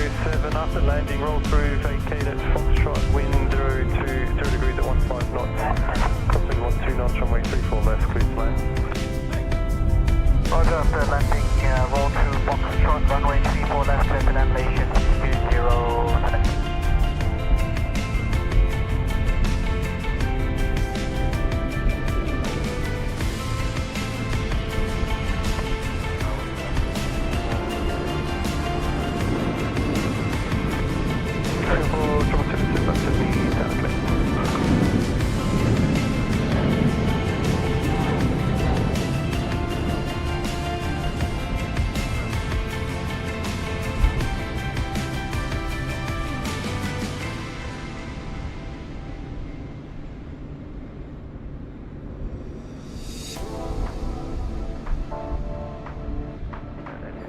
6207 after landing, roll through, vacate at Foxtrot, wind 0 degrees at 15 knots, crossing 12 knots, runway 34 left, clear to land. Roger, after landing, roll through Foxtrot, runway 34 left, clear to land, station 6207.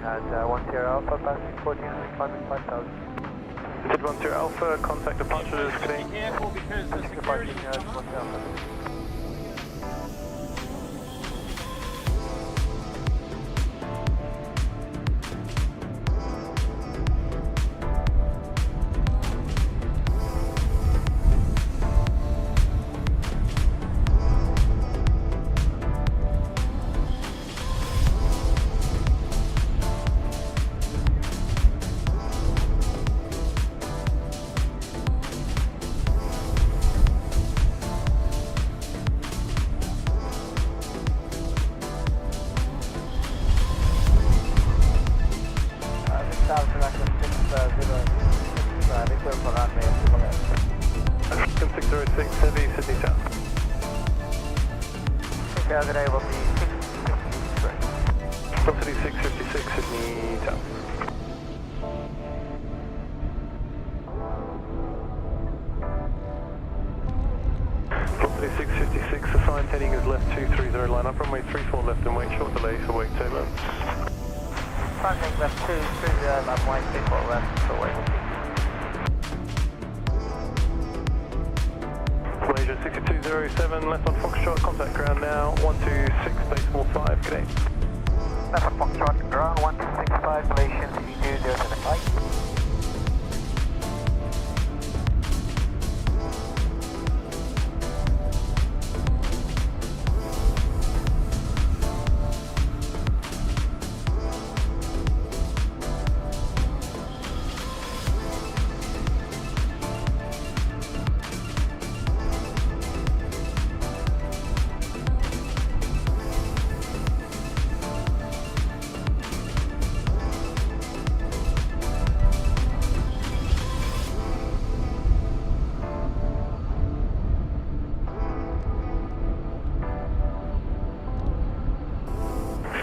At 10 Alpha, passing 1400, 5000. Did 10 Alpha, contact departures, today. Be careful because the security... African 606, heavy, Sydney South. Today will be 656. Velocity 656, Sydney South. Velocity 656, assigned heading is left 230, line up runway 34 left and wait, short delay for wake turbulence. Landing left 230, runway 34 left, for wake. Malaysia 6207, left on Foxtrot, contact ground now, 126.45, good day. Left on Foxtrot, ground 1265, Malaysian 6205.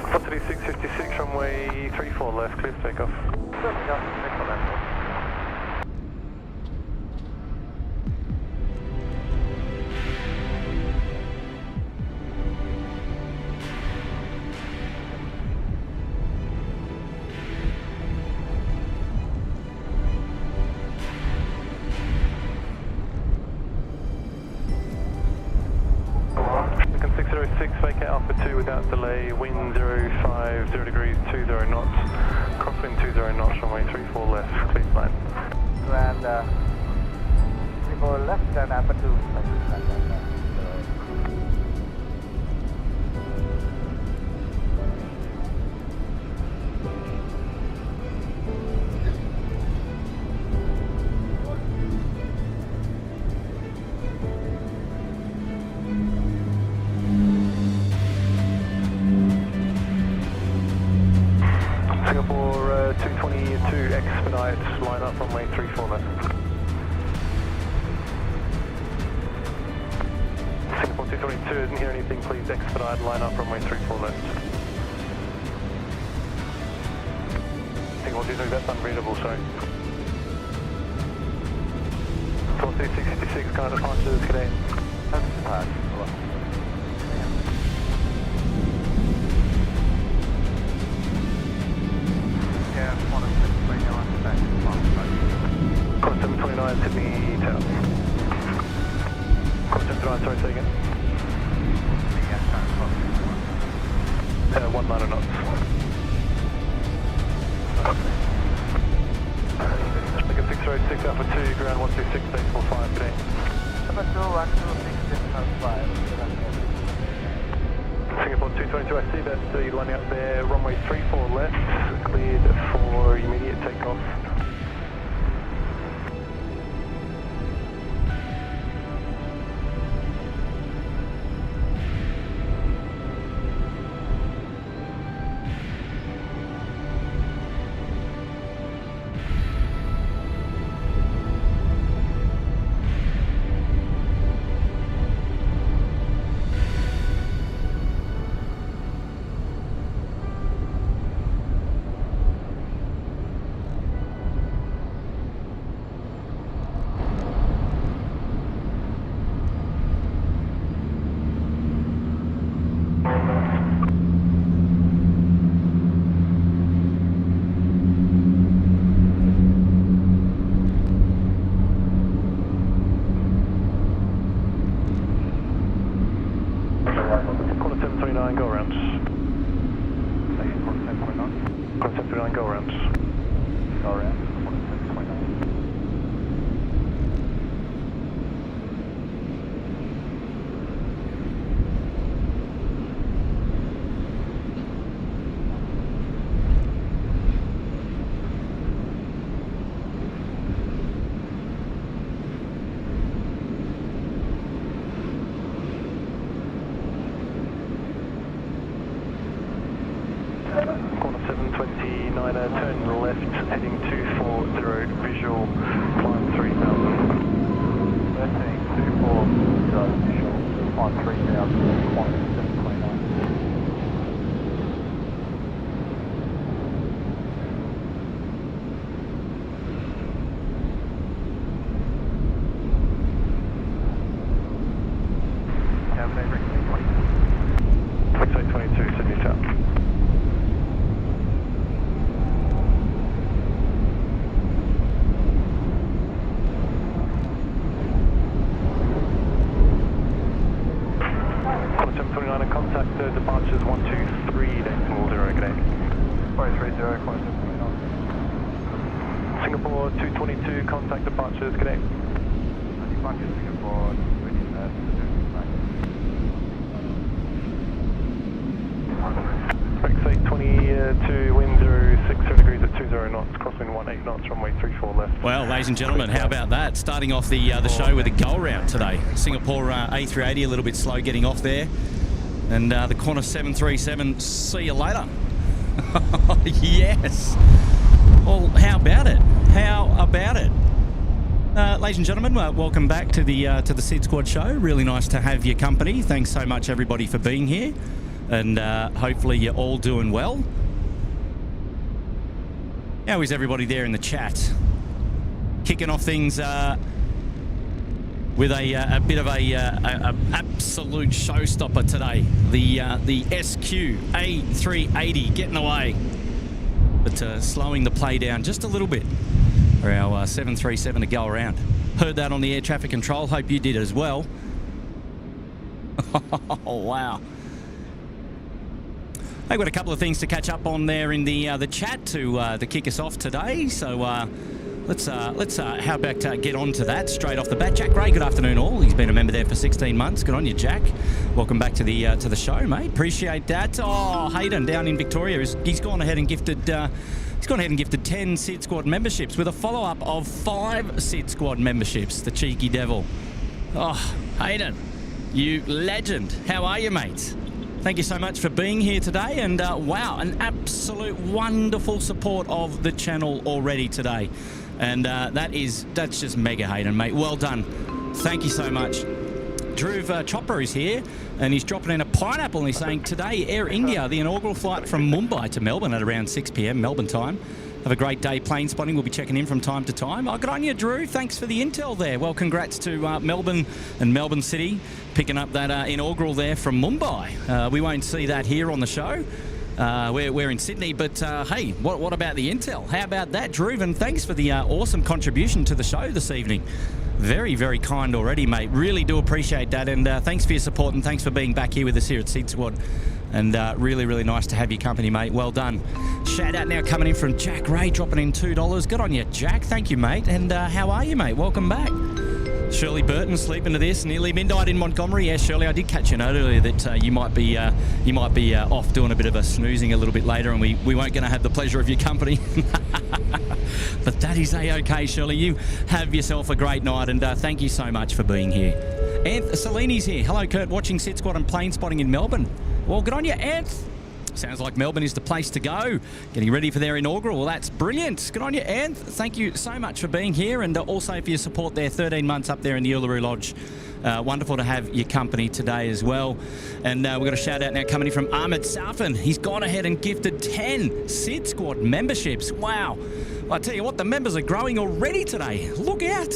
Velocity 656, runway 34 left, clear for takeoff. African 606, vacate Alpha 2 without delay, wind 050 degrees, 20 knots, crosswind 20 knots, runway 34 left, clear to land. And 34 left and Alpha 2. Singapore 222 expedite, line up runway 34 left. Singapore 222, didn't hear anything, please expedite, line up runway 34 left. Singapore 222, that's unreadable, sorry. Velocity 666, kind of departures, good day. That's Cost 729, Sydney Tower. Cost 729, sorry, say again. 19 knots. Takeoff Alpha 2, ground 126.845 today. Alpha 2, 126.845. Singapore 222, I see that you're lining up there, runway 34 left, cleared for immediate takeoff. Go around. Quarter 729, go around. Go around. Quarter 729. Corner 729, turn left, heading 240, visual, climb 3000. Heading 240, visual, climb 3000, corner 729. Have an X-ray 22, Sydney South. Contact departures 123, decimal 0, good day. 430, corner 729. Singapore 222, contact departures, good day. Departure Singapore 22, wind 060 degrees at 20 knots, crossing 18 knots, runway 34 left. Well, ladies and gentlemen, how about that? Starting off the show with a go round today. Singapore A380 a little bit slow getting off there. And the corner 737, see you later. Yes. Well, how about it? How about it? Ladies and gentlemen, welcome back to the SydSquad show. Really nice to have your company. Thanks so much, everybody, for being here. And hopefully you're all doing well. How is everybody there in the chat? Kicking off things with a bit of a absolute showstopper today. The SQ A380 getting away, but slowing the play down just a little bit for our 737 to go around. Heard that on the air traffic control. Hope you did as well. Oh, wow. I've got a couple of things to catch up on there in the chat to kick us off today. So let's how about get on to that straight off the bat. Jack Gray, good afternoon all. He's been a member there for 16 months. Good on you, Jack. Welcome back to the show, mate. Appreciate that. Oh, Hayden down in Victoria, he's gone ahead and gifted 10 SydSquad memberships with a follow-up of 5 SydSquad memberships. The cheeky devil. Oh, Hayden, you legend. How are you, mate? Thank you so much for being here today, and wow, an absolute wonderful support of the channel already today. And that's just mega, Hayden, mate. Well done. Thank you so much. Dhruv Chopra is here, and he's dropping in a pineapple, and he's saying, today, Air India, the inaugural flight from Mumbai to Melbourne at around 6 p.m. Melbourne time. Have a great day plane spotting. We'll be checking in from time to time. Oh, good on you, Drew. Thanks for the intel there. Well, congrats to Melbourne and Melbourne City picking up that inaugural there from Mumbai. We won't see that here on the show. We're in Sydney, but hey, what about the intel? How about that, Drew? And thanks for the awesome contribution to the show this evening. Very, very kind already, mate. Really do appreciate that, and thanks for your support, and thanks for being back here with us here at SydSquad. And really, really nice to have your company, mate. Well done. Shout out now coming in from Jack Ray, dropping in $2. Good on you, Jack. Thank you, mate. And how are you, mate? Welcome back. Shirley Burton sleeping to this. Nearly midnight in Montgomery. Yes, Shirley, I did catch a note earlier that you might be off doing a bit of a snoozing a little bit later, and we weren't going to have the pleasure of your company. But that is A-OK, Shirley. You have yourself a great night, and thank you so much for being here. Anth Salini's here. Hello, Kurt. Watching SydSquad and plane spotting in Melbourne. Well, good on you, Anth. Sounds like Melbourne is the place to go. Getting ready for their inaugural. Well, that's brilliant. Good on you, Anth. Thank you so much for being here, and also for your support there. 13 months up there in the Uluru Lodge. Wonderful to have your company today as well. And we've got a shout out now coming in from Ahmed Safin. He's gone ahead and gifted 10 SydSquad memberships. Wow. I tell you what, the members are growing already today. Look out.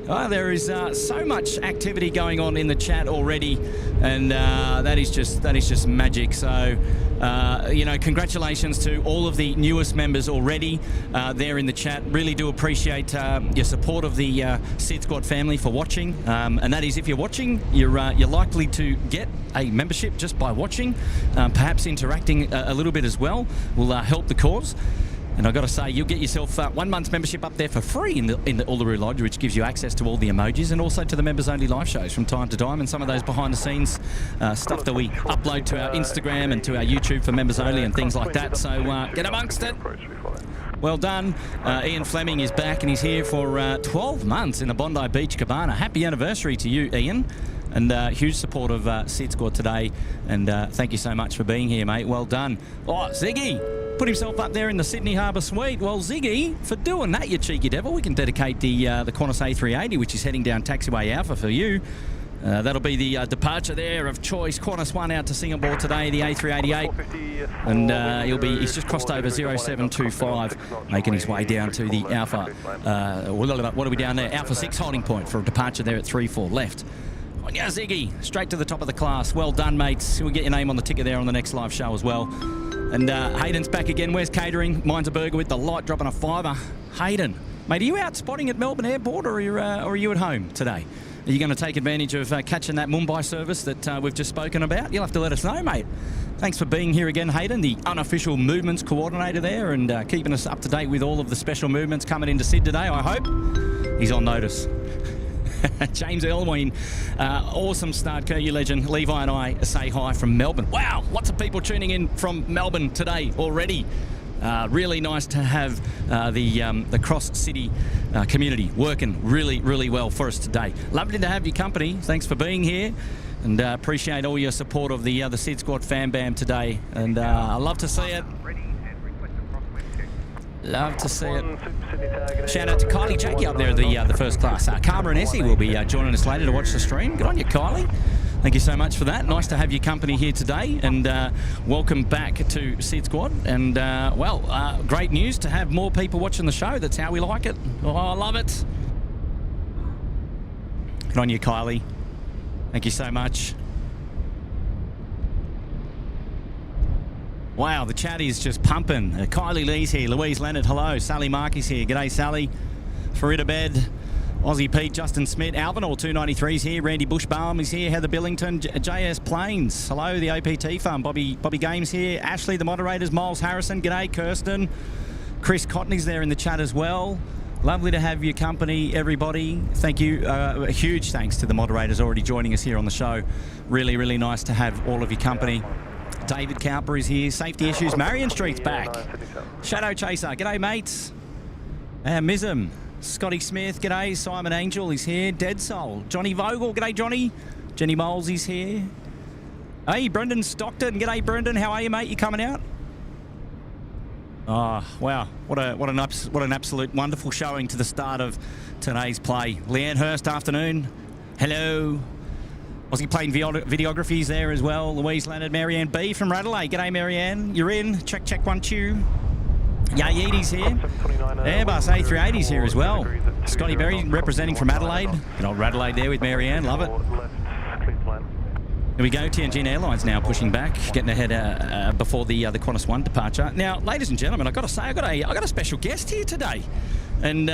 Oh, there is so much activity going on in the chat already, and that is just magic. So, you know, congratulations to all of the newest members already there in the chat. Really do appreciate your support of the SydSquad family for watching, and that is, if you're watching, you're likely to get a membership just by watching, perhaps interacting a little bit as well will help the cause. And I've got to say, you'll get yourself 1 month's membership up there for free in the Uluru Lodge, which gives you access to all the emojis and also to the members-only live shows from time to time, and some of those behind-the-scenes stuff that we upload to our Instagram and to our YouTube for members-only and things like that. So get amongst it. Well done. Ian Fleming is back, and he's here for 12 months in the Bondi Beach Cabana. Happy anniversary to you, Ian. And huge support of SydSquad today. And thank you so much for being here, mate. Well done. Oh, Ziggy put himself up there in the Sydney Harbour Suite. Well, Ziggy, for doing that, you cheeky devil, we can dedicate the Qantas A380, which is heading down Taxiway Alpha for you. That'll be the departure there of choice. Qantas 1 out to Singapore today, the A380. And he's just crossed over 0725, making his way down to the Alpha. What are we down there? Alpha 6 holding point for a departure there at 34 left. Oh, yeah, Ziggy, straight to the top of the class. Well done, mates. We'll get your name on the ticket there on the next live show as well. And Hayden's back again. Where's catering? Mine's a burger with the light, dropping a $5. Hayden, mate, are you out spotting at Melbourne Airport, or are you at home today? Are you going to take advantage of catching that Mumbai service that we've just spoken about? You'll have to let us know, mate. Thanks for being here again, Hayden, the unofficial movements coordinator there, and keeping us up to date with all of the special movements coming into Syd today, I hope. He's on notice. James Elwyn, awesome start, Kurt, you legend. Levi and I say hi from Melbourne. Wow, lots of people tuning in from Melbourne today already. Really nice to have the cross-city community working really, really well for us today. Lovely to have your company. Thanks for being here, and appreciate all your support of the SydSquad fan bam today. And I love to see it. Love to see it. Shout out to Kylie Jackie up there, the first class. Karma and Essie will be joining us later to watch the stream. Good on you, Kylie. Thank you so much for that. Nice to have your company here today, and welcome back to SydSquad. And great news to have more people watching the show. That's how we like it. Oh, I love it. Good on you, Kylie. Thank you so much. Wow, the chat is just pumping. Kylie Lee's here. Louise Leonard, hello. Sally Mark is here. G'day, Sally. Farida Bed. Aussie Pete, Justin Smith, Alvin, all 293's here. Randy Bushbaum is here. Heather Billington, JS Plains. Hello, the OPT farm. Bobby Games here. Ashley, the moderators. Miles Harrison. G'day, Kirsten. Chris Cotney's there in the chat as well. Lovely to have your company, everybody. Thank you. A huge thanks to the moderators already joining us here on the show. Really, really nice to have all of your company. David Cowper is here. Safety issues. Marion Street's back. Shadow Chaser. G'day, mates. Mism. Scotty Smith. G'day. Simon Angel is here. Dead Soul. Johnny Vogel. G'day, Johnny. Jenny Moles is here. Hey, Brendan Stockton. G'day, Brendan. How are you, mate? You coming out? Oh, wow. What an absolute wonderful showing to the start of today's play. Leanne Hurst, afternoon. Hello. Aussie playing videographies there as well. Louise Leonard, Marianne B from Radelaide. G'day, Marianne. You're in. Check 1 2. Yayidi's here. Airbus A380's here as well. Scotty Berry representing from Adelaide. Good old Radelaide there with Marianne. Love it. Here we go. Tianjin Airlines now pushing back, getting ahead before the Qantas 1 departure. Now, ladies and gentlemen, I've got to say, I got a special guest here today. And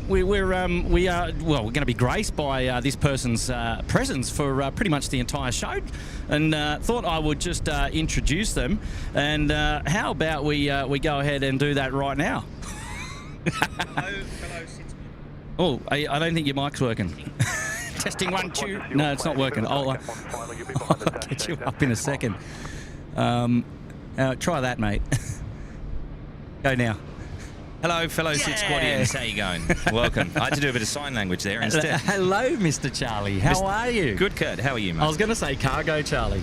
we're going to be graced by this person's presence for pretty much the entire show, and thought I would just introduce them. And how about we go ahead and do that right now? Hello, SydSquad. Oh, I don't think your mic's working. Testing 1, 2. No, it's not working. I'll get you up in a second. Try that, mate. Go now. Hello, fellow SydSquadians. How you going? Welcome. I had to do a bit of sign language there instead. Hello, Mr. Charlie. How are you? Good, Kurt. How are you, mate? I was going to say Cargo Charlie.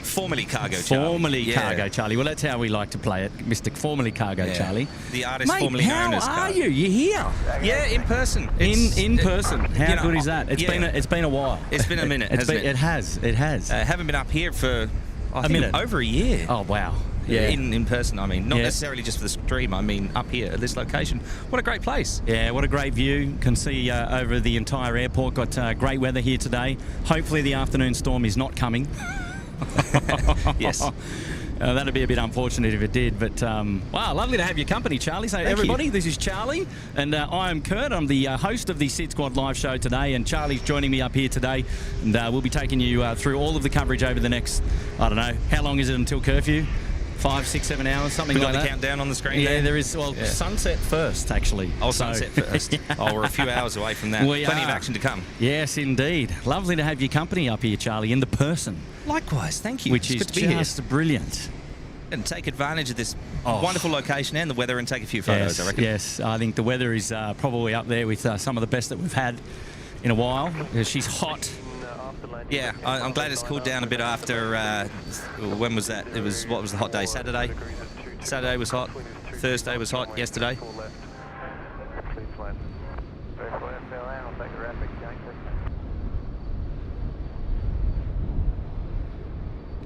Formerly Cargo Charlie. Formerly Cargo Charlie. Well, that's how we like to play it, Mr. Formerly Cargo Charlie. The artist Mate, formerly known as how are you? You're here. Yeah, in person. In person. How good is that? It's been a while. It's been a minute, hasn't it? It has. Haven't been up here for a minute. Over a year. Oh, wow. Yeah. In person, I mean. Not necessarily just for the stream, I mean up here at this location. What a great place. Yeah, what a great view. Can see over the entire airport. Got great weather here today. Hopefully the afternoon storm is not coming. Yes. That'd be a bit unfortunate if it did, but wow, lovely to have your company, Charlie. So everybody, this is Charlie, and I am Kurt. I'm the host of the SydSquad live show today, and Charlie's joining me up here today, and we'll be taking you through all of the coverage over the next, I don't know, how long is it until curfew? 5, 6, 7 hours, something like that. The countdown on the screen. Yeah, there is. Well, sunset first, actually. Oh, sunset first. Oh, we're a few hours away from that. Plenty of action to come. Yes, indeed. Lovely to have your company up here, Charlie, in the person. Likewise, thank you. Which is just brilliant. And take advantage of this wonderful location and the weather and take a few photos, I reckon. Yes, I think the weather is probably up there with some of the best that we've had in a while. She's hot. Yeah, I'm glad it's cooled down a bit after, when was that? What was the hot day? Saturday? Saturday was hot. Thursday was hot. Yesterday.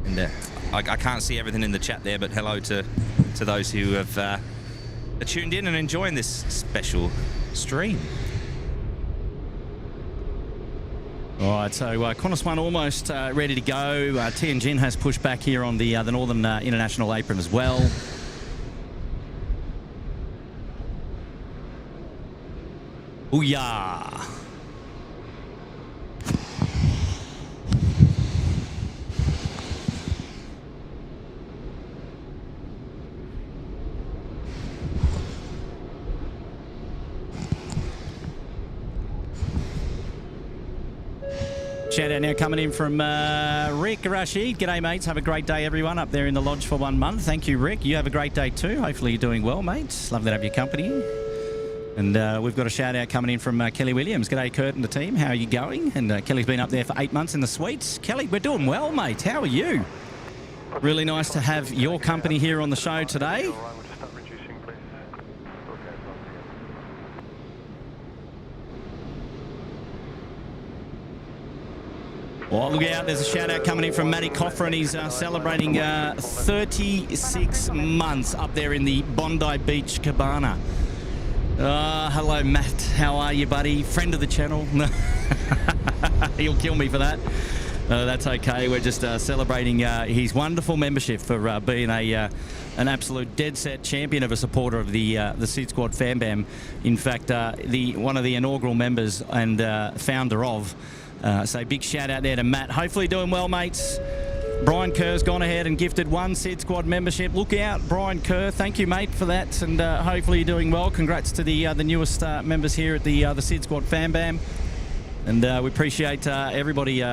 And I can't see everything in the chat there, but hello to those who have tuned in and enjoying this special stream. All right, so Qantas 1 almost ready to go. Tianjin has pushed back here on the Northern International apron as well. Booyah! Shout out now coming in from Rick Rashid. G'day, mates. Have a great day, everyone, up there in the lodge for 1 month. Thank you, Rick. You have a great day too. Hopefully you're doing well, mates. Lovely to have your company. And we've got a shout out coming in from Kelly Williams. G'day, Kurt and the team. How are you going? And Kelly's been up there for 8 months in the suites. Kelly, we're doing well, mate. How are you? Really nice to have your company here on the show today. Well, look out, there's a shout out coming in from Matty Coffrin. He's celebrating 36 months up there in the Bondi Beach Cabana. Hello, Matt. How are you, buddy? Friend of the channel. He'll kill me for that. That's okay. We're just celebrating his wonderful membership for being an absolute dead set champion of a supporter of the SydSquad FanBam. In fact, one of the inaugural members and founder of. So big shout out there to Matt. Hopefully doing well, mates. Brian Kerr's gone ahead and gifted 1 SydSquad membership. Look out, Brian Kerr. Thank you, mate, for that. And hopefully you're doing well. Congrats to the newest members here at the SydSquad FanBam. And we appreciate everybody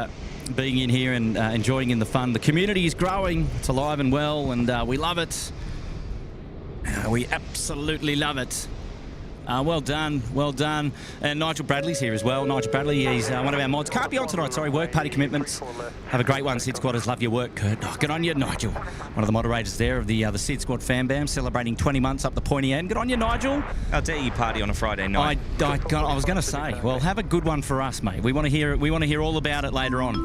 being in here and enjoying in the fun. The community is growing. It's alive and well, and we love it. We absolutely love it. Well done, well done. And Nigel Bradley's here as well. Nigel Bradley, he's one of our mods. Can't be on tonight, sorry, work party commitments. Have a great one, SydSquatters. Love your work, Kurt. Oh, good on you, Nigel. One of the moderators there of the SydSquad FanBam, celebrating 20 months up the pointy end. Good on you, Nigel. How dare you party on a Friday night? I was going to say, well, have a good one for us, mate. We want to hear it. We want to hear all about it later on.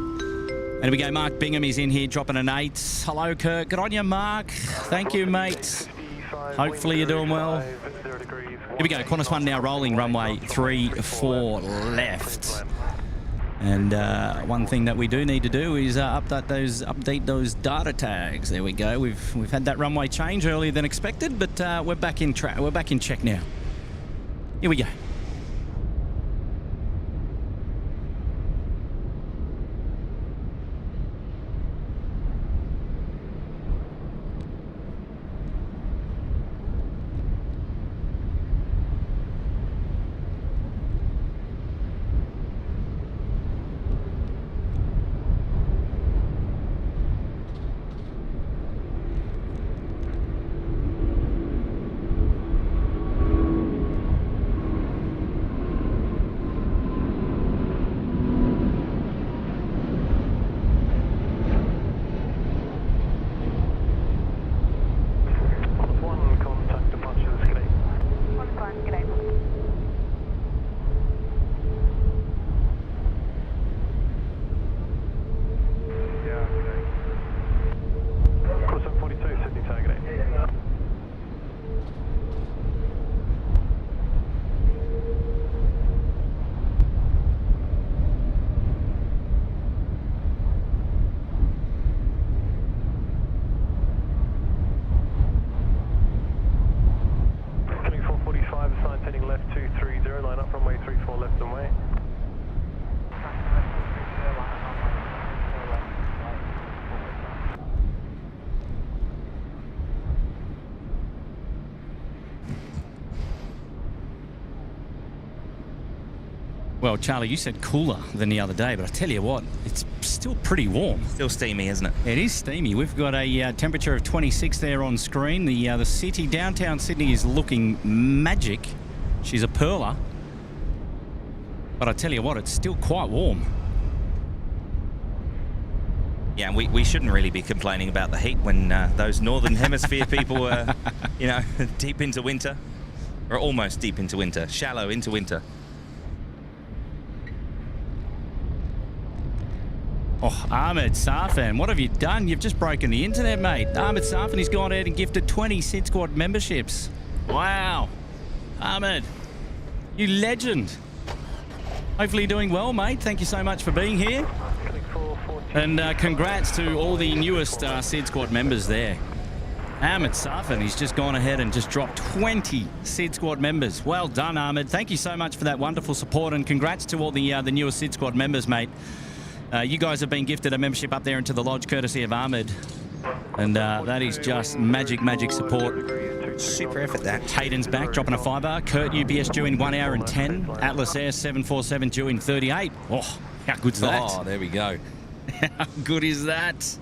And we go, Mark Bingham is in here dropping an 8. Hello, Kurt. Good on you, Mark. Thank you, mate. Hopefully you're doing well. Here we go, Qantas 1 now rolling, runway 34 left. And one thing that we do need to do is update those data tags. There we go. We've had that runway change earlier than expected, but we're back in check now. Here we go. Well, Charlie, you said cooler than the other day, but I tell you what, it's still pretty warm. Still steamy, isn't it? It is steamy. We've got a temperature of 26 there on screen. The city, downtown Sydney, is looking magic. She's a perler. But I tell you what, it's still quite warm. Yeah, and we shouldn't really be complaining about the heat when those Northern Hemisphere people are, you know, deep into winter. Or almost deep into winter. Shallow into winter. Oh, Ahmed Sarfan, what have you done? You've just broken the internet, mate. Ahmed Sarfan, he's gone out and gifted 20 SydSquad memberships. Wow. Ahmed, you legend. Hopefully you're doing well, mate. Thank you so much for being here. And congrats to all the newest SydSquad members there. Ahmed Sarfan, he's just gone ahead and just dropped 20 SydSquad members. Well done, Ahmed. Thank you so much for that wonderful support, and congrats to all the newest SydSquad members, mate. You guys have been gifted a membership up there into the lodge, courtesy of Ahmed. And that is just magic, magic support. Super effort, that. Hayden's back, dropping a fiver. Kurt UPS due in 1 hour and 10. Atlas Air 747 due in 38. Oh, how good's that? Oh, there we go. How good is that?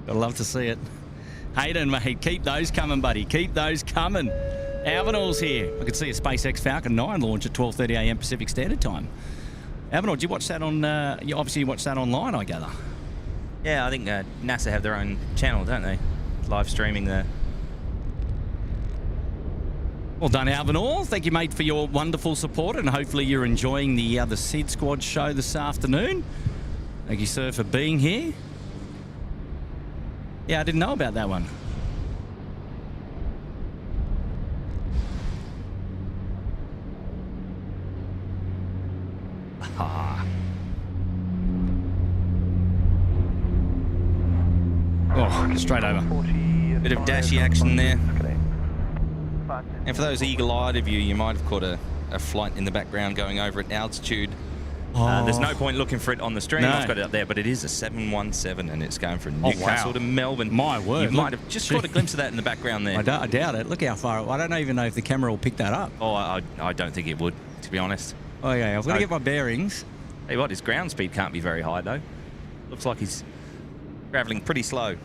I'd love to see it. Hayden, mate, keep those coming, buddy. Keep those coming. Avenal's here. I could see a SpaceX Falcon 9 launch at 12:30 a.m. Pacific Standard Time. Avenal, did you watch that on... you obviously watched that online, I gather. Yeah, I think NASA have their own channel, don't they? Live streaming the... Well done, Avenal. Thank you, mate, for your wonderful support, and hopefully you're enjoying the SydSquad show this afternoon. Thank you, sir, for being here. Yeah, I didn't know about that one. Oh, straight over. Bit of dashy action there. And for those eagle-eyed of you, you might have caught a flight in the background going over at altitude. There's no point looking for it on the stream. No. I've got it up there, but it is a 717 and it's going from Newcastle to Melbourne. My word. You might have just caught a glimpse of that in the background there. I doubt it. Look how far... I don't even know if the camera will pick that up. Oh, I don't think it would, to be honest. Okay, I've got to get my bearings. Hey, what? His ground speed can't be very high, though. Looks like he's travelling pretty slow.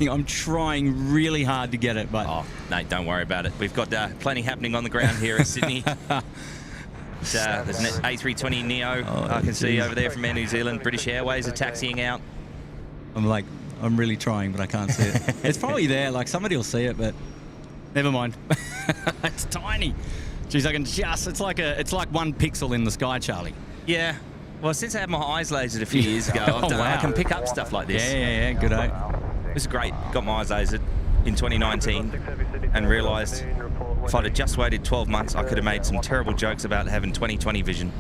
I'm trying really hard to get it, but... Oh, no, don't worry about it. We've got plenty happening on the ground here in Sydney. There's an A320 Neo I can see over there from Air New Zealand. British Airways are taxiing out. I'm really trying, but I can't see it. It's probably there, like somebody will see it, but never mind. It's tiny. Jeez, I can just... It's like 1 pixel in the sky, Charlie. Yeah. Well, since I had my eyes lasered a few years ago, I can pick up stuff like this. Yeah, good. This is great. Got my eyes lasered in 2019 and realised if I'd have just waited 12 months, I could have made some terrible jokes about having 20/20 vision.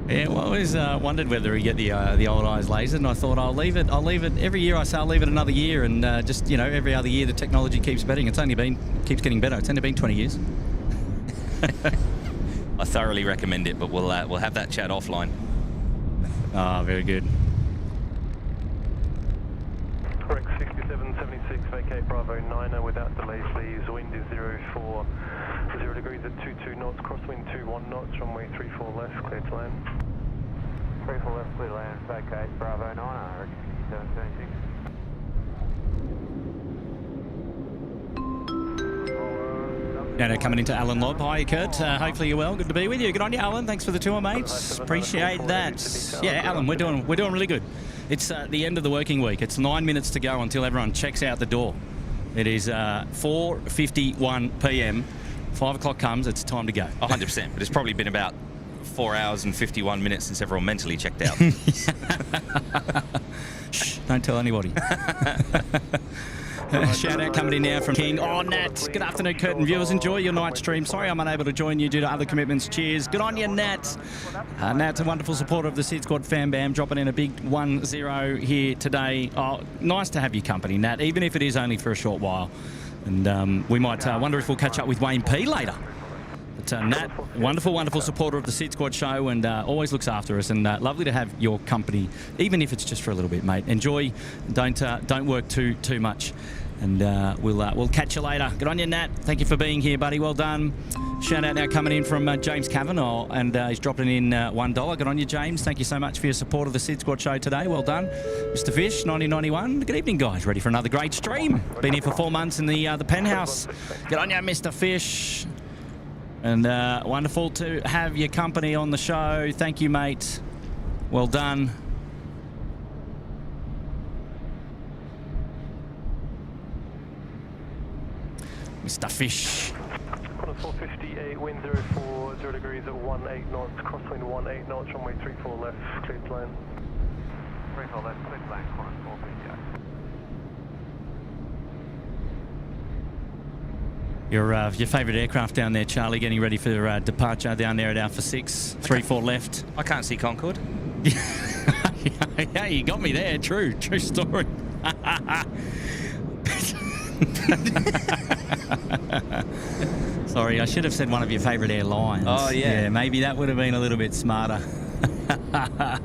Yeah, well, I always wondered whether he'd get the old eyes lasered, and I thought I'll leave it. Every year I say I'll leave it another year, and just every other year the technology keeps betting. Keeps getting better. It's only been 20 years. I thoroughly recommend it, but we'll have that chat offline. Ah, very good. Correct, 6776, vacate Bravo 9 without delays, please. Wind is 040 degrees at 22 knots, crosswind 21 knots, runway 34 left, clear to land. 34 left, clear to land, vacate Bravo 9, I 6776. Now coming into Alan Lobb. Hi, Kurt. Hopefully you're well. Good to be with you. Good on you, Alan. Thanks for the tour, mates. Appreciate that. Yeah, Alan, we're doing really good. It's the end of the working week. It's 9 minutes to go until everyone checks out the door. It is 4:51 p.m. 5 o'clock comes. It's time to go. 100%. But it's probably been about 4 hours and 51 minutes since everyone mentally checked out. Shh, don't tell anybody. Shout out coming in now from King. Oh, Nat. Good afternoon, Curtin viewers. Enjoy your night stream. Sorry I'm unable to join you due to other commitments. Cheers. Good on you, Nat. Nat's a wonderful supporter of the SydSquad Fan Bam, dropping in a big 1-0 here today. Oh, nice to have your company, Nat, even if it is only for a short while. And we might wonder if we'll catch up with Wayne P later. But Nat, wonderful supporter of the SydSquad show, and always looks after us. And lovely to have your company, even if it's just for a little bit, mate. Enjoy. Don't work too much. And we'll catch you later. Good on you, Nat. Thank you for being here, buddy. Well done. Shout out now coming in from James Kavanagh, and he's dropping in $1. Good on you, James. Thank you so much for your support of the SydSquad show today. Well done. Mr. Fish, 1991. Good evening, guys. Ready for another great stream. Been here for 4 months in the penthouse. Good on you, Mr. Fish. And wonderful to have your company on the show. Thank you, mate. Well done. Mr. Fish. 458, wind 040 degrees at 18 knots, crosswind 18 knots, runway 34 left, clear to land. 34 left, clear to land, corner 458. Your favourite aircraft down there, Charlie, getting ready for departure down there at Alpha 6, 34 left. I can't see Concorde. Yeah, you got me there. True story. Sorry, I should have said one of your favourite airlines. Oh, yeah. Yeah, maybe that would have been a little bit smarter. I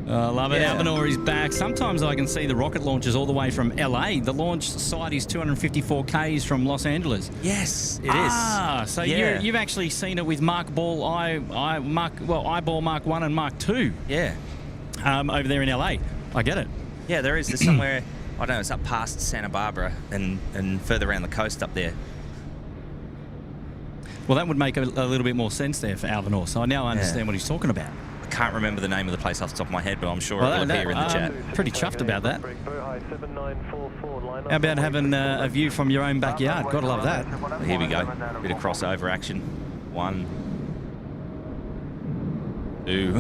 love it. Yeah. Albanor is back. Sometimes I can see the rocket launches all the way from LA. The launch site is 254 Ks from Los Angeles. Yes, it is. Ah, so Yeah. you've actually seen it with Mark Ball, Eyeball Mark 1 and Mark 2. Yeah. Over there in LA. I get it. Yeah, there is. There's somewhere, I don't know, it's up past Santa Barbara and further around the coast up there. Well, that would make a little bit more sense there for Albanor. So I now understand what he's talking about. I can't remember the name of the place off the top of my head, but I'm sure it'll appear in the chat. Pretty chuffed about that. How about having a view from your own backyard? Gotta love that. Well, here we go. Bit of crossover action. 1, 2.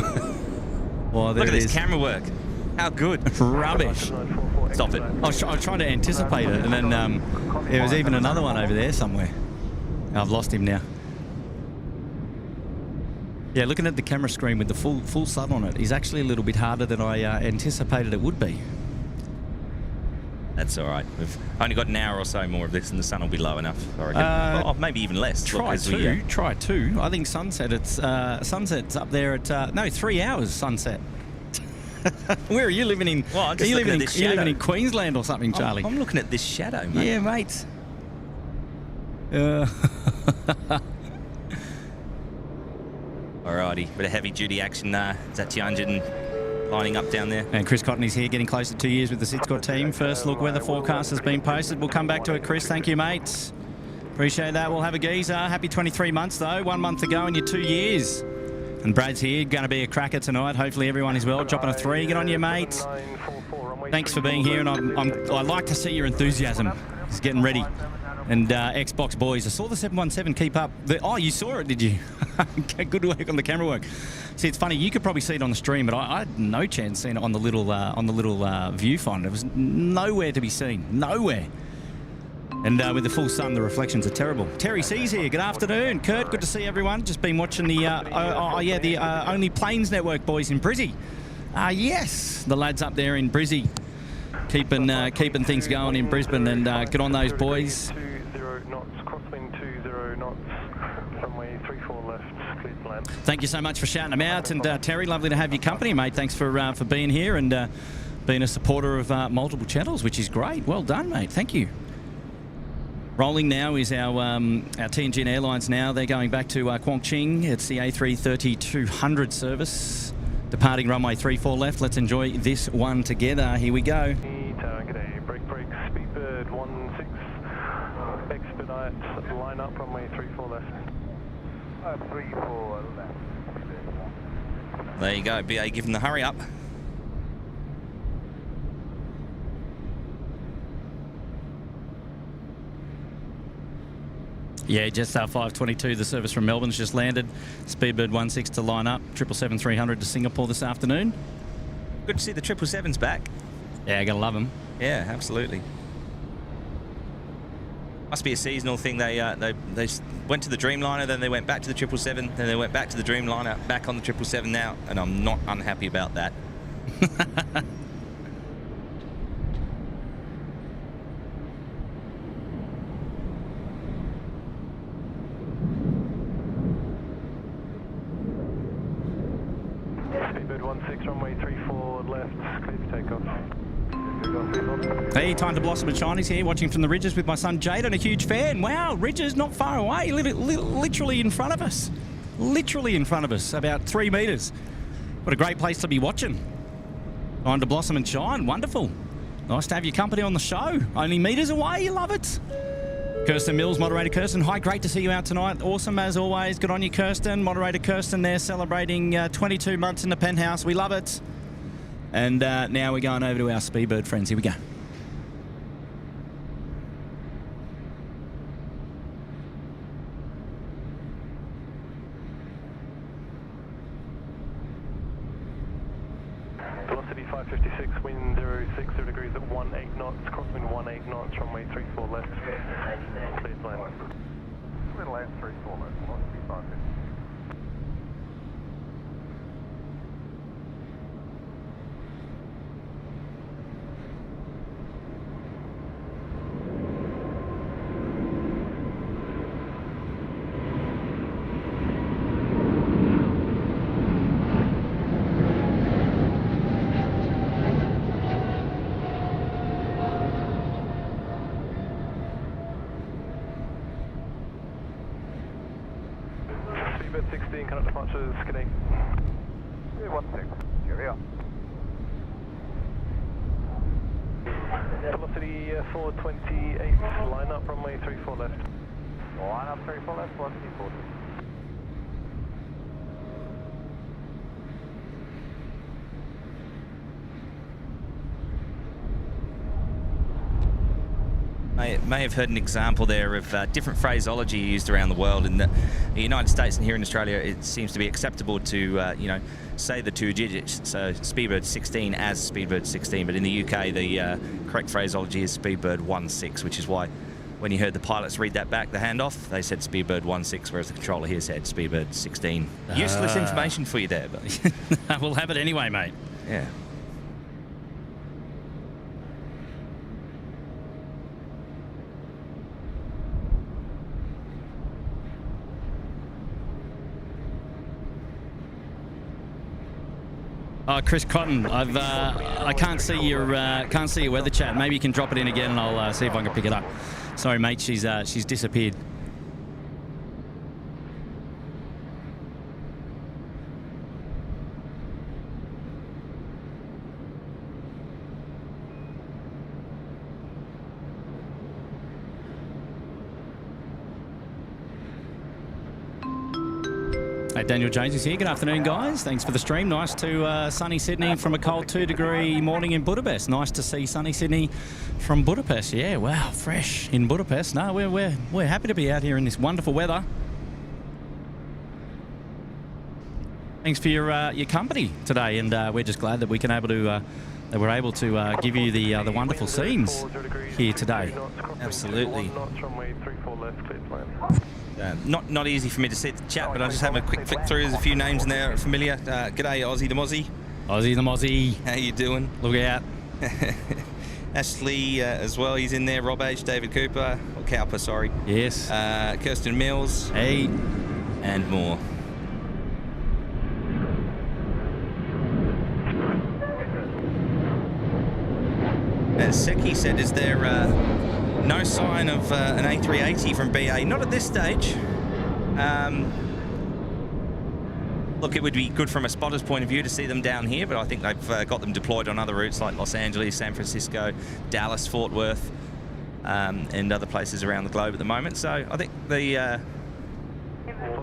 Well, there Look at it this is. camera work. How good. Rubbish. Stop it. I was trying to anticipate it, and then there was even another one over there somewhere. I've lost him now. Yeah, looking at the camera screen with the full sun on it is actually a little bit harder than I anticipated it would be. That's all right. We've only got an hour or so more of this, and the sun will be low enough, I reckon. Well, maybe even less. Try two. I think sunset's up there at 3 hours sunset. Where are you living in? Well, I'm just looking at this shadow. Are you living in Queensland or something, Charlie? I'm looking at this shadow, mate. Yeah, mate. Alrighty, bit of heavy duty action there. Is that 200 lining up down there? And Chris Cotton is here, getting close to 2 years with the SydSquad team. First look weather forecast has been posted. We'll come back to it, Chris. Thank you, mate. Appreciate that. We'll have a geezer. Happy 23 months, though. 1 month to go in your 2 years. And Brad's here, going to be a cracker tonight. Hopefully everyone is well. Dropping a 3. Get on you, mate. Thanks for being here, and I like to see your enthusiasm. He's getting ready. And Xbox boys, I saw the 717 keep up. Oh, you saw it, did you? Good work on the camera work. See, it's funny. You could probably see it on the stream, but I had no chance seeing it on the little viewfinder. It was nowhere to be seen. Nowhere. And with the full sun, the reflections are terrible. Terry C's here. Good afternoon. Kurt, good to see everyone. Just been watching the Only Planes Network boys in Brizzy. Yes, the lads up there in Brizzy, keeping things going in Brisbane, and good on those boys. 20 knots, crosswind 20 knots, runway 34 left, clear to land. Thank you so much for shouting them out, and Terry, lovely to have your company, mate. Thanks for being here and being a supporter of multiple channels, which is great. Well done, mate. Thank you. Rolling now is our Tianjin Airlines now. They're going back to Guangqing. It's the A330-200 service. Departing runway 34 left. Let's enjoy this one together. Here we go. G'day, break, Speedbird 16, expedite, line up, runway 34 left. 34 left. There you go, BA giving the hurry up. Yeah, just 5:22. The service from Melbourne's just landed. Speedbird 16 to line up. 777-300 to Singapore this afternoon. Good to see the 777s back. Yeah, gotta love them. Yeah, absolutely. Must be a seasonal thing. They went to the Dreamliner, then they went back to the 777, then they went back to the Dreamliner, back on the 777 now, and I'm not unhappy about that. Speedbird 16, runway 34 left, clear for takeoff. Hey, time to blossom and shinies here, watching from the Ridges with my son Jaden, a huge fan. Wow, Ridges not far away, literally in front of us. Literally in front of us, about 3 metres. What a great place to be watching. Time to blossom and shine, wonderful. Nice to have your company on the show. Only metres away, you love it. Kirsten Mills, moderator Kirsten. Hi, great to see you out tonight. Awesome as always. Good on you, Kirsten. Moderator Kirsten there celebrating 22 months in the penthouse. We love it. And now we're going over to our Speedbird friends. Here we go. Velocity 556, wind 060 degrees at 18 knots, crosswind 18 knots, runway 34 left, clear to land. Clear to land 34 left, velocity 556. Speedbird 16, current departures, g'day. 16, cheerio. Velocity 428, line up, runway 34 left. Line up 34 left, velocity 40. May have heard an example there of different phraseology used around the world. In the United States and here in Australia, it seems to be acceptable to, say the 2 digits. So Speedbird 16 as Speedbird 16, but in the UK, the correct phraseology is Speedbird 16, which is why when you heard the pilots read that back, the handoff, they said Speedbird 16, whereas the controller here said Speedbird 16. Useless information for you there, but we'll have it anyway, mate. Yeah. Chris Cotton, I can't see your weather chat. Maybe you can drop it in again, and I'll see if I can pick it up. Sorry, mate, she's disappeared. Daniel James is here. Good afternoon, guys. Thanks for the stream. Nice to sunny Sydney from a cold 2-degree morning in Budapest. Nice to see sunny Sydney from Budapest. Yeah, wow, fresh in Budapest. No, we're happy to be out here in this wonderful weather. Thanks for your company today, and we're just glad that we can able to that we're able to give you the wonderful scenes here today. Absolutely. Runway 34 left, clear to land. Not easy for me to see the chat, but I'll just have a quick flick through. There's a few names in there familiar. G'day, Aussie the Mozzie. Aussie the Mozzie. How you doing? Look out. Ashley as well, he's in there. Rob H, David Cooper, or Cowper, sorry. Yes. Kirsten Mills. Hey. And more. As Seki said, is there no sign of an A380 from BA? Not at this stage. Look, it would be good from a spotter's point of view to see them down here, but I think they've got them deployed on other routes like Los Angeles, San Francisco, Dallas, Fort Worth, and other places around the globe at the moment. So I think the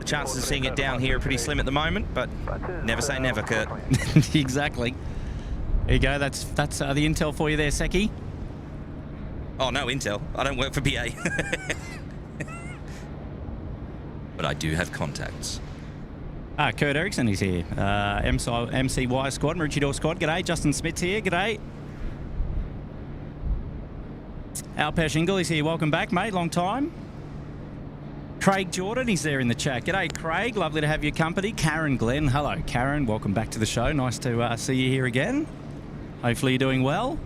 chances of seeing it down here are pretty slim at the moment, but never say never, Kurt. Exactly. There you go. That's the intel for you there, Seki. Oh, no intel. I don't work for BA. But I do have contacts. Kurt Erickson is here. MCY squad, Maroochydore squad. G'day. Justin Smith's here. G'day. Alpesh Ingle is here. Welcome back, mate. Long time. Craig Jordan, he's there in the chat. G'day, Craig. Lovely to have your company. Karen Glenn. Hello, Karen. Welcome back to the show. Nice to see you here again. Hopefully you're doing well.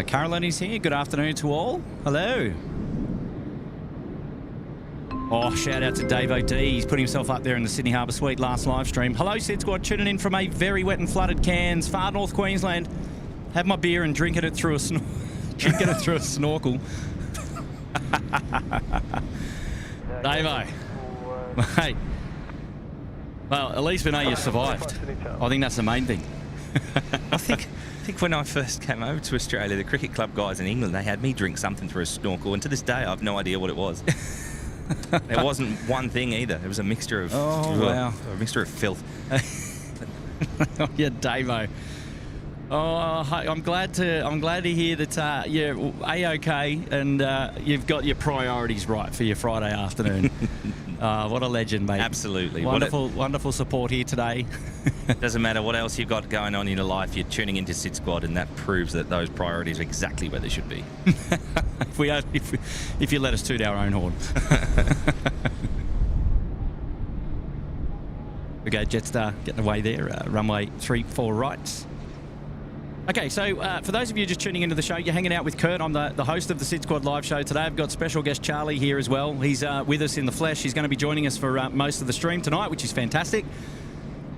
Caroline is here. Good afternoon to all. Hello. Oh, shout out to Dave O.D. He's put himself up there in the Sydney Harbour Suite last live stream. Hello, SydSquad. Tuning in from a very wet and flooded Cairns, far north Queensland. Have my beer and drinking it through a snorkel. Davo. Mate. Well, at least we know you survived. I think that's the main thing. I think when I first came over to Australia, the cricket club guys in England, they had me drink something through a snorkel, and to this day I have no idea what it was. It wasn't one thing either. It was a mixture of a mixture of filth. Yeah, Davo. Oh, I'm glad to hear that you're A-OK and you've got your priorities right for your Friday afternoon. What a legend, mate. Absolutely. Wonderful support here today. Doesn't matter what else you've got going on in your life, you're tuning into SydSquad, and that proves that those priorities are exactly where they should be. if you let us toot our own horn. We go Jetstar getting away there, runway 34 right. Okay, so for those of you just tuning into the show, you're hanging out with Kurt. I'm the host of the SydSquad live show today. I've got special guest Charlie here as well. He's with us in the flesh. He's going to be joining us for most of the stream tonight, which is fantastic.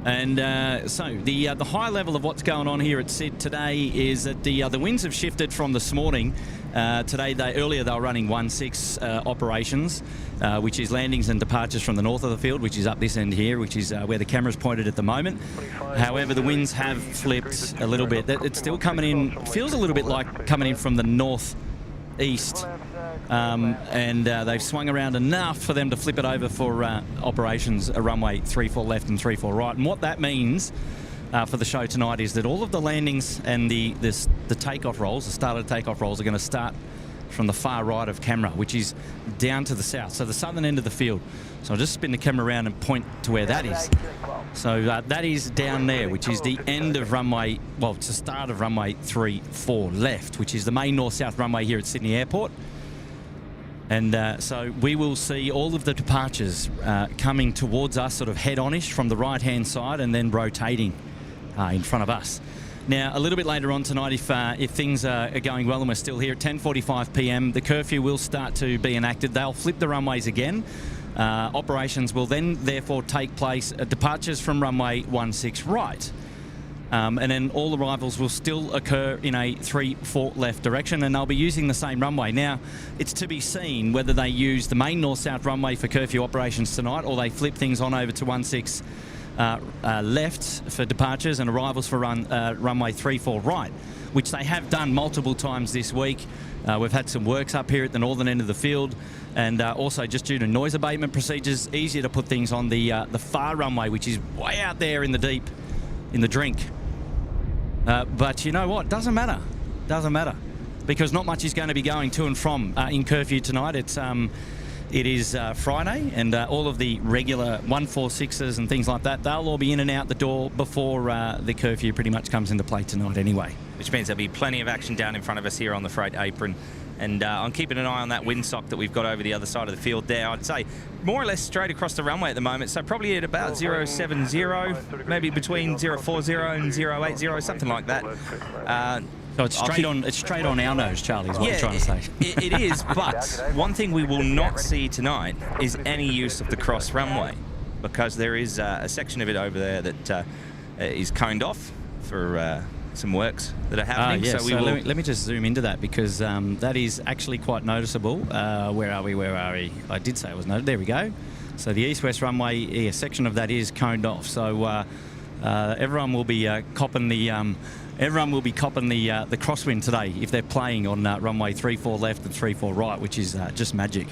And so the high level of what's going on here at SYD today is that the winds have shifted from this morning. Earlier they were running 1-6 operations, which is landings and departures from the north of the field, which is up this end here, which is where the camera's pointed at the moment. However, the winds have flipped a little bit. It's still coming in, feels a little bit like coming in from the northeast. And they've swung around enough for them to flip it over for operations runway 34 left and 34 right. And what that means for the show tonight is that all of the landings and the takeoff rolls, the started takeoff rolls, are going to start from the far right of camera, which is down to the south, so the southern end of the field. So I'll just spin the camera around and point to where that is. So that is down there, which is the end of runway, well, it's the start of runway 34 left, which is the main north-south runway here at Sydney Airport. And so we will see all of the departures coming towards us sort of head-on-ish from the right-hand side and then rotating in front of us. Now, a little bit later on tonight, if things are going well and we're still here, at 10:45 p.m, the curfew will start to be enacted. They'll flip the runways again. Operations will then therefore take place at departures from runway 16 right. And then all arrivals will still occur in a 3-4 left direction, and they'll be using the same runway. Now, it's to be seen whether they use the main north-south runway for curfew operations tonight, or they flip things on over to 16 left for departures and arrivals for runway 34 right, which they have done multiple times this week. We've had some works up here at the northern end of the field, and also just due to noise abatement procedures, easier to put things on the far runway, which is way out there in the deep, in the drink. But you know what? Doesn't matter. because not much is going to be going to and from in curfew tonight. It is Friday, and all of the regular 146s and things like that, they'll all be in and out the door before the curfew pretty much comes into play tonight anyway. Which means there'll be plenty of action down in front of us here on the freight apron. And I'm keeping an eye on that windsock that we've got over the other side of the field there. I'd say more or less straight across the runway at the moment, so probably at about 070, maybe between 040 and 080, something like that. So it's straight on our nose, Charlie, is what I'm trying to say. It is, but one thing we will not see tonight is any use of the cross runway, because there is a section of it over there that is coned off for some works that are happening. Yes. So let me just zoom into that, because that is actually quite noticeable. Where are we? I did say it was noted. There we go. So the east-west runway, a section of that is coned off. So everyone will be copping the crosswind today if they're playing on runway 34 left and 34 right, which is just magic.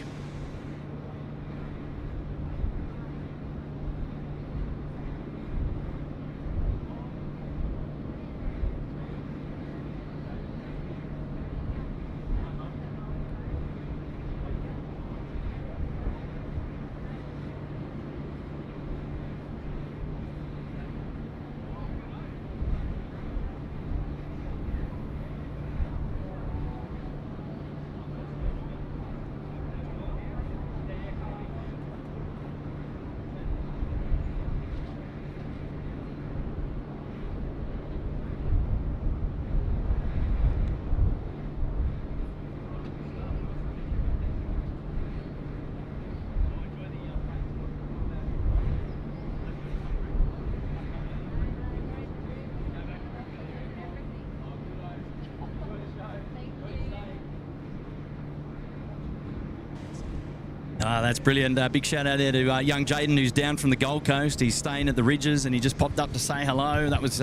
That's brilliant. Big shout out there to young Jaden, who's down from the Gold Coast. He's staying at the Ridges, and he just popped up to say hello. That was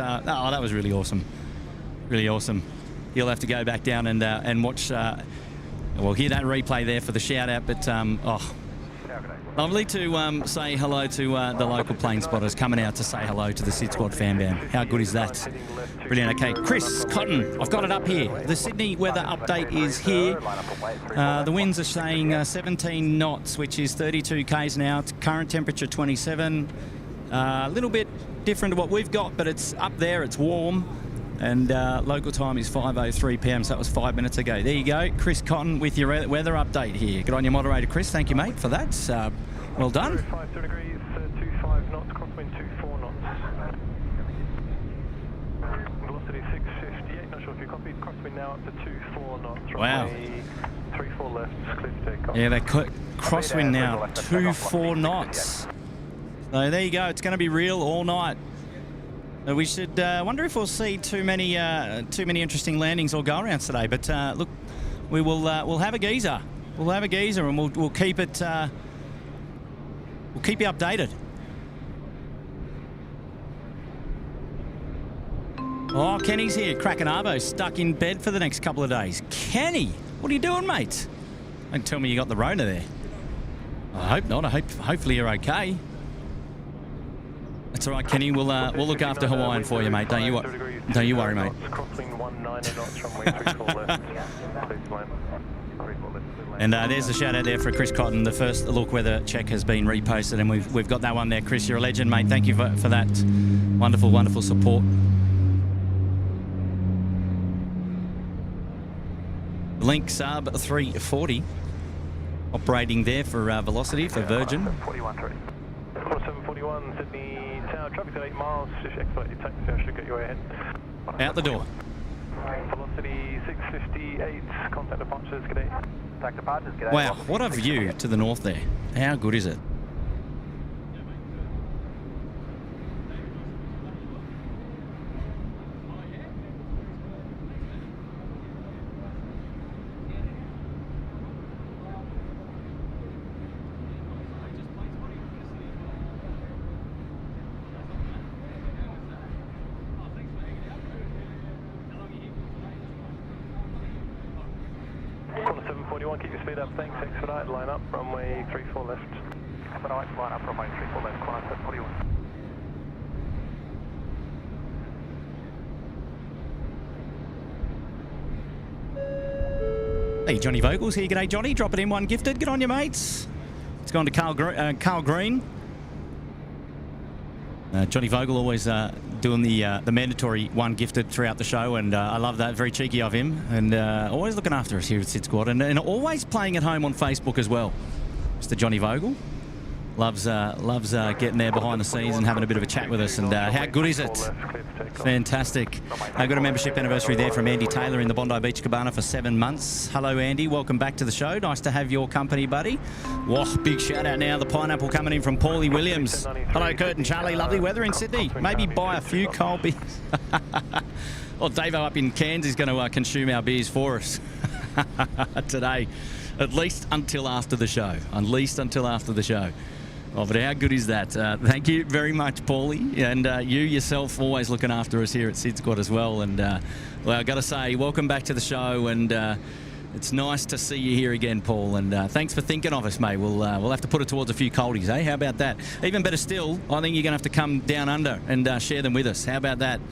really awesome. Really awesome. He'll have to go back down and watch. We'll hear that replay there for the shout out. But lovely to say hello to the local plane spotters coming out to say hello to the SydSquad fan band. How good is that? Brilliant. Okay, Chris Cotton, I've got it up here. The Sydney weather update is here. The winds are saying 17 knots, which is 32 k's an hour. Current temperature 27. A little bit different to what we've got, but it's up there. It's warm. And local time is 5:03 p.m, so that was 5 minutes ago. There you go, Chris Cotton with your weather update here. Good on your moderator, Chris. Thank you, mate, for that. Well done. 0 degrees, 25 knots, crosswind 24 knots. Velocity 658, not sure if you copied. Crosswind now up to 24 knots. Wow. 34 left, clear to take off. Yeah, they crosswind now, 24 knots. So there you go. It's going to be real all night. We should wonder if we'll see too many interesting landings or go-arounds today. But look, we'll have a geezer. We'll have a geezer, and we'll keep it. We'll keep you updated. Oh, Kenny's here. Cracking arvo, stuck in bed for the next couple of days. Kenny, what are you doing, mate? Don't tell me you got the Rona there. I hope not. Hopefully you're okay. That's all right, Kenny. We'll look after Hawaiian for you, mate. Don't you worry, mate. And there's the shout out there for Chris Cotton. The first look weather check has been reposted, and we've got that one there, Chris. You're a legend, mate. Thank you for that wonderful, wonderful support. Link sub 340 operating there for Velocity for Virgin. 741 Sydney Tower, traffic at 8 miles, just expedite your taxi, I should get you way ahead. Out the door. Velocity 658, contact departures, g'day. Contact departures, g'day. Wow, what a view to the north there. How good is it? Keep your speed up, thanks, expedite, line up, runway 34 left. Expedite, line up, runway 34 left, climb 741. Hey, Johnny Vogel's here. G'day, Johnny. Drop it in, one gifted. Good on you, mates. It's gone to Carl Green. Johnny Vogel always doing the mandatory one gifted throughout the show, and I love that. Very cheeky of him, and always looking after us here at SydSquad, and always playing at home on Facebook as well. Mr. Johnny Vogel loves getting there behind the scenes and having a bit of a chat with us. And how good is it? Fantastic. I've got a membership anniversary there from Andy Taylor in the Bondi Beach Cabana for 7 months. Hello, Andy. Welcome back to the show. Nice to have your company, buddy. Whoa, big shout out now. The pineapple coming in from Paulie Williams. Hello, Kurt and Charlie. Lovely weather in Sydney. Maybe buy a few cold beers. Well, Davo up in Cairns is going to consume our beers for us today, at least until after the show. At least until after the show. Oh, but how good is that? Thank you very much, Paulie. And you yourself always looking after us here at SydSquad as well. And, well, I've got to say, welcome back to the show. And it's nice to see you here again, Paul. And thanks for thinking of us, mate. We'll have to put it towards a few coldies, eh? How about that? Even better still, I think you're going to have to come down under and share them with us. How about that?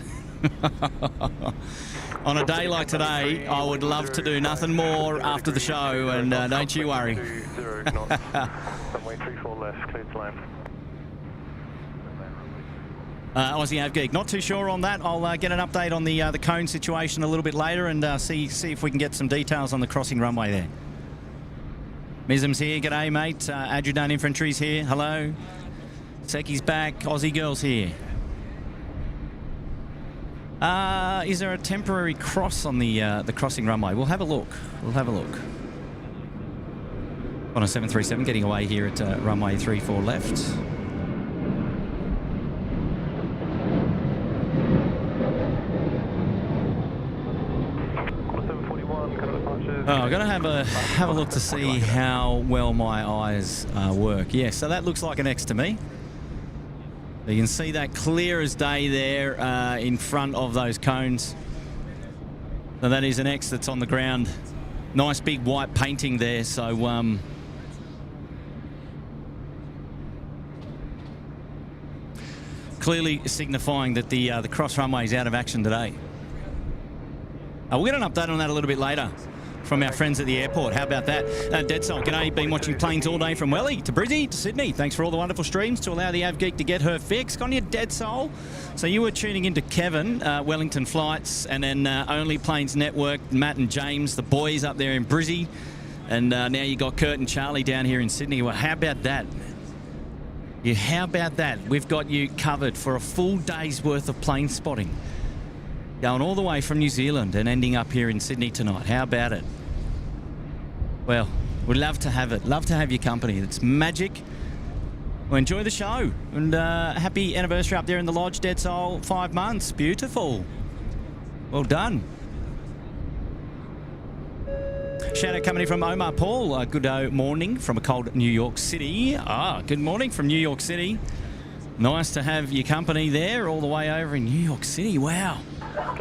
On a day like today, I would love to do nothing more after the show, and don't you worry. Runway 34 left, cleared to land. Aussie Avgeek, not too sure on that. I'll get an update on the cone situation a little bit later and see if we can get some details on the crossing runway there. Mizm's here, g'day mate. Adjutant Infantry's here, hello. Seki's back, Aussie Girl's here. Is there a temporary cross on the crossing runway? We'll have a look. We'll have a look. On a 737 getting away here at runway 34 left. Oh, I'm gonna have a look to see how well my eyes work. Yeah, so that looks like an X to me. You can see that clear as day there in front of those cones. So that is an X that's on the ground. Nice big white painting there. So clearly signifying that the cross runway is out of action today. We'll get an update on that a little bit later from our friends at the airport. How about that? Dead Soul, g'day. Been watching planes all day from Welly to Brizzy to Sydney. Thanks for all the wonderful streams to allow the AvGeek to get her fix. On your Dead Soul. So you were tuning into Kevin, Wellington Flights, and then Only Planes Network, Matt and James, the boys up there in Brizzy. And now you got Kurt and Charlie down here in Sydney. Well, how about that? Yeah, how about that? We've got you covered for a full day's worth of plane spotting. Going all the way from New Zealand and ending up here in Sydney tonight. How about it? Well, we'd love to have it. Love to have your company. It's magic. Well, enjoy the show. And happy anniversary up there in the lodge, Dead Soul. 5 months. Beautiful. Well done. Shout out coming in from Omar Paul. Good morning from a cold New York City. Good morning from New York City. Nice to have your company there all the way over in New York City. Wow.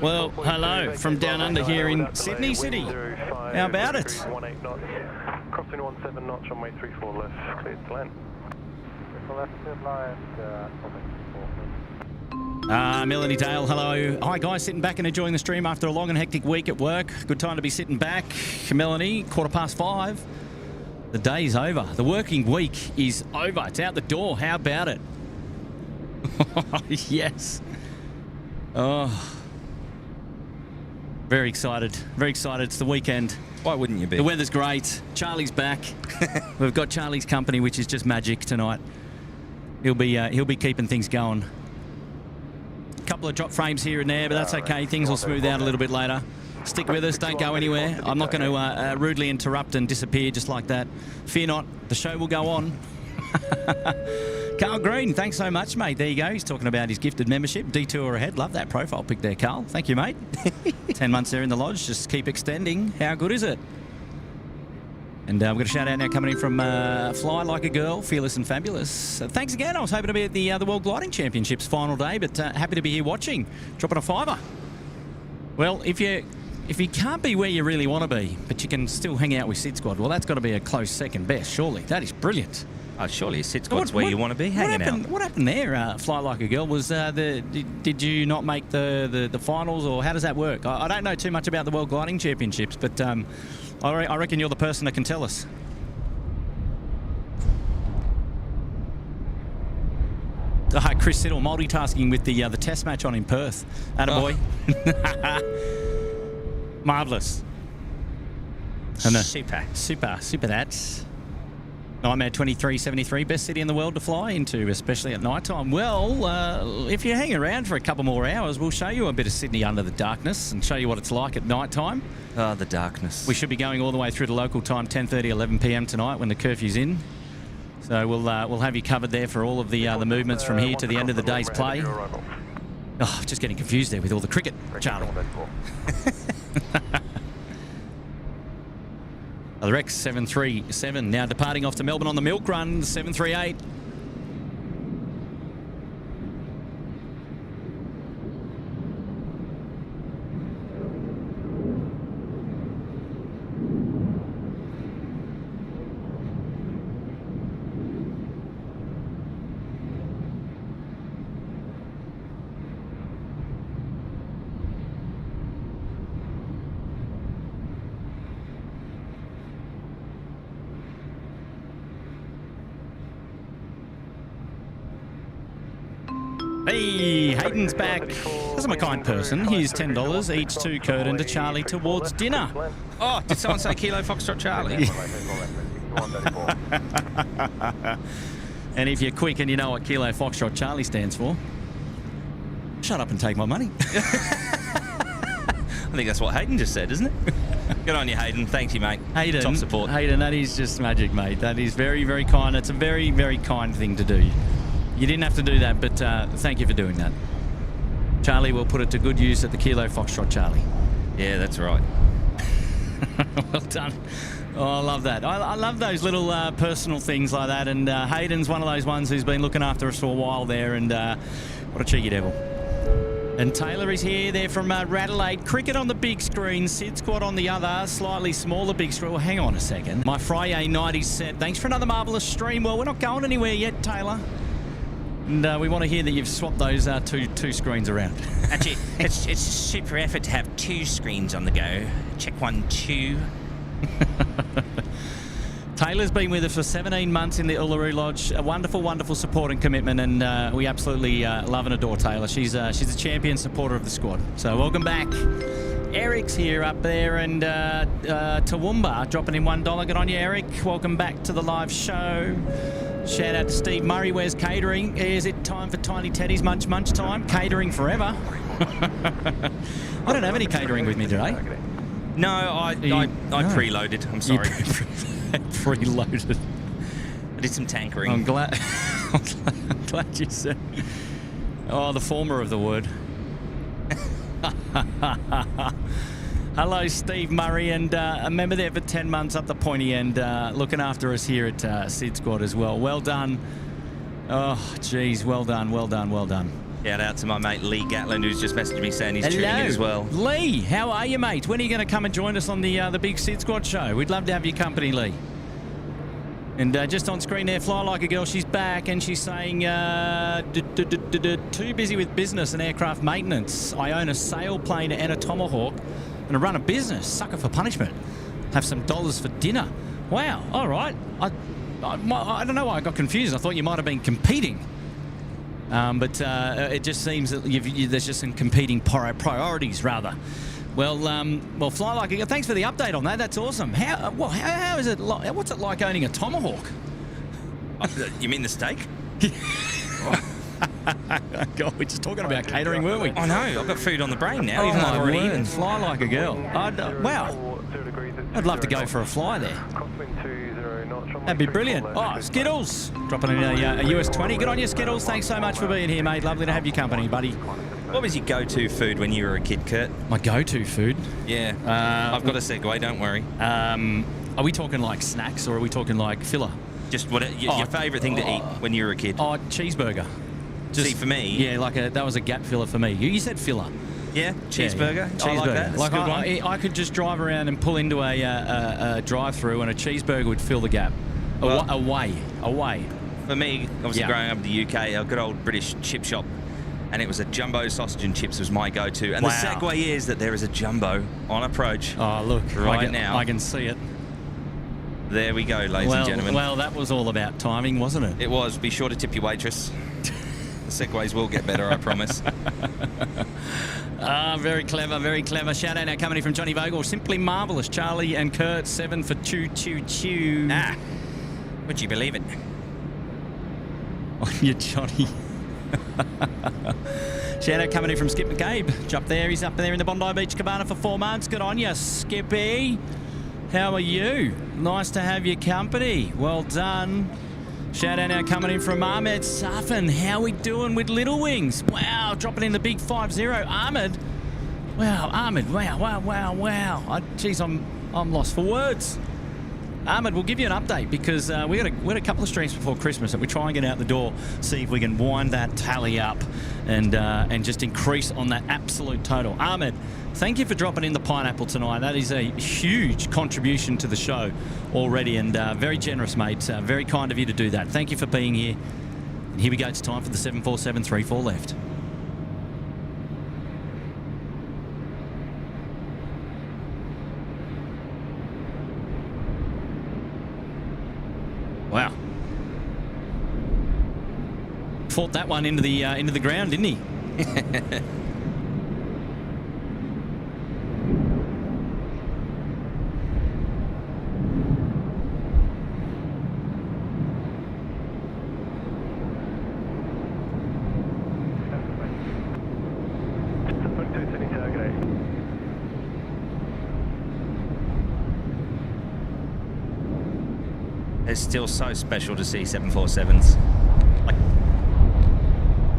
Well, hello from down under here in Sydney City. How about it? 18 knots. Crossing 17 knots, runway 34 left, cleared to land. Melanie Dale, hello. Hi guys, sitting back and enjoying the stream after a long and hectic week at work. Good time to be sitting back. Melanie, 5:15. The day's over. The working week is over. It's out the door. How about it? Yes. Oh. Very excited. Very excited. It's the weekend. Why wouldn't you be? The weather's great. Charlie's back. We've got Charlie's company, which is just magic tonight. He'll be keeping things going. A couple of drop frames here and there, but that's okay. Things will smooth out a little bit later. Stick with us. Don't go anywhere. I'm not going to rudely interrupt and disappear just like that. Fear not. The show will go on. Carl Green, thanks so much, mate. There you go. He's talking about his gifted membership. Detour ahead. Love that profile pic there, Carl. Thank you, mate. 10 months there in the lodge. Just keep extending. How good is it? And we've got a shout out now coming in from Fly Like a Girl, Fearless and Fabulous. Thanks again. I was hoping to be at the World Gliding Championships final day, but happy to be here watching. Dropping a $5. Well, if you can't be where you really want to be, but you can still hang out with SydSquad, well, that's got to be a close second best, surely. That is brilliant. Oh, surely SydSquad's where you want to be hanging out. What happened there, Fly Like a Girl? Was did you not make the finals, or how does that work? I don't know too much about the World Gliding Championships, but I reckon you're the person that can tell us. Chris Siddle multitasking with the test match on in Perth. Attaboy. Marvellous. Super that. Nightmare 2373, best city in the world to fly into, especially at night time. Well, if you hang around for a couple more hours, we'll show you a bit of Sydney under the darkness and show you what it's like at night time. Oh, the darkness. We should be going all the way through to local time, 10:30, 11 p.m. tonight when the curfew's in. So we'll have you covered there for all of the movements from here to the end of the day's play. Oh, just getting confused there with all the cricket, Charlie. The Rex 737 now departing off to Melbourne on the milk run, 738. Hey, Hayden's back. As I'm a kind person, here's $10 each to Kurt and to Charlie towards dinner. Oh, did someone say Kilo Foxtrot Charlie? And if you're quick and you know what Kilo Foxtrot Charlie stands for, shut up and take my money. I think that's what Hayden just said, isn't it? Good on you, Hayden. Thank you, mate. Hayden, top support. Hayden, that is just magic, mate. That is very, very kind. It's a very, very kind thing to do. You didn't have to do that, but thank you for doing that. Charlie will put it to good use at the Kilo Foxtrot Charlie. Yeah, that's right. Well done. Oh, I love that. I love those little personal things like that. And Hayden's one of those ones who's been looking after us for a while there. And what a cheeky devil. And Taylor is here. They're from Radelaide. Cricket on the big screen. SydSquad on the other. Slightly smaller big screen. Well, hang on a second. My Friday night is set. Thanks for another marvellous stream. Well, we're not going anywhere yet, Taylor. And we want to hear that you've swapped those two screens around. Actually, it's a super effort to have two screens on the go. Check 1, 2. Taylor's been with us for 17 months in the Uluru Lodge. A wonderful, wonderful support and commitment, and we absolutely love and adore Taylor. She's a champion supporter of the squad. So welcome back. Eric's here up there, and Toowoomba dropping in $1. Good on you, Eric. Welcome back to the live show. Shout out to Steve Murray. Where's catering? Is it time for Tiny Teddy's munch time? Catering forever. I don't have any catering with me today. No, I preloaded. I'm sorry. Preloaded. I did some tankering. I'm glad. I'm glad you said. Oh, the former of the word. Hello, Steve Murray, and a member there for 10 months up the pointy end, looking after us here at SydSquad as well. Well done. Oh, geez, well done, well done, well done. Shout out to my mate Lee Gatlin, who's just messaged me saying he's tuning in as well. Lee, how are you, mate? When are you going to come and join us on the big SydSquad show? We'd love to have your company, Lee. And just on screen there, Fly Like a Girl, she's back and she's saying, too busy with business and aircraft maintenance. I own a sailplane and a Tomahawk and I run a business. Sucker for punishment. Have some dollars for dinner. Wow, all right. I don't know why I got confused. I thought you might have been competing. But it just seems that there's just some competing priorities, rather. Well, Fly Like a Girl, thanks for the update on that. That's awesome. How is it? What's it like owning a Tomahawk? You mean the steak? God, we're just talking about catering, weren't we? I know. I've got food on the brain now. Oh, even though I've already word. eaten. Fly Like a Girl. Wow. I'd love to go for a fly there. That'd be brilliant. Oh, Skittles. Dropping in a US 20. Good on you, Skittles. Thanks so much for being here, mate. Lovely to have your company, buddy. What was your go-to food when you were a kid, Kurt? My go-to food? Yeah. I've got a segue, don't worry. Are we talking like snacks or are we talking like filler? Just your favourite thing to eat when you were a kid? Oh, cheeseburger. See, for me... Yeah, that was a gap filler for me. You said filler. Yeah, cheeseburger. Yeah. I like that. That's a good one. I could just drive around and pull into a drive-through and a cheeseburger would fill the gap. Away. For me, obviously growing up in the UK, a good old British chip shop and it was a jumbo sausage and chips was my go-to. And Wow. the segue is that there is a jumbo on approach. Oh, look. Right now. I can see it. There we go, ladies and gentlemen. Well, that was all about timing, wasn't it? It was. Be sure to tip your waitress. The segues will get better, I promise. Very clever, very clever. Shout out now coming in from Johnny Vogel. Simply marvellous. Charlie and Kurt, 7 for choo choo choo. Ah, would you believe it? On you, Johnny. Shout out coming in from Skip McCabe. He's up there in the Bondi Beach Cabana for 4 months. Good on you, Skippy. How are you? Nice to have your company. Well done. Shout out now coming in from Ahmed Safin. How we doing with Little Wings? Wow, dropping in the big 5-0. Ahmed. Wow, Ahmed. Wow. Geez, I'm lost for words. Ahmed, we'll give you an update because we had a couple of streams before Christmas that we try and get out the door, see if we can wind that tally up and just increase on that absolute total. Ahmed, thank you for dropping in the pineapple tonight. That is a huge contribution to the show already, and very generous, mate. Very kind of you to do that. Thank you for being here. And here we go. It's time for the 747-34 left. Wow. Fought that one into the ground, didn't he? It's still so special to see 747s. Like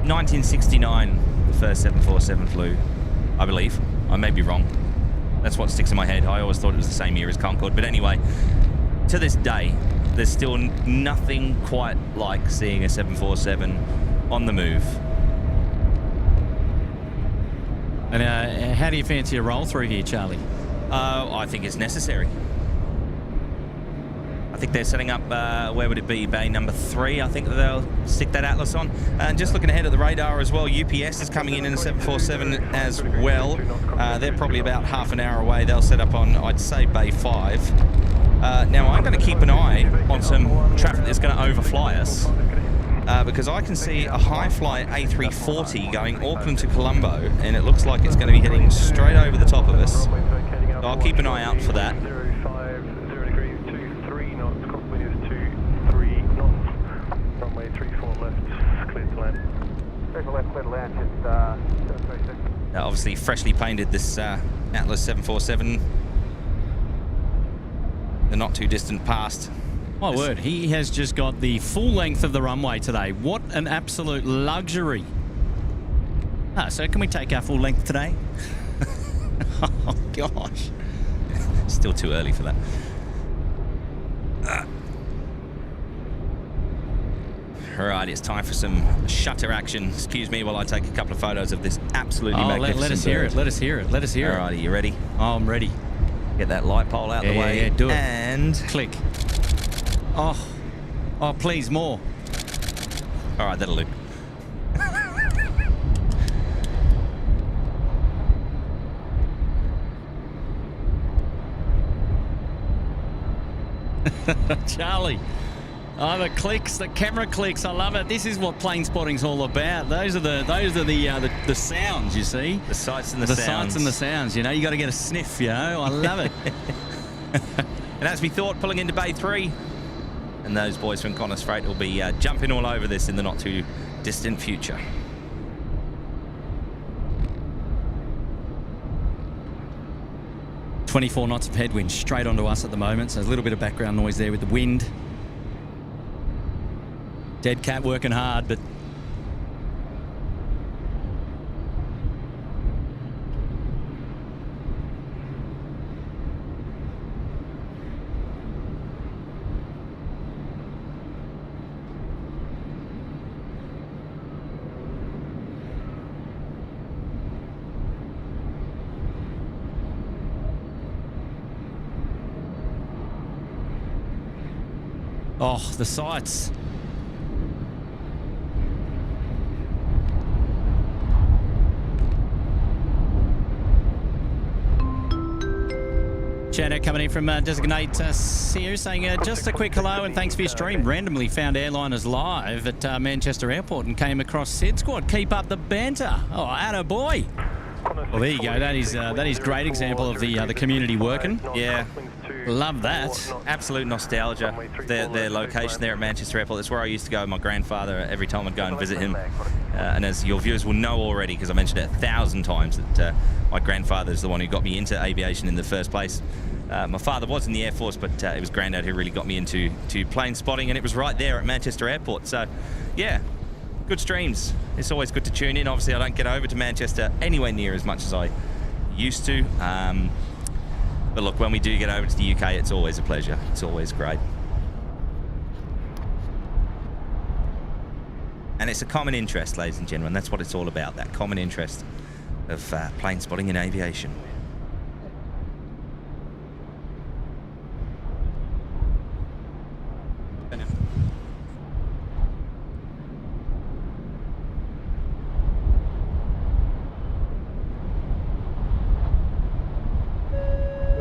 1969, the first 747 flew, I believe. I may be wrong. That's what sticks in my head. I always thought it was the same year as Concorde. But anyway, to this day, there's still nothing quite like seeing a 747 on the move. And how do you fancy a roll through here, Charlie? I think it's necessary. I think they're setting up, where would it be, bay number 3. I think they'll stick that Atlas on. And just looking ahead at the radar as well, UPS is coming in a 747 as well. They're probably about half an hour away. They'll set up on, I'd say, bay 5. Now, I'm going to keep an eye on some traffic that's going to overfly us. Because I can see a high-flight A340 going Auckland to Colombo, and it looks like it's going to be heading straight over the top of us. So I'll keep an eye out for that. Obviously freshly painted this Atlas 747 the not too distant past. My word, he has just got the full length of the runway today. What an absolute luxury. So can we take our full length today? Oh gosh. Still too early for that. Right, it's time for some shutter action. Excuse me while I take a couple of photos of this absolutely magnificent let us hear it. Let us hear it. Let us hear it. All right, are you ready? Oh, I'm ready. Get that light pole out the way. Yeah, do it. And click. Oh, please, more. All right, that'll do. Charlie. Oh, the clicks, the camera clicks. I love it. This is what plane spotting's all about. Those are the sounds, you see. The sights and the sounds. The sights and the sounds. You know, you got to get a sniff. You know, I love it. And as we thought, pulling into Bay 3, and those boys from Qantas Freight will be jumping all over this in the not too distant future. .24 knots of headwind straight onto us at the moment, so there's a little bit of background noise there with the wind. Dead cat working hard, but oh, the sights. Shout out coming in from Designate Sears saying just a quick hello and thanks for your stream. Randomly found airliners live at Manchester Airport and came across SydSquad. Keep up the banter. Oh, atta boy. Well, there you go. That is great example of the community working. Yeah. Love that. Absolute nostalgia. Their location there at Manchester Airport. That's where I used to go with my grandfather every time I'd go and visit him. And as your viewers will know already, because I mentioned it 1,000 times, that my grandfather is the one who got me into aviation in the first place. My father was in the Air Force, but it was Grandad who really got me into plane spotting, and it was right there at Manchester Airport. So, yeah, good streams. It's always good to tune in. Obviously, I don't get over to Manchester anywhere near as much as I used to. But look, when we do get over to the UK, it's always a pleasure. It's always great. And it's a common interest, ladies and gentlemen. That's what it's all about, that common interest of plane spotting and aviation.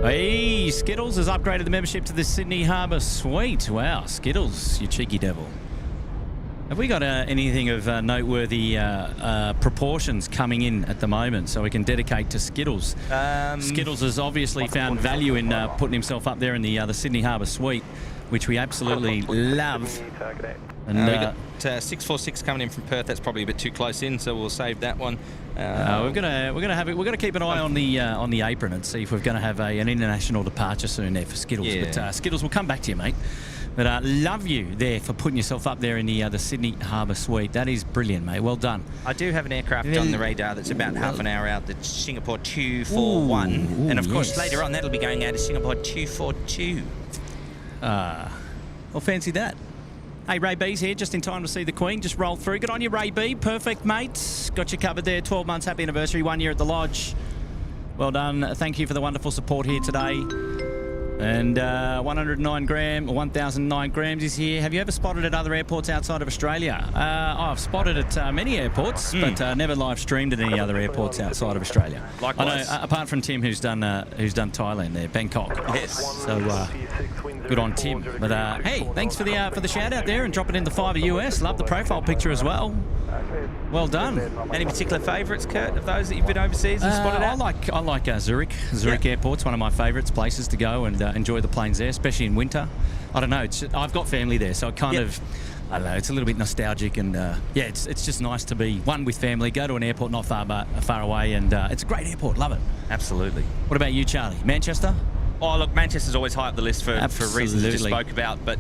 Hey, Skittles has upgraded the membership to the Sydney Harbour Suite. Wow, Skittles, you cheeky devil. Have we got anything of noteworthy proportions coming in at the moment so we can dedicate to Skittles? Skittles has obviously found value in putting himself up there in the Sydney Harbour Suite, which we absolutely love. And we got 646 coming in from Perth. That's probably a bit too close in, so we'll save that one. we're gonna keep an eye on the apron and see if we're gonna have an international departure soon there for Skittles. Yeah. But Skittles, we'll come back to you, mate. But love you there for putting yourself up there in the Sydney Harbour Suite. That is brilliant, mate. Well done. I do have an aircraft on the radar that's about half an hour out. That's Singapore 241, and of course later on that'll be going out to Singapore 242. Well, fancy that. Hey, Ray B's here, just in time to see the Queen. Just roll through. Good on you, Ray B. Perfect, mate. Got you covered there. 12 months, happy anniversary. 1 year at the Lodge. Well done. Thank you for the wonderful support here today. And 1,009 grams is here. Have you ever spotted at other airports outside of Australia? I've spotted at many airports, but never live streamed at any other airports outside of Australia. Likewise. I know, apart from Tim, who's done Thailand there, Bangkok. Yes. So good on Tim. But hey, thanks for the shout out there and dropping in the $5 US. Love the profile picture as well. Well done. Any particular favourites, Kurt, of those that you've been overseas and spotted out? I like Zurich. Zurich Airport's one of my favourites, places to go and enjoy the planes there, especially in winter. I don't know. I've got family there, so it kind of, I don't know, it's a little bit nostalgic, and yeah, it's just nice to be one with family, go to an airport not far away, and it's a great airport. Love it. Absolutely. What about you, Charlie? Manchester? Oh, look, Manchester's always high up the list for reasons we just spoke about. But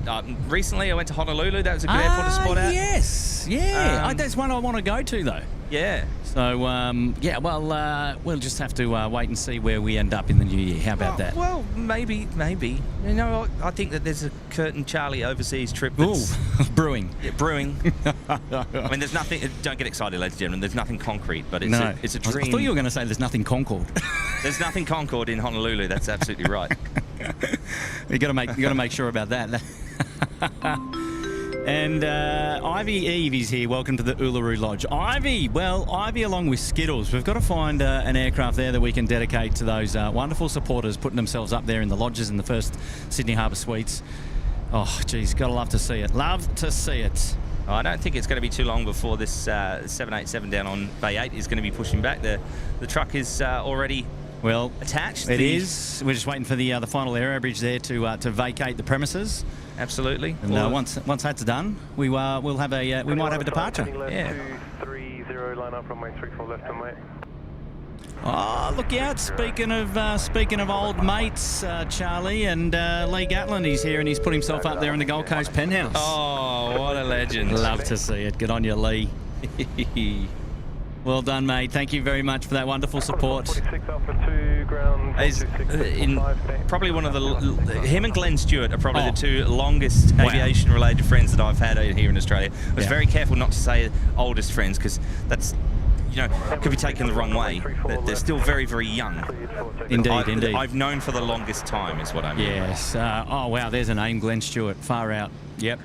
recently I went to Honolulu. That was a good airport to spot out. Yes. Yeah. That's one I want to go to, though. Yeah. So, yeah, well, we'll just have to wait and see where we end up in the new year. How about that? Well, maybe. You know, I think that there's a Kurt and Charlie overseas trip that's... brewing. Yeah, brewing. I mean, there's nothing... Don't get excited, ladies and gentlemen. There's nothing concrete, but it's a dream. I thought you were going to say there's nothing Concord. There's nothing Concord in Honolulu. That's absolutely right. You got to make sure about that. And Ivy Eve is here. Welcome to the Uluru Lodge. Ivy, along with Skittles, we've got to find an aircraft there that we can dedicate to those wonderful supporters putting themselves up there in the lodges in the first Sydney Harbour Suites. Oh, geez, gotta love to see it. Love to see it. I don't think it's going to be too long before this 787 down on Bay 8 is going to be pushing back. The truck is already... Well, attached. It is. We're just waiting for the final aero bridge there to vacate the premises. Absolutely. And once that's done, we might have a departure. Yeah. 230, line up runway 34 left and wait. Oh, look out! Speaking of old mates, Charlie and Lee Gatland, he's here and he's put himself up there in the Gold Coast penthouse. Oh, what a legend! Love to see it. Good on you, Lee. Well done, mate. Thank you very much for that wonderful support. 46 up for 2 ground. Probably one of him and Glenn Stewart are probably the two longest aviation-related friends that I've had here in Australia. I was very careful not to say oldest friends because that's, could be taken the wrong way. They're still very, very young. Indeed. I've known for the longest time is what I mean. Yes. Oh, wow, there's a name, Glenn Stewart. Far out. Yep.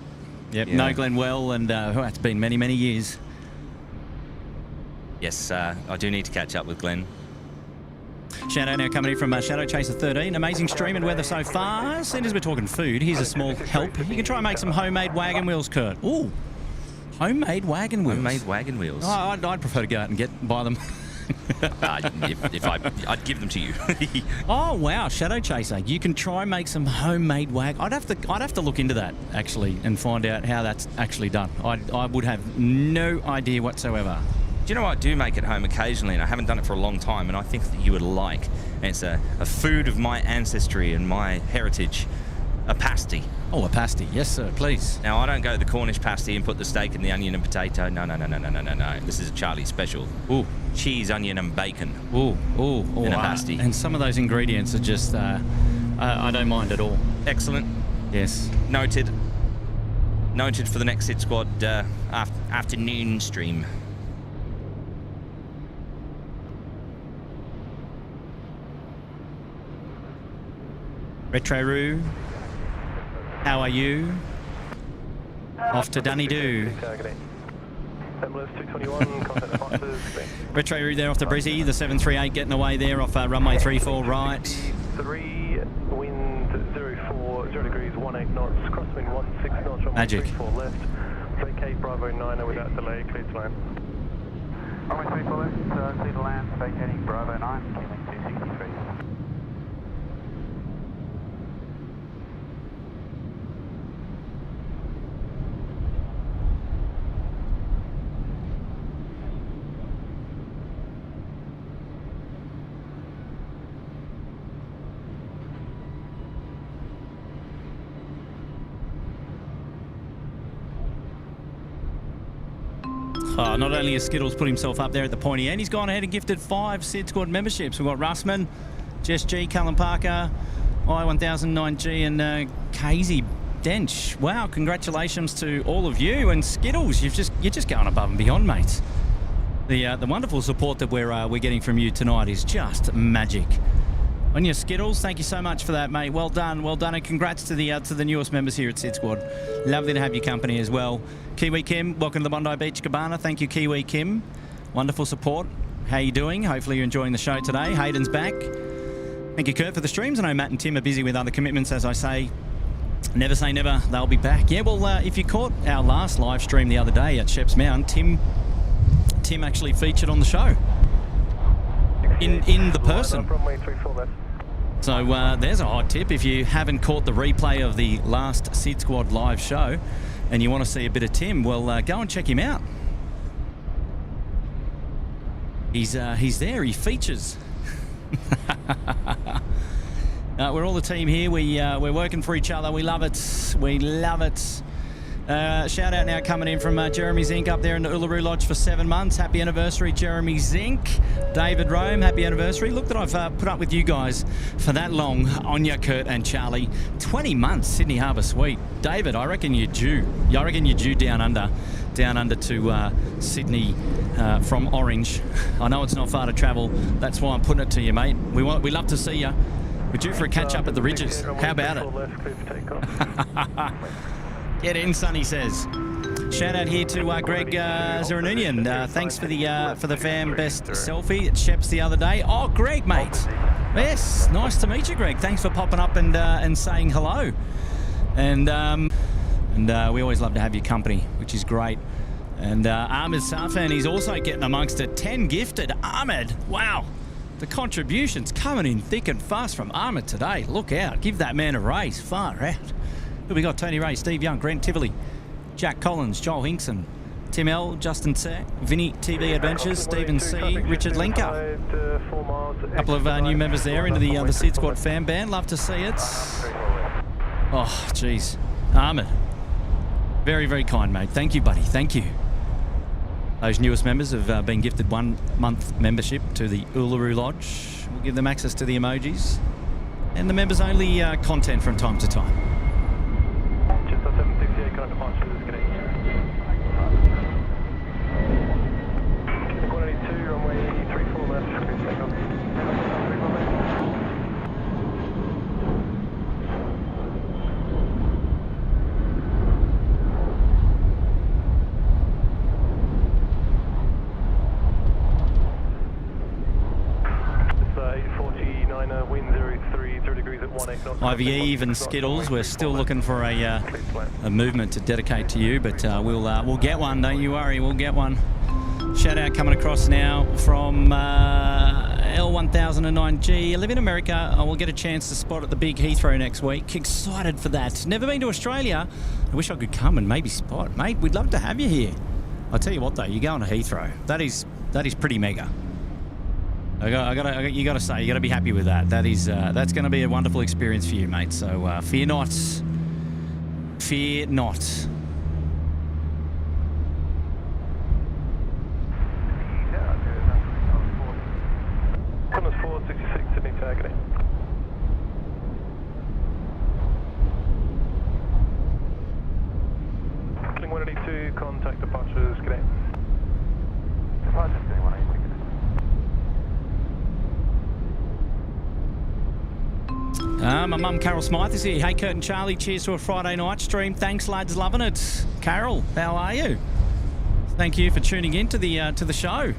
Yeah. Know Glenn well, and it's been many, many years. Yes, I do need to catch up with Glenn. Shout out now coming in from Shadow Chaser 13. Amazing stream and weather so far. Soon as we're talking food, here's a small help. You can try and make some homemade wagon wheels, Kurt. Ooh, homemade wagon wheels. Homemade wagon wheels. Oh, I'd prefer to go out and buy them. I'd give them to you. Oh wow, Shadow Chaser! You can try and make some homemade wagon. I'd have to look into that actually and find out how that's actually done. I would have no idea whatsoever. Do you know what? I do make at home occasionally, and I haven't done it for a long time, and I think that you would like. And it's a food of my ancestry and my heritage, a pasty. Oh, a pasty. Yes, sir, please. Now, I don't go the Cornish pasty and put the steak and the onion and potato. No. This is a Charlie special. Ooh. Cheese, onion, and bacon. Ooh. In a pasty. And some of those ingredients are just, I don't mind at all. Excellent. Yes. Noted for the next SydSquad afternoon stream. Retro-Roo, how are you? Off to Dunny Doo. Retro-Roo there off the Brizzy, the 738 getting away there off runway 34 right. 3, wind 04, 0 degrees, 18 knots, crosswind 16 knots, runway Magic. 34 left, vacate Bravo 9 without delay, clear to land. Runway 34 left, clear to land, vacating Bravo 9, killing 263. Not only has Skittles put himself up there at the pointy end, he's gone ahead and gifted 5 SydSquad memberships. We've got Russman, Jess G, Cullen Parker, I1009G and Casey Dench. Wow, congratulations to all of you. And Skittles, you're just going above and beyond, mates. The wonderful support that we're getting from you tonight is just magic. On your Skittles, thank you so much for that, mate. Well done, and congrats to the newest members here at SydSquad. Lovely to have your company as well. Kiwi Kim, welcome to the Bondi Beach Cabana. Thank you, Kiwi Kim. Wonderful support. How you doing? Hopefully you're enjoying the show today. Hayden's back. Thank you, Kurt, for the streams. I know Matt and Tim are busy with other commitments, as I say. Never say never, they'll be back. Yeah, well, if you caught our last live stream the other day at Sheps Mound, Tim actually featured on the show. In the person. So there's a hot tip. If you haven't caught the replay of the last SydSquad live show and you want to see a bit of Tim, well, go and check him out. He's there. He features. We're all the team here. We're working for each other. We love it. We love it. Shout out now coming in from Jeremy Zink up there in the Uluru Lodge for 7 months. Happy anniversary, Jeremy Zink. David Rome, happy anniversary. Look that I've put up with you guys for that long. Anya, Kurt and Charlie. 20 months, Sydney Harbour Suite. David, I reckon you're due. I reckon you're due down under to Sydney from Orange. I know it's not far to travel. That's why I'm putting it to you, mate. We love to see you. We're due for a catch up at the Ridges. How about it? Get in, Sonny says. Shout out here to Greg Zeranunian. Thanks for the fan best selfie at Sheps the other day. Oh, Greg, mate. Yes, nice to meet you, Greg. Thanks for popping up and saying hello. And we always love to have your company, which is great. And Ahmed Safan, he's also getting amongst it. 10 gifted. Ahmed, wow. The contributions coming in thick and fast from Ahmed today. Look out. Give that man a raise. Far out. Who we got? Tony Ray, Steve Young, Grant Tivoli, Jack Collins, Joel Hinkson, Tim L, Justin Sack, Vinny TV Adventures, Stephen C, Richard Linker. A couple of new members there into the SydSquad fan band. Love to see it. Oh, geez. Ahmed. Very, very kind, mate. Thank you, buddy. Thank you. Those newest members have been gifted 1 month membership to the Uluru Lodge. We'll give them access to the emojis and the members only content from time to time. Ivy Eve and Skittles, we're still looking for a movement to dedicate to you, but we'll get one, don't you worry, we'll get one. Shout out coming across now from L1009G. I live in America. I will get a chance to spot at the big Heathrow next week. Excited for that. Never been to Australia. I wish I could come and maybe spot. Mate, we'd love to have you here. I'll tell you what though, you're going to Heathrow. That is pretty mega. You got to say, you got to be happy with that. That's going to be a wonderful experience for you, mate. So fear not. Fear not. Qantas 466 Sydney targeting. Killing 182, contact departures, g'day. Departures, 182, My mum Carol Smythe is here. Hey Kurt and Charlie, cheers to a Friday night stream. Thanks lads, loving it. Carol, how are you? Thank you for tuning in to the show.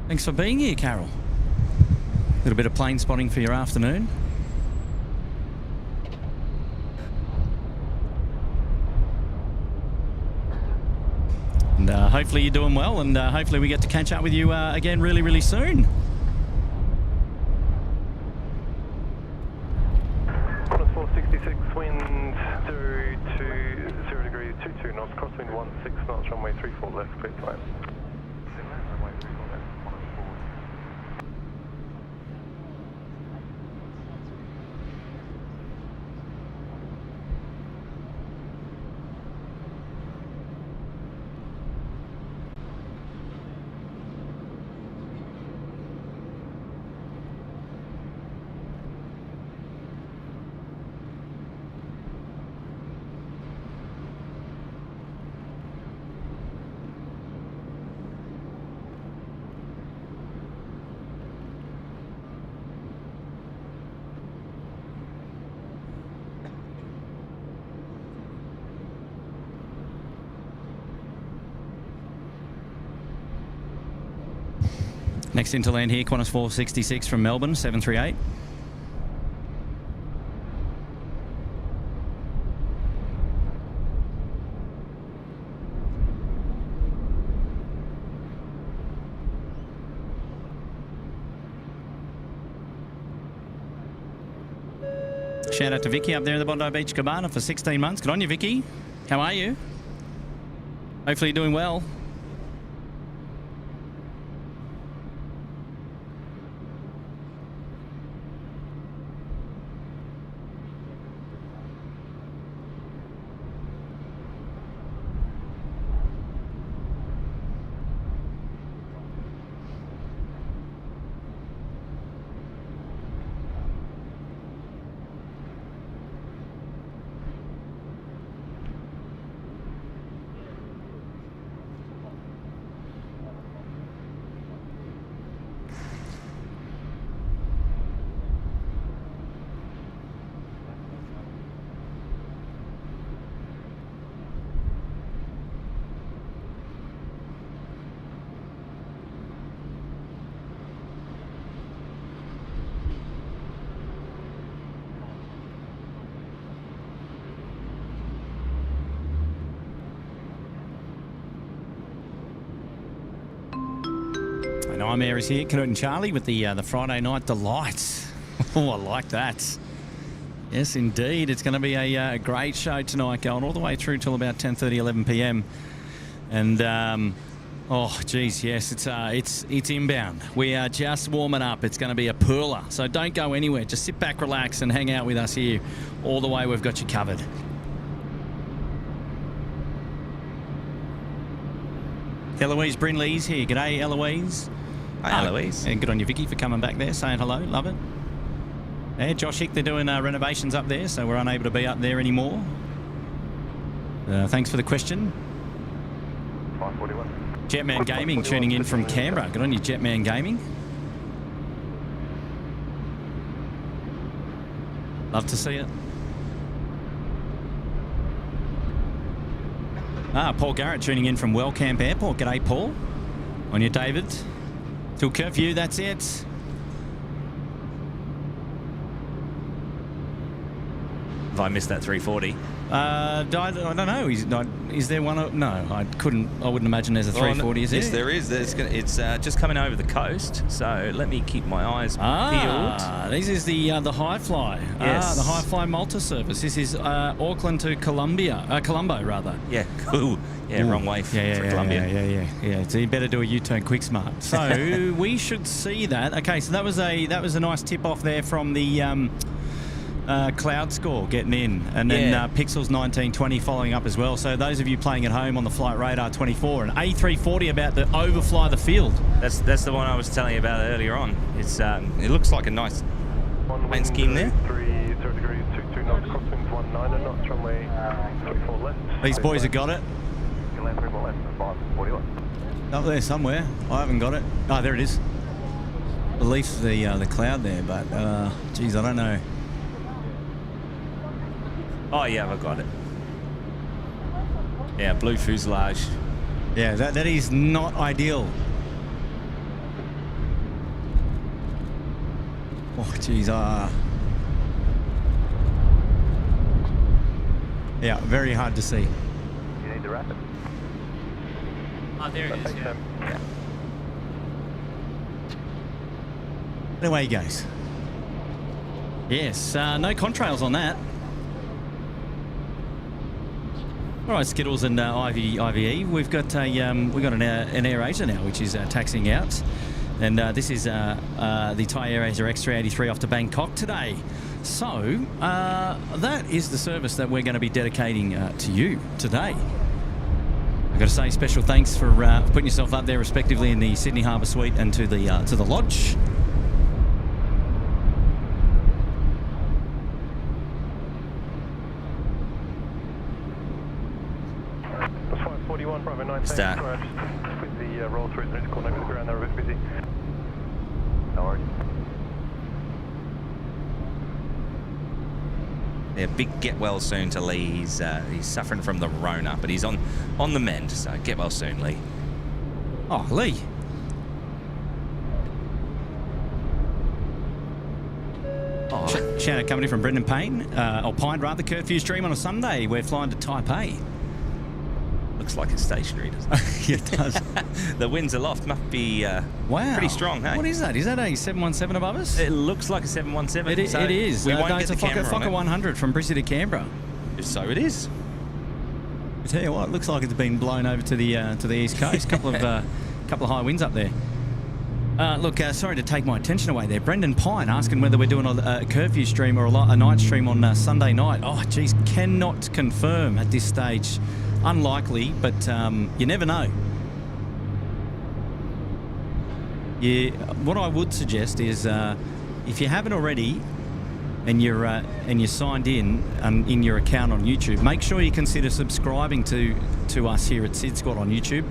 Thanks for being here, Carol. A little bit of plane spotting for your afternoon. And hopefully you're doing well, and hopefully we get to catch up with you again really, really soon. Qantas 466, wind 0 degrees, 22 knots, crosswind 16 knots, runway 34 left, clear to land. Next in to land here, Qantas 466 from Melbourne, 738. Shout out to Vicky up there in the Bondi Beach Cabana for 16 months. Good on you, Vicky. How are you? Hopefully you're doing well. Nightmare is here, Knut and Charlie with the Friday night delights. Oh, I like that. Yes, indeed. It's going to be a great show tonight, going all the way through till about 10:30, 11 p.m. And oh, geez, yes, it's inbound. We are just warming up. It's going to be a pooler, so don't go anywhere. Just sit back, relax, and hang out with us here all the way. We've got you covered. Eloise Brinley's here. G'day, Eloise. Hi, Eloise. And good on you, Vicky, for coming back there, saying hello. Love it. Yeah, Josh Hick, they're doing renovations up there, so we're unable to be up there anymore. Thanks for the question. 541. Jetman Gaming tuning in from Canberra. Good on you, Jetman Gaming. Love to see it. Paul Garrett tuning in from Wellcamp Airport. G'day, Paul. On you, David. Till curfew, that's it. Have I missed that 340? I don't know. Is there one? No, I wouldn't imagine there's a 340. Is there? Yes, there is. It's just coming over the coast. So let me keep my eyes peeled. This is the high fly. Yes. The high fly Malta service. This is Auckland to Colombo rather. Yeah, cool. Yeah, wrong way for Colombia. Yeah. So you better do a U-turn quick smart. So we should see that. Okay, so that was a nice tip off there from the Cloud Score getting in, and then Pixels 1920 following up as well. So those of you playing at home on the Flight Radar 24, an A340 about to overfly the field. That's the one I was telling you about earlier on. It's it looks like a nice paint scheme there. 30 degrees, 22 knots, crosswinds 19 knots, runway 34 left. These boys have got it. Land 3 more left, 541. Up there somewhere. I haven't got it. Oh, there it is. Belief the cloud there, but geez, I don't know. Oh yeah, I've got it. Yeah, blue fuselage. Yeah, that is not ideal. Oh, geez. Yeah, very hard to see. You need the rapid. Oh, there it is, yeah. And away he goes. Yes, no contrails on that. All right, Skittles and IVE. We've got an AirAsia now, which is taxiing out, and this is the Thai AirAsia X383 off to Bangkok today. So that is the service that we're going to be dedicating to you today. I've got to say special thanks for putting yourself up there, respectively, in the Sydney Harbour Suite and to the lodge. Start. With the roll through the corner of the ground, they're a bit busy. No worries. Yeah, big get well soon to Lee. He's suffering from the Rona, but he's on the mend. So get well soon, Lee. Oh, Lee. Shout out coming in from Brendan Payne, or Pine rather, curfew stream on a Sunday. We're flying to Taipei. Looks like it's stationary, doesn't it? Yeah, it does. The winds aloft must be pretty strong, hey? What is that? Is that a 717 above us? It looks like a 717. It is. We won't no, get it's the a camera Fokker on it. 100 from Brisbane to Canberra. So it is. I tell you what, it looks like it's been blown over to the east coast. couple of high winds up there. Look, sorry to take my attention away there. Brendan Pine asking whether we're doing a curfew stream or a night stream on Sunday night. Oh, geez, cannot confirm at this stage. Unlikely, but you never know. What I would suggest is, if you haven't already, and you're signed in your account on YouTube, make sure you consider subscribing to us here at SydSquad on YouTube.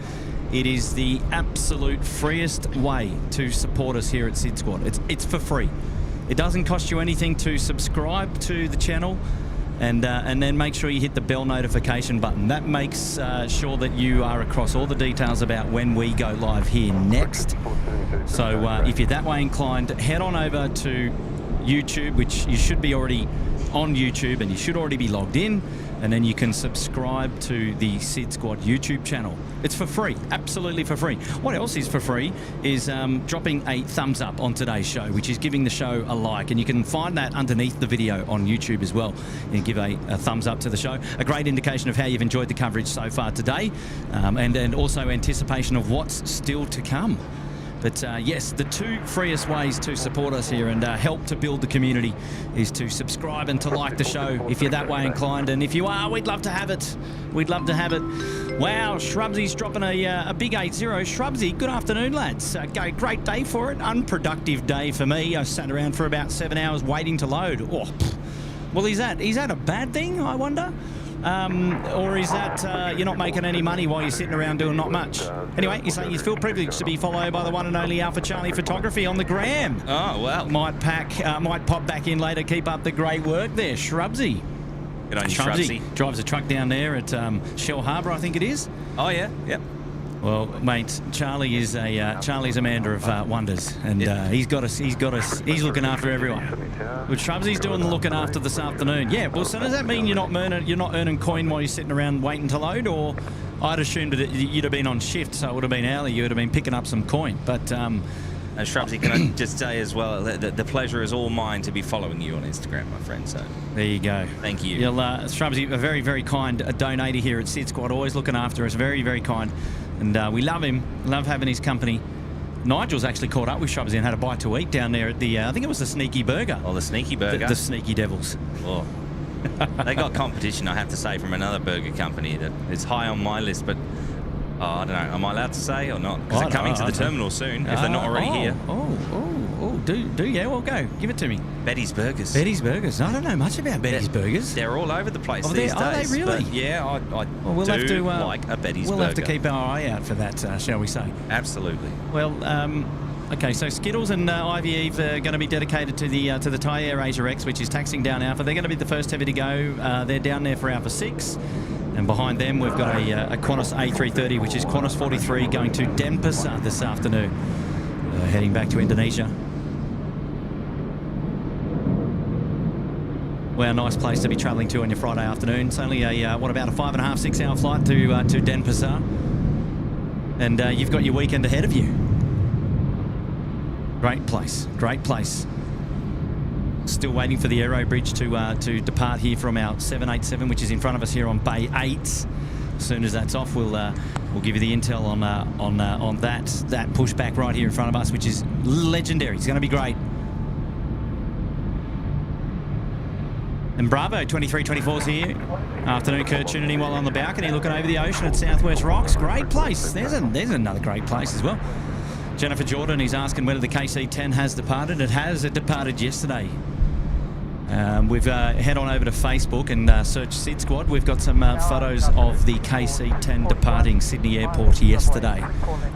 It is the absolute freest way to support us here at SydSquad. It's for free. It doesn't cost you anything to subscribe to the channel. And then make sure you hit the bell notification button. That makes sure that you are across all the details about when we go live here next. So if you're that way inclined, head on over to YouTube, which you should be already on YouTube and you should already be logged in, and then you can subscribe to the SydSquad YouTube channel. It's for free, absolutely for free. What else is for free is dropping a thumbs up on today's show, which is giving the show a like, and you can find that underneath the video on YouTube as well. You can give a thumbs up to the show. A great indication of how you've enjoyed the coverage so far today, and also anticipation of what's still to come. But yes, the two freest ways to support us here and help to build the community is to subscribe and to like the show if you're that way inclined. And if you are, we'd love to have it. We'd love to have it. Wow, Shrubsy's dropping a big 80. Shrubsy, good afternoon, lads. Great day for it. Unproductive day for me. I sat around for about 7 hours waiting to load. Oh, well, is that a bad thing, I wonder? Or is that you're not making any money while you're sitting around doing not much? Anyway, you say you feel privileged to be followed by the one and only Alpha Charlie Photography on the gram. Oh, well. Might pop back in later. Keep up the great work there, Shrubsy. Good on you, Shrubsy. Drives a truck down there at Shell Harbour, I think it is. Oh, yeah, yep. Well, mate, Charlie's a man of wonders, and he's looking after everyone. But Shrubsy's doing the looking after this afternoon. Yeah. Well, so does that mean you're not earning coin while you're sitting around waiting to load, or I'd assumed that you'd have been on shift, so it would have been early. You would have been picking up some coin, but. And Shrubsy, can I just say as well that the pleasure is all mine to be following you on Instagram, my friend. So there you go. Thank you. Shrubsy, a very, very kind donator here at SydSquad, always looking after us. Very, very kind. And we love him, love having his company. Nigel's actually caught up with Shrubsy and had a bite to eat down there at the, I think it was the Sneaky Burger. Oh, the Sneaky Burger? The Sneaky Devils. Oh. They got competition, I have to say, from another burger company that is high on my list, but I don't know, am I allowed to say or not? Because they're coming to the terminal soon, if they're not already here. Do yeah, well, go. Give it to me. Betty's Burgers. Betty's Burgers. I don't know much about Betty's Burgers. They're all over the place these days. Are they really? But yeah, I we'll do have to, like a Betty's Burger. We'll have to keep our eye out for that, shall we say. Absolutely. Well, okay, so Skittles and Ivy Eve are going to be dedicated to the Thai Air Asia X, which is taxiing down Alpha. They're going to be the first heavy to go. They're down there for Alpha 6. And behind them, we've got a Qantas A330, which is Qantas 43, going to Denpasar this afternoon, heading back to Indonesia. Well, a nice place to be travelling to on your Friday afternoon. It's only about a 5.5, 6 hour flight to Denpasar. And you've got your weekend ahead of you. Great place, great place. Still waiting for the Aero Bridge to depart here from our 787, which is in front of us here on Bay 8. As soon as that's off, we'll give you the intel on that pushback right here in front of us, which is legendary. It's going to be great. And Bravo 2324's here. Afternoon, Kurt tuning in while on the balcony, looking over the ocean at Southwest Rocks. Great place. There's another great place as well. Jennifer Jordan is asking whether the KC-10 has departed. It has. It departed yesterday. We've head on over to Facebook and search SydSquad. We've got some photos of the KC-10 departing Sydney Airport yesterday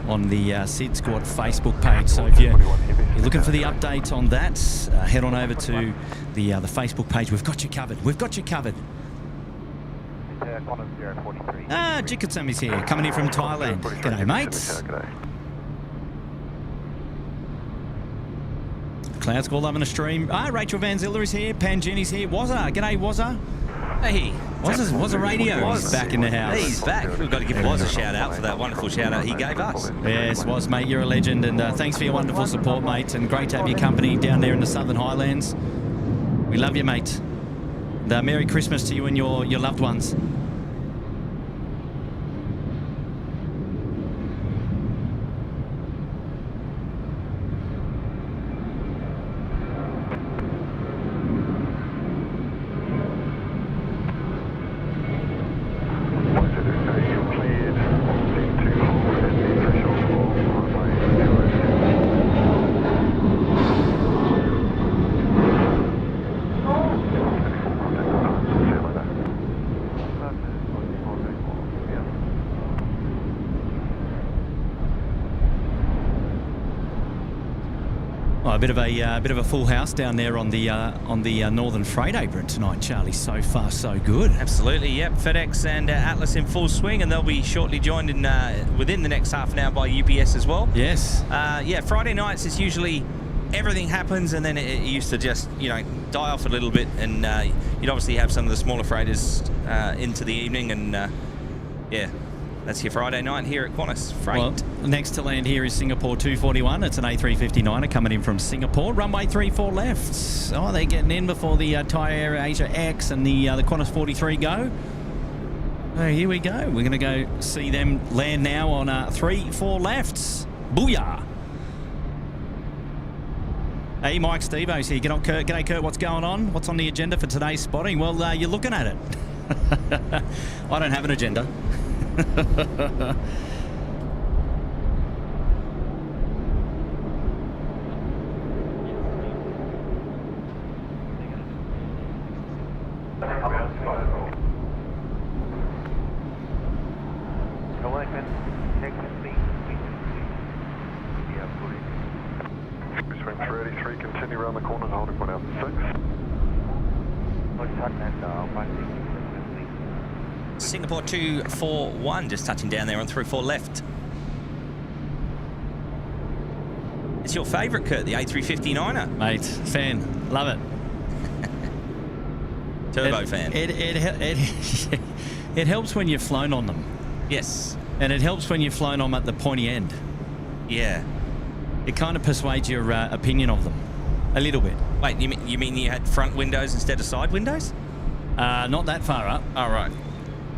on the SydSquad Facebook page. So if you're looking for the update on that, head on over to the Facebook page. We've got you covered. We've got you covered. Jikitsami's here, coming in from Thailand. G'day, mates. Cloud's called loving a stream. Rachel Van Ziller is here. Pangini's here. Wazza. G'day, Wazza. Hey. Wazza Radio. He's back in the house. Hey, he's back. We've got to give Waz a shout out for that wonderful shout out he gave us. Yes, Waz, mate, you're a legend, and thanks for your wonderful support, mate, and great to have your company down there in the Southern Highlands. We love you, mate. And, Merry Christmas to you and your loved ones. A bit of a full house down there on the Northern Freight apron tonight, Charlie. So far, so good. Absolutely, yep. FedEx and Atlas in full swing, and they'll be shortly joined in within the next half an hour by UPS as well. Yes. Yeah, Friday nights is usually everything happens, and then it used to just die off a little bit, and you'd obviously have some of the smaller freighters into the evening, and yeah. That's your Friday night here at Qantas Freight. Well, next to land here is Singapore 241. It's an A350-9er coming in from Singapore. Runway 34 left. Oh, they're getting in before the Thai Air Asia X and the Qantas 43 go. Oh, here we go. We're going to go see them land now on 34 lefts. Booyah! Hey, Mike Stevo's here. G'day, Kurt. What's going on? What's on the agenda for today's spotting? Well, you're looking at it. I don't have an agenda. Swing 383, continue around the corner and hold it one out to 6. Singapore 241 just touching down there on 34 left. It's your favourite, Kurt, the A350-9er. Mate, fan. Love it. Turbo fan. It helps when you've flown on them. Yes. And it helps when you've flown on at the pointy end. Yeah. It kind of persuades your opinion of them. A little bit. Wait, you mean you had front windows instead of side windows? Not that far up. Oh, right.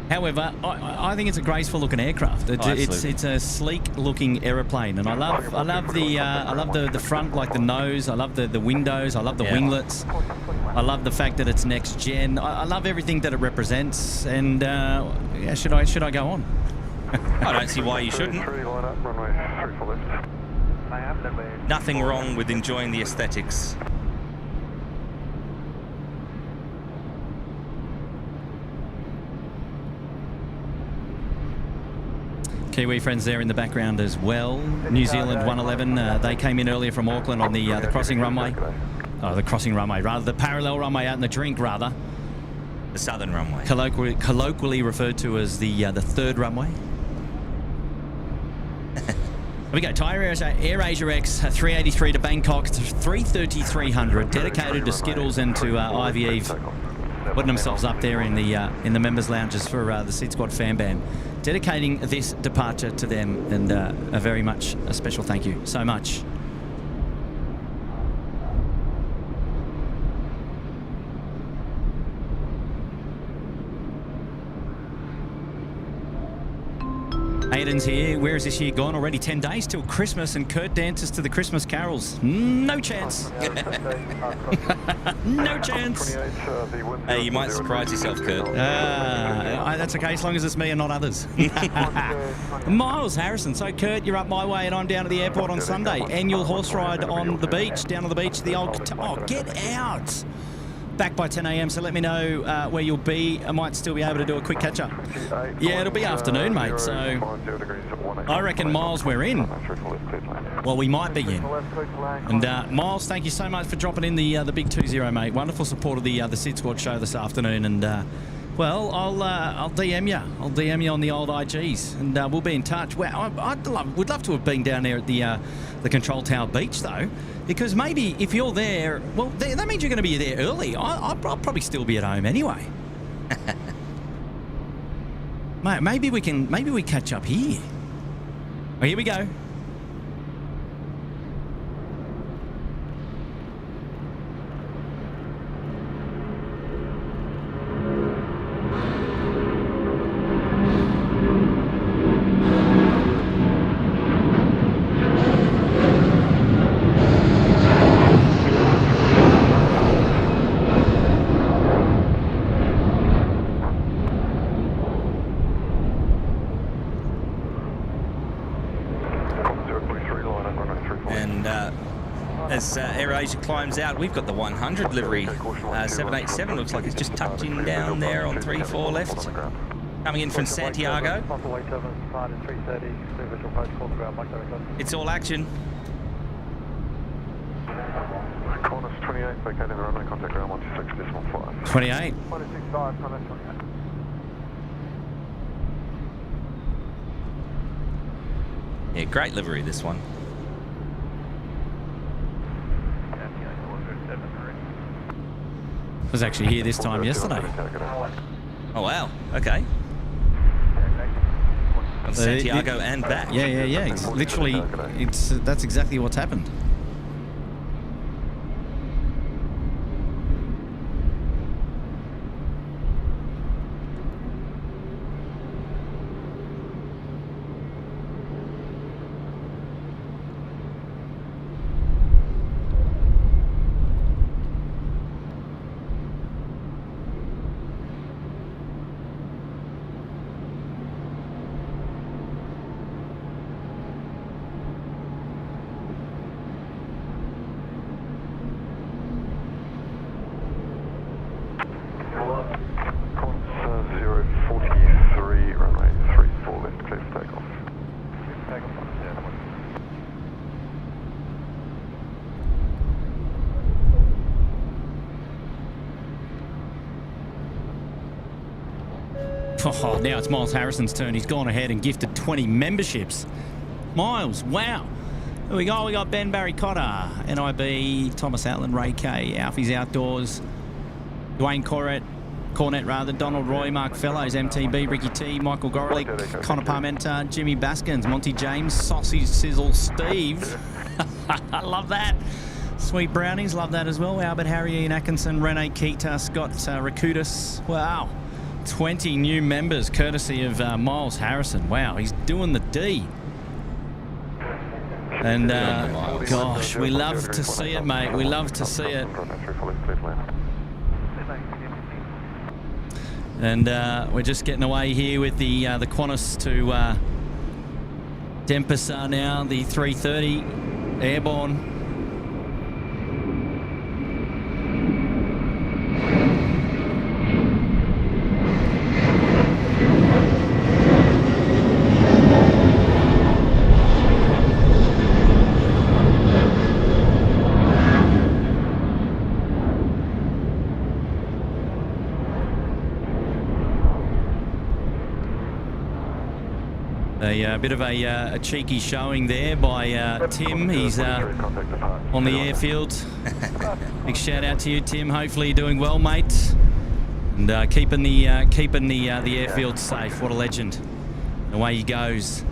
However, I think it's a graceful looking aircraft. It's a sleek looking aeroplane, and I love the front, like the nose. I love the windows. I love the winglets. I love the fact that it's next gen. I love everything that it represents. And yeah, should I go on? I don't see why you shouldn't. Nothing wrong with enjoying the aesthetics. Kiwi friends there in the background as well. New Zealand 111, they came in earlier from Auckland on the crossing runway. Oh, the crossing runway, rather. The parallel runway out in the drink, rather. The southern runway. Colloquially referred to as the third runway. Here we go. Thai AirAsia X 383 to Bangkok, 330-300, dedicated to Skittles and to Ivy Eve, putting themselves up there in the members' lounges for the SydSquad fan band, dedicating this departure to them, and a very much a special thank you so much. Aiden's here. Where is this year gone? Already 10 days till Christmas, and Kurt dances to the Christmas carols. No chance. No chance. Hey, you might surprise yourself, Kurt. That's okay, as long as it's me and not others. Miles Harrison. So, Kurt, you're up my way, and I'm down at the airport on Sunday. Annual horse ride on the beach, down on the beach. The old... Oh, get out. Back by 10 a.m, so let me know where you'll be. I might still be able to do a quick catch-up. Yeah, it'll be afternoon, mate, so I reckon, Miles, we're in. Well, we might be in. And Miles, thank you so much for dropping in the big 20, mate. Wonderful support of the SydSquad show this afternoon, and well, I'll DM you. I'll DM you on the old IGs, and we'll be in touch. Well, would love to have been down there at the Control Tower Beach, though, because maybe if you're there, well, that means you're going to be there early. I'll probably still be at home anyway. Mate, maybe we catch up here. Oh, here we go. As AirAsia climbs out, we've got the 100 livery. 787 looks like it's just touching down there on 3-4 left. Coming in from Santiago. It's all action. Corners 28, vacating the runway, contact ground 126.5. 28. 165, contact 28. Yeah, great livery, this one. I was actually here this time yesterday. Oh, wow. Okay. On Santiago and back. Yeah. It's literally, that's exactly what's happened. Oh, now it's Miles Harrison's turn. He's gone ahead and gifted 20 memberships. Miles, wow. Here we go. We got Ben Barry Cotter, NIB, Thomas Outland, Ray K, Alfie's Outdoors, Dwayne Cornett rather, Donald Roy, Mark Fellows, MTB, Ricky T, Michael Gorelick, Connor Parmenter, Jimmy Baskins, Monty James, Sausage Sizzle Steve. I love that. Sweet Brownies, love that as well. Albert Harry, Ian Atkinson, Rene Keita, Scott Rakutis. Wow. 20 new members courtesy of Miles Harrison. Wow, he's doing the D. And gosh, we love to see it, mate. We love to see it. And we're just getting away here with the Qantas to Denpasar now, the 330 airborne. A bit of a cheeky showing there by Tim. He's on the airfield. Big shout out to you, Tim. Hopefully you're doing well, mate, and keeping the airfield safe. What a legend! Away he goes.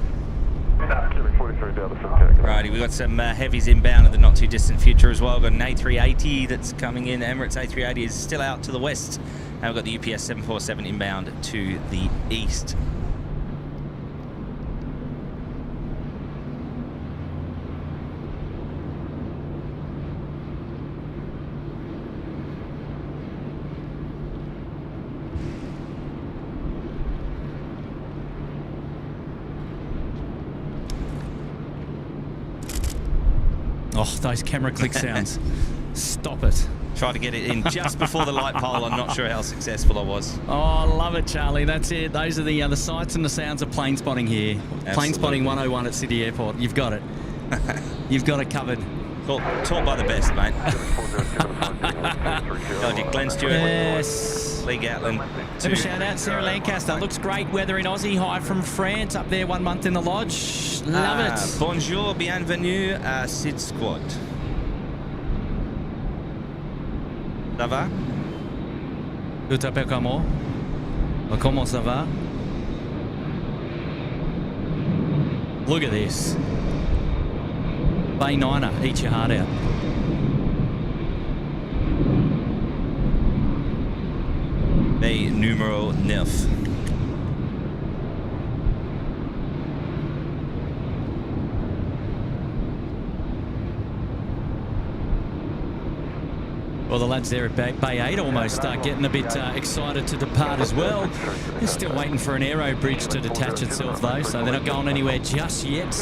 Righty, we've got some heavies inbound in the not too distant future as well. We've got an A380 that's coming in. Emirates A380 is still out to the west, and we've got the UPS 747 inbound to the east. Oh, those camera click sounds. Stop it. Try to get it in just before the light pole. I'm not sure how successful I was. Oh, I love it, Charlie. That's it. Those are the sights and the sounds of plane spotting here. Absolutely. Plane spotting 101 at City Airport. You've got it. You've got it covered. Taught by the best, mate. Glenn Stewart. Yes. Lee Gatlin. Have a shout out, Sarah Lancaster. Looks great weather in Aussie. Hi from France. Up there 1 month in the lodge. Love it. Bonjour, bienvenue à SydSquad. Ça va? Tu t'appelles comment? Comment ça va? Look at this. Bay Niner, eat your heart out. Bay numero 9. Well, the lads there at Bay 8 almost start getting a bit excited to depart as well. They're still waiting for an aero bridge to detach itself though, so they're not going anywhere just yet.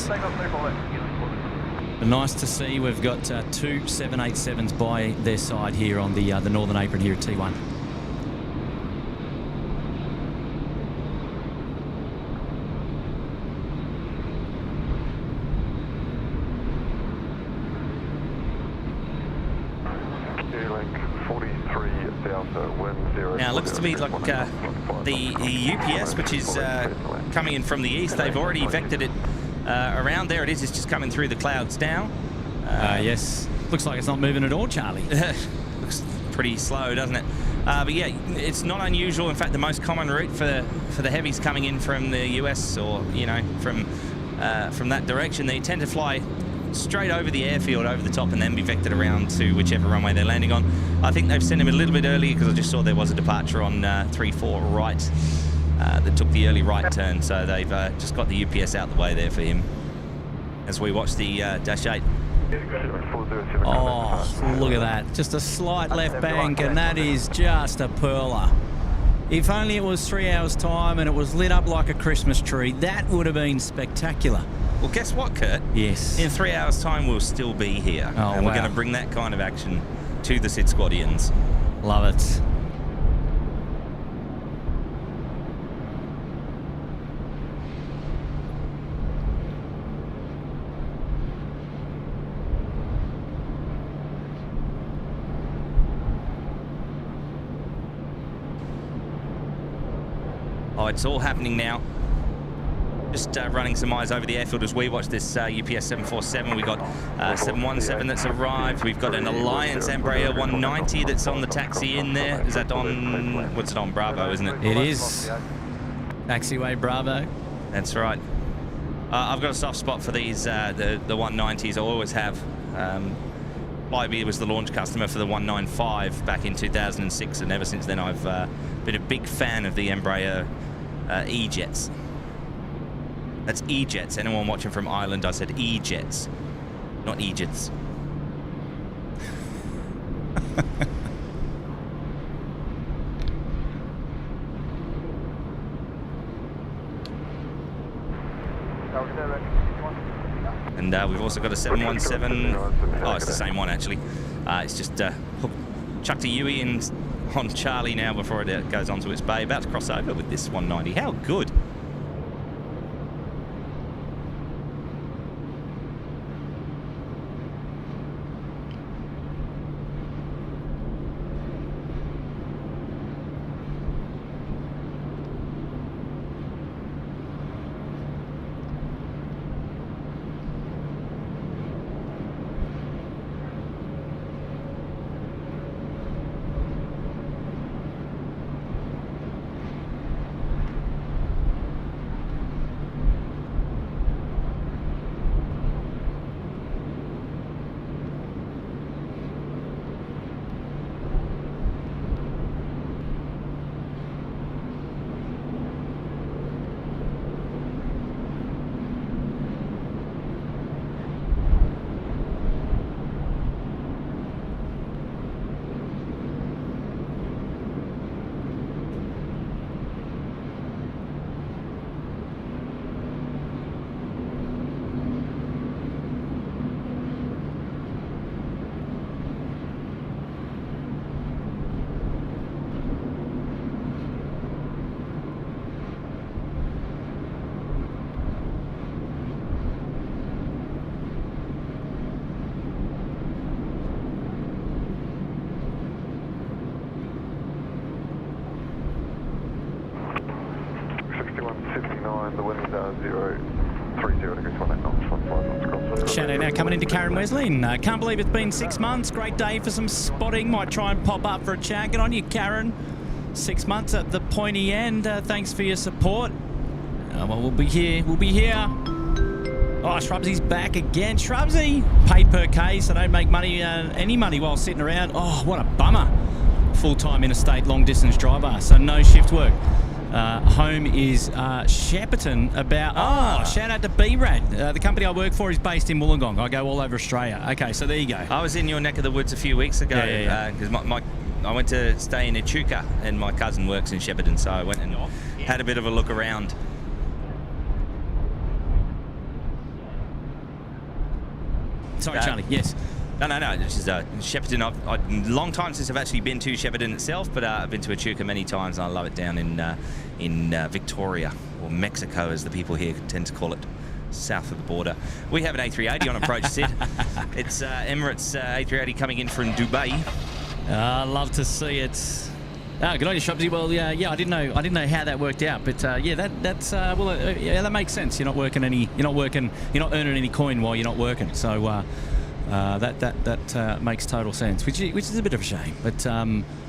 But nice to see we've got two 787s by their side here on the northern apron here at T1. Now, it looks to be like the UPS, which is coming in from the east. They've already vectored it around. There it is. It's just coming through the clouds now. Yes. Looks like it's not moving at all, Charlie. Looks pretty slow, doesn't it? But yeah, it's not unusual. In fact, the most common route for the heavies coming in from the US or, you know, from that direction, they tend to fly straight over the airfield, over the top, and then be vectored around to whichever runway they're landing on. I think they've sent him a little bit earlier because I just saw there was a departure on 34 right that took the early right turn, so they've just got the UPS out the way there for him as we watch the Dash 8. Oh, look at that. Just a slight left bank, and that is just a pearler. If only it was 3 hours' time and it was lit up like a Christmas tree, that would have been spectacular. Well, guess what, Kurt? Yes. In 3 hours' time, we'll still be here. Oh, and we're going to bring that kind of action to the SydSquadians. Love it. Oh, it's all happening now. Just running some eyes over the airfield as we watch this UPS 747. We've got 717 that's arrived. We've got an Alliance Embraer 190 that's on the taxi in there. Is that on, what's it on, Bravo, isn't it? It is. Taxiway Bravo. That's right. I've got a soft spot for these, the 190s. I always have. Flybe was the launch customer for the 195 back in 2006, and ever since then I've been a big fan of the Embraer E-Jets. That's E-Jets. Anyone watching from Ireland, I said E-Jets, not E-Jets. And we've also got a 717. Oh, it's the same one actually. It's just chucked a Yui in on Charlie now before it goes onto its bay. About to cross over with this 190. How good. Shadow now coming into Karen Wesley. Can't believe it's been 6 months. Great day for some spotting. Might try and pop up for a chat. Good on you, Karen. 6 months at the pointy end. Thanks for your support. Well, we'll be here. We'll be here. Oh, Shrubsy's back again. Shrubsy, paid per K, so don't make money, any money while sitting around. Oh, what a bummer. Full-time interstate long-distance driver, so no shift work. Home is Shepparton about... Oh, shout out to B-Rad. The company I work for is based in Wollongong. I go all over Australia. Okay, so there you go. I was in your neck of the woods a few weeks ago because I went to stay in Echuca and my cousin works in Shepparton, so I went and had a bit of a look around. Sorry, Charlie. Yes. No. This is Shepparton. I've long time since I've actually been to Shepparton itself, but I've been to Echuca many times, and I love it down in Victoria, or Mexico, as the people here tend to call it, south of the border. We have an A380 on approach, Sid. It's Emirates A380 coming in from Dubai. Love to see it. Good on you, Shrubsy. Well, yeah, I didn't know how that worked out, but that's that makes sense. You're not earning any coin while you're not working. So. That makes total sense, which is a bit of a shame. But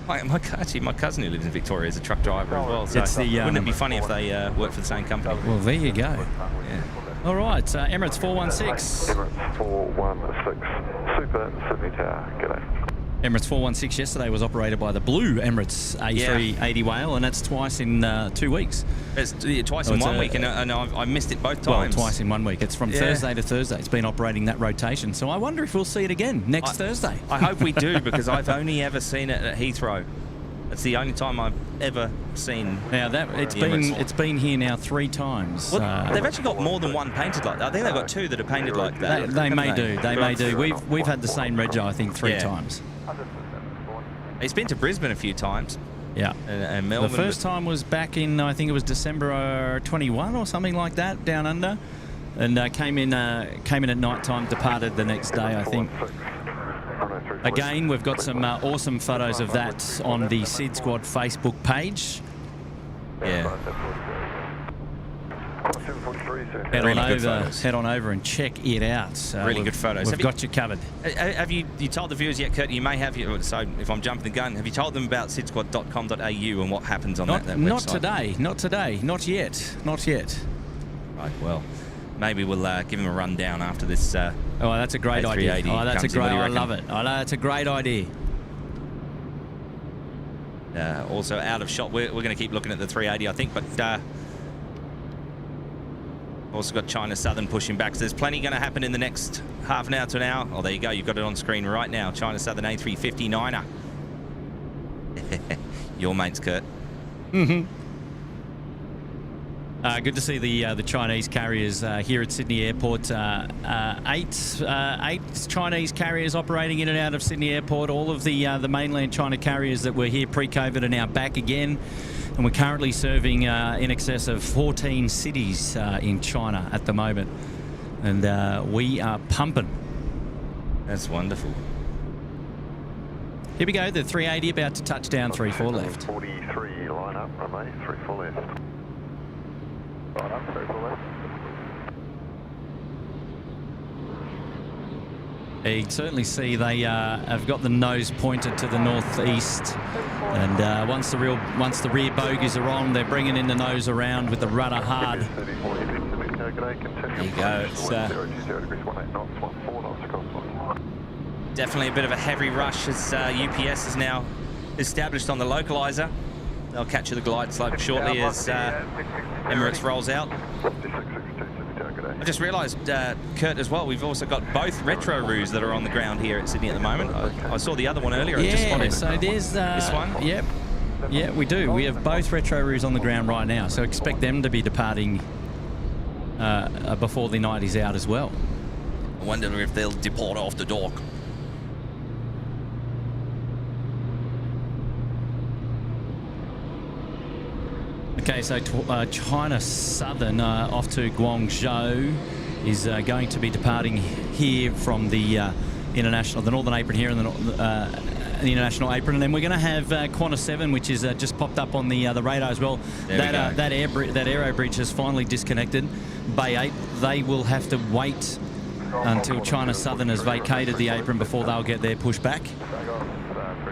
my cousin who lives in Victoria is a truck driver as well. So wouldn't it be funny if they worked for the same company? Well, there you go. Yeah. All right, Emirates 416. Emirates 416, Super Sydney Tower. G'day. Emirates 416 yesterday was operated by the blue Emirates A380 whale, and that's twice in 2 weeks. It's twice in 1 week, and I missed it both times. Well, twice in 1 week. It's from Thursday to Thursday. It's been operating that rotation. So I wonder if we'll see it again next Thursday. I hope we do, because I've only ever seen it at Heathrow. That's the only time I've ever seen. Now it's been here now 3 times. Well, they've actually got more than one painted like that. I think they've got 2 that are painted like that. They may do. We've had the same reg, I think, 3 times. He's been to Brisbane a few times. Yeah. And Melbourne. The first time was back in, I think it was December 21 or something like that, down under. And came in at night time, departed the next day, I think. Again, we've got some awesome photos of that on the SydSquad Facebook page. Yeah. head on over and check it out. So Really good photos. We've got you covered. Have you told the viewers yet, Kurt? You may have. So if I'm jumping the gun, have you told them about sydsquad.com.au and what happens on that website? Not today. Not yet. Right, well, maybe we'll give them a rundown after this. That's a great idea. I love it. That's a great idea. Also out of shot. We're going to keep looking at the 380, I think, but also got China Southern pushing back. So there's plenty going to happen in the next half an hour to an hour. Oh, there you go. You've got it on screen right now. China Southern A350 9er. Your mates, Kurt. Good to see the Chinese carriers here at Sydney Airport. Eight Chinese carriers operating in and out of Sydney Airport. All of the mainland China carriers that were here pre-COVID are now back again. And we're currently serving in excess of 14 cities in China at the moment. And we are pumping. That's wonderful. Here we go, the 380 about to touch down 34 left. 43, line up, runway 34 left. Line up, 34 left. You can certainly see they have got the nose pointed to the northeast, and once the rear bogies are on, they're bringing in the nose around with the rudder hard. There you go. It's definitely a bit of a heavy rush as UPS is now established on the localizer. They'll capture the glide slope shortly as Emirates rolls out. I just realised, Kurt, as well, we've also got both retro roos that are on the ground here at Sydney at the moment. I saw the other one earlier. Yeah, so there's this one. Yep. Yeah, we do. We have both retro roos on the ground right now, so expect them to be departing before the night is out as well. I wonder if they'll depart off the dock. Okay, so China Southern off to Guangzhou is going to be departing here from the the Northern Apron here, and the International Apron, and then we're going to have Qantas 7, which is just popped up on the radar as well. That aero bridge has finally disconnected. Bay 8, they will have to wait until China Southern has vacated the apron before they'll get their pushback.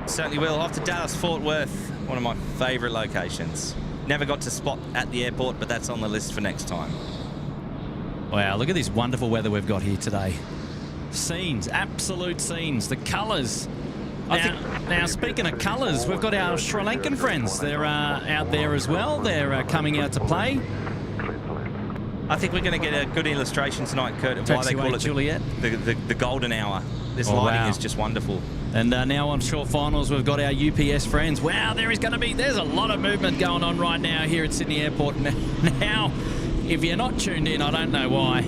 Certainly will. Off to Dallas Fort Worth, one of my favourite locations. Never got to spot at the airport, but that's on the list for next time. Wow, look at this wonderful weather we've got here today. Scenes, absolute scenes. The colours. Now, speaking of colours, we've got our Sri Lankan friends. They're out there as well. They're coming out to play. I think we're going to get a good illustration tonight, Kurt, of why they call it the golden hour. This lighting is just wonderful. And now on short finals, we've got our UPS friends. Wow, there's a lot of movement going on right now here at Sydney Airport. Now, if you're not tuned in, I don't know why.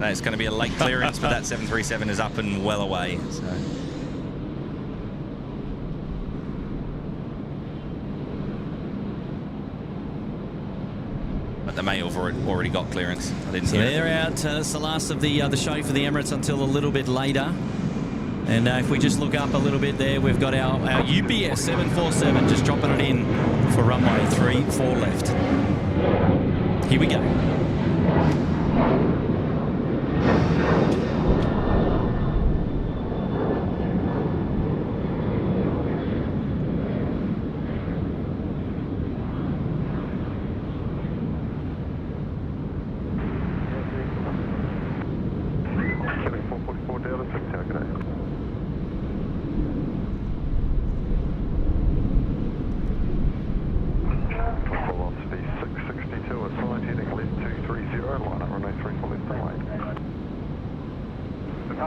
It's going to be a late clearance, but that 737 is up and well away. So. But they may have already got clearance. I didn't hear they're out. That's the last of the show for the Emirates until a little bit later. And if we just look up a little bit there, we've got our UPS 747 just dropping it in for runway 34 left. Here we go.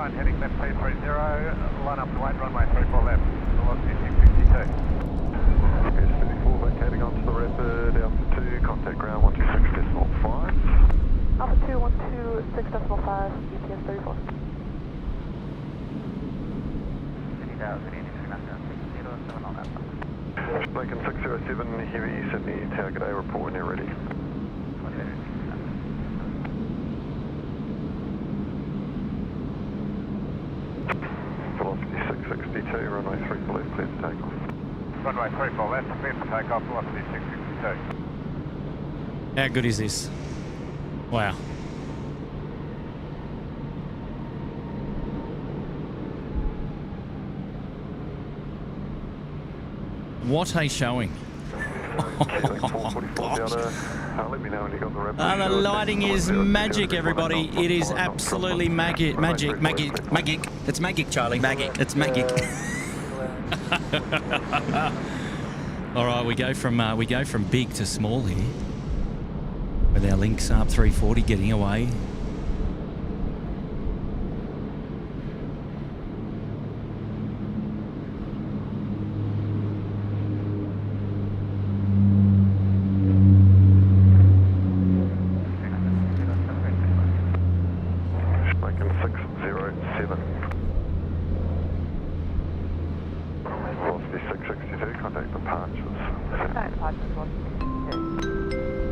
Heading left 330, line up to wide runway 34 left, velocity 662. UPS 34 vacating onto the rapid, Alpha 2, contact ground 126.5. Alpha 2, 126.5, UPS 34. Lincoln 607, Heavy Sydney, Tower, g'day, report when you're ready. Velocity 662, runway 34 left, clear for takeoff. Runway 34 left, clear for takeoff, velocity 662. How good is this? Wow. What a showing. Let me know when you got the rep. The lighting is magic, everybody. It is absolutely magic. It's magic, Charlie. It's magic. All right, we go from big to small here, with our Lynx up 340 getting away.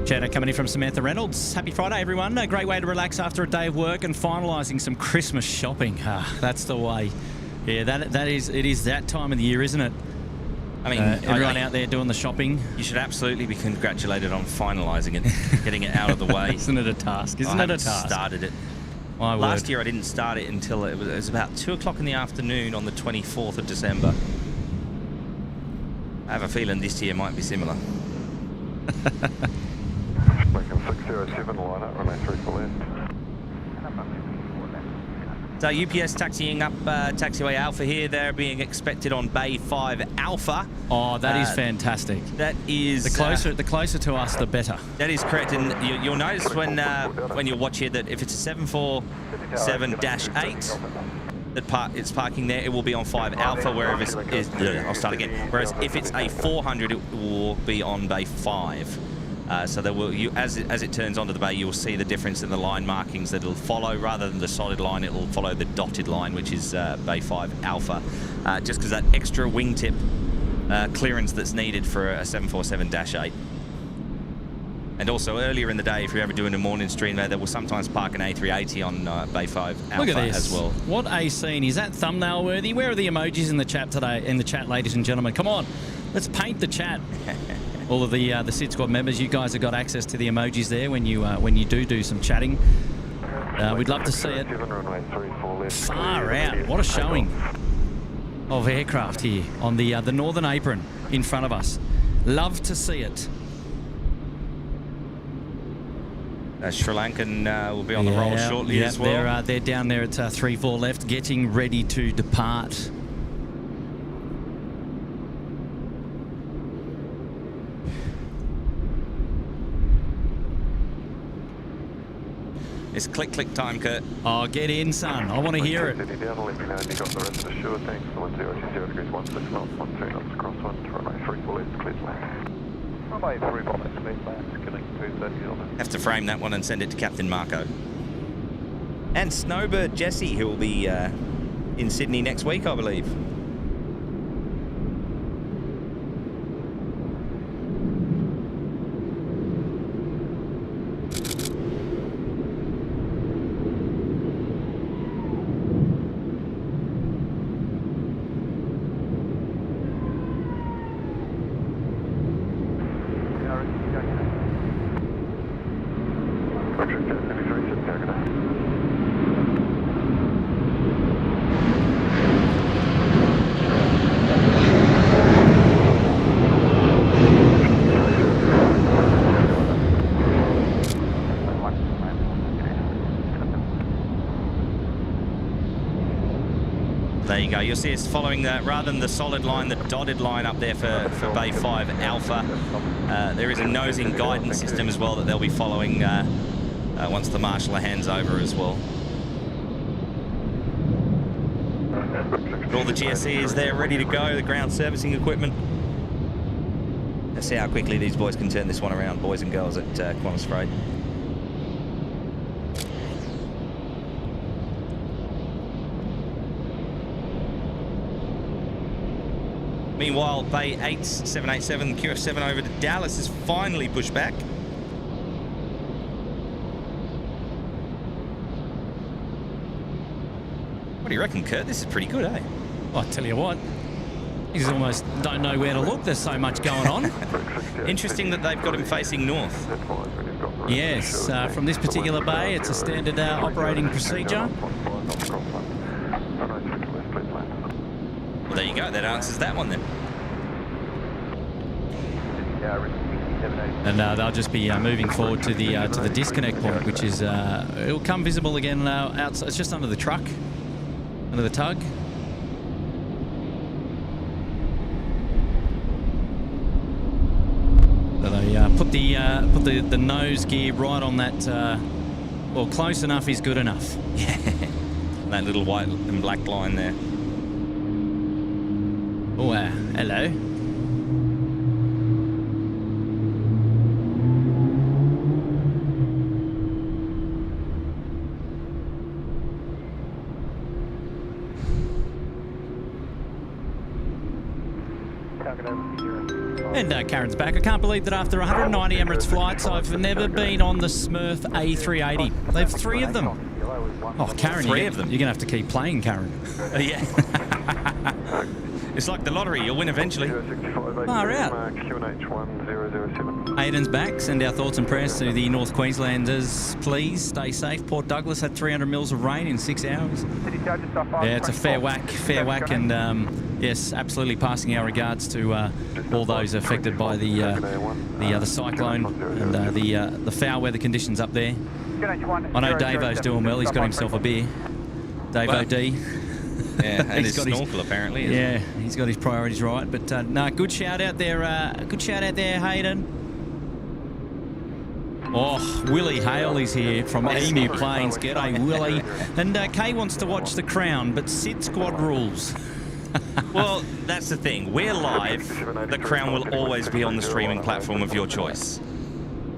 Cheddar coming in from Samantha Reynolds. Happy Friday, everyone. A great way to relax after a day of work and finalising some Christmas shopping. That's the way. Yeah, it is that time of the year, isn't it? I mean, everyone out there doing the shopping. You should absolutely be congratulated on finalising it, getting it out of the way. Isn't it a task? I haven't started it. My word. Last year I didn't start it until it was about 2 o'clock in the afternoon on the 24th of December. I have a feeling this year might be similar. Making 607 line up, runway 34 left. So UPS taxiing up taxiway Alpha here. They're being expected on Bay 5 Alpha. Oh, that is fantastic. That is the closer to us, the better. That is correct, and you'll notice when you watch here that if it's a 747-8 that it's parking there, it will be on 5 Alpha. Whereas I'll start again. Whereas if it's a 400, it will be on Bay 5. So there will, as it turns onto the bay, you'll see the difference in the line markings that it'll follow. Rather than the solid line, it'll follow the dotted line, which is Bay 5 Alpha, just because that extra wingtip clearance that's needed for a 747-8. And also earlier in the day, if you're ever doing a morning stream there will sometimes park an A380 on Bay 5 Alpha. Look at this as well. What a scene. Is that thumbnail worthy? Where are the emojis in the chat today? In the chat, ladies and gentlemen. Come on, let's paint the chat. All of the SydSquad members, you guys have got access to the emojis there when you do some chatting. We'd love to see it. Far out. What a showing of aircraft here on the northern apron in front of us. Love to see it. Sri Lankan will be on the roll shortly as well. They're down there at 3-4 left, getting ready to depart. It's click time, Kurt. Oh, get in, son. I want to hear it. Down, let me know when you got the rest of the sure. Thanks. 1020 degrees, 16 knots, 13 knots, cross 1, runway 34 left, clear land. Runway 34 left, clear land, killing 230 on it. Have to frame that one and send it to Captain Marco. And Snowbird Jesse, who will be in Sydney next week, I believe. There you go. You'll see us following that rather than the solid line, the dotted line up there for Bay 5 Alpha. There is a nosing guidance system as well that they'll be following once the marshaller hands over as well. All the GSE is there ready to go, the ground servicing equipment. Let's see how quickly these boys can turn this one around, boys and girls at Qantas Freight. Meanwhile, Bay 8 787 QF7 over to Dallas is finally pushed back. What do you reckon, Kurt? This is pretty good, eh? Well, I tell you what, you almost don't know where to look. There's so much going on. Interesting that they've got him facing north. Yes, from this particular bay, it's a standard operating procedure. Well, there you go. That answers that one then. And they'll just be moving forward to the disconnect point, which is it'll come visible again outside. It's just under the truck, under the tug. So they put the nose gear right on that. Well, close enough is good enough. Yeah, that little white and black line there. Oh, hello. And Karen's back. I can't believe that after 190 Emirates flights, I've never been on the Smurf A380. They have 3 of them. Oh, Karen, 3 of them. You're going to have to keep playing, Karen. Yeah. It's like the lottery. You'll win eventually. Far out. Aiden's back. Send our thoughts and prayers to the North Queenslanders. Please stay safe. Port Douglas had 300 mils of rain in 6 hours. Yeah, it's a fair whack, and yes, absolutely passing our regards to all those affected by the cyclone and the foul weather conditions up there. I know Davo's doing well. He's got himself a beer. Davo D. Yeah, and his snorkel apparently. Yeah, he's got his priorities right. But no, good shout out there. Good shout out there, Hayden. Oh, Willie Hale is here from Emu Plains. G'day, Willie. And Kay wants to watch The Crown, but SydSquad rules. Well, that's the thing. We're live. The Crown will always be on the streaming platform of your choice.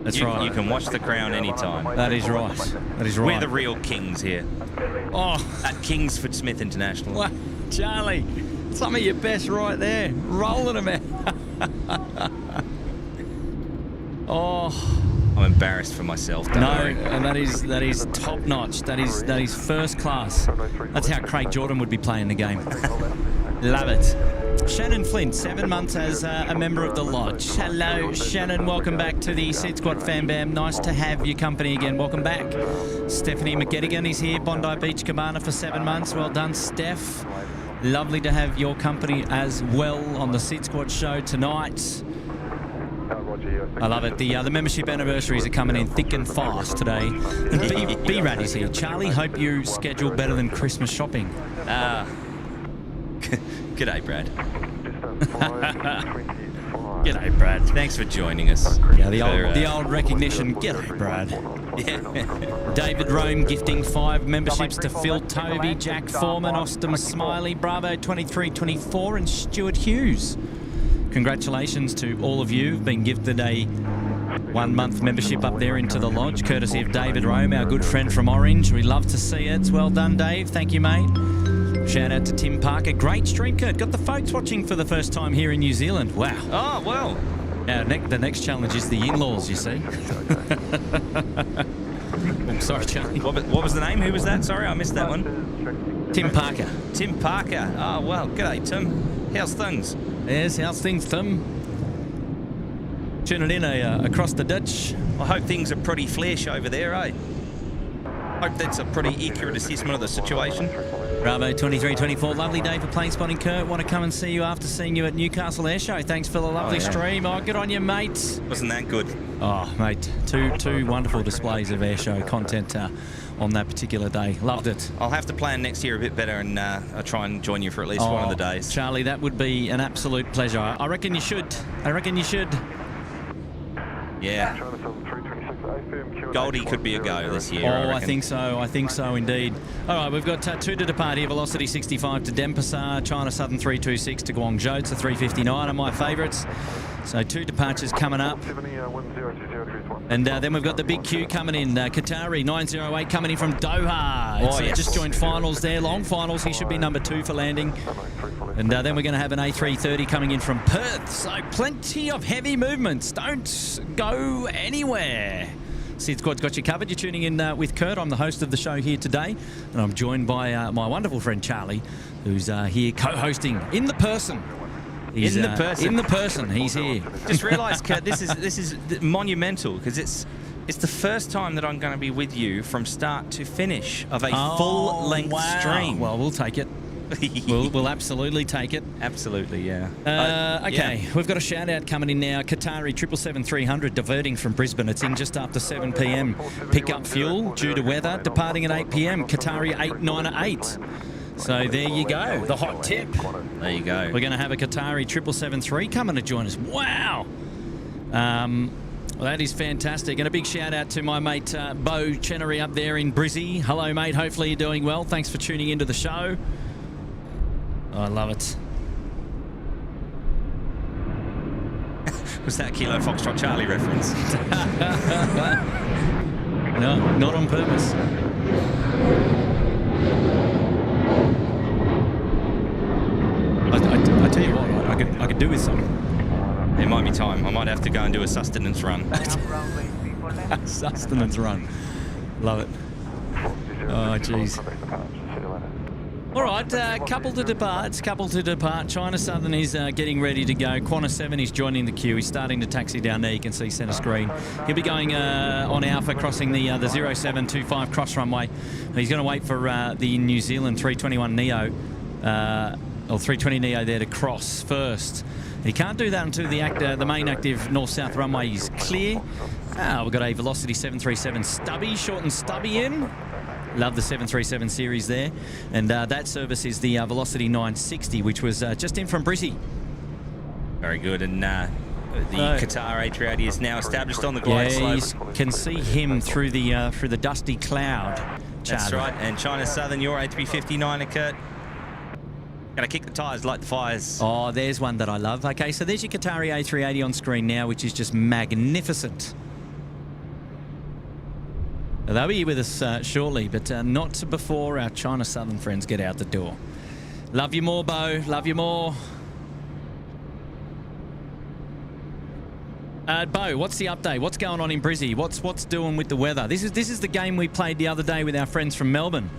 That's right. You can watch The Crown anytime. That is right. That is right. We're the real kings here. Oh, At Kingsford Smith International. well, Charlie, some of your best right there. Rolling them out. Oh. I'm embarrassed for myself. Don't worry. And that is top notch. That is first class. That's how Craig Jordan would be playing the game. Love it. Shannon Flint, 7 months as a member of the lodge. Hello, Shannon. Welcome back to the SydSquad Fan Bam. Nice to have your company again. Welcome back. Stephanie McGettigan is here. Bondi Beach Cabana for 7 months. Well done, Steph. Lovely to have your company as well on the SydSquad show tonight. I love it. The membership anniversaries are coming in thick and fast today. And B-Rad is here. Charlie, hope you schedule better than Christmas shopping. G'day, Brad. G'day, Brad. Thanks for joining us. Yeah, the old recognition. G'day, Brad. Yeah. David Rome gifting 5 memberships to Phil Tovey, Jack Foreman, Austin Smiley, Bravo 2324 and Stuart Hughes. Congratulations to all of you who've been gifted a 1-month membership up there into the lodge, courtesy of David Rome, our good friend from Orange. We love to see it. Well done, Dave. Thank you, mate. Shout out to Tim Parker. Great stream, Kurt. Got the folks watching for the first time here in New Zealand. Wow. Oh, well. Now, the next challenge is the in-laws, you see. Oh, sorry, Charlie. What was the name? Who was that? Sorry, I missed that one. Tim Parker. Tim Parker. Oh, well. G'day, Tim. How's things? Yes, how's things, Tim? Tuning in across the ditch. I hope things are pretty flesh over there, eh? Hope that's a pretty accurate assessment of the situation. Bravo 2324, lovely day for plane spotting, Kurt. Want to come and see you after seeing you at Newcastle Airshow. Thanks for the lovely stream. Oh, good on you, mate. Wasn't that good? Oh, mate, two wonderful displays of Airshow content on that particular day. Loved it. I'll have to plan next year a bit better and I'll try and join you for at least one of the days. Charlie, that would be an absolute pleasure. I reckon you should. Yeah. Goldie could be a go this year. Oh, I think so indeed. All right, we've got 2 to depart here. Velocity 65 to Denpasar, China Southern 326 to Guangzhou. It's a 359 are my favourites. So 2 departures coming up. And then we've got the big queue coming in. Qatari 908 coming in from Doha. It's just joined finals there, long finals. He should be number 2 for landing. And then we're going to have an A330 coming in from Perth. So plenty of heavy movements. Don't go anywhere. SydSquad's got you covered. You're tuning in with Kurt. I'm the host of the show here today, and I'm joined by my wonderful friend Charlie, who's here co-hosting in the person. He's, in the person. In the person, he's here. Just realised, Kurt, this is monumental because It's the first time that I'm going to be with you from start to finish of a full-length stream. Well, we'll take it. we'll absolutely take it. Absolutely, yeah. Okay, yeah. we've got a shout-out coming in now. Qatari 777-300 diverting from Brisbane. It's in just after 7 p.m. Pick up fuel due to weather. Departing at 8 p.m. Qatari 898. So there you go. The hot tip. There you go. We're going to have a Qatari 777-3 coming to join us. Wow. Well, that is fantastic. And a big shout-out to my mate Bo Chenery up there in Brizzy. Hello, mate. Hopefully you're doing well. Thanks for tuning into the show. Oh, I love it. Was that Kilo Foxtrot Charlie reference? No, not on purpose. I tell you what, I could do with some. It might be time. I might have to go and do a sustenance run. Sustenance run. Love it. Oh, jeez. All right, couple to depart. China Southern is getting ready to go. Qantas 7 is joining the queue. He's starting to taxi down there. You can see centre screen. He'll be going on Alpha, crossing the 0725 cross runway. He's going to wait for the New Zealand 321 Neo, or 320 Neo there to cross first. He can't do that until the main active north-south runway is clear. We've got a Velocity 737 Stubby, short and stubby in. Love the 737 series there. And that service is the Velocity 960, which was just in from Brizzy. Very good. And the Qatar A380 is now established on the glide slope. You can see him through the dusty cloud. That's right. And China Southern, your A350 Kurt. Going to kick the tyres, light the fires. Oh, there's one that I love. Okay, so there's your Qatari A380 on screen now, which is just magnificent. They'll be here with us shortly, but not before our China Southern friends get out the door. Love you more, Bo. Love you more. Bo, what's the update? What's going on in Brizzy? What's doing with the weather? This is the game we played the other day with our friends from Melbourne.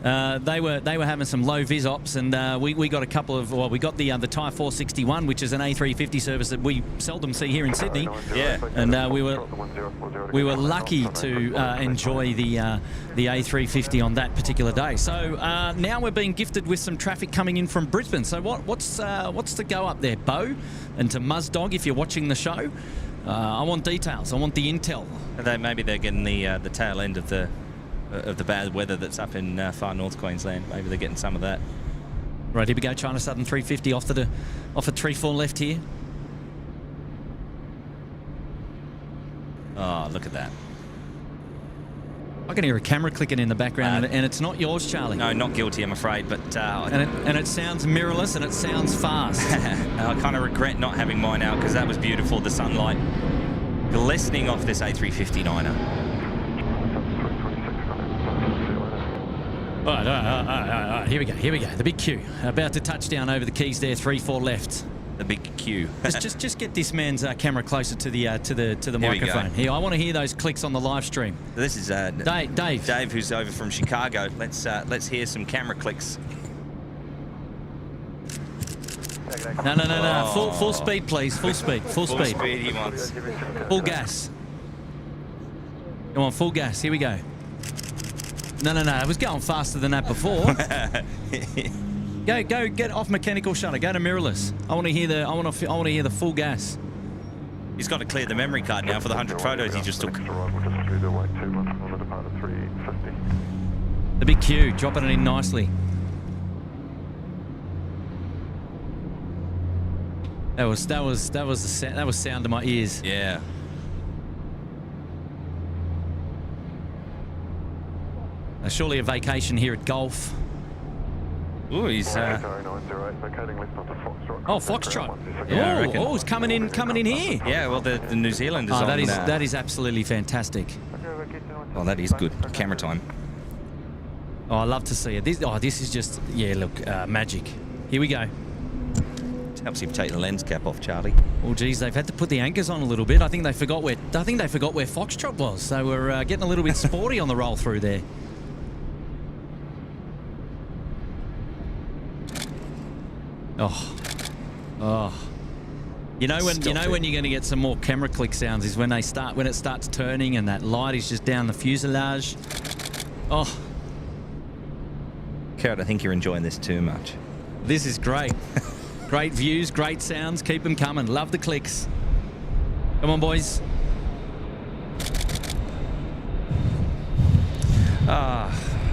They were having some low vis ops, and we got a couple of. Well, we got the Thai 461, which is an A350 service that we seldom see here in Sydney. Yeah, and we were lucky to enjoy the A350 on that particular day. So now we're being gifted with some traffic coming in from Brisbane. So what's the go up there, Bo? And to Muzdog, if you're watching the show, I want details. I want the intel. Maybe they're getting the tail end of the bad weather that's up in far north Queensland. Maybe they're getting some of that. Right, here we go. China Southern 350 off at 3-4 left here. Oh, look at that. I can hear a camera clicking in the background, and it's not yours, Charlie. No, not guilty, I'm afraid. But and it sounds mirrorless and it sounds fast. I kind of regret not having mine out because that was beautiful. The sunlight glistening off this A350-9er. All right. Here we go. The big Q. About to touch down over the keys there, 3-4 left. The big Q. just get this man's camera closer to the microphone. Here, I want to hear those clicks on the live stream. This is Dave. Dave, who's over from Chicago. Let's hear some camera clicks. No. Oh. Full speed, please. Full speed. Full speed he wants. Full gas. Come on, full gas. Here we go. No. It was going faster than that before. Go. Get off mechanical shutter. Go to mirrorless. I want to hear the full gas. He's got to clear the memory card now for the 100 photos he just took. The big Q, dropping it in nicely. That was sound to my ears. Yeah. Surely a vacation here at Gulf. Ooh, he's Foxtrot. Yeah, I reckon. He's coming in here. Yeah, well, the New Zealand is on. That is absolutely fantastic. Oh, that is good. Camera time. Oh, I love to see it. This is just magic. Here we go. Helps you take the lens cap off, Charlie. Oh, geez, they've had to put the anchors on a little bit. I think they forgot where Foxtrot was. So we're getting a little bit sporty on the roll through there. You know when Still when you're going to get some more camera click sounds is when it starts turning and that light is just down the fuselage. Oh, Kurt, I think you're enjoying this too much. this is great. Great views, great sounds. Keep them coming. Love the clicks. Come on, boys.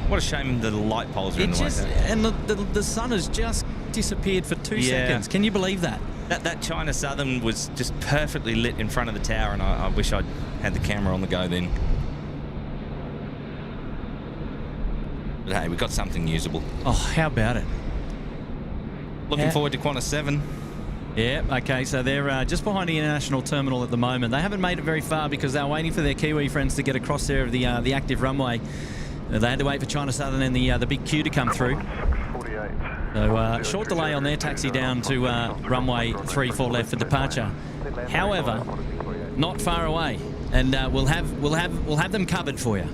What a shame the light poles are in the way. And the sun has just disappeared for 2 seconds. Can you believe that? That China Southern was just perfectly lit in front of the tower, and I wish I'd had the camera on the go then. But hey, we got something usable. Oh, how about it? Looking forward to Qantas 7. Yeah, okay, so they're just behind the international terminal at the moment. They haven't made it very far because they're waiting for their Kiwi friends to get across there of the active runway. They had to wait for China Southern and the big queue to come through. So short delay on their taxi down to runway 34 left for departure. However, not far away, and we'll have them covered for you.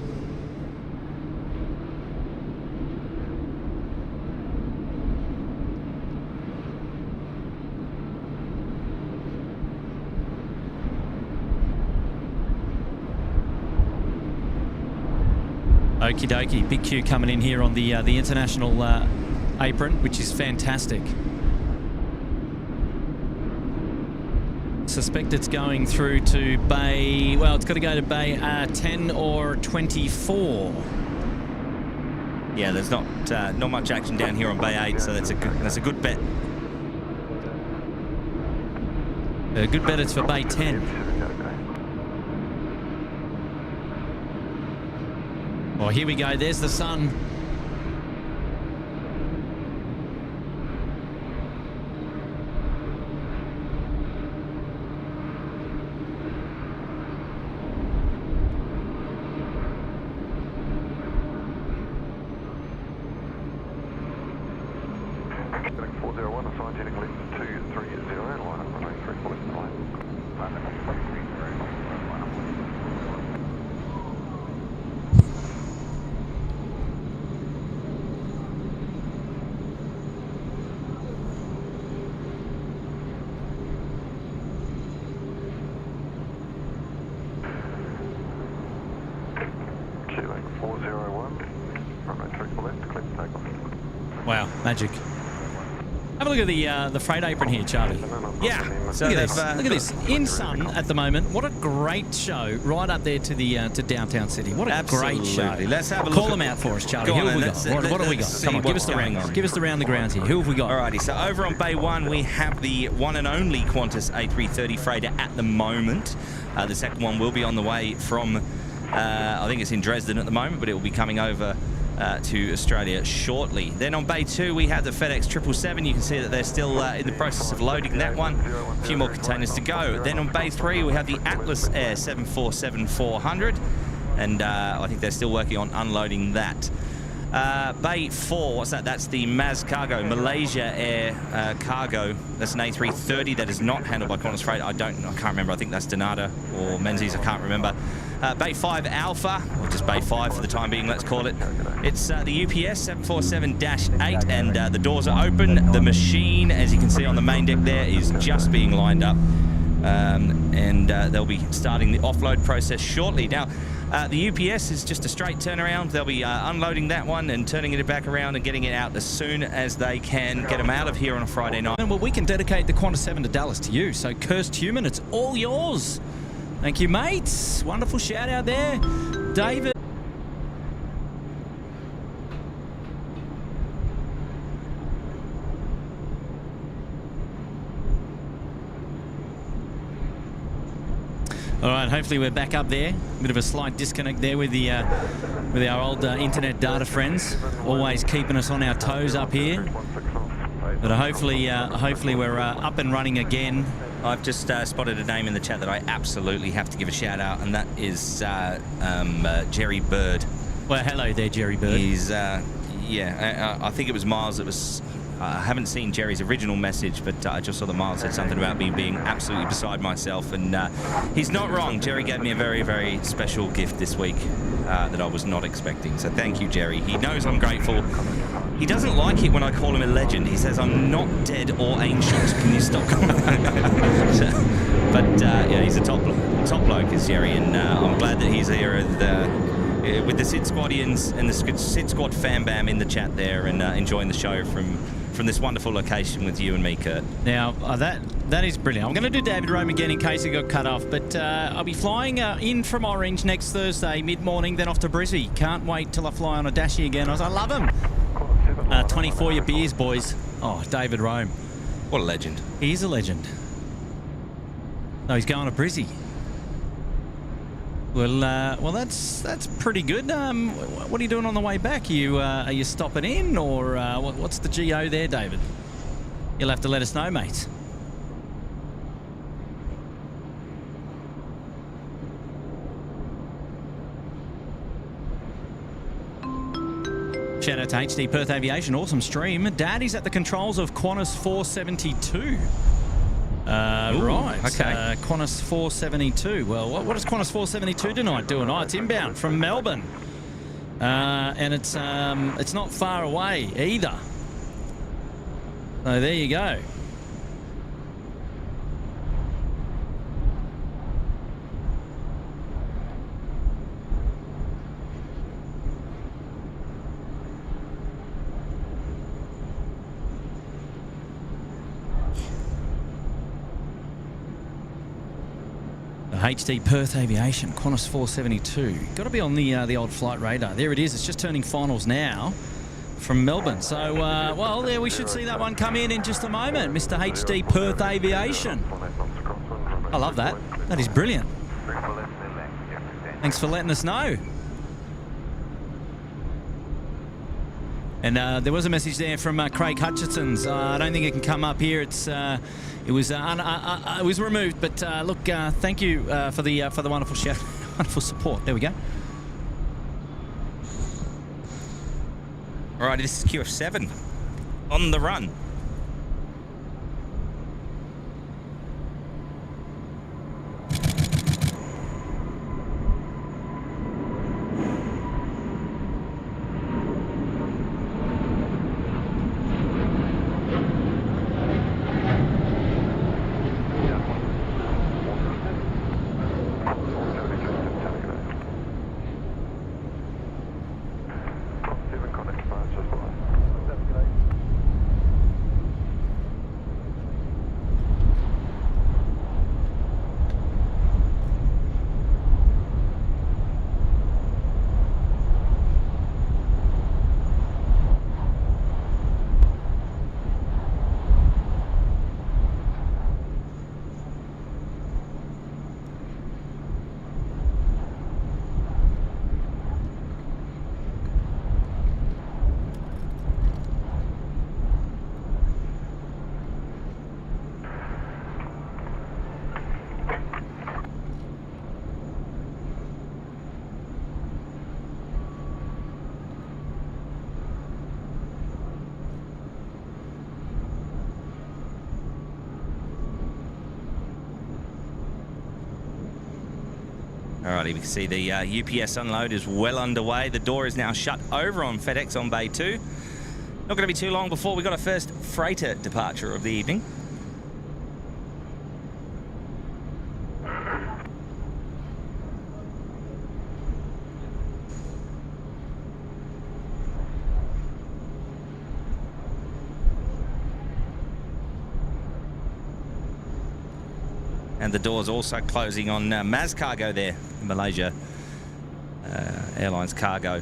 Okie dokie, big queue coming in here on the international apron, which is fantastic. Suspect it's going through to bay, well, it's got to go to bay 10 or 24. Yeah, there's not much action down here on bay 8, so that's a good bet. A good bet it's for bay 10. Oh, here we go. There's the sun. Wow, magic. Have a look at the freight apron here, Charlie. Yeah. So look at this. In sun at the moment. What a great show right up there to the to downtown city. What a great show. Let's have a look. Call them out for us, Charlie. Who have we got? What have we got? Come on, give us the round. Give us the round the grounds here. Who have we got? Alrighty, so over on bay 1 we have the one and only Qantas A330 freighter at the moment. The second one will be on the way from, I think it's in Dresden at the moment, but it will be coming over to Australia shortly. Then on bay 2 we have the FedEx 777. You can see that they're still in the process of loading that one. A few more containers to go. Then on bay 3 we have the Atlas Air 747-400, and I think they're still working on unloading that. Bay 4, what's that? That's the Maz Cargo, Malaysia Air Cargo. That's an A330 that is not handled by Qantas Freight. I can't remember. I think that's Donata or Menzies. I can't remember. Bay 5 Alpha, or just Bay 5 for the time being, let's call it. It's the UPS 747-8, and the doors are open. The machine, as you can see on the main deck there, is just being lined up. And they'll be starting the offload process shortly. Now, the UPS is just a straight turnaround. They'll be unloading that one and turning it back around and getting it out as soon as they can get them out of here on a Friday night. Well, we can dedicate the Qantas 7 to Dallas to you. So, Cursed Human, it's all yours. Thank you, mates. Wonderful shout out there. David. All right, hopefully we're back up there. Bit of a slight disconnect there with our old internet data friends, always keeping us on our toes up here. But hopefully we're up and running again. I've just spotted a name in the chat that I absolutely have to give a shout out, and that is Jerry Bird. Well, hello there, Jerry Bird. He's, yeah, I think it was Miles that was I haven't seen Jerry's original message, but I just saw that Miles said something about me being absolutely beside myself, and he's not wrong. Jerry gave me a very, very special gift this week that I was not expecting. So thank you, Jerry. He knows I'm grateful. He doesn't like it when I call him a legend. He says I'm not dead or ancient. Can you stop? But yeah, he's a top bloke, is Jerry, and I'm glad that he's here with the Sid Squadians and the Sid Squad fan bam in the chat there, and enjoying the show from this wonderful location with you and me, Kurt. Now, that is brilliant. I'm going to do David Rome again in case he got cut off, but I'll be flying in from Orange next Thursday, mid-morning, then off to Brizzy. Can't wait till I fly on a Dashi again. I love him. 24 your beers, boys. Oh, David Rome. What a legend. He is a legend. No, he's going to Brizzy. Well, that's pretty good. What are you doing on the way back? Are you stopping in, or what's the GO there, David? You'll have to let us know, mate. Shout out to HD Perth Aviation, awesome stream. Daddy's at the controls of Qantas 472. Right, okay. Qantas 472. Well, what is Qantas 472 tonight doing? Oh, it's inbound from Melbourne, and it's not far away either. So there you go. HD Perth Aviation, Qantas 472. Got to be on the old flight radar. There it is. It's just turning finals now from Melbourne. So, well, there we should see that one come in just a moment. Mr. HD Perth Aviation. I love that. That is brilliant. Thanks for letting us know. And there was a message there from Craig Hutchinson's. I don't think it can come up here. It was removed. But look, thank you for the wonderful shout, wonderful support. There we go. All right, this is QF7 on the run. Alrighty, we can see the UPS unload is well underway. The door is now shut over on FedEx on Bay 2. Not going to be too long before we got our first freighter departure of the evening. And the door's also closing on Maz Cargo there in Malaysia. Airlines Cargo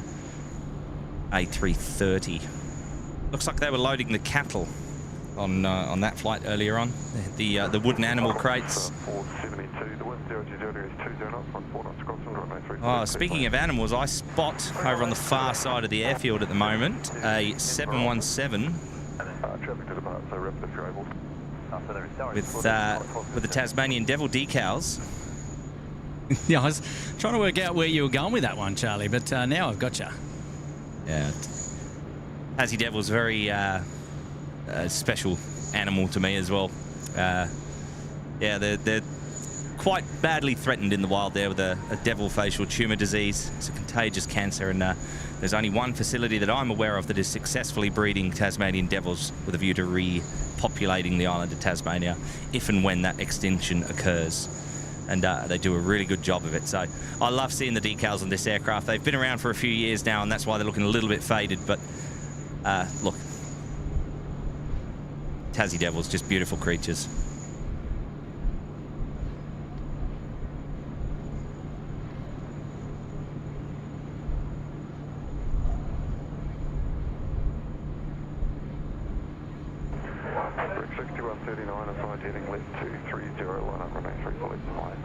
A330. Looks like they were loading the cattle on that flight earlier on. The wooden animal crates. Oh, speaking of animals, I spot over on the far side of the airfield at the moment a 717 with the Tasmanian Devil decals. Yeah, I was trying to work out where you were going with that one, Charlie, but now I've got you. Yeah. Tassie Devil's very a special animal to me as well. Yeah, they're quite badly threatened in the wild there with a devil facial tumour disease. It's a contagious cancer, and there's only one facility that I'm aware of that is successfully breeding Tasmanian devils with a view to repopulating the island of Tasmania if and when that extinction occurs. And they do a really good job of it. So I love seeing the decals on this aircraft. They've been around for a few years now, and that's why they're looking a little bit faded. But look, Tassie Devils, just beautiful creatures. Bridge 6139, SYD heading left 230, line up runway 34 left wide.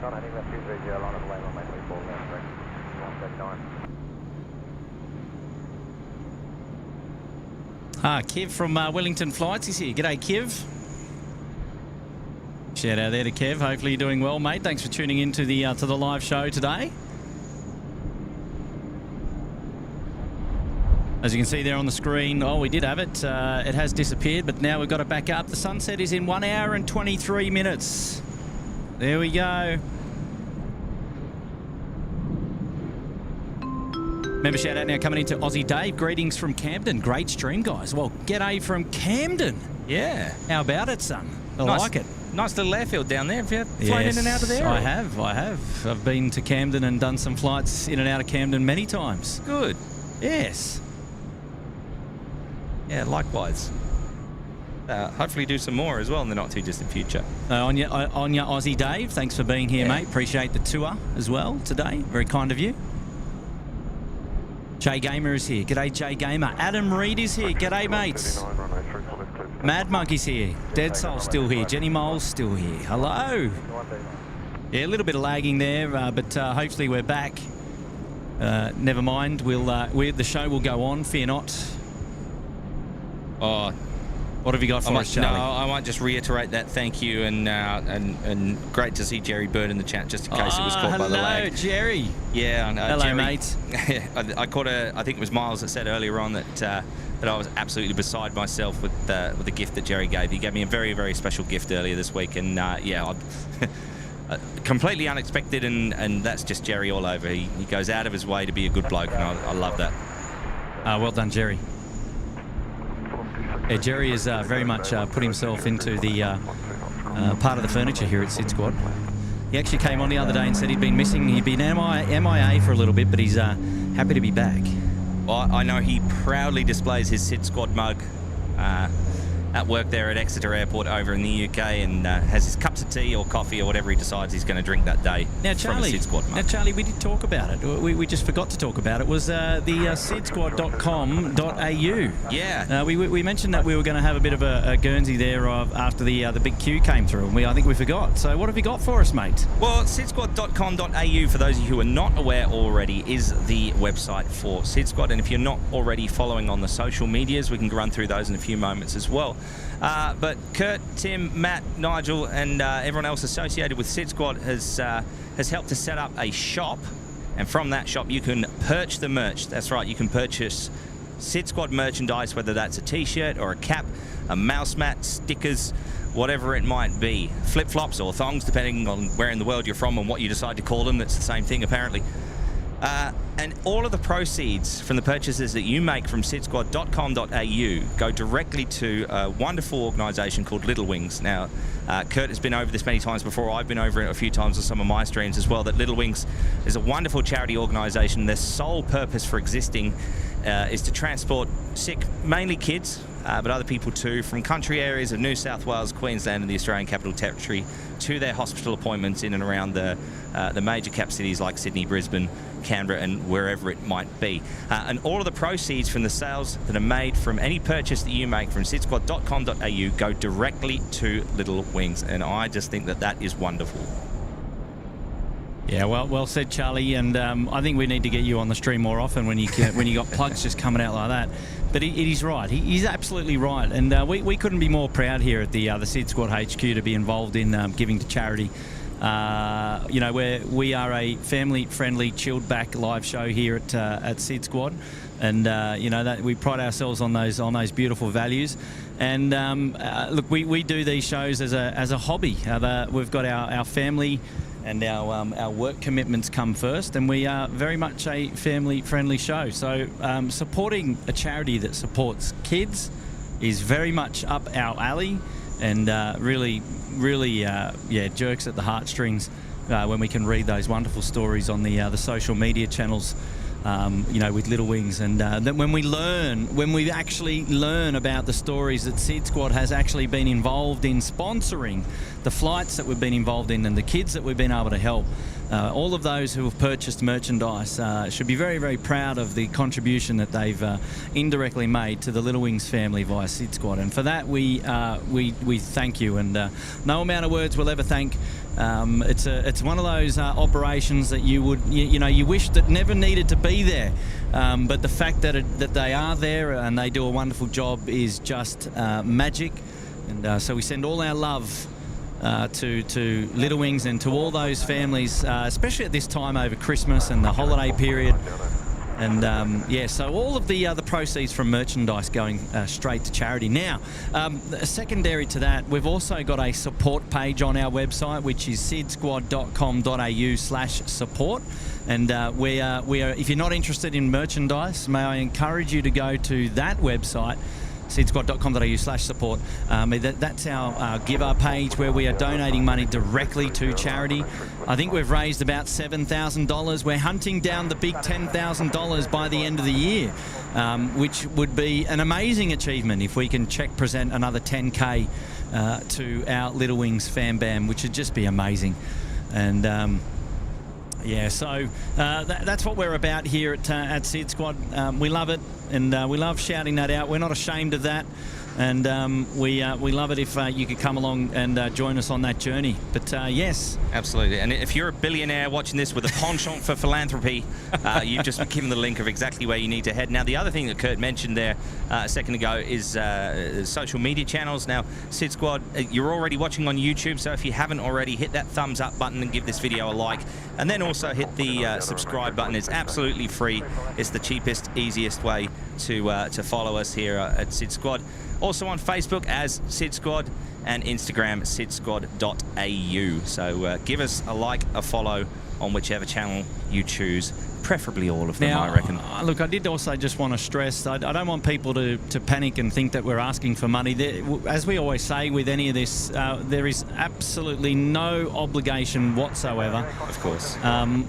Not heading left 230, line up runway 34 left, correct. 139. Kev from Wellington Flights is here. G'day, Kev. Shout out there to Kev. Hopefully you're doing well, mate. Thanks for tuning in to the live show today. As you can see there on the screen, we did have it. It has disappeared, but now we've got it back up. The sunset is in 1 hour and 23 minutes. There we go. Member shout out now coming into Aussie Dave. Greetings from Camden. Great stream, guys. Well, g'day from Camden. Yeah. How about it, son? I like it. Nice little airfield down there. Have you flown in and out of there? I have. I've been to Camden and done some flights in and out of Camden many times. Good. Yes. Yeah, likewise. Hopefully do some more as well in the not too distant future. On your Aussie Dave, thanks for being here, mate. Appreciate the tour as well today. Very kind of you. Jay Gamer is here. G'day, Jay Gamer. Adam Reed is here. G'day, mates. Mad Monkey's here. Dead Soul's still here. Jenny Mole's still here. Hello. Yeah, a little bit of lagging there, but hopefully we're back. Never mind. The show will go on. Fear not. Oh, what have you got for us, Charlie? No, I might just reiterate that thank you, and great to see Jerry Bird in the chat, just in case it was caught by the lag. Hello, Jerry. Yeah, hello, Jerry, mate. I caught I think it was Miles that said earlier on that I was absolutely beside myself with the gift that Jerry gave. He gave me a very, very special gift earlier this week, and yeah, completely unexpected, and that's just Jerry all over. He goes out of his way to be a good bloke, and I love that. Well done, Jerry. Yeah, Jerry has very much put himself into the part of the furniture here at SydSquad. He actually came on the other day and said he'd been missing. He'd been MIA for a little bit, but he's happy to be back. Well, I know he proudly displays his SydSquad mug at work there at Exeter Airport over in the UK, and has his cups of tea or coffee or whatever he decides he's going to drink that day from a SydSquad mug. Now, Charlie, we did talk about it. We just forgot to talk about it. Was the SydSquad.com.au. Yeah. We mentioned that we were going to have a bit of a Guernsey there after the big queue came through, and I think we forgot. So what have you got for us, mate? Well, SydSquad.com.au, for those of you who are not aware already, is the website for SydSquad. And if you're not already following on the social medias, we can run through those in a few moments as well. But Kurt, Tim, Matt, Nigel, and everyone else associated with SydSquad has helped to set up a shop, and from that shop you can purchase the merch. That's right, you can purchase SydSquad merchandise, whether that's a t-shirt or a cap, a mouse mat, stickers, whatever it might be, flip-flops or thongs, depending on where in the world you're from and what you decide to call them. That's the same thing, apparently. And all of the proceeds from the purchases that you make from SydSquad.com.au go directly to a wonderful organisation called Little Wings. Now, Kurt has been over this many times before. I've been over it a few times on some of my streams as well, that Little Wings is a wonderful charity organisation. Their sole purpose for existing is to transport sick, mainly kids, but other people too, from country areas of New South Wales, Queensland and the Australian Capital Territory to their hospital appointments in and around the major cap cities like Sydney, Brisbane, Canberra and wherever it might be. And all of the proceeds from the sales that are made from any purchase that you make from SydSquad.com.au go directly to Little Wings, and I just think that that is wonderful. Yeah, well said, Charlie, and I think we need to get you on the stream more often when you got plugs just coming out like that. But he's right. He's absolutely right, and we couldn't be more proud here at the SydSquad HQ to be involved in giving to charity You know, we are a family-friendly, chilled-back live show here at SydSquad, and you know that we pride ourselves on those beautiful values. And look, we do these shows as a hobby. We've got our family and our work commitments come first, and we are very much a family-friendly show. So supporting a charity that supports kids is very much up our alley, and really jerks at the heartstrings when we can read those wonderful stories on the social media channels, you know, with Little Wings. And then when we actually learn about the stories that SydSquad has actually been involved in sponsoring, the flights that we've been involved in, and the kids that we've been able to help, all of those who have purchased merchandise should be very, very proud of the contribution that they've indirectly made to the Little Wings family via SydSquad. And for that, we thank you, and no amount of words will ever thank. It's one of those operations that you wish that never needed to be there, but the fact that they are there and they do a wonderful job is just magic. And so we send all our love to Little Wings and to all those families, especially at this time over Christmas and the holiday period. And so all of the proceeds from merchandise going straight to charity. Now, secondary to that, we've also got a support page on our website, which is sydsquad.com.au/support. And we are, if you're not interested in merchandise, may I encourage you to go to that website, sydsquad.com.au/support. That's our giver page where we are donating money directly to charity. I think we've raised about $7,000. We're hunting down the big $10,000 by the end of the year, which would be an amazing achievement if we can present another 10K to our Little Wings fan bam, which would just be amazing. And so that's what we're about here at SydSquad. We love it, and we love shouting that out. We're not ashamed of that, and we love it if you could come along and join us on that journey. But yes, absolutely. And if you're a billionaire watching this with a penchant for philanthropy, you've just been given the link of exactly where you need to head. Now, the other thing that Kurt mentioned there a second ago is social media channels. Now, SydSquad, you're already watching on YouTube, so if you haven't already, hit that thumbs up button and give this video a like, and then also hit the subscribe button. It's absolutely free. It's the cheapest, easiest way to follow us here at SydSquad. Also on Facebook as SydSquad, and Instagram sydsquad.au. So give us a like, a follow on whichever channel you choose, preferably all of them, now, I reckon. Look, I did also just want to stress, I don't want people to panic and think that we're asking for money. As we always say with any of this, there is absolutely no obligation whatsoever. Of course.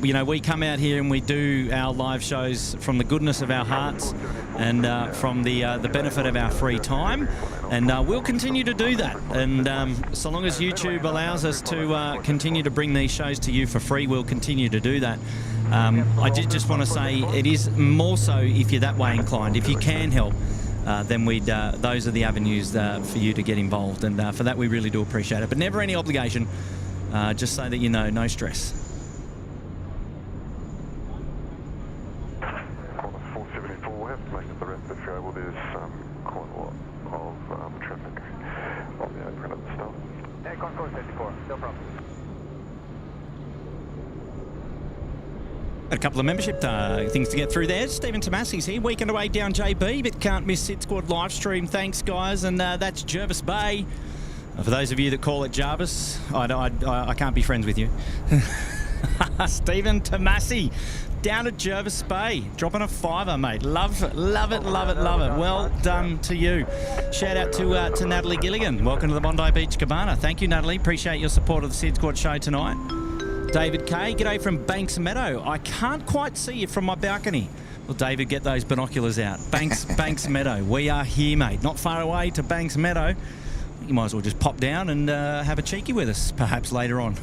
You know, we come out here and we do our live shows from the goodness of our hearts and from the benefit of our free time. And we'll continue to do that. And so long as YouTube allows us to continue to bring these shows to you for free, we'll continue to do that. I did just want to say it is more so if you're that way inclined. If you can help, then those are the avenues for you to get involved. And for that, we really do appreciate it. But never any obligation, just so that you know, no stress. 474, most of the rest of the show, well, there's quite a lot of traffic on the apron at the start. Yeah, Concourse 54, no problem. A couple of membership things to get through there. Stephen Tomasi's here, weekend away down JB, but can't miss SydSquad live stream. Thanks, guys. And that's Jervis Bay. For those of you that call it Jarvis, I can't be friends with you. Stephen Tomasi down at Jervis Bay, dropping a $5, mate. Love it, love it, love it, love it. Well done to you. Shout out to Natalie Gilligan. Welcome to the Bondi Beach Cabana. Thank you, Natalie. Appreciate your support of the SydSquad show tonight. David K, g'day from Banks Meadow. I can't quite see you from my balcony. Well, David, get those binoculars out. Banks Meadow. We are here, mate. Not far away to Banks Meadow. You might as well just pop down and have a cheeky with us, perhaps later on.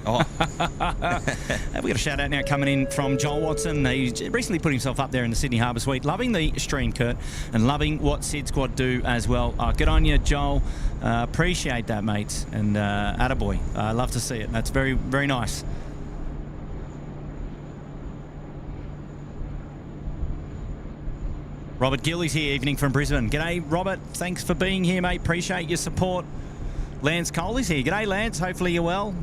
Oh. We've got a shout out now coming in from Joel Watson. He's recently put himself up there in the Sydney Harbour Suite. Loving the stream, Kurt, and loving what SydSquad do as well. Good on you, Joel. Appreciate that, mate. And attaboy. Love to see it. That's very, very nice. Robert Gill is here, evening from Brisbane. G'day, Robert. Thanks for being here, mate. Appreciate your support. Lance Cole is here. G'day, Lance. Hopefully you're well.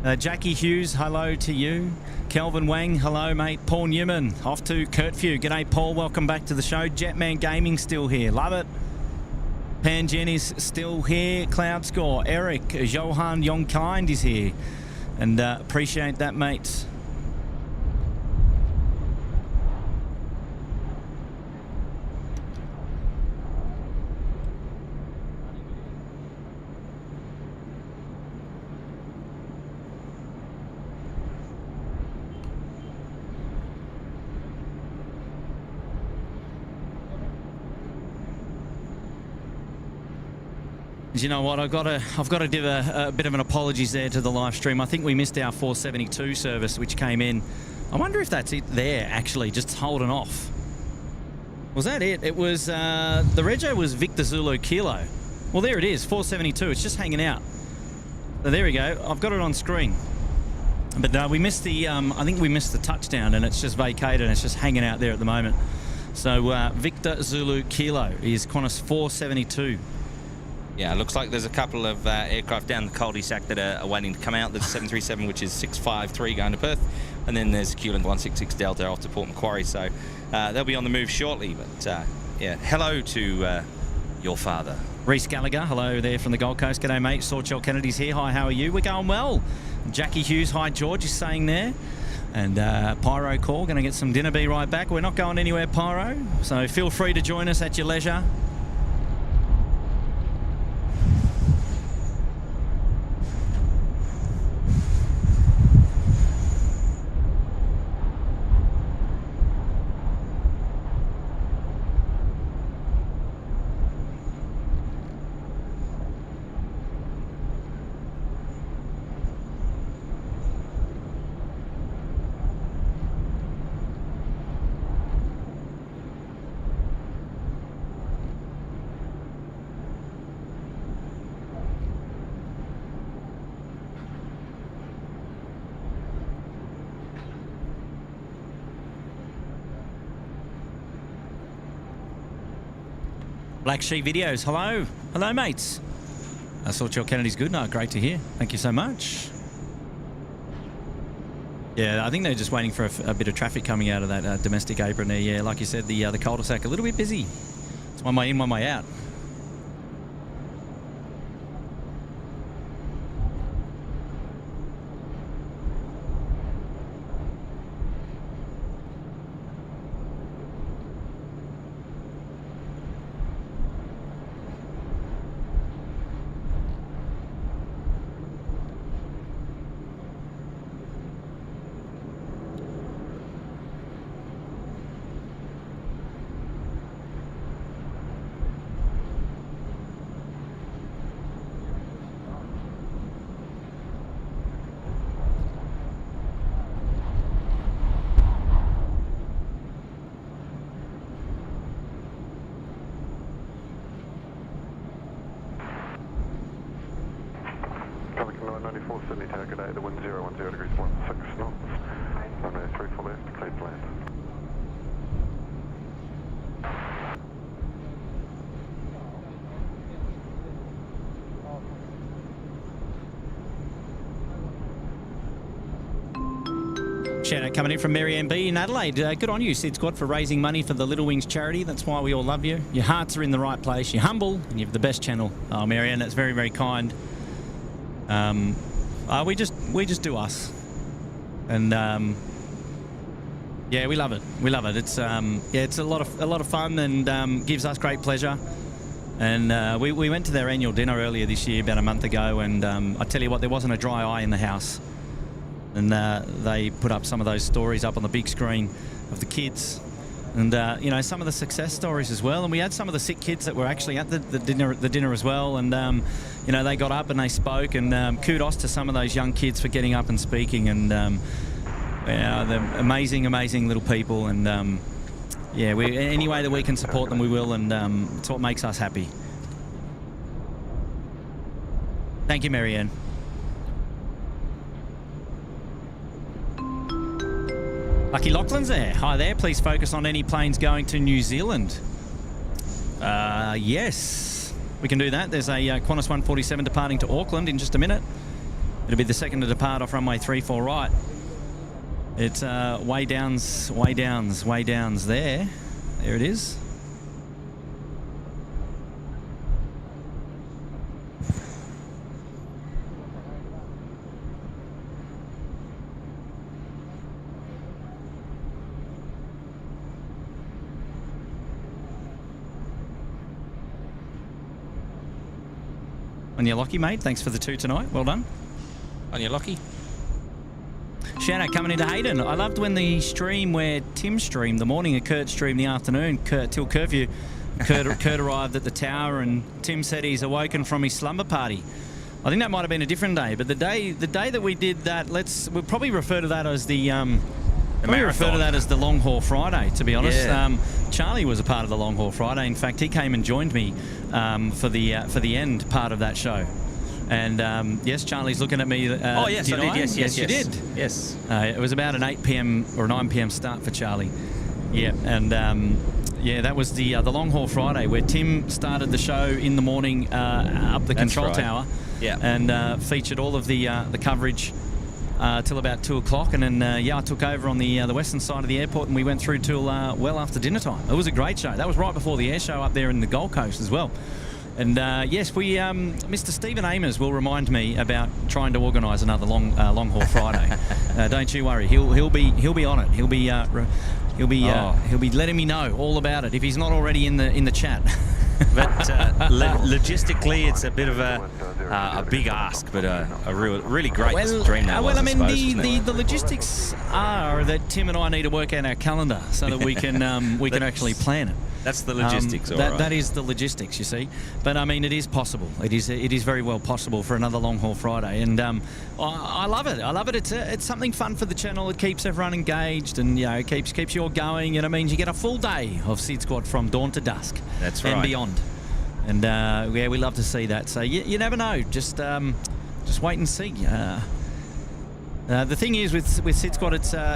Jackie Hughes, hello to you. Kelvin Wang, hello, mate. Paul Newman, off to Kurtfew. G'day, Paul. Welcome back to the show. Jetman Gaming still here. Love it. Pangen is still here. Cloud Score. Eric, Johan Yongkind is here. And appreciate that, mate. You know what? I've got to give a bit of an apologies there to the live stream. I think we missed our 472 service, which came in. I wonder if that's it there, actually, just holding off. Was that it? It was, the rego was Victor Zulu Kilo. Well, there it is, 472. It's just hanging out. So there we go. I've got it on screen. But we missed the, I think we missed the touchdown, and it's just vacated, and it's just hanging out there at the moment. So Victor Zulu Kilo is Qantas 472. Yeah, it looks like there's a couple of aircraft down the cul-de-sac that are waiting to come out. There's 737, which is 653 going to Perth. And then there's QLink 166 Delta off to Port Macquarie. So they'll be on the move shortly. But yeah, hello to your father. Reece Gallagher, hello there from the Gold Coast. G'day, mate. Sawchell Kennedy's here. Hi, how are you? We're going well. Jackie Hughes, hi, George, is saying there. And Pyro Call, going to get some dinner, be right back. We're not going anywhere, Pyro. So feel free to join us at your leisure. Black Sheep Videos, hello. Hello, mates. I thought your Kennedy's good. No, great to hear. Thank you so much. Yeah, I think they're just waiting for a bit of traffic coming out of that domestic apron there. Yeah, like you said, the cul-de-sac a little bit busy. It's one way in, one way out. Shout out coming in from Mary Ann B in Adelaide. Good on you, SydSquad, for raising money for the Little Wings charity. That's why we all love you. Your hearts are in the right place. You're humble, and you have the best channel. Oh, Mary Ann, that's very, very kind. We just do us, and yeah, we love it. We love it. It's yeah, it's a lot of fun and gives us great pleasure. And we went to their annual dinner earlier this year, about a month ago, and I tell you what, there wasn't a dry eye in the house. And they put up some of those stories up on the big screen of the kids, and you know, some of the success stories as well. And we had some of the sick kids that were actually at the dinner as well. And you know, they got up and they spoke. And kudos to some of those young kids for getting up and speaking. And you know, they're amazing little people. And yeah, any way that we can support them, we will. And it's what makes us happy. Thank you, Marianne. Lucky Laughlin's there. Hi there. Please focus on any planes going to New Zealand. Yes, we can do that. There's a Qantas 147 departing to Auckland in just a minute. It'll be the second to depart off runway 34 right. It's way downs there. There it is. On your Lockie, mate. Thanks for the 2 tonight. Well done. On your Lockie. Shout out coming into Hayden. I loved when the stream where Tim streamed the morning and Kurt streamed the afternoon, till curfew. Kurt arrived at the tower and Tim said he's awoken from his slumber party. I think that might have been a different day, but the day that we did that, we'll probably refer to that as the Long Haul Friday, to be honest. Yeah. Charlie was a part of the Long Haul Friday. In fact, he came and joined me for the end part of that show. And yes, Charlie's looking at me. Oh yes, I did. Yes, you did. Yes. It was about an 8 p.m. or 9 p.m. start for Charlie. Yeah, and yeah, that was the Long Haul Friday where Tim started the show in the morning up the control tower. Yeah. And featured all of the coverage till about 2 o'clock, and then I took over on the western side of the airport, and we went through till well after dinner time. It was a great show. That was right before the air show up there in the Gold Coast as well. And yes, we Mr. Stephen Amers will remind me about trying to organise another long haul Friday. Don't you worry, he'll be on it. He'll be letting me know all about it if he's not already in the chat. But logistically, it's a bit of a big ask, but a really great dream that was. Well, I mean, the logistics are that Tim and I need to work out our calendar so that we can actually plan it. That's the logistics, all right. That is the logistics, you see. But I mean, it is possible. It is very well possible for another Long Haul Friday, and I love it. I love it. It's something fun for the channel. It keeps everyone engaged, and it keeps you all going, and it means you get a full day of SydSquad from dawn to dusk. That's right. And beyond. And yeah, we love to see that. So you never know. Just wait and see. The thing is with SydSquad,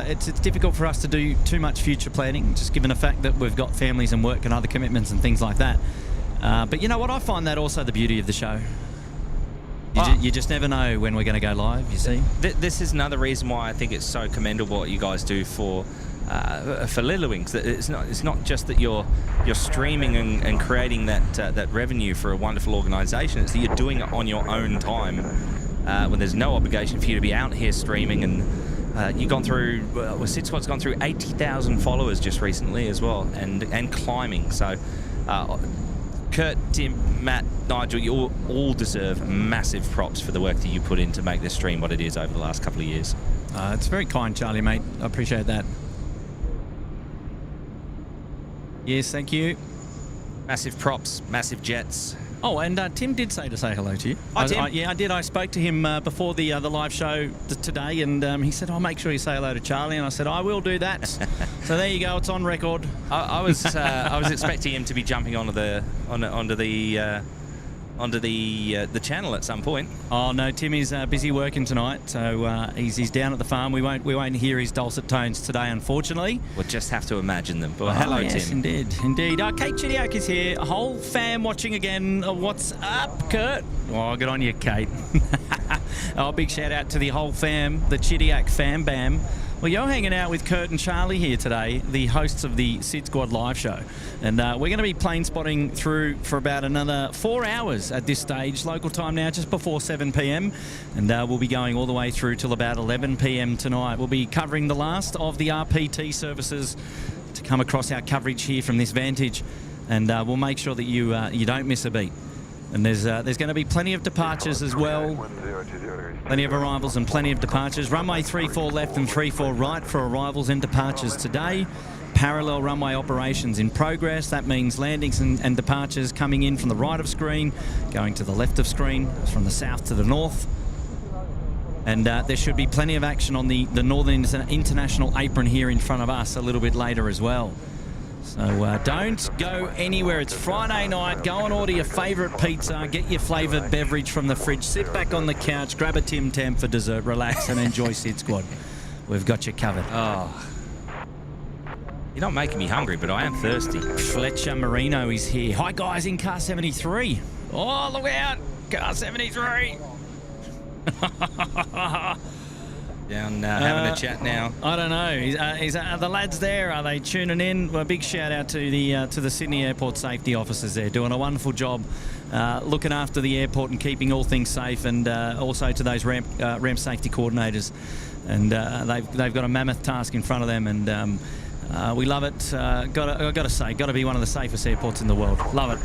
it's difficult for us to do too much future planning, just given the fact that we've got families and work and other commitments and things like that. But you know what? I find that also the beauty of the show. You just never know when we're going to go live, you see. This is another reason why I think it's so commendable what you guys do for Little Wings. It's not just that you're streaming and creating that revenue for a wonderful organisation. It's that you're doing it on your own time. When there's no obligation for you to be out here streaming, and you've gone through, SydSquad's gone through 80,000 followers just recently as well, and climbing. So, Kurt, Tim, Matt, Nigel, you all deserve massive props for the work that you put in to make this stream what it is over the last couple of years. It's very kind, Charlie, mate. I appreciate that. Yes, thank you. Massive props, massive jets. Oh, and Tim did say to say hello to you. Tim? Yeah, I did. I spoke to him before the live show today, and he said, "I'll make sure you say hello to Charlie." And I said, "I will do that." So there you go. It's on record. I was expecting him to be jumping onto the channel at some point. Oh no, Tim is busy working tonight, so he's down at the farm. We won't hear his dulcet tones today, unfortunately. We'll just have to imagine them. But hello, yes, Tim. Indeed. Kate Chidiak is here. A whole fam watching again. What's up, Kurt? Oh, good on you, Kate. Oh, big shout out to the whole fam, the Chidiak fam bam. Well, you're hanging out with Kurt and Charlie here today, the hosts of the SydSquad live show. And we're going to be plane spotting through for about another 4 hours at this stage. Local time now, just before 7 p.m. And we'll be going all the way through till about 11 p.m. tonight. We'll be covering the last of the RPT services to come across our coverage here from this vantage. And we'll make sure that you don't miss a beat. And there's going to be plenty of departures as well. Plenty of arrivals and plenty of departures. Runway 34 left and 34 right for arrivals and departures today. Parallel runway operations in progress. That means landings and departures coming in from the right of screen, going to the left of screen, from the south to the north. And there should be plenty of action on the Northern International apron here in front of us a little bit later as well. So don't go anywhere. It's Friday night. Go and order your favourite pizza. Get your flavoured beverage from the fridge. Sit back on the couch. Grab a Tim Tam for dessert. Relax and enjoy SydSquad. We've got you covered. Oh, you're not making me hungry, but I am thirsty. Fletcher Marino is here. Hi, guys, in car 73. Oh, look out. Car 73. Down having a chat now. I don't know. Are the lads there? Are they tuning in? Well, a big shout out to the Sydney Airport safety officers there, doing a wonderful job looking after the airport and keeping all things safe, and also to those ramp safety coordinators. And they've got a mammoth task in front of them, and we love it. I've got to say, got to be one of the safest airports in the world. Love it.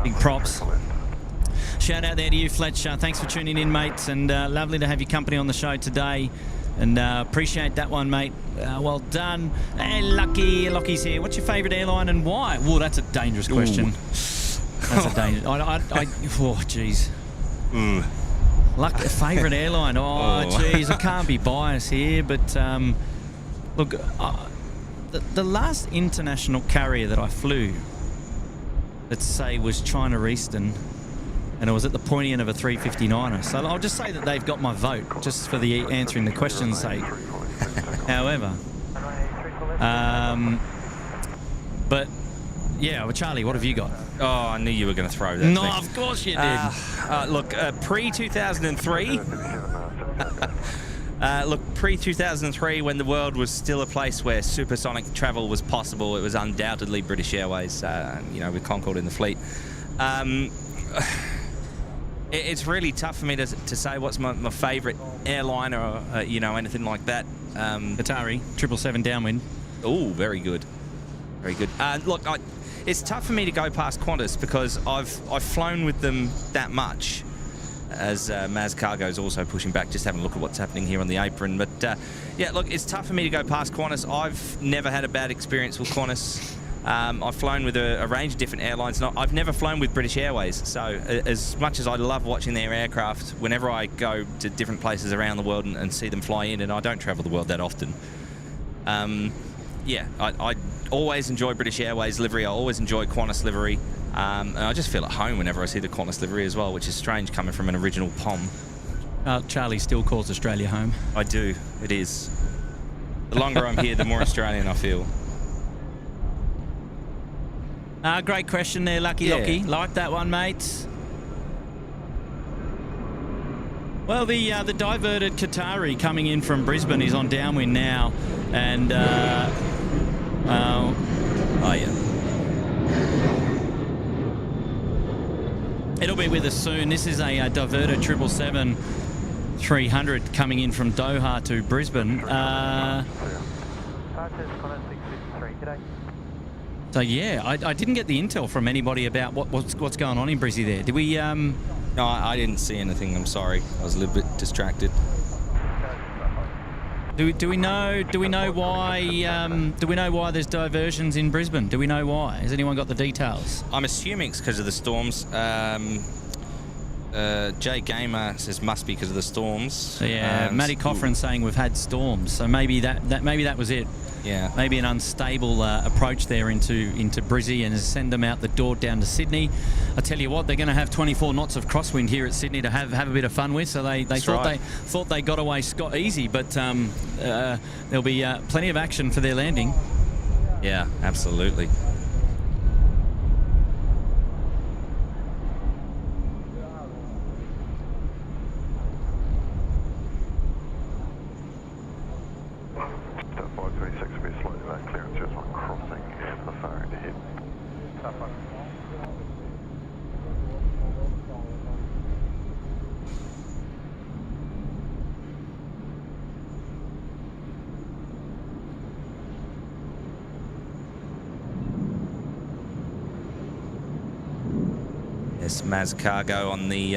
Big props. Shout out there to you, Fletcher. Thanks for tuning in, mates, and lovely to have your company on the show today. And appreciate that one, mate. Well done. Hey, Lucky's here. What's your favourite airline and why? Well, that's a dangerous question. That's a dangerous. Oh, jeez. Favourite airline? Oh, jeez. I can't be biased here, but look, the last international carrier that I flew, let's say, was China Eastern. And it was at the pointy end of a 359er. So I'll just say that they've got my vote, just for the answering the question's sake. However, but yeah, well, Charlie, what have you got? Oh, I knew you were going to throw that. No, of course you did. Look, pre-2003. Look, pre-2003, when the world was still a place where supersonic travel was possible, it was undoubtedly British Airways. With Concorde in the fleet. It's really tough for me to say what's my favourite airline or anything like that. Qatari 777 downwind. Oh, very good, very good. Look, it's tough for me to go past Qantas because I've flown with them that much. As Maz Cargo's also pushing back, just having a look at what's happening here on the apron. But yeah, look, it's tough for me to go past Qantas. I've never had a bad experience with Qantas. I've flown with a range of different airlines, and I've never flown with British Airways. So as much as I love watching their aircraft, whenever I go to different places around the world and see them fly in, and I don't travel the world that often, I always enjoy British Airways livery. I always enjoy Qantas livery. And I just feel at home whenever I see the Qantas livery as well, which is strange coming from an original POM. Charlie still calls Australia home. I do. It is. The longer I'm here, the more Australian I feel. Great question there, Lucky. Like that one, mates. Well, the diverted Qatari coming in from Brisbane is on downwind now, and it'll be with us soon. This is a diverted 777-300 coming in from Doha to Brisbane. So yeah, I didn't get the intel from anybody about what's going on in Brizzy there. Did we? No, I didn't see anything. I'm sorry. I was a little bit distracted. Do we know why? Do we know why there's diversions in Brisbane? Do we know why? Has anyone got the details? I'm assuming it's because of the storms. Jay Gamer says must be because of the storms. So yeah, Matty Coffrin saying we've had storms. So maybe that was it. Yeah. Maybe an unstable approach there into Brizzy and send them out the door down to Sydney. I tell you what, they're going to have 24 knots of crosswind here at Sydney to have a bit of fun with. So they thought they got away easy, but there'll be plenty of action for their landing. Yeah, absolutely. Maz Cargo on the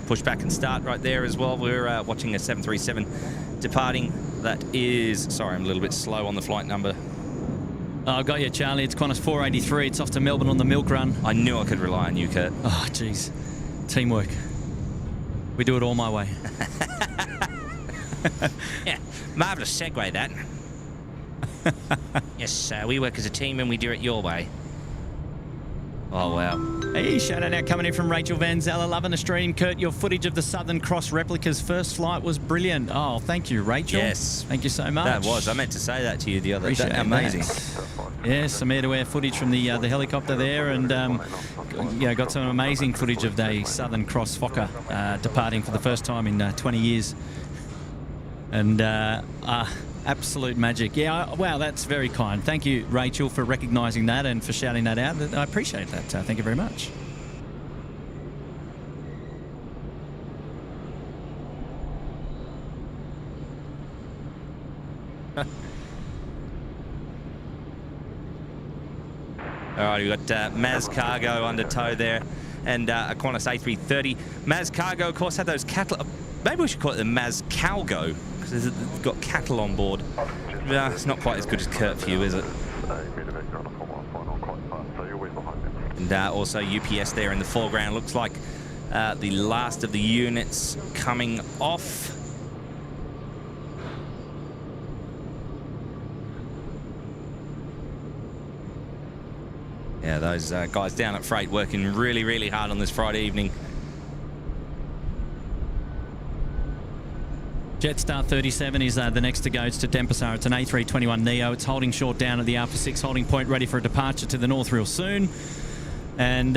pushback and start right there as well. We're watching a 737 departing. That is, sorry, I'm a little bit slow on the flight number. I've got you, Charlie. It's Qantas 483. It's off to Melbourne on the milk run. I knew I could rely on you, Kurt. Oh, jeez. Teamwork. We do it all my way. Yeah, marvellous segue, that. Yes, we work as a team and we do it your way. Oh, wow. Hey, shout out now coming in from Rachel Van Zella. Loving the stream. Kurt, your footage of the Southern Cross replica's first flight was brilliant. Oh, thank you, Rachel. Yes. Thank you so much. That was. I meant to say that to you the other day. Amazing. Yes, some air-to-air footage from the helicopter there, and got some amazing footage of the Southern Cross Fokker departing for the first time in 20 years. And absolute magic. Yeah, wow, that's very kind. Thank you, Rachel, for recognising that and for shouting that out. I appreciate that. Thank you very much. All right, we've got Maz Cargo under tow there, and a Qantas A330. Maz Cargo, of course, had those cattle. Maybe we should call it the Maz Calgo, because it's got cattle on board. It's not quite as good as curfew, is it? And also UPS there in the foreground. Looks like the last of the units coming off. Yeah, those guys down at Freight working really, really hard on this Friday evening. Jetstar 37 is the next to go. It's to Denpasar. It's an A321neo. It's holding short down at the Alpha 6 holding point, ready for a departure to the north real soon. And,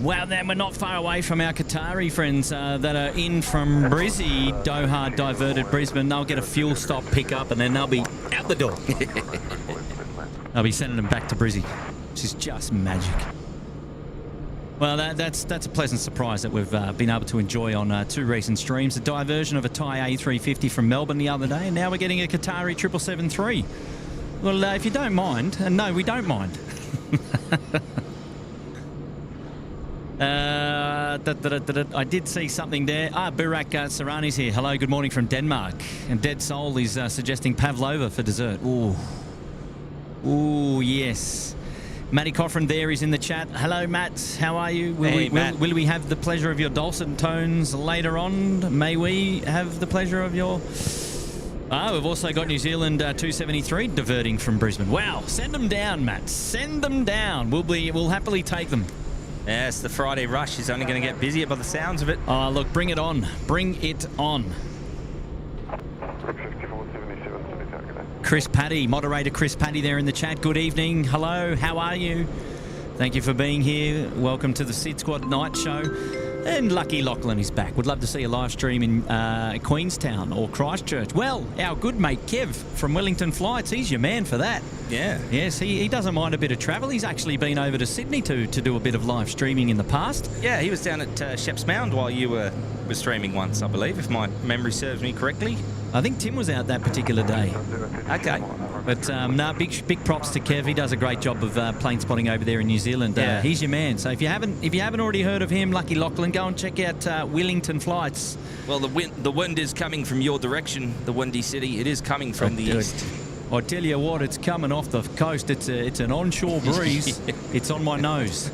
wow, then we're not far away from our Qatari friends that are in from Brizzy. Doha diverted Brisbane. They'll get a fuel stop pickup and then they'll be out the door. I'll be sending them back to Brizzy, which is just magic. Well, that's a pleasant surprise that we've been able to enjoy on 2 recent streams. A diversion of a Thai A350 from Melbourne the other day, and now we're getting a Qatari 777-3. Well, if you don't mind, and no, we don't mind. I did see something there. Burak Sarani's here. Hello, good morning from Denmark. And Dead Soul is suggesting pavlova for dessert. Ooh. Ooh, yes. Matty Coffrin there is in the chat. Hello, Matt. How are you? Will we have the pleasure of your dulcet tones later on? May we have the pleasure of your... we've also got New Zealand 273 diverting from Brisbane. Wow. Send them down, Matt. Send them down. We'll happily take them. Yes, the Friday rush is only going to get busier by the sounds of it. Oh, look, bring it on. Bring it on. Chris Paddy, moderator Chris Paddy there in the chat. Good evening. Hello, how are you? Thank you for being here. Welcome to the SydSquad Night Show. And Lucky Lachlan is back. Would love to see a live stream in Queenstown or Christchurch. Well, our good mate Kev from Wellington Flights, he's your man for that. Yeah. Yes, he doesn't mind a bit of travel. He's actually been over to Sydney to do a bit of live streaming in the past. Yeah, he was down at Sheps Mound while you were streaming once, I believe, if my memory serves me correctly. I think Tim was out that particular day. Okay. But no, big props to Kev. He does a great job of plane spotting over there in New Zealand. Yeah. He's your man. So if you haven't already heard of him, Lucky Lachlan, go and check out Wellington Flights. Well, the wind is coming from your direction, the windy city. It is coming from the east. I tell you what, it's coming off the coast. It's an onshore breeze. It's on my nose.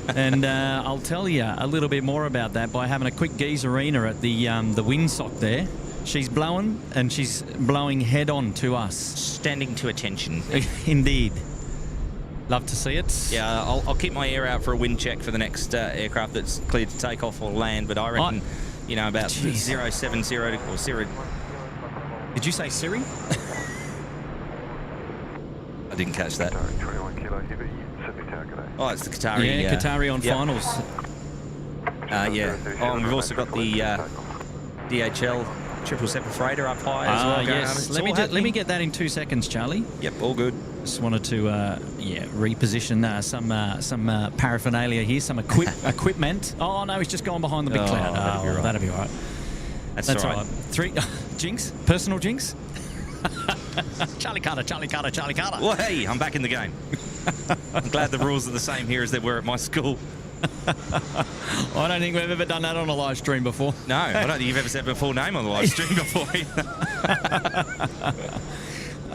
And I'll tell you a little bit more about that by having a quick geezerina at the windsock there. She's blowing, and she's blowing head on to us. Standing to attention. Indeed. Love to see it. Yeah, I'll keep my ear out for a wind check for the next aircraft that's cleared to take off or land, but I reckon, about 070 or 0... Did you say Siri? I didn't catch that. Oh, it's the Qatari. Yeah, Qatari on finals. Yeah. Oh, and we've also got the DHL 777 freighter up high as well. Yes. Let me get that in 2 seconds, Charlie. Yep, all good. Just wanted to reposition some paraphernalia here, some equipment. Oh no, he's just gone behind the big cloud. That'll be all right. That's all right. 3 jinx, personal jinx. Charlie Carter. Well, hey, I'm back in the game. I'm glad the rules are the same here as they were at my school. I don't think we've ever done that on a live stream before. No, I don't think you've ever said my full name on the live stream before either.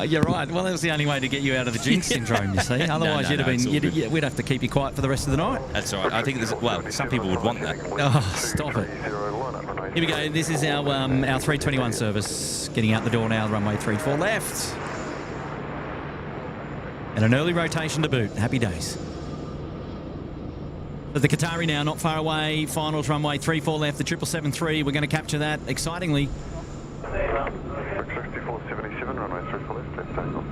You're right. Well, that was the only way to get you out of the jinx syndrome, you see. Otherwise, we'd have to keep you quiet for the rest of the night. That's all right. I think some people would want that. Oh, stop it. Here we go. This is our 321 service getting out the door now. Runway 34 left. And an early rotation to boot. Happy days. But the Qatari now not far away. Finals runway 34 left. The 777-3. We're going to capture that excitingly. 5477, runway 34 left, left takeoff.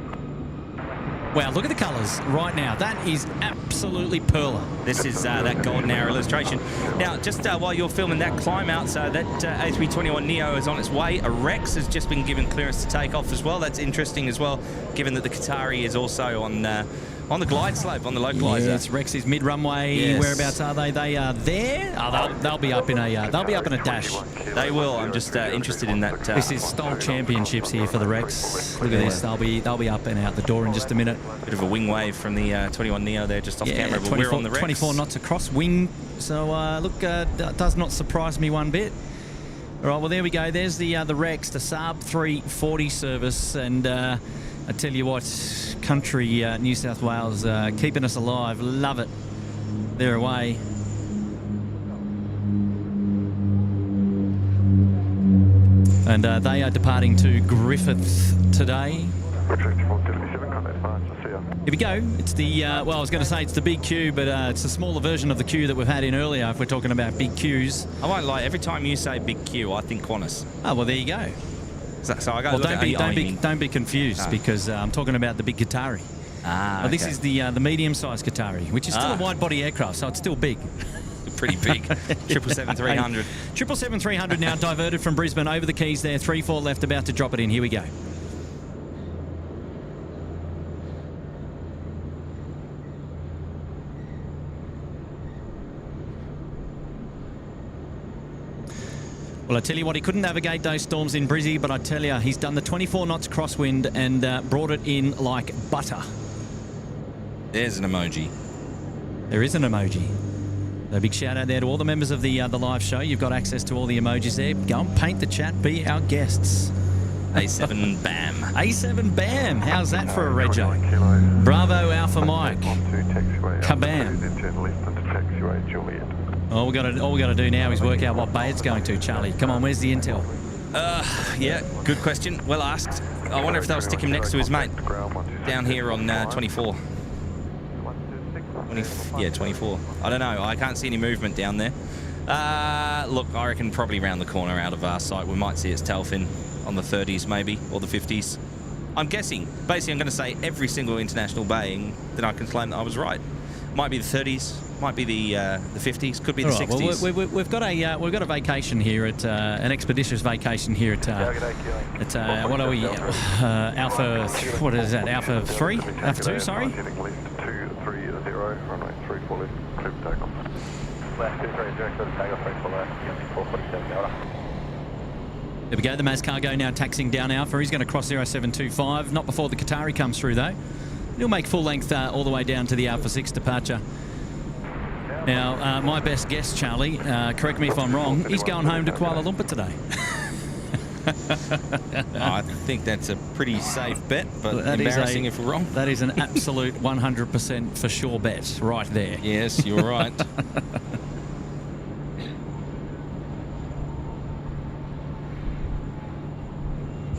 Wow, look at the colours right now. That is absolutely perler. This is that golden hour illustration. Now, just while you're filming that climb out, so that A321neo is on its way. A Rex has just been given clearance to take off as well. That's interesting as well, given that the Qatari is also on the glide slope, on the localizer. Yes, Rex is mid-runway. Yes. Whereabouts are they? They are there. Oh, they'll be up in a dash. They will. I'm just interested in that. This is Stoll Championships here for the Rex. Look at this. They'll be up and out the door in just a minute. Bit of a wing wave from the 21neo there, just off camera. But we're on the Rex. 24 knots across wing. So look, that does not surprise me one bit. All right, well there we go. There's the Rex, the Saab 340 service, and I tell you what, country New South Wales keeping us alive. Love it. They're away. And they are departing to Griffith today. Here we go. It's the, well, I was going to say it's the big Q, but it's a smaller version of the Q that we've had in earlier if we're talking about big Qs. I won't lie, every time you say big Q, I think Qantas. Oh, well, there you go. So I go, well, don't be confused because I'm talking about the big Qatari. Ah, well, this is the medium-sized Qatari, which is still a wide-body aircraft, so it's still big. Pretty big. 777-300. 777-300 now diverted from Brisbane over the Keys there. 3-4 left, about to drop it in. Here we go. Well, I tell you what, he couldn't navigate those storms in Brizzy, but I tell you, he's done the 24 knots crosswind and brought it in like butter. There's an emoji. There is an emoji. A big shout out there to all the members of the live show. You've got access to all the emojis there. Go and paint the chat, be our guests. A7 BAM. A7 BAM. How's that for a rego? Bravo Alpha Mike. Kabam. All we got to do now is work out what bay it's going to, Charlie. Come on, where's the intel? Yeah, good question. Well asked. I wonder if they'll stick him next to his mate down here on 24. 24. I don't know. I can't see any movement down there. Look, I reckon probably round the corner out of our sight. We might see its tail fin on the 30s maybe, or the 50s. I'm guessing. Basically, I'm going to say every single international baying, then I can claim that I was right. Might be the 30s, might be the 50s, could be the 60s. Well, we've got a vacation here at an expeditious vacation here at what are we? Alpha. What is that? Alpha 3? Alpha 2? Sorry. Runway 34 left, clear for takeoff. Left 230, clear for takeoff, 34 left, 447 Delta. There we go, the Maz Cargo now taxiing down Alpha. He's going to cross 0725, not before the Qatari comes through though. He'll make full length all the way down to the Alpha 6 departure. Now, my best guess, Charlie, correct me if I'm wrong, he's going home to Kuala Lumpur today. I think that's a pretty safe bet, but embarrassing if we're wrong. That is an absolute 100% for sure bet right there. Yes, you're right.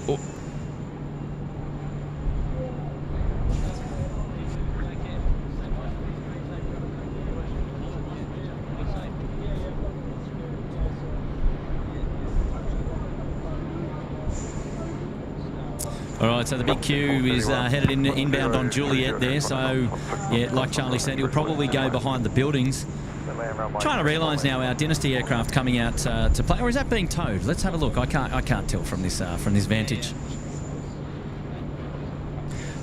Oh. All right, so the big Q is headed inbound on Juliet there. So, yeah, like Charlie said, he'll probably go behind the buildings. Trying to realise now our Dynasty aircraft coming out to play, or is that being towed? Let's have a look. I can't tell from this vantage.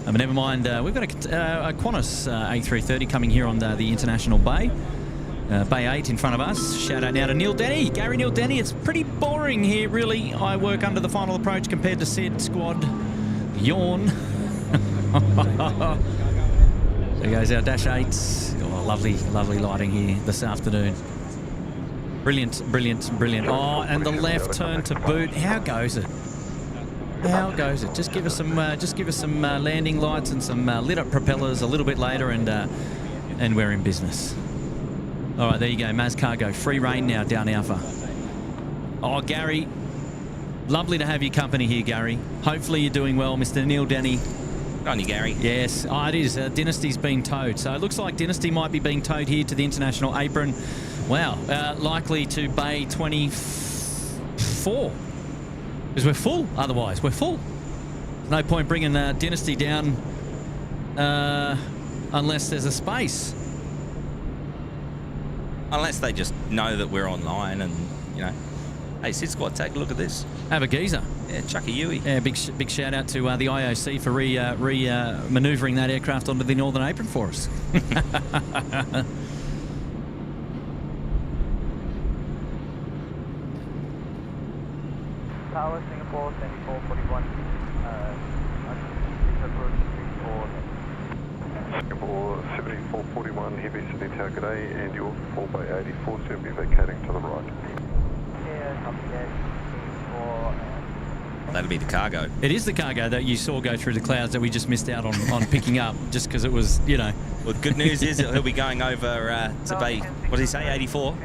But never mind. We've got a Qantas A330 coming here on the International Bay. Bay 8 in front of us. Shout out now to Neil Denny. Gary Neil Denny. It's pretty boring here, really. I work under the final approach compared to SydSquad. Yawn. There goes our Dash 8s. Oh, lovely, lovely lighting here this afternoon. Brilliant, brilliant, brilliant. Oh, and the left turn to boot. How goes it? How goes it? Just give us some landing lights and some lit up propellers a little bit later, and we're in business. All right, there you go. Maz Cargo, free reign now down Alpha. Oh, Gary, lovely to have your company here, Gary. Hopefully you're doing well, Mr. Neil Denny. Good on you, Gary. Yes, it is. Dynasty's been towed. So it looks like Dynasty might be being towed here to the international apron. Wow. Likely to Bay 24. Because we're full otherwise. We're full. There's no point bringing Dynasty down unless there's a space. Unless they just know that we're online and, you know, hey, SydSquad, take a look at this. Have a geezer. Yeah, chuck a Yui. Yeah, big shout out to the IOC for manoeuvring that aircraft onto the northern apron for us. Tower, Singapore, 7441. Singapore 7441, heavy Sydney Tower, good day, and your 4 by 84, so you'll be vacating to the right. Yeah, copy that. That'll be the cargo. It is the cargo that you saw go through the clouds that we just missed out on picking up, just because it was, you know. Well, the good news is that he'll be going over to Bay, what did he say, 84?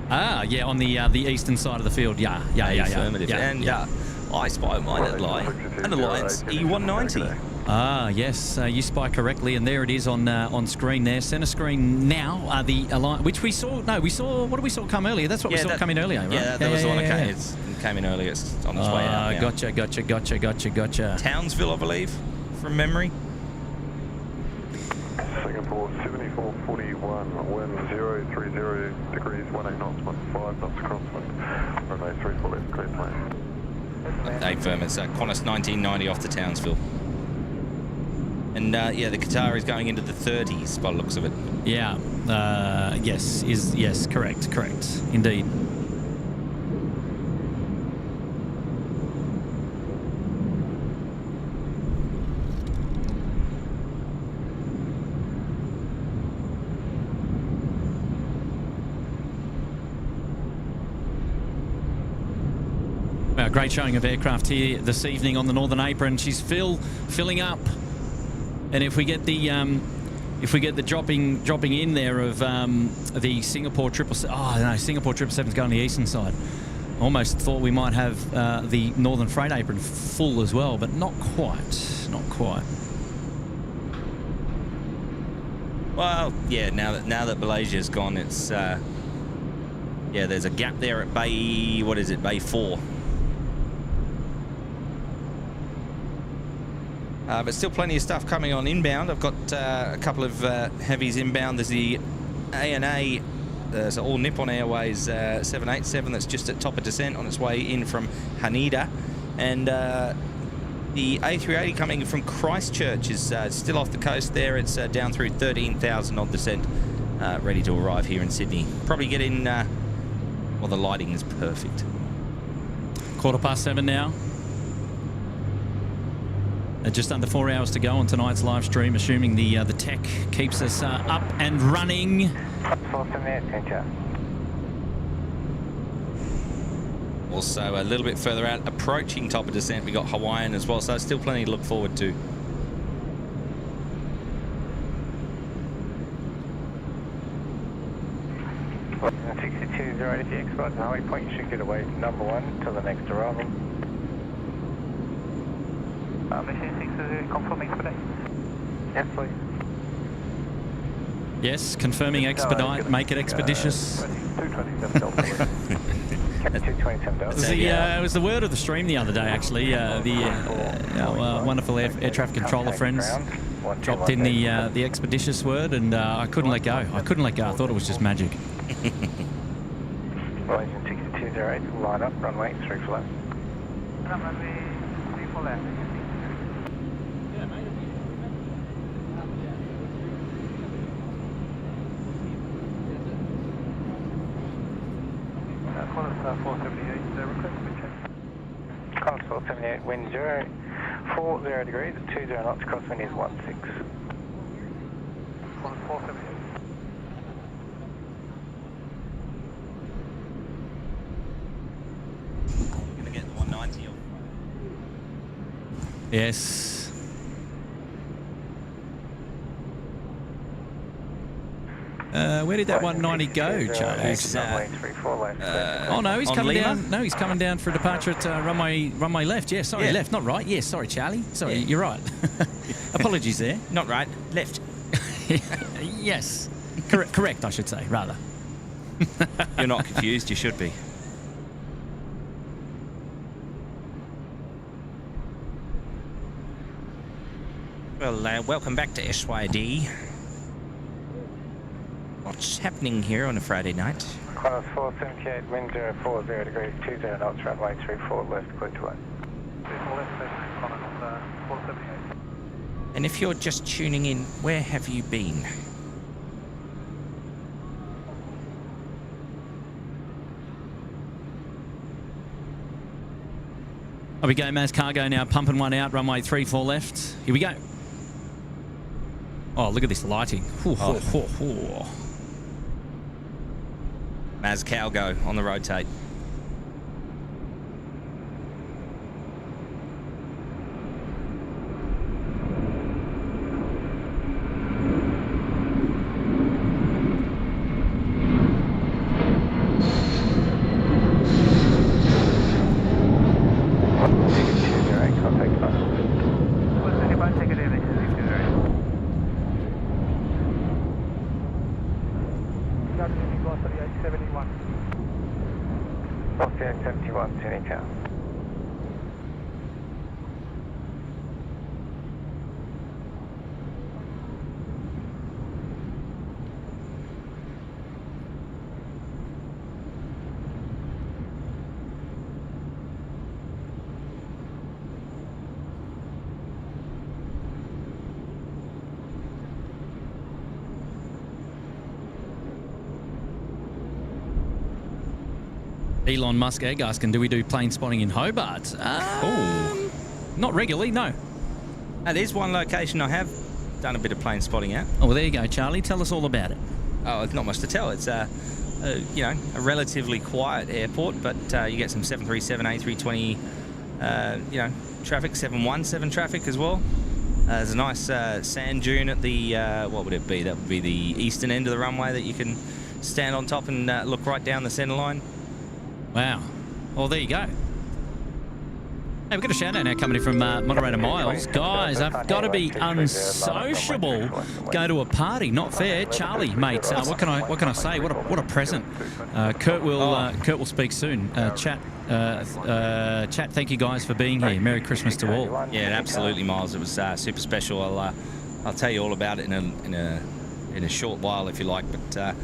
Ah, yeah, on the eastern side of the field. Yeah. Affirmative. Yeah, and yeah. I spy mine at lie. An Alliance E190. Ah, yes, you spy correctly, and there it is on screen there. Centre screen now, the Alliance, which we saw, what did we saw come earlier? That's what we saw come in earlier, right? Yeah, that was the one that came in earlier. It's on its way out now. Gotcha. Townsville, I believe, from memory. Singapore 7441, wind 030 degrees, 18 knots, 15 knots crosswind, runway 34 left, clear plane. Update firm, it's Qantas 1990 off to Townsville. And yeah, the Qatar is going into the 30s by the looks of it. Yeah, yes, correct, indeed. Great showing of aircraft here this evening on the Northern Apron. She's filling up, and if we get the dropping in there of the Singapore 777, oh no, Singapore 777's going to the eastern side. Almost thought we might have the Northern Freight Apron full as well, but not quite. Well, yeah. Now that Malaysia's gone, it's yeah. There's a gap there at Bay. What is it? Bay 4. But still plenty of stuff coming on inbound. I've got a couple of heavies inbound. There's the ANA, so all Nippon Airways 787 that's just at top of descent on its way in from Haneda. And the A380 coming from Christchurch is still off the coast there. It's down through 13,000 odd descent, ready to arrive here in Sydney. Probably get in, well, the lighting is perfect. 7:15 now. Just under 4 hours to go on tonight's live stream, assuming the tech keeps us up and running. Also, a little bit further out, approaching top of descent, we got Hawaiian as well, so still plenty to look forward to. Well, 6208 XY, Highway Point, you should get away from number 1 till the next arrival. Mission 6 confirming expedite. Yes, please. Yes, confirming expedite, make it expeditious. 227 Delta. 227 Delta. It was the word of the stream the other day, actually. Our wonderful air traffic controller friends dropped in the expeditious word, and I couldn't let go. I thought it was just magic. Malaysian 6208, line up, runway 34 left. Runway 34 left. Qantas 478, request wind check. Qantas 478, wind 040 degrees, 20 knots, crosswind is 16. Qantas 478. Gonna get the 190 off. Yes. Where did that 190 go, Charlie? Runway 34 left. Oh no, he's on coming Lima? down. No, he's coming down for a departure at runway left. Yeah, sorry, left, not right. Yes, sorry, Charlie. Sorry, you're right. Apologies there. Not right, left. Yes, correct, I should say, rather. You're not confused, you should be. Well, welcome back to SYD. What's happening here on a Friday night? Class 478, wind 040 degrees, 20 knots, runway 34 left, clear to land. 34 left, Class 478. And if you're just tuning in, where have you been? Up we go, Maz Cargo now pumping one out, runway 34 left. Here we go. Oh, look at this lighting. Maz Calgo on the rotate. Elon Musk egg asking, do we do plane spotting in Hobart? Not regularly, no. There's one location I have done a bit of plane spotting at. Oh, well, there you go, Charlie. Tell us all about it. Oh, it's not much to tell. It's a relatively quiet airport, but you get some 737, A320, traffic, 717 traffic as well. There's a nice sand dune at the, what would it be? That would be the eastern end of the runway that you can stand on top and look right down the centre line. Wow. Well, there you go. Hey, we've got a shout out now coming in from moderator Miles. Guys, I've got to be unsociable. Go to a party, not fair. Charlie, mate, what can I say? What a present. Kurt will speak soon. Chat. Thank you guys for being here. Merry Christmas to all. Yeah, absolutely, Miles. It was super special. I'll tell you all about it in a short while if you like. But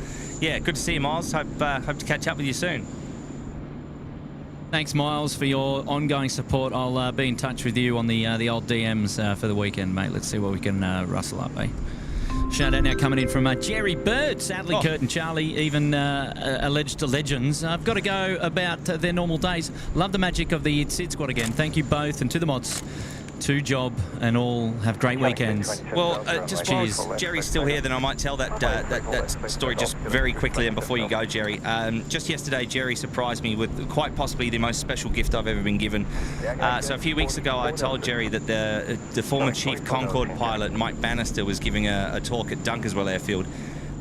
yeah, good to see you, Miles. Hope to catch up with you soon. Thanks, Miles, for your ongoing support. I'll be in touch with you on the old DMs for the weekend, mate. Let's see what we can rustle up, eh? Shout out now coming in from Jerry Bird. Sadly, Kurt and Charlie, even alleged legends, I've got to go about their normal days. Love the magic of the SydSquad again. Thank you both, and to the mods. To job and all have great weekends. Well, just while Jerry's still here, then I might tell that story just very quickly. And before you go, Jerry, just yesterday, Jerry surprised me with quite possibly the most special gift I've ever been given. So a few weeks ago, I told Jerry that the former Chief Concorde pilot, Mike Bannister, was giving a talk at Dunkerswell Airfield.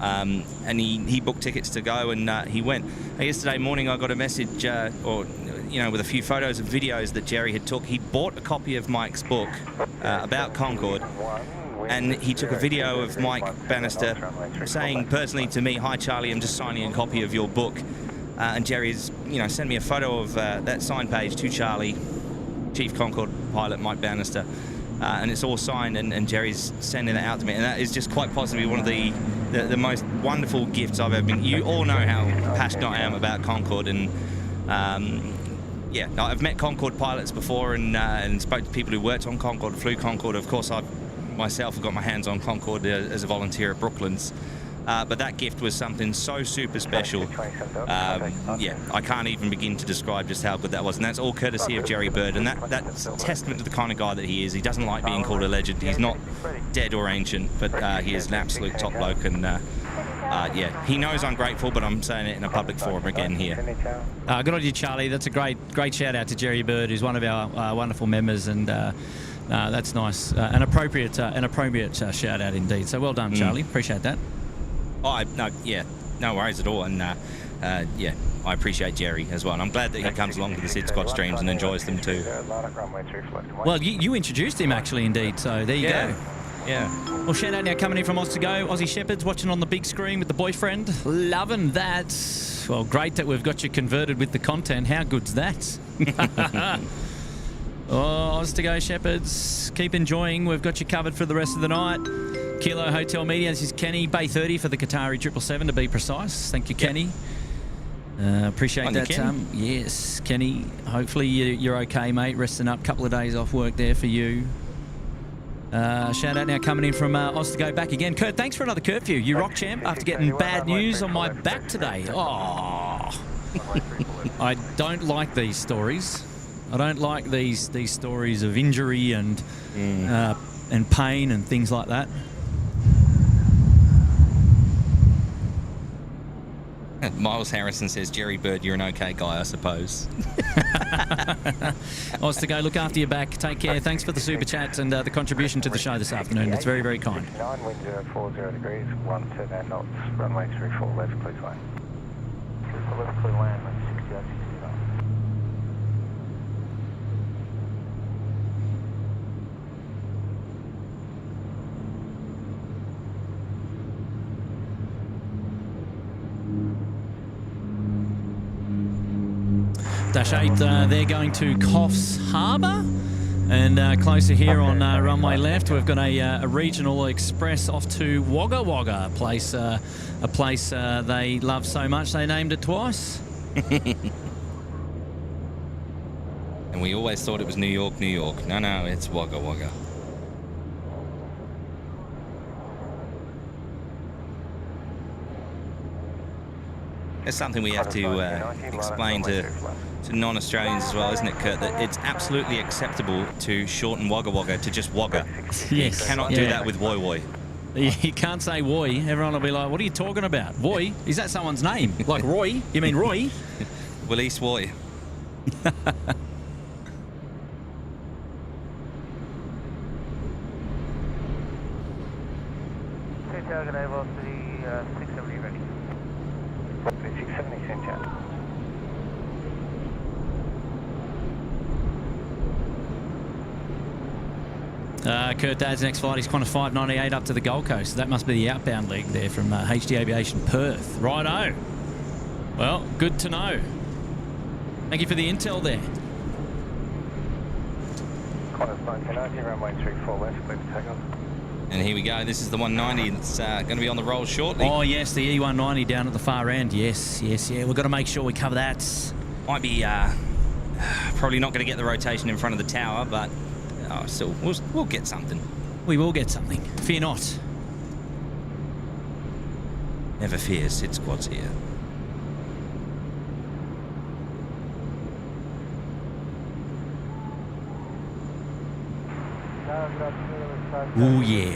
And he booked tickets to go, and he went. Yesterday morning, I got a message, with a few photos and videos that Jerry had took. He bought a copy of Mike's book about Concorde, and he took a video of Mike Bannister saying personally to me, "Hi Charlie, I'm just signing a copy of your book." And Jerry's, sent me a photo of that signed page to Charlie, Chief Concorde pilot Mike Bannister. And it's all signed, and Jerry's sending that out to me, and that is just quite possibly one of the most wonderful gifts I've ever been. You all know how passionate I am about Concorde, and I've met Concorde pilots before, and spoke to people who worked on Concorde, flew Concorde. Of course, I myself have got my hands on Concorde as a volunteer at Brooklands. But that gift was something so super special. I can't even begin to describe just how good that was. And that's all courtesy of Jerry Bird. And that's a testament to the kind of guy that he is. He doesn't like being called a legend. He's not dead or ancient, but he is an absolute top bloke. And he knows I'm grateful, but I'm saying it in a public forum again here. Good on you, Charlie. That's a great shout out to Jerry Bird, who's one of our wonderful members. And that's nice. An appropriate shout out indeed. So well done, Charlie. Appreciate that. Oh, yeah, no worries at all. And yeah, I appreciate Jerry as well. And I'm glad that he comes along to the SydSquad streams and enjoys them too. Well, you introduced him actually, indeed. So there you go. Yeah. Well, shout out now coming in from Oz to Go. Aussie Shepherds watching on the big screen with the boyfriend. Loving that. Well, great that we've got you converted with the content. How good's that? Oh, Oz to Go Shepherds. Keep enjoying. We've got you covered for the rest of the night. Kilo Hotel Media. This is Kenny. Bay 30 for the Qatari 777 to be precise. Thank you, Kenny. Appreciate that. Yes, Kenny. Hopefully you're okay, mate. Resting up. Couple of days off work there for you. Shout out now coming in from Oz to Go back again. Kurt, thanks for another curfew. You rock, champ, after getting bad news on my back today. Oh, I don't like these stories. I don't like these stories of injury and pain and things like that. Miles Harrison says, Jerry Bird, you're an okay guy, I suppose. Oz to Go, look after your back. Take care. Thanks for the super chats and the contribution to the show this afternoon. It's very, very kind. 9, wind 040 degrees, 129 knots, runway 34 left, clear to land. 34 left, clear to land, 60 out, 60 knots. Dash 8, they're going to Coffs Harbour. And closer here on runway left, we've got a regional express off to Wagga Wagga, a place they love so much they named it twice. And we always thought it was New York, New York. No, it's Wagga Wagga. It's something we have to explain to non-Australians as well, isn't it, Kurt? That it's absolutely acceptable to shorten Wagga Wagga to just Wagga. Yes. You cannot do that with Woy Woy. You can't say Woy. Everyone will be like, what are you talking about? Woy? Is that someone's name? Like Roy? You mean Roy? Willis Woy. Target velocity 670 ready. 670 sent out. Kurt Dad's next flight is Qantas 598 up to the Gold Coast. That must be the outbound leg there from HD Aviation Perth. Righto. Well, good to know. Thank you for the intel there. Qantas 1990, runway 34 left, clear to takeoff. And here we go. This is the 190 that's going to be on the roll shortly. Oh, yes, the E190 down at the far end. Yes. We've got to make sure we cover that. Might be probably not going to get the rotation in front of the tower, but still, we'll get something. We will get something. Fear not. Never fear, SydSquad's here. Oh, yeah.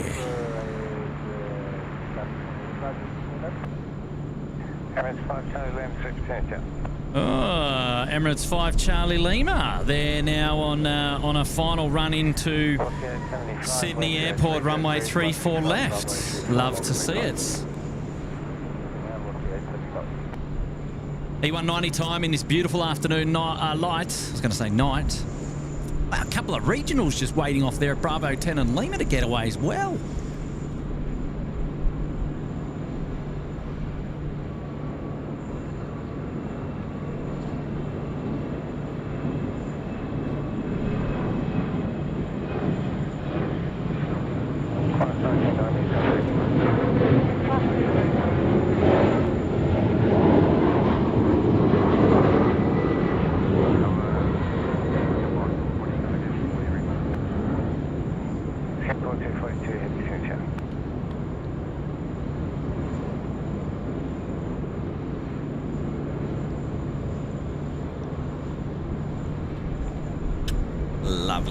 Emirates 5 Charlie Lima, 6% out. Emirates 5 Charlie Lima. They're now on a final run into Sydney Airport, runway 34 left. Love to see it. E190 time in this beautiful afternoon light. I was going to say night. A couple of regionals just waiting off there at Bravo 10 and Lima to get away as well.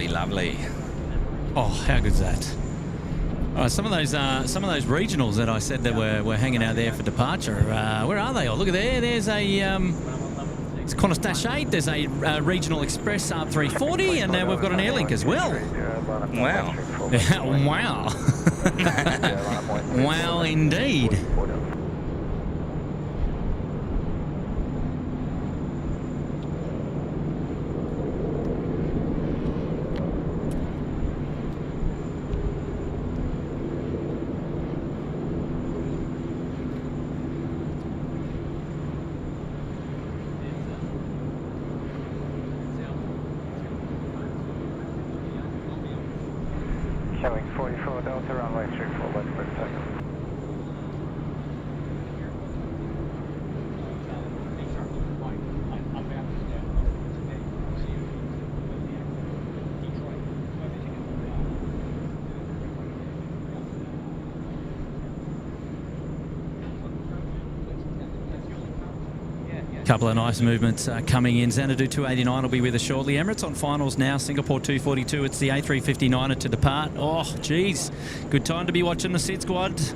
Lovely. Oh, how good's that? All right, some of those regionals that I said that were hanging out there for departure. Where are they? Oh, look at there. There's a it's Qantas Dash 8. There's a regional express A340, and now we've got an Airlink as well. Wow. Wow. Wow, indeed. Delta, runway 34 left, clear for takeoff. Couple of nice movements coming in. Xanadu 289 will be with us shortly. Emirates on finals now. Singapore 242. It's the A350 to depart. Oh, geez. Good time to be watching the SydSquad.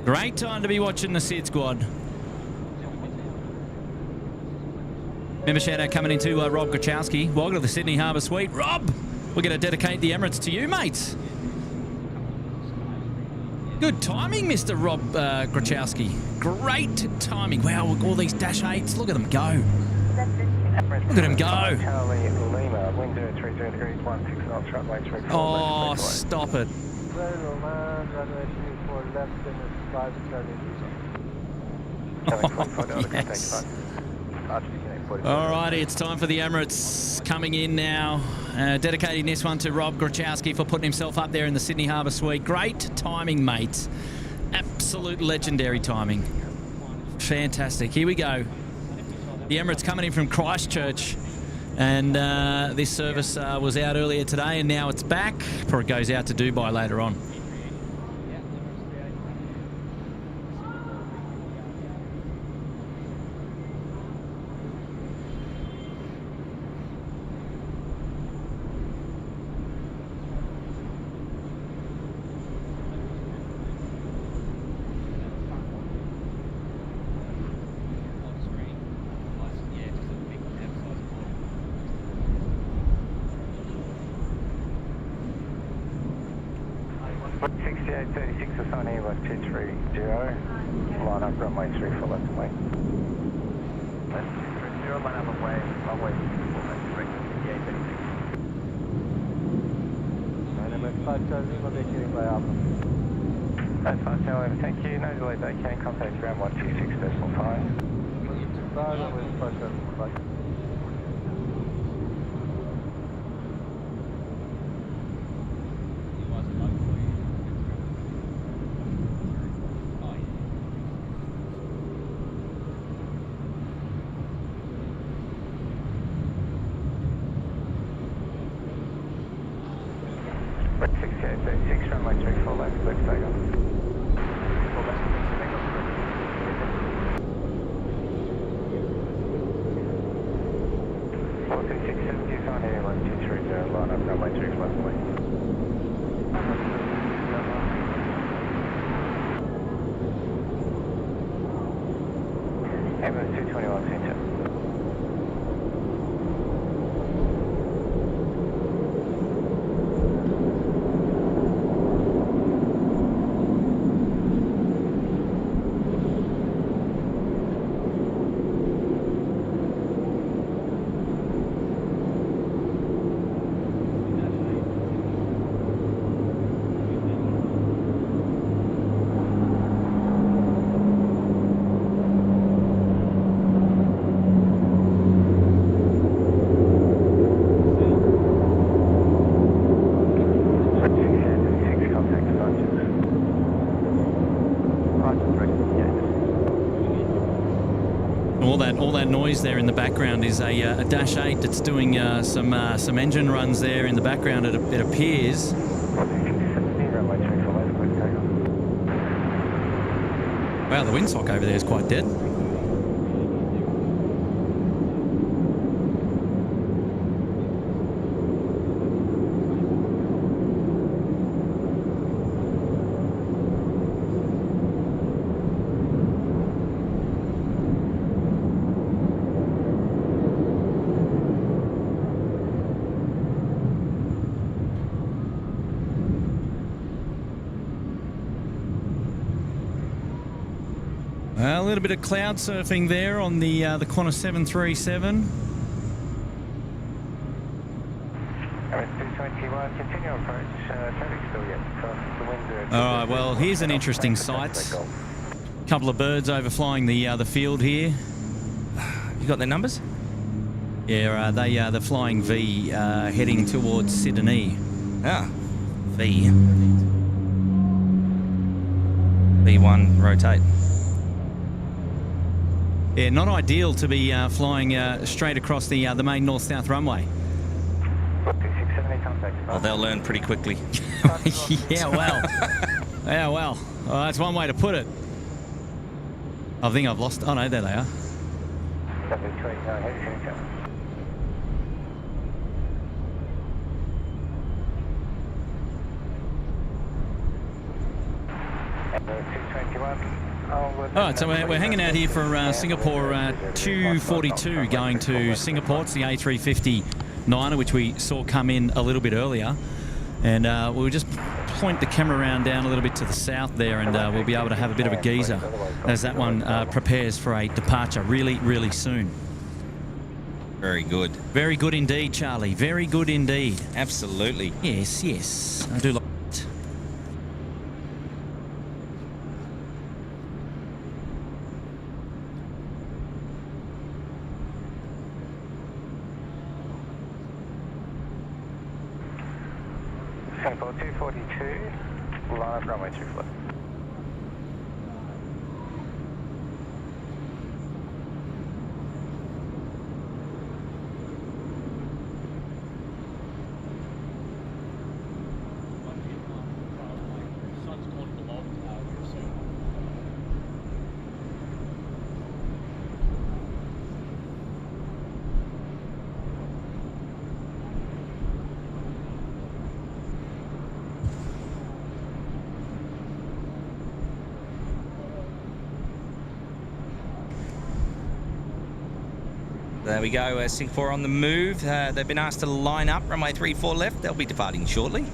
Great time to be watching the SydSquad. Member shout out coming into Rob Grachowski. Welcome to the Sydney Harbour Suite. Rob, we're going to dedicate the Emirates to you, mate. Good timing, Mr. Rob Grachowski. Great timing. Wow, all these Dash 8s. Look at them go. Look at him go. Charlie Lima, wind 030 degrees, 16 knots, runway 34 Oh, left, stop it. Yes. Alrighty, it's time for the Emirates coming in now. Dedicating this one to Rob Grachowski for putting himself up there in the Sydney Harbour Suite. Great timing, mate. Absolute legendary timing. Fantastic. Here we go. The Emirates coming in from Christchurch. And this service was out earlier today, and now it's back. Before it goes out to Dubai later on. Line up, runway 34 left and wait. Left 230, line up and wait, runway 34 left, direct to 5836. That's fine, Charlie, thank you. No delay, they can contact ground 126.5. All that noise there in the background is a Dash 8 that's doing some engine runs there in the background. It appears. Wow, the windsock over there is quite dead. A little bit of cloud surfing there on the Qantas 737. Continue approach. Traffic still yet. The wind. All right. Well, here's an interesting sight. A couple of birds overflying the field here. You got their numbers? Yeah, they're flying V, heading towards Sydney. Ah, V. B1, rotate. Yeah, not ideal to be flying straight across the main north-south runway. 2670 contact. Well, they'll learn pretty quickly. Yeah, well. Yeah, well. That's one way to put it. I think I've lost... Oh, no, there they are. W3, heavy signature. All right, so we're hanging out here for Singapore 242 going to Singapore. It's the A350 9er, which we saw come in a little bit earlier. And we'll just point the camera around down a little bit to the south there, and we'll be able to have a bit of a geezer as that one prepares for a departure really, really soon. Very good. Very good indeed, Charlie. Very good indeed. Absolutely. Yes, yes. I do like it. Singapore 242, line up runway 34. There we go, Singapore on the move. They've been asked to line up, runway 34 left. They'll be departing shortly.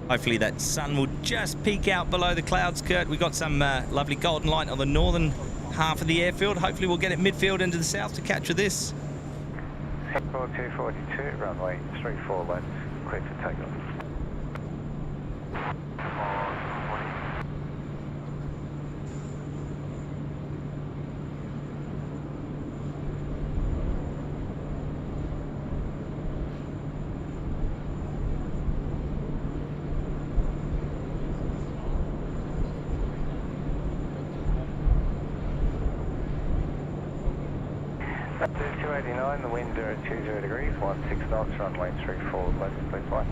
Hopefully that sun will just peek out below the clouds, Kurt. We've got some lovely golden light on the northern half of the airfield. Hopefully we'll get it midfield into the south to capture this. Singapore 242, runway 34 left, clear for takeoff. Up to 289, the wind at 20 degrees, 16 knots, runway 34 left, please fly.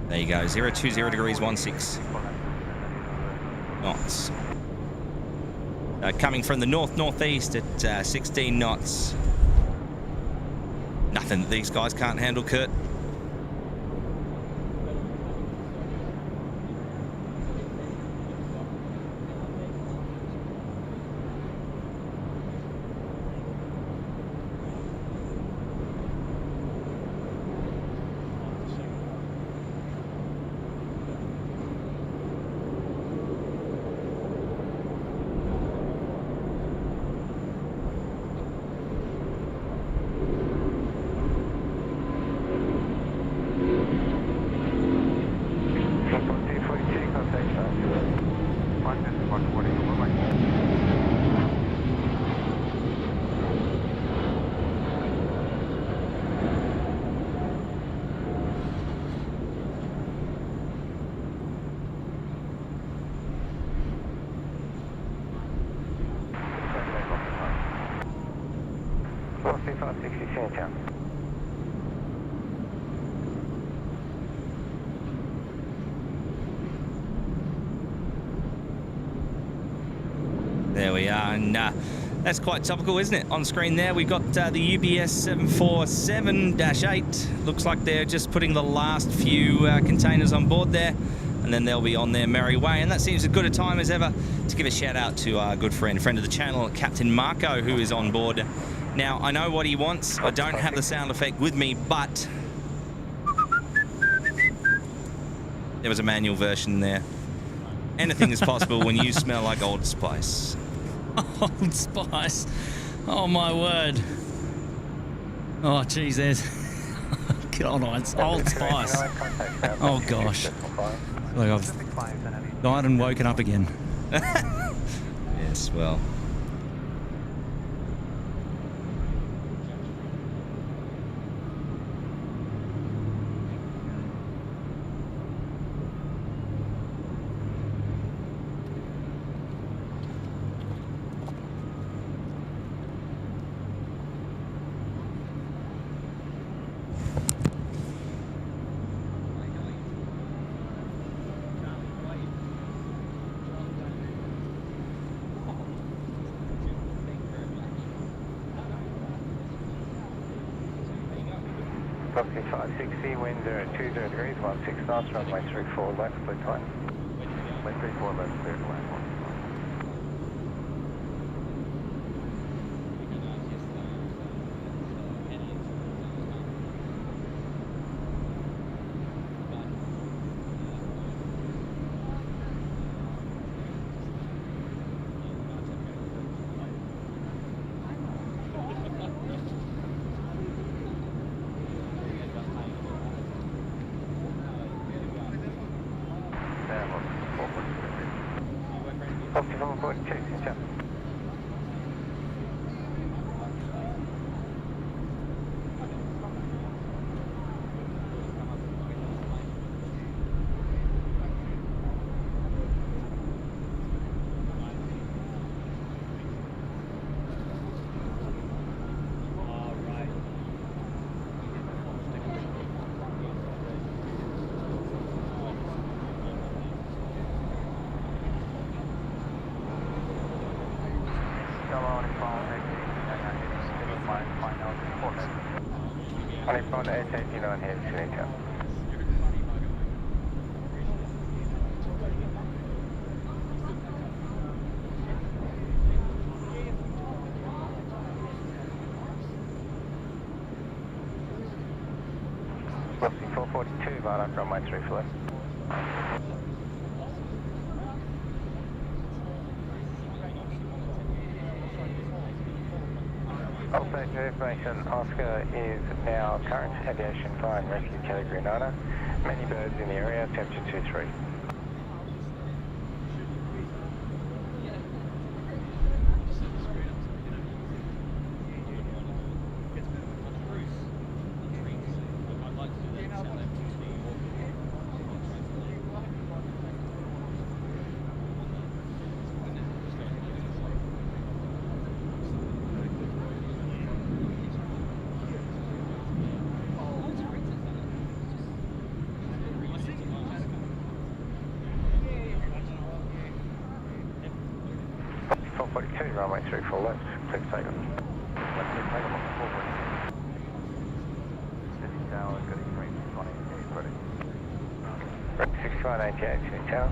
There you go, 020 degrees, 16 knots. Coming from the north-northeast at 16 knots. Nothing that these guys can't handle, Kurt. There we are, and that's quite topical, isn't it? On screen there, we've got the UPS 747-8. Looks like they're just putting the last few containers on board there, and then they'll be on their merry way. And that seems as good a time as ever to give a shout out to our good friend of the channel, Captain Marco, who is on board. Now, I know what he wants. I don't have the sound effect with me, but there was a manual version there. Anything is possible when you smell like Old Spice. Old Spice. Oh, my word. Oh, geez, there's... God, it's Old Spice. Oh, gosh. Like I've died and woken up again. Yes, well... Foxy 560, wind 020 degrees, 16 knots, runway 34 left, clear to land. Runway 34 left, clear to land. Foxy 442, Cynthia. On A380 here, Cynthia. Foxy 442, line up runway 34 left. Also, for information, Oscar is now current aviation fire and rescue category 9er. Many birds in the area, temperature 23. Runway 34 left, please take off. Left, please take off on the forward. Sydney Tower, good extreme, 20, ready. 6188, Sydney Tower.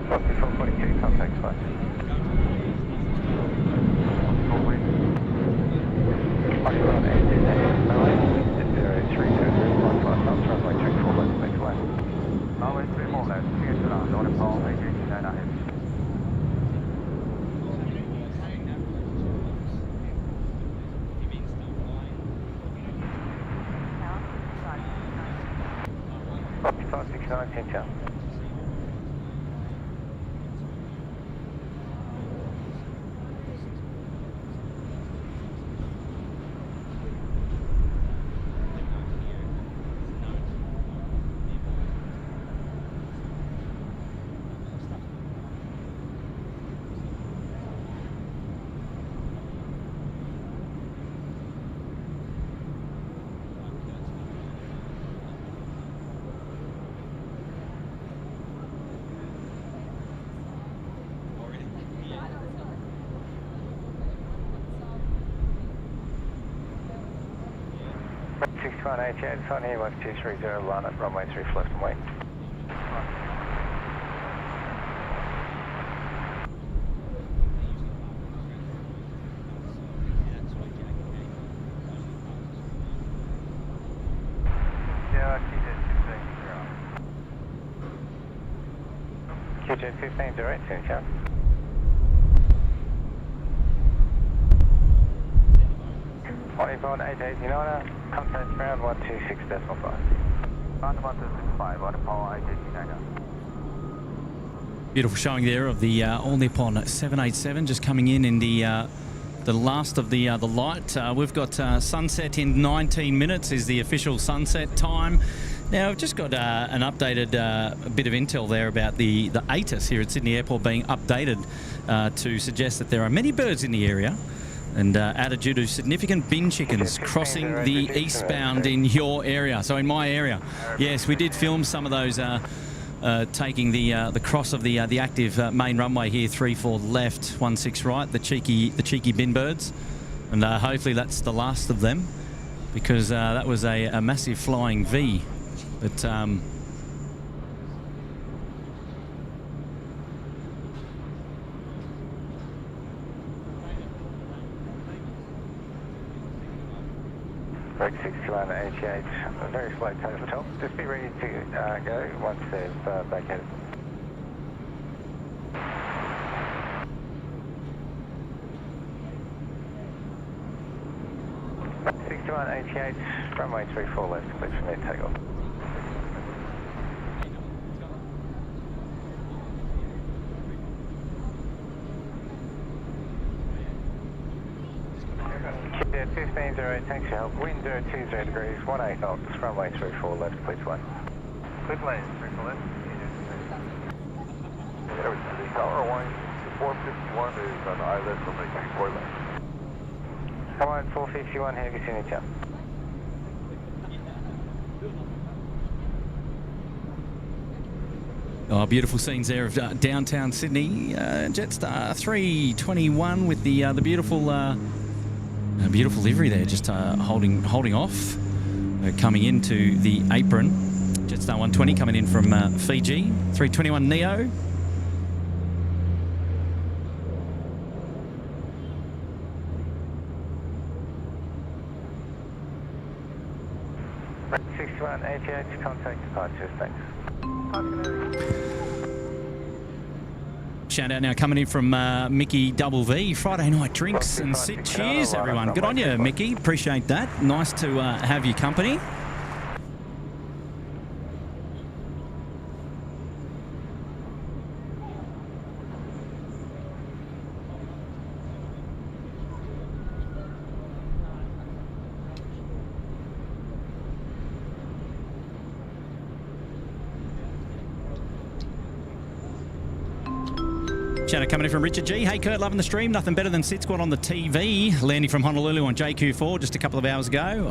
Foxy 442, contact flight. Microphone 889, 032, 15 knots, runway 34 left, make way. Runway 34 left, clear to land, on a pole, A380 ahead. Foxy 569, Cynthia. Right, 6188, sign here, 1230, line up, runway 3 left and wait. QJ 15 direct, Cynthia. SydSquad 889, contact ground 126.5. Round 125 on Apollo 889. Beautiful showing there of the All Nippon 787 just coming in the last of the light. We've got sunset in 19 minutes is the official sunset time. Now, I've just got an updated bit of intel there about the ATC here at Sydney Airport being updated to suggest that there are many birds in the area and added due to significant bin chickens crossing the eastbound in your area. So in my area, yes, we did film some of those taking the cross of the active main runway here, 34 left, 16 right, the cheeky bin birds, and hopefully that's the last of them because that was a massive flying V. But Break 61 88, a very slow takeoff. Just be ready to go once they've vacated. Break 61 88, runway 34 left, clear for me to take off. Yeah, 1508, thanks for your help. Wind 020 degrees, 18 knots, runway 34 left, please way. Clear lane, 34 left. The tower line 451 is on island from the 34 left. Come on, 451, have you seen each other? Oh, beautiful scenes there of downtown Sydney. Jetstar 321 with the beautiful beautiful livery there, just holding off, coming into the apron. Jetstar 120 coming in from Fiji, 321 Neo. Break 61 88, contact departures, thanks. Shout out now coming in from Mickey Double V, Friday night drinks and sit. Cheers, everyone. Good on you, Mickey. Appreciate that. Nice to have your company. Shout out coming in from Richard G. Hey Kurt, loving the stream. Nothing better than SydSquad on the TV. Landing from Honolulu on JQ4 just a couple of hours ago.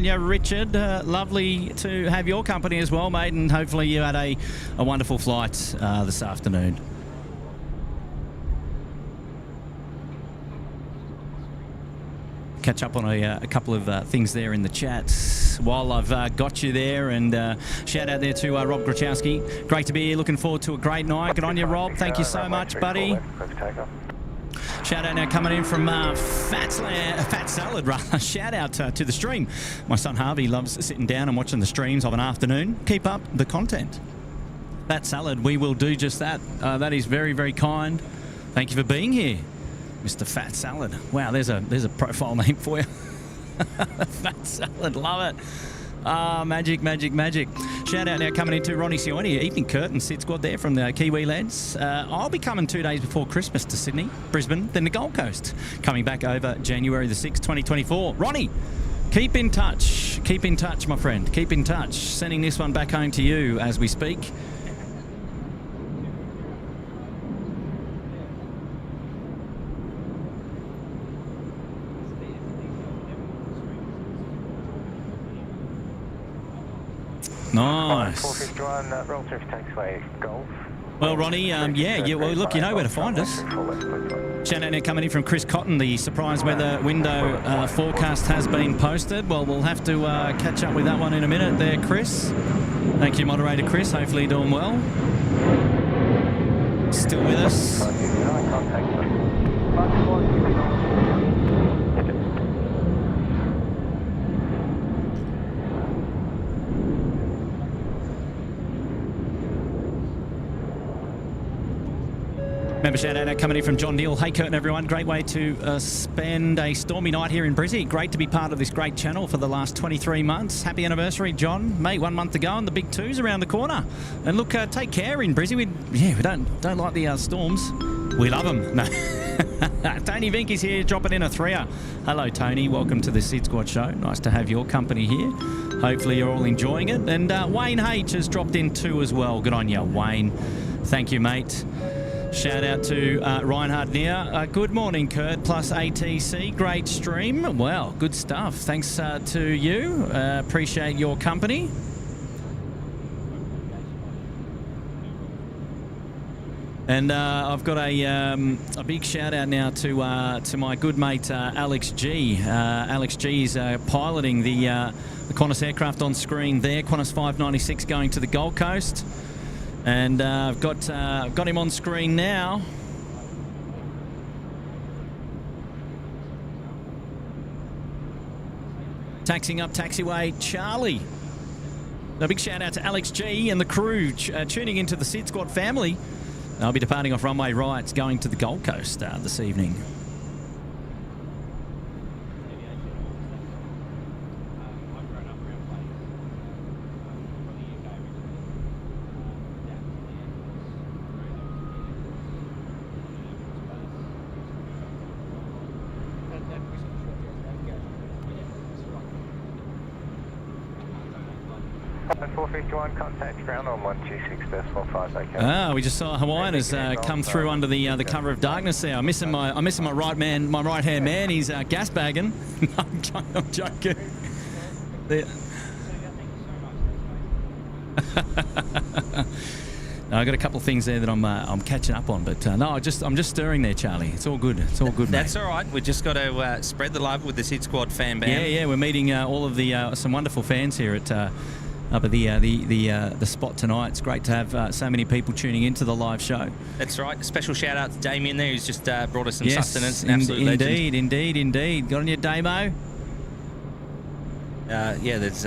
Yeah, Richard, lovely to have your company as well, mate, and hopefully you had a wonderful flight this afternoon. Catch up on a couple of things there in the chat while I've got you there, and shout out there to Rob Grachowski. Great to be here, looking forward to a great night. Good on you, Rob. Thank you so much, buddy. Shout out now coming in from Fat Salad. Shout out to the stream. My son Harvey loves sitting down and watching the streams of an afternoon. Keep up the content. Fat Salad, we will do just that. That is very, very kind. Thank you for being here, Mr. Fat Salad. Wow, there's a profile name for you. Fat Salad, love it. Magic. Shout out now coming into Ronnie Sione. Evening, Kurt and SydSquad there from the Kiwi lads. I'll be coming 2 days before Christmas to Sydney, Brisbane, then the Gold Coast. Coming back over January the 6th, 2024. Ronnie, keep in touch. Keep in touch, my friend. Keep in touch. Sending this one back home to you as we speak. Nice. 451, roll through taxiway Golf. Well, Ronnie, well, look, you know where to find us. Shout out now coming in from Chris Cotton. The surprise weather window forecast has been posted. Well, we'll have to catch up with that one in a minute there, Chris. Thank you, moderator Chris. Hopefully you're doing well. Still with us. Member shout out coming in from John Deal. Hey Curtin, everyone. Great way to spend a stormy night here in Brizzy. Great to be part of this great channel for the last 23 months. Happy anniversary, John. Mate, 1 month to go and the big two's around the corner. And look, take care in Brizzy. We don't like the storms. We love them. No. Tony Vinky's here, dropping in a 3er. Hello, Tony. Welcome to the SydSquad show. Nice to have your company here. Hopefully you're all enjoying it. And Wayne H has dropped in 2 as well. Good on you, Wayne. Thank you, mate. Shout out to Reinhard Neer. Good morning, Kurt, plus ATC. Great stream. Well, good stuff. Thanks to you. Appreciate your company. And I've got a big shout out now to my good mate Alex G. Alex G is piloting the Qantas aircraft on screen there. Qantas 596 going to the Gold Coast. And I've got him on screen now. Taxiing up taxiway Charlie. A big shout out to Alex G and the crew tuning into the SydSquad family. I'll be departing off runway right, going to the Gold Coast this evening. Contact ground on 126.5. Ah, we just saw Hawaiian has come through under the cover of darkness there. I'm missing my right hand man. He's gas bagging. I'm joking. I got a couple of things there that I'm catching up on, but no, I'm just stirring there, Charlie. It's all good. It's all good, mate. That's all right. We just got to spread the love with the SydSquad fan band. Yeah. We're meeting all of the some wonderful fans here at. Up at the spot tonight. It's great to have so many people tuning into the live show. That's right. Special shout out to Damien there, who's just brought us some sustenance. An absolute legend. Indeed. Got on your Damo? There's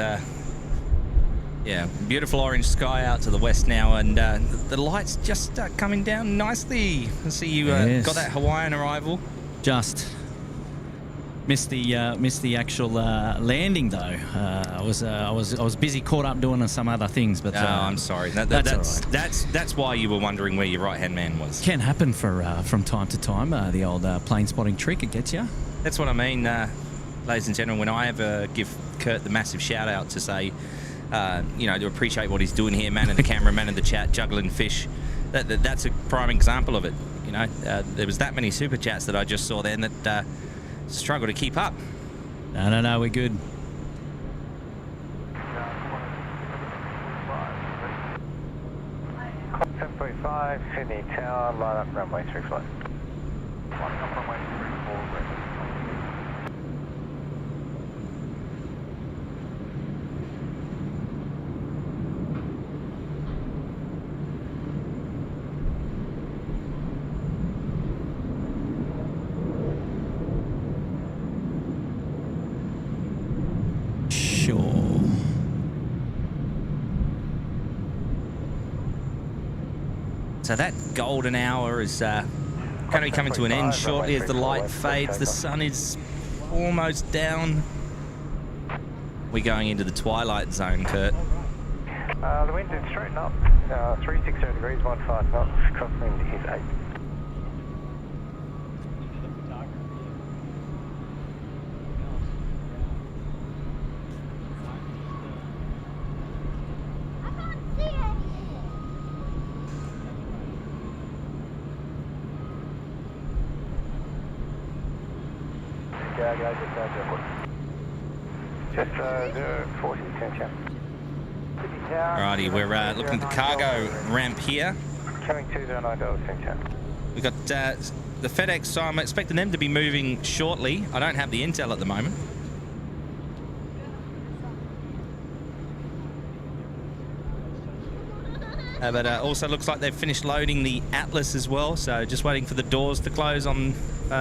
beautiful orange sky out to the west now, and the lights just coming down nicely. I see you got that Hawaiian arrival. Just missed the actual landing though. I was busy, caught up doing some other things. But I'm sorry. That's why you were wondering where your right hand man was. Can happen from time to time. The old plane spotting trick, it gets you. That's what I mean, ladies and gentlemen. When I ever give Kurt the massive shout out to say, to appreciate what he's doing here, man in the camera, man in the chat, juggling fish. That's a prime example of it. There was that many super chats that I just saw then that. Struggle to keep up. No, we're good. 7.5, Sydney Tower, line up runway 3 flight. Lining up runway 34, ready. So that golden hour is going to be coming to an end shortly as the light fades. The sun is almost down. We're going into the twilight zone, Kurt. The wind is straighten up. 360 degrees, 15 knots. Crosswind is 8. Just 040, attention. Alrighty, we're looking at the cargo ramp here. Coming 209, attention. We've got the FedEx, so I'm expecting them to be moving shortly. I don't have the intel at the moment. But also looks like they've finished loading the Atlas as well, so just waiting for the doors to close on, for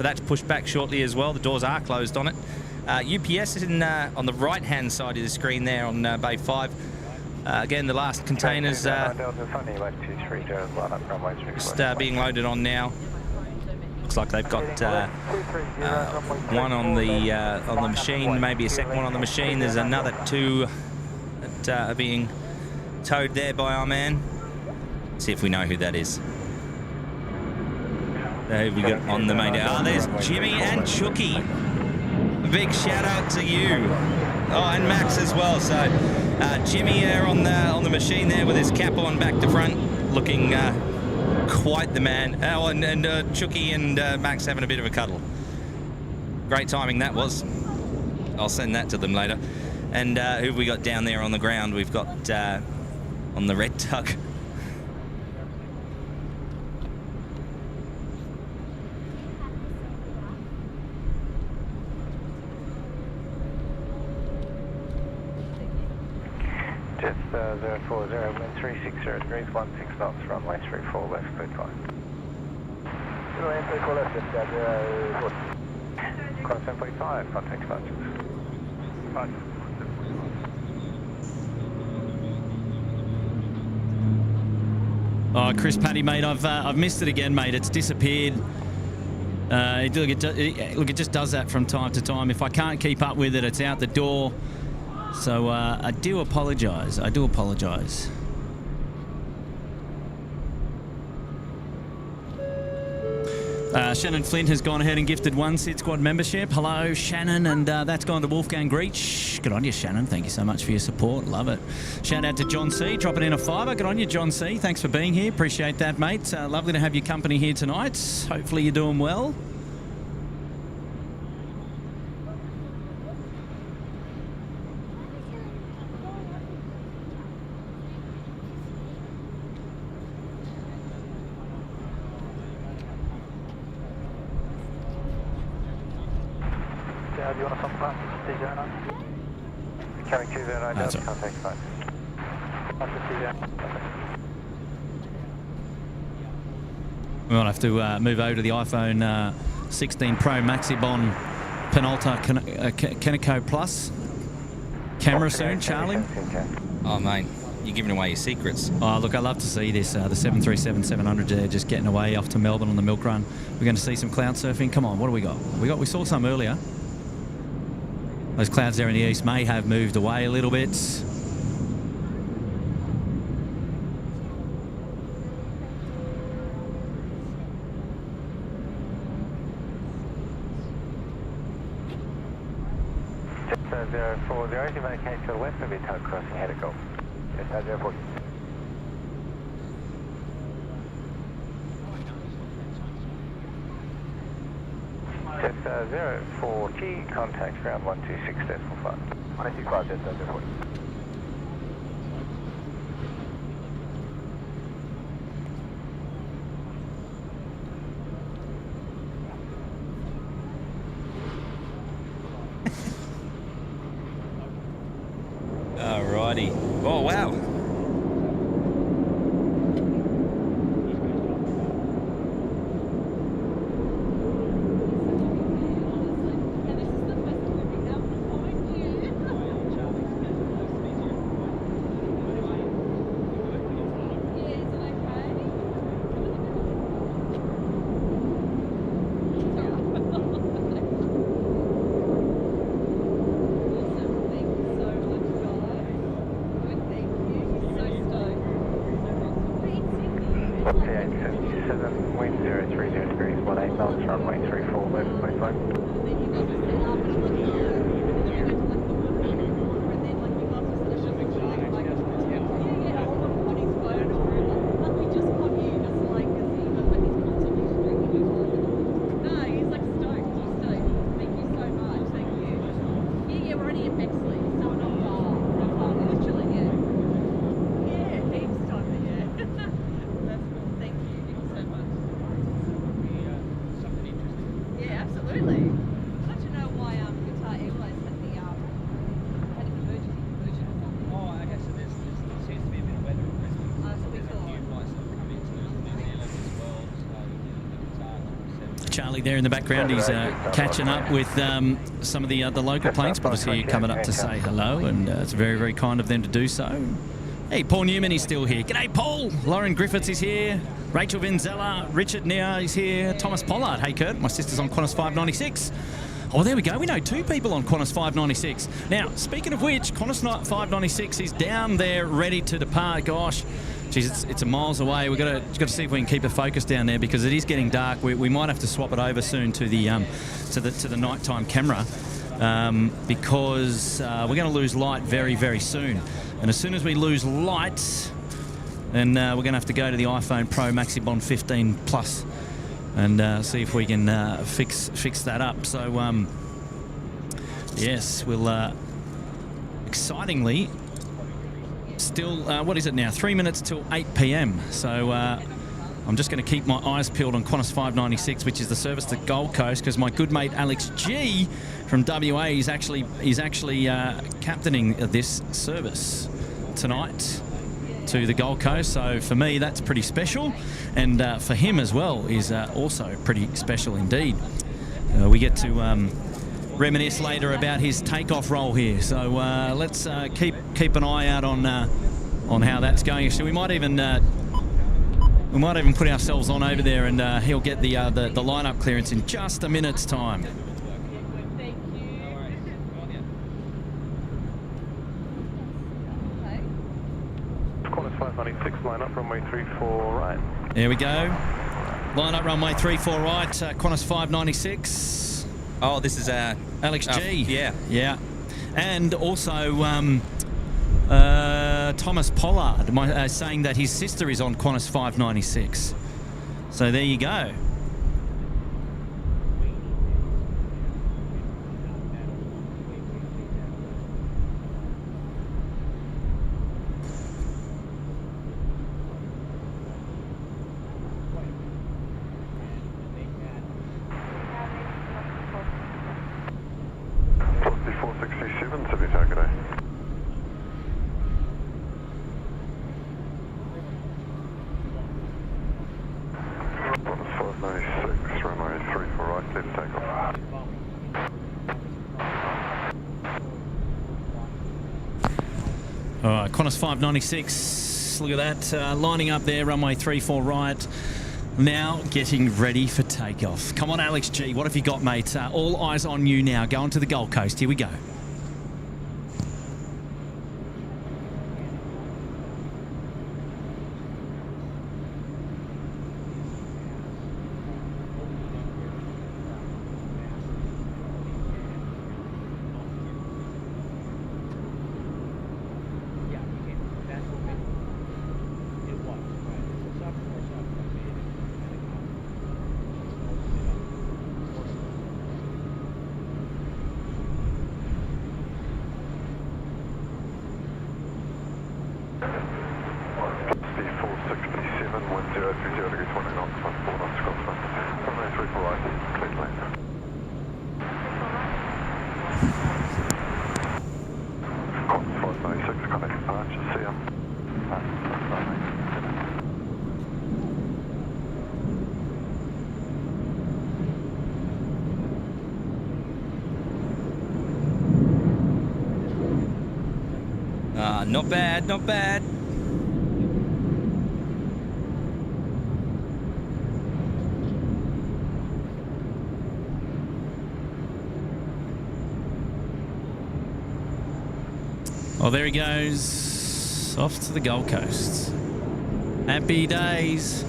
that to push back shortly as well. The doors are closed on it. UPS is on the right-hand side of the screen there on Bay 5. Again, the last containers just being loaded on now. Looks like they've got one on the machine, maybe a second one on the machine. There's another 2 that are being towed there by our man. Let's see if we know who that is. Who we got on the main? Oh, there's Jimmy and Chucky. A big shout out to you. Oh, and Max as well. So Jimmy there on the machine there with his cap on back to front, looking quite the man. Oh, and Chucky and Max having a bit of a cuddle. Great timing that was. I'll send that to them later. And who have we got down there on the ground? We've got on the red tug. Jet 040, wind 360 degrees, 16 knots, runway 34 left, cleared fine. Runway 34 left, jet 040. Cross 745, contact departures. Fine. Oh, Chris Paddy, mate, I've missed it again, mate. It's disappeared. It just does that from time to time. If I can't keep up with it, it's out the door. So I do apologise. I do apologise. Shannon Flint has gone ahead and gifted 1 SydSquad membership. Hello, Shannon, and that's gone to Wolfgang Greach. Good on you, Shannon. Thank you so much for your support. Love it. Shout out to John C. dropping in a $5. Good on you, John C. Thanks for being here. Appreciate that, mate. Lovely to have your company here tonight. Hopefully you're doing well. Do you want to stop past 209? Carrying 209, That's Delta, contact fine. Past 209. We might have to move over to the iPhone 16 Pro Maxibon Penalta Kenico Plus camera soon, Charlie. Oh, mate, you're giving away your secrets. Oh, look, I love to see this. The 737-700 there just getting away off to Melbourne on the milk run. We're going to see some cloud surfing. Come on, what do we got? We saw some earlier. Those clouds there in the east may have moved away a little bit. Jet 040, as you vacate to the west of your tug crossing head of Gulf. Jet 040. Jet 040, contact ground 126.5. 125, Jet 040. Alrighty. Oh, wow. Wind 030 degrees, 18 knots, runway 34 left, cleared fine. Charlie there in the background, he's catching up with some of the local planes. Obviously coming up to say hello, and it's very, very kind of them to do so. Hey, Paul Newman is still here. G'day, Paul. Lauren Griffiths is here. Rachel Vinzella. Richard Nia is here. Thomas Pollard. Hey, Kurt. My sister's on Qantas 596. Oh, there we go. We know 2 people on Qantas 596. Now, speaking of which, Qantas 596 is down there ready to depart. Gosh, geez, it's a miles away. We've got to see if we can keep a focus down there because it is getting dark. We might have to swap it over soon to the nighttime camera because we're going to lose light very, very soon. And as soon as we lose light, then we're going to have to go to the iPhone Pro Maxibond 15 Plus and see if we can fix that up. So, yes, we'll excitingly still, what is it now? 3 minutes till 8 p.m. So I'm just going to keep my eyes peeled on Qantas 596, which is the service to Gold Coast, because my good mate Alex G from WA is actually captaining this service tonight to the Gold Coast. So for me, that's pretty special, and for him as well is also pretty special indeed. We get to reminisce later about his takeoff role here. So let's keep an eye out on how that's going. So we might even put ourselves on over there, and he'll get the lineup clearance in just a minute's time. Qantas 596, line up runway 34 right. There we go. Line up runway 34 right, Qantas 596. Oh, this is Alex G. Yeah. Yeah. And also Thomas Pollard saying that his sister is on Qantas 596. So there you go. All right, Qantas 596, look at that, lining up there, runway 34 right, now getting ready for takeoff. Come on, Alex G, what have you got, mate? All eyes on you now, going to the Gold Coast, here we go. Not bad, not bad. Well, there he goes, off to the Gold Coast. Happy days.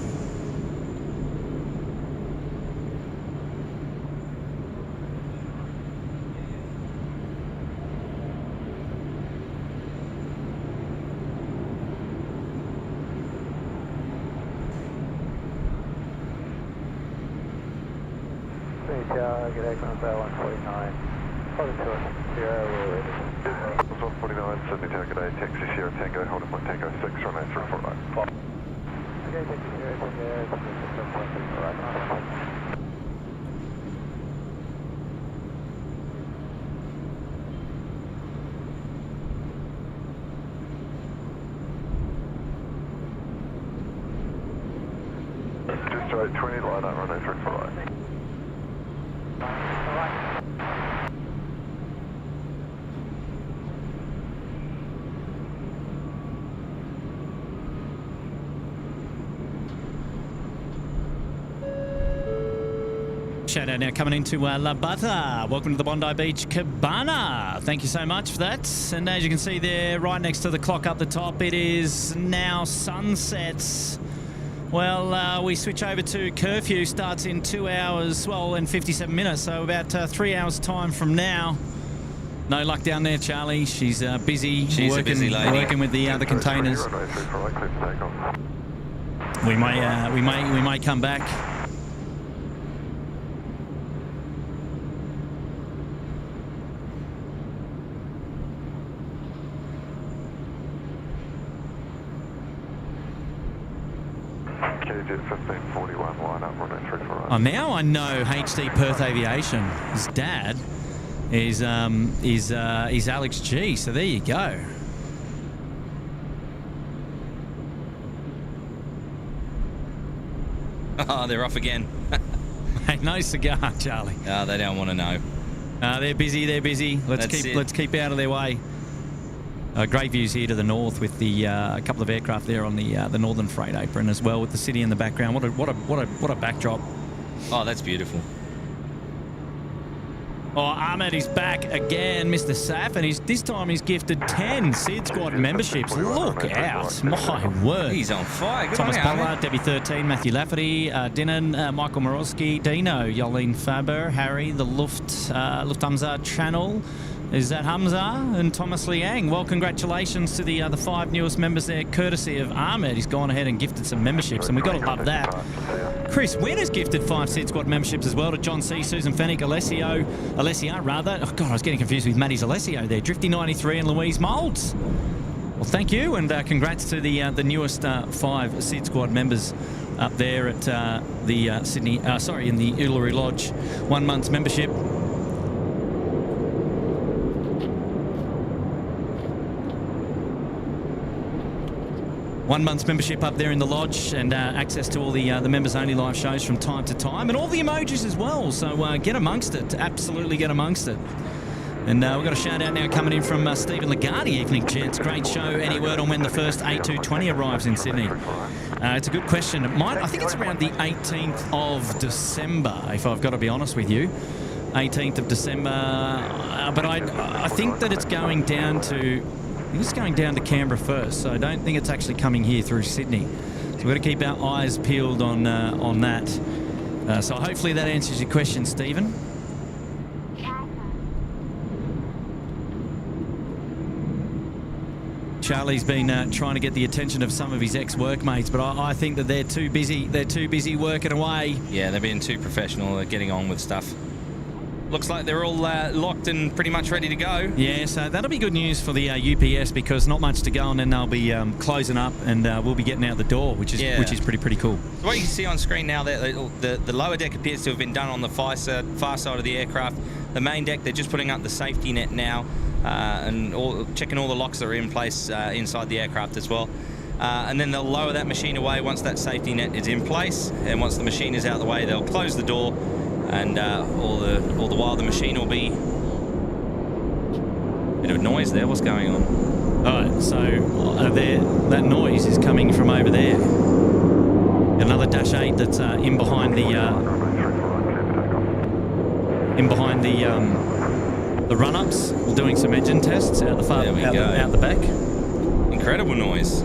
G'day, Qantas 149. Hold it to us. 0, 149, Sydney Tower, g'day, taxi Sierra Tango, hold up on Tango 6, runway 34 right. Okay, taxi Sierra Tango, 6, right. Just straight 20, line up, runway 34 right. Shout out now coming into La Bata. Welcome to the Bondi Beach Cabana. Thank you so much for that. And as you can see there, right next to the clock up the top, it is now sunsets. Well, we switch over to curfew. Starts in 2 hours, well, and 57 minutes. So about 3 hours time from now. No luck down there, Charlie. She's busy. She's a busy lady. Working with the other containers. We may come back. KJ 1541, line up, runway 34 right. Oh, now I know HD Perth Aviation. His dad is Alex G. So there you go. Oh, they're off again. Hey, no cigar, Charlie. Oh, they don't want to know. They're busy. They're busy. Let's keep out of their way. Great views here to the north with the a couple of aircraft there on the northern freight apron as well, with the city in the background. What a backdrop. Oh, that's beautiful. Oh, Ahmed is back again, Mr. Saf, and this time he's gifted 10 SydSquad memberships. Look out, my word. He's on fire. Good Thomas on you, Pollard, Debbie 13, Matthew Lafferty, Dinan, Michael Morowski, Dino, Yolene Faber, Harry, the Lufthansa channel. Is that Hamza and Thomas Liang? Well, congratulations to the 5 newest members there, courtesy of Ahmed. He's gone ahead and gifted some memberships, and we've got to love that. Chris Wynn has gifted 5 SydSquad memberships as well to John C, Susan Fennick, Alessia. Oh, God, I was getting confused with Maddie's Alessio there. Drifty93 and Louise Moulds. Well, thank you, and congrats to the newest 5 SydSquad members up there at the Sydney, in the Uluru Lodge. 1 month's membership. 1 month's membership up there in the lodge, and access to all the members-only live shows from time to time, and all the emojis as well. So get amongst it. Absolutely get amongst it. And we've got a shout-out now coming in from Stephen Lagarde. Evening, gents. Great show. Any word on when the first A220 arrives in Sydney? It's a good question. I think it's around the 18th of December, if I've got to be honest with you. 18th of December. But I think that it's going down to... I think it's going down to Canberra first, so I don't think it's actually coming here through Sydney. So we've got to keep our eyes peeled on that. So hopefully that answers your question, Stephen. Charlie's been trying to get the attention of some of his ex-workmates, but I think that they're too busy. They're too busy working away. Yeah, they're being too professional. They're getting on with stuff. Looks like they're all locked and pretty much ready to go. Yeah, so that'll be good news for the UPS, because not much to go, and then they'll be closing up, and we'll be getting out the door, which is pretty cool. So what you can see on screen now, the lower deck appears to have been done on the far side of the aircraft. The main deck, they're just putting up the safety net now, and checking all the locks that are in place inside the aircraft as well. And then they'll lower that machine away once that safety net is in place, and once the machine is out of the way, they'll close the door. And all the while the machine will be... Bit of noise there. What's going on? All right, so that noise is coming from over there. Another Dash 8 that's in behind the run-ups. We're doing some engine tests out the back. Incredible noise.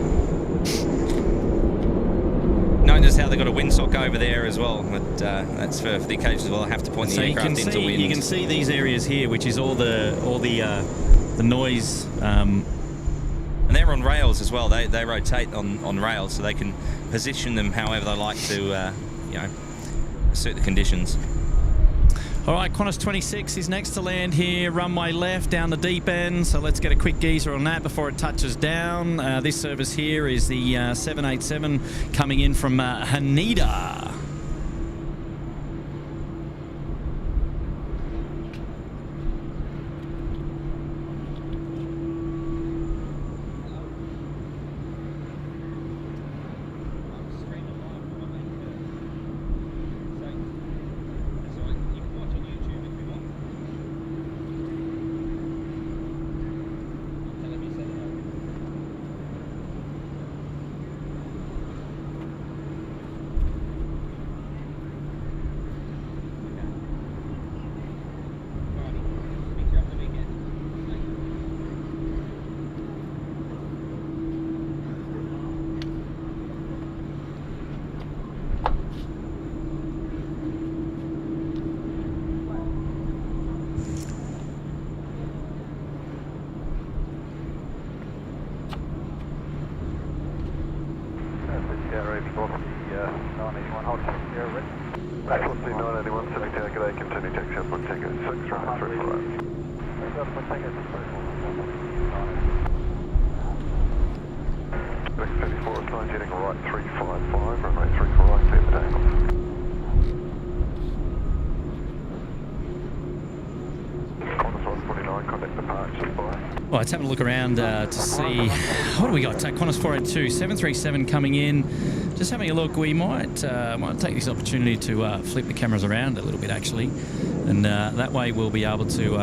Notice how they've got a windsock over there as well, but that's for the occasions where they'll have to point the aircraft into wind. You can see these areas here, which is all the noise. And they're on rails as well. They rotate on rails, so they can position them however they like to, suit the conditions. All right, Qantas 26 is next to land here, runway left down the deep end, so let's get a quick geezer on that before it touches down. This service here is the 787 coming in from Haneda. 981, hold check 0, ready. A350 981, Sydney Tower, g'day, continue taxi up on ticket 6, runway 348. Next 34 is 9, heading right 355, runway 348, clear for takeoff. Qantas 149, contact departure by. Well, let's have a look around to see what do we got. Qantas 482, 737 coming in. Just having a look. We might take this opportunity to flip the cameras around a little bit, actually, and that way we'll be able to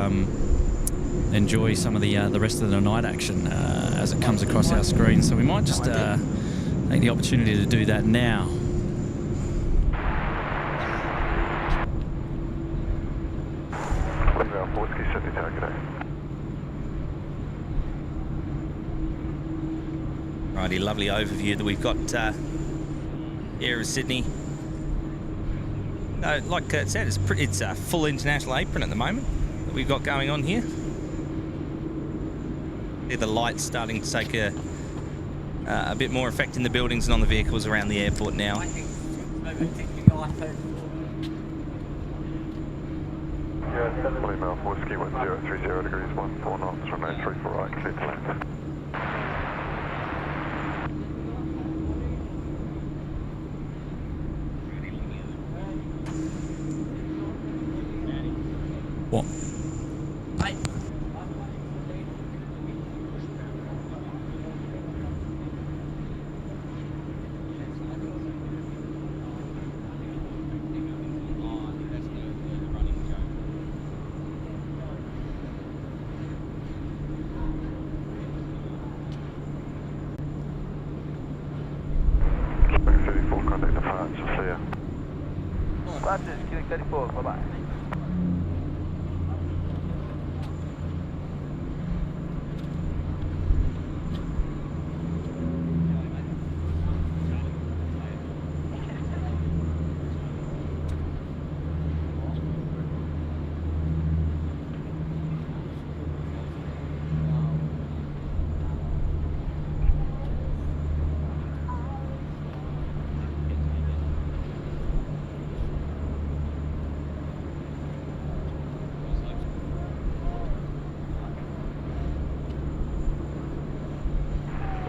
enjoy some of the rest of the night action as it comes across our screen. So we might just take the opportunity to do that now. Whiskey Sydney Tower, g'day. Righty, lovely overview that we've got here of Sydney. Like Kurt said, it's a full international apron at the moment that we've got going on here. See the lights starting to take a bit more effect in the buildings and on the vehicles around the airport now. William Alpha Whiskey 1030 degrees 14 knots, runway 348, clear to land. What? Next 34, contact departure, clear. Roger, Quebec 34, bye-bye.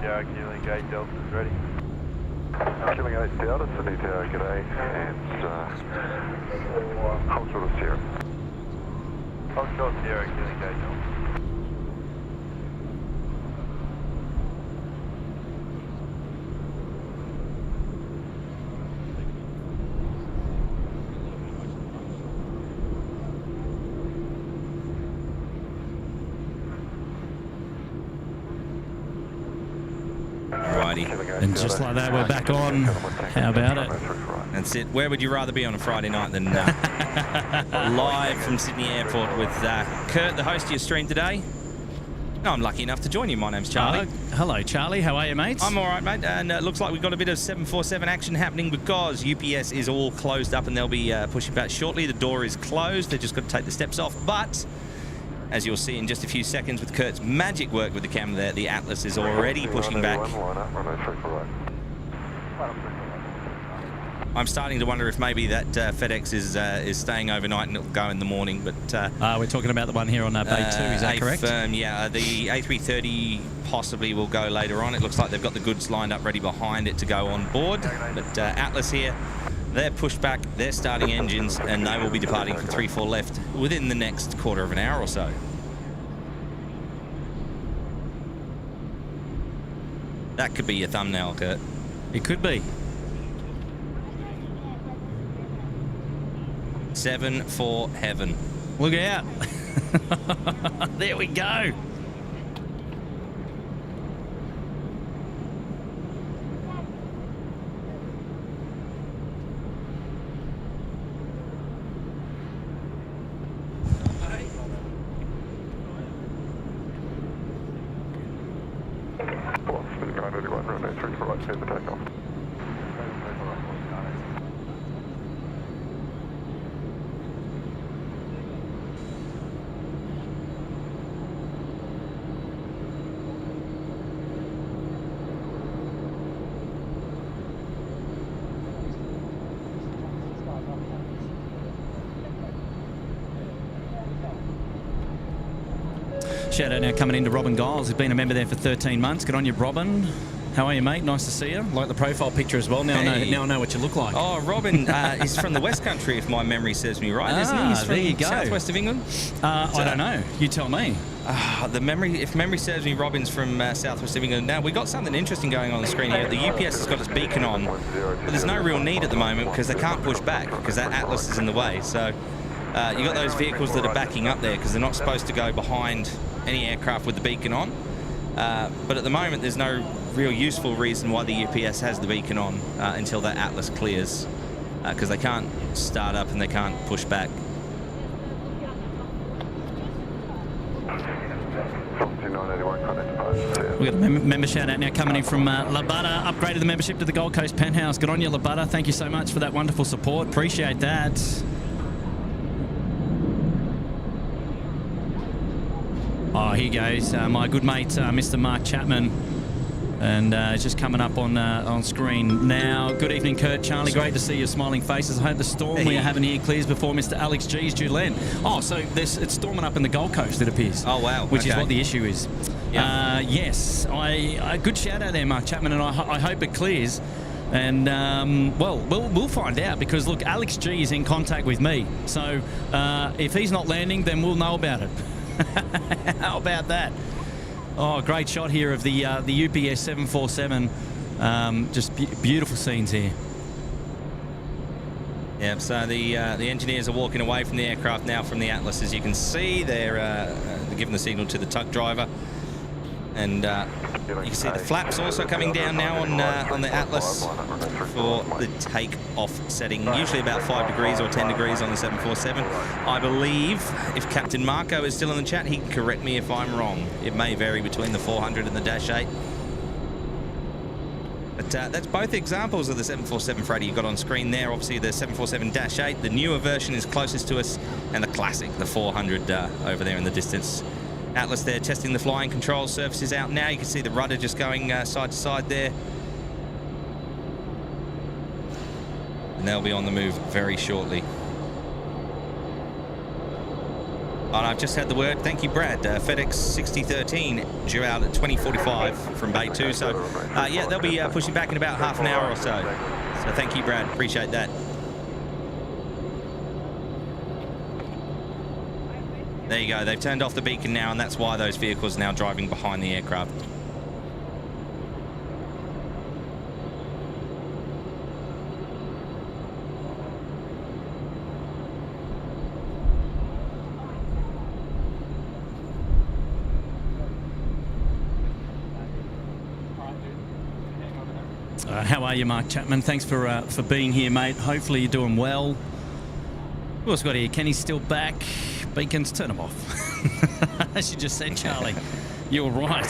Yeah, Killing 8 Delta is ready. Killing 8 Delta, Sydney Tower, g'day, and hold short of Sierra. Hold short of Sierra, Killing 8 Delta. And just like that, we're back on. How about it? That's it. Where would you rather be on a Friday night than live from Sydney Airport with Kurt, the host of your stream today? No, I'm lucky enough to join you. My name's Charlie. Hello, Charlie. How are you, mate? I'm all right, mate. And it looks like we've got a bit of 747 action happening because UPS is all closed up and they'll be pushing back shortly. The door is closed. They've just got to take the steps off. But as you'll see in just a few seconds with Kurt's magic work with the camera there, the Atlas is already pushing back. I'm starting to wonder if maybe that FedEx is staying overnight and it'll go in the morning. But we're talking about the one here on Bay 2, is that correct? Yeah, the A330 possibly will go later on. It looks like they've got the goods lined up ready behind it to go on board. But Atlas here, they're pushed back, they're starting engines, and they will be departing from 34 left within the next quarter of an hour or so. That could be your thumbnail, Kurt. It could be. 7 for heaven. Look out. There we go. Shout out now coming into Robin Giles, who's been a member there for 13 months. Good on you, Robin. How are you, mate? Nice to see you. Like the profile picture as well. Now, Hey. I know what you look like. Oh, Robin is from the West Country, if my memory serves me right, isn't he? He's from there you go. southwest of England. I don't know. You tell me. If memory serves me, Robin's from southwest of England. Now, we got something interesting going on the screen here. The UPS has got its beacon on, but there's no real need at the moment because they can't push back because that Atlas is in the way. So you got those vehicles that are backing up there because they're not supposed to go behind any aircraft with the beacon on. But at the moment, there's no real useful reason why the UPS has the beacon on until that Atlas clears because they can't start up and they can't push back. We've got a member shout out now coming in from Labutta. Upgraded the membership to the Gold Coast Penthouse. Good on you, Labutta. Thank you so much for that wonderful support. Appreciate that. Oh, here goes my good mate, Mr. Mark Chapman. And it's just coming up on screen now. Good evening, Kurt, Charlie. Great to see your smiling faces. I hope the storm we are having here clears before Mr. Alex G is due to land. Oh, so it's storming up in the Gold Coast, it appears. Oh, wow. Which is what the issue is. Yeah. Yes, good shout out there, Mark Chapman, and I hope it clears. And, well, we'll find out because, look, Alex G is in contact with me. So if he's not landing, then we'll know about it. How about that? Oh, great shot here of the UPS 747. Just beautiful scenes here. Yeah, so the engineers are walking away from the aircraft now from the Atlas. As you can see, they're giving the signal to the tug driver. And you can see the flaps also coming down now on the Atlas for the take-off setting. Usually about 5 degrees or 10 degrees on the 747. I believe, if Captain Marco is still in the chat, he can correct me if I'm wrong. It may vary between the 400 and the Dash 8. But that's both examples of the 747 freighter you've got on screen there. Obviously, the 747-8, the newer version is closest to us, and the classic, the 400 over there in the distance. Atlas there testing the flying control surfaces out now. You can see the rudder just going side to side there. And they'll be on the move very shortly. Oh, and I've just had the word. Thank you, Brad. FedEx 6013 due out at 20:45 from Bay 2. So, yeah, they'll be pushing back in about half an hour or so. So thank you, Brad. Appreciate that. There you go. They've turned off the beacon now, and that's why those vehicles are now driving behind the aircraft. How are you, Mark Chapman? Thanks for being here, mate. Hopefully you're doing well. Who else got here? Kenny's still back. Beacons, turn them off. As you just said, Charlie. You're right.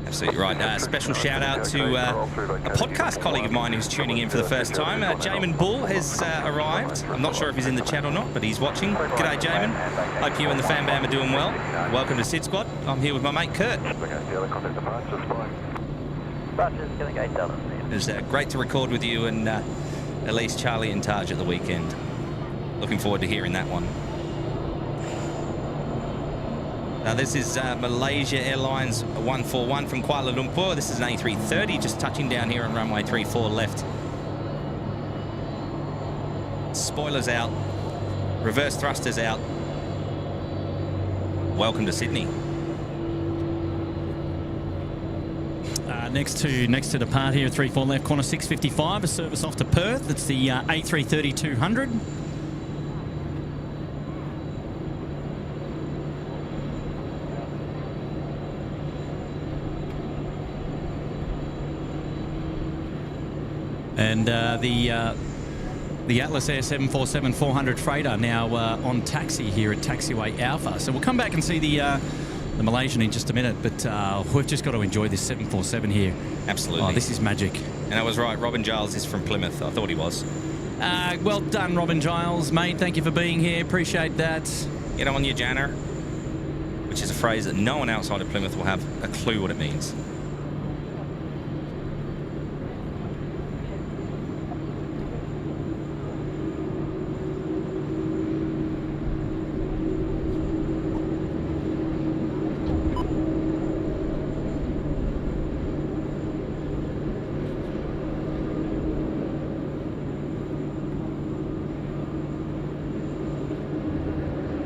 Absolutely right. Special shout out to a podcast colleague of mine who's tuning in for the first time. Jamin Bull has arrived. I'm not sure if he's in the chat or not, but he's watching. G'day, Jamin. Hope you and the fan bam are doing well. Welcome to SydSquad. I'm here with my mate Kurt. It's great to record with you and at least Charlie and Taj at the weekend. Looking forward to hearing that one. Now this is Malaysia Airlines 141 from Kuala Lumpur. This is an A330 just touching down here on runway 34 left. Spoilers out. Reverse thrusters out. Welcome to Sydney. Next to depart here, 34 left, corner 655, a service off to Perth. It's the A330-200. And the Atlas Air 747-400 freighter now on taxi here at Taxiway Alpha. So we'll come back and see the Malaysian in just a minute, but we've just got to enjoy this 747 here. Absolutely. Oh, this is magic. And I was right, Robin Giles is from Plymouth. I thought he was. Well done, Robin Giles, mate. Thank you for being here. Appreciate that. Get on your Janner, which is a phrase that no one outside of Plymouth will have a clue what it means.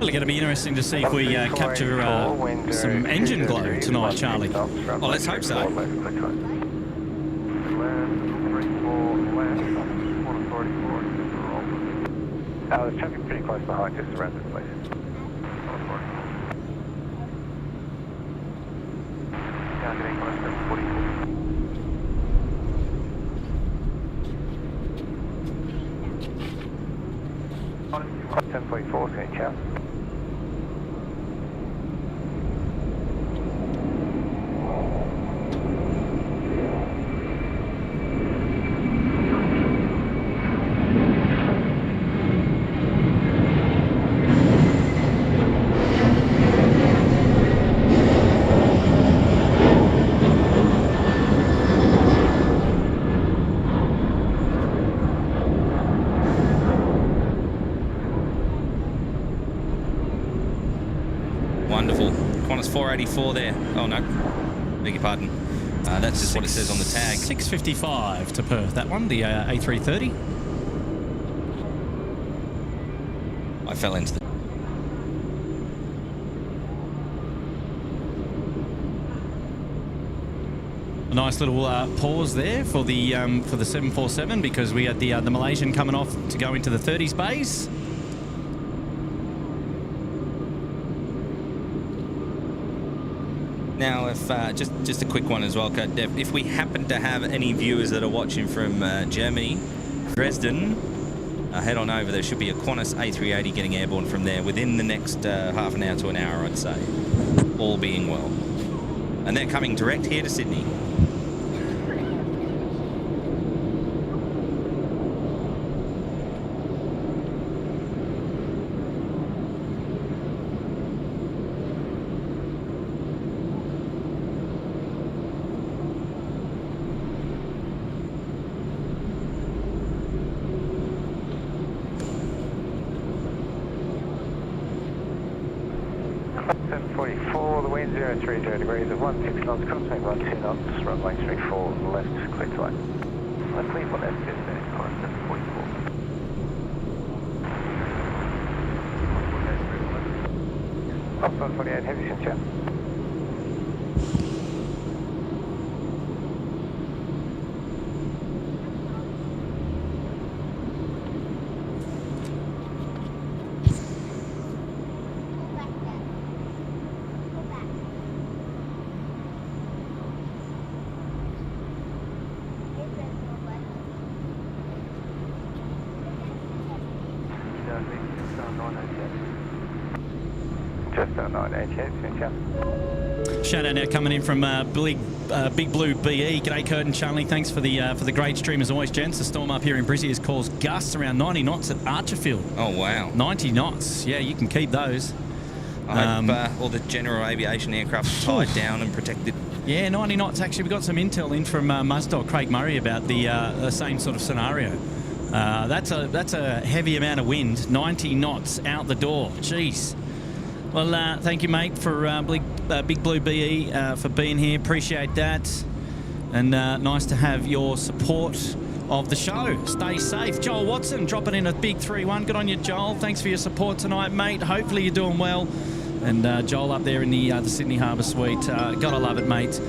Really going to be interesting to see if we capture some engine glow tonight, Charlie. Well, let's hope so. There's traffic pretty close behind, just around this place. Quite 10.4, can you count? Wonderful. Qantas 484 there. Oh no, beg your pardon. That's just what it says on the tag. 6:55 to Perth. That one, the A330. I fell into the... A nice little pause there for the 747 because we had the Malaysian coming off to go into the 30s base. Now, if just a quick one as well, Dev, if we happen to have any viewers that are watching from Germany, Dresden, head on over. There should be a Qantas A380 getting airborne from there within the next half an hour to an hour, I'd say, all being well. And they're coming direct here to Sydney. The wind 030 degrees at 16 knots, crossing 12 knots, runway 34 left, clear to line. Let's leave on left, just there, Qantas 744. Off 148, heavy since yeah. Just 988, Shout out now coming in from Big Blue BE. G'day, Curtin Charlie. Thanks for the great stream as always, gents. The storm up here in Brizzy has caused gusts around 90 knots at Archerfield. Oh wow, 90 knots. Yeah, you can keep those. I hope all the general aviation aircraft are tied down and protected. Yeah, 90 knots. Actually, we got some intel in from Muzdog Craig Murray about the same sort of scenario. That's a heavy amount of wind. 90 knots out the door. Jeez. Well, thank you, mate, for Big Blue BE for being here. Appreciate that. And nice to have your support of the show. Stay safe. Joel Watson dropping in a big 3-1. Good on you, Joel. Thanks for your support tonight, mate. Hopefully you're doing well. And Joel up there in the Sydney Harbour Suite. Gotta love it, mate.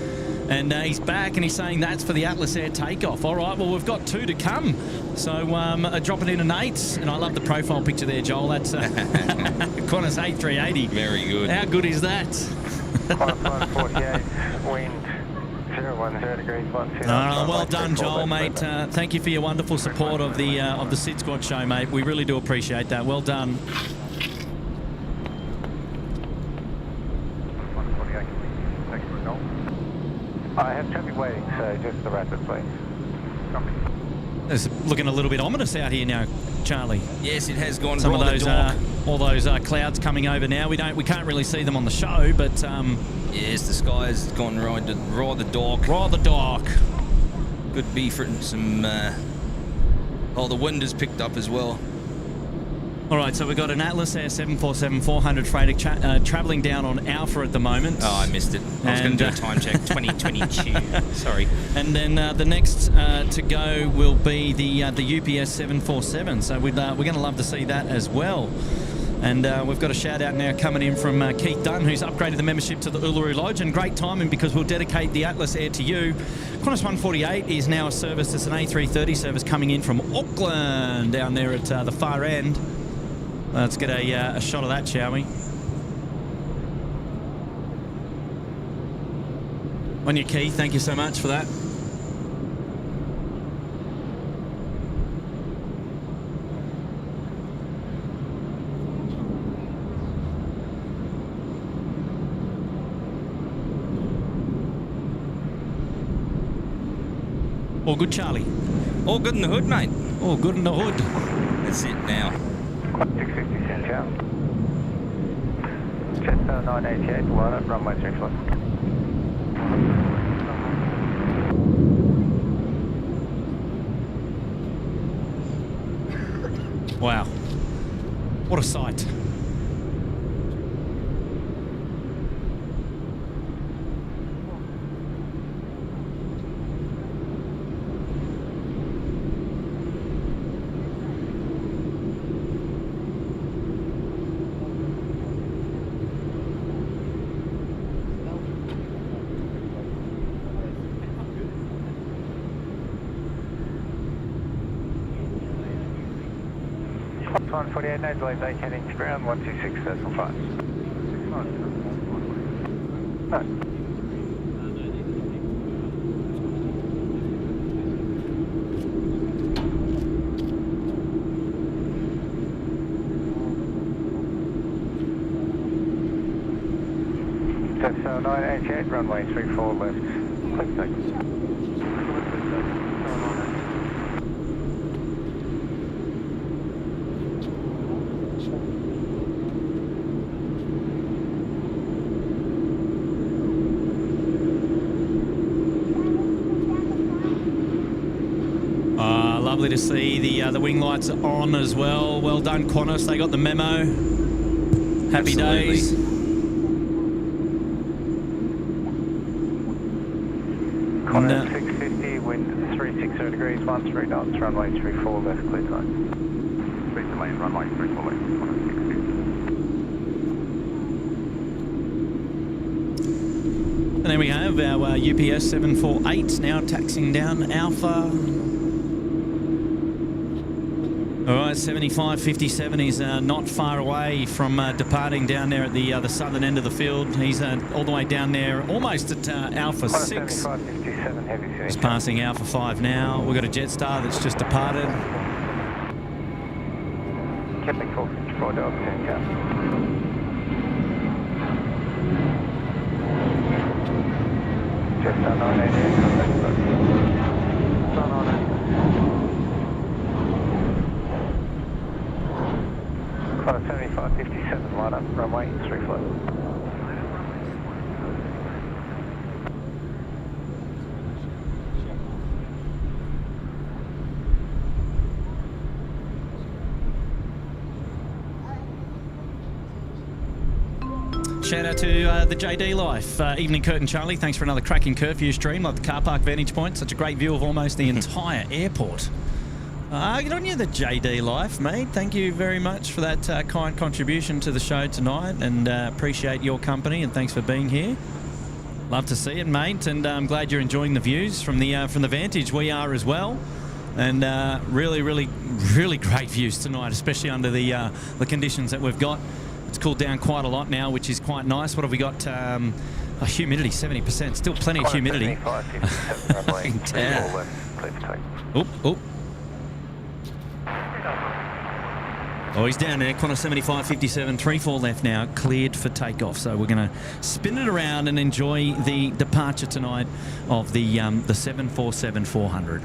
And he's back and he's saying that's for the Atlas Air takeoff. All right, well, we've got 2 to come. So dropping in an 8. And I love the profile picture there, Joel. That's Qantas A380. Very good. How good is that? 148, wind 010 degrees, 12 well done, Joel, mate. Thank you for your wonderful support of the SydSquad show, mate. We really do appreciate that. Well done. I have traffic waiting, so just the rapid, please. It's looking a little bit ominous out here now, Charlie. Yes, it has gone. Some of those, all those clouds coming over now. We can't really see them on the show, but yes, the sky has gone right to raw the dark. Raw the dark. Could be for some. Oh, the wind has picked up as well. All right, so we've got an Atlas Air 747-400 freighter travelling down on Alpha at the moment. Oh, I missed it. I was going to do a time check. 2022. Sorry. And then the next to go will be the UPS 747. So we're going to love to see that as well. And we've got a shout out now coming in from Keith Dunn, who's upgraded the membership to the Uluru Lodge. And great timing because we'll dedicate the Atlas Air to you. Qantas 148 is now a service. It's an A330 service coming in from Auckland down there at the far end. Let's get a shot of that, shall we? On your Keith, thank you so much for that. All good, Charlie? All good in the hood, mate. All good in the hood. That's it now. Qantas 650 San Chow. Jet 988, line up, runway 35. Wow. What a sight. Qantas 148, no delays, 8 heading to ground, 126.5. No. Jet 988, runway 34 left. Click takeoff. Lovely to see the wing lights are on as well. Well done, Qantas. They got the memo. Happy days. Qantas 650, wind 360 degrees, 13 knots, runway 34 left, clear time. 3 to lane, runway 34 left, Qantas 650. And there we have our UPS 748 now taxiing down Alpha. All right, 7557. He's not far away from departing down there at the southern end of the field. He's all the way down there, almost at Alpha 6. 7557, heavy finish. He's passing Alpha 5 now. We've got a Jetstar that's just departed. Quebec 454, Delta 10 cap. Jetstar 988, contact boat. Star 988. Qantas 7557, line up, runway 3 flat. Shout out to the JD Life. Evening Kurt and Charlie, thanks for another cracking curfew stream. Like the car park vantage point, such a great view of almost the entire airport. Good on you, the JD Life, mate. Thank you very much for that kind contribution to the show tonight, and appreciate your company, and thanks for being here. Love to see it, mate, and I'm glad you're enjoying the views from the vantage. We are as well, and really great views tonight, especially under the conditions that we've got. It's cooled down quite a lot now, which is quite nice. What have we got? Humidity, 70%. Still plenty of humidity. Oop. Oh, he's down there. Qantas 7557, 3-4 left now, cleared for takeoff. So we're going to spin it around and enjoy the departure tonight of the 747-400.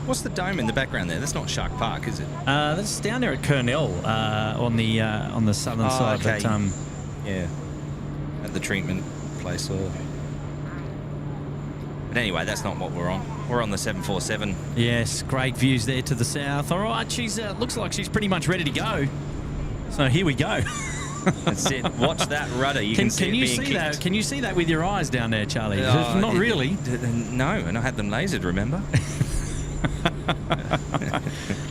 What's the dome in the background there? That's not Shark Park, is it? That's down there at Kurnell on the southern side. Okay. But, yeah, at the treatment place. Or... But anyway, that's not what we're on. We're on the 747. Yes, great views there to the south. All right, she's looks like she's pretty much ready to go. So here we go. That's it. Watch that rudder. You can see it being kicked. That? Can you see that with your eyes down there, Charlie? Not really. No, and I had them lasered, remember?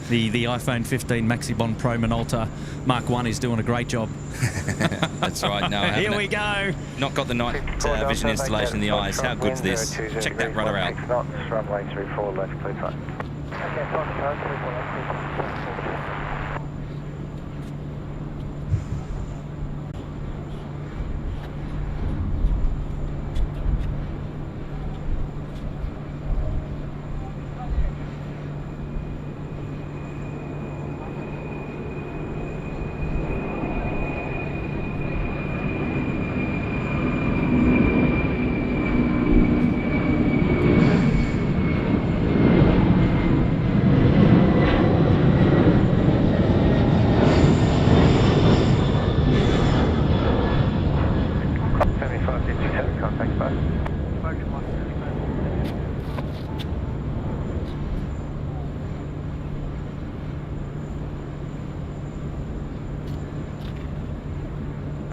The iPhone 15 Maxibond Pro Minolta Mark 1 is doing a great job. That's right. No, I haven't. Here we go. Not got the night vision installation in the eyes. How good's this? Check that rudder out. 6 knots, runway 34 left, clear time. Okay, talking to 34 left, clear time.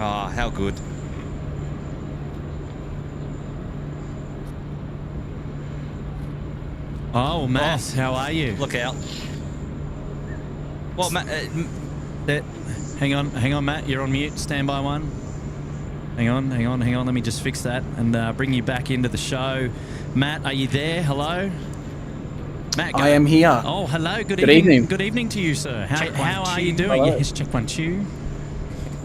Oh, how good. Oh, Matt, how are you? Look out. Well, Matt... hang on, Matt. You're on mute. Stand by one. Hang on. Let me just fix that and bring you back into the show. Matt, are you there? Hello? Matt, I am here. Oh, hello. Good evening. Good evening to you, sir. How are you doing? Hello. Yes, check 1 2.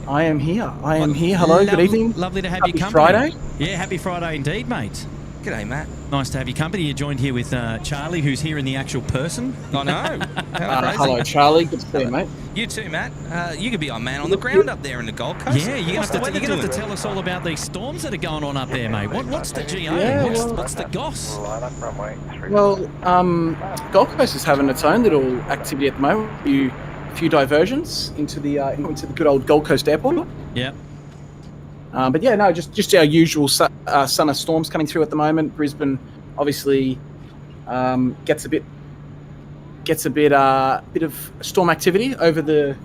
I am here. Hello, good evening. Lovely to have Happy you company. Friday. Yeah, happy Friday indeed, mate. G'day, Matt. Nice to have you company. You're joined here with Charlie, who's here in the actual person. I know. How crazy. Hello, Charlie. Good to see you, mate. You too, Matt. You could be our man on the ground up there in the Gold Coast. Yeah, you're going to have to tell us all about these storms that are going on up there, mate. What's the GO? Yeah, what's the GOS? Well, Gold Coast is having its own little activity at the moment. A few diversions into the good old Gold Coast Airport. Yeah. But yeah, no, just our usual summer storms coming through at the moment. Brisbane obviously gets a bit of storm activity over the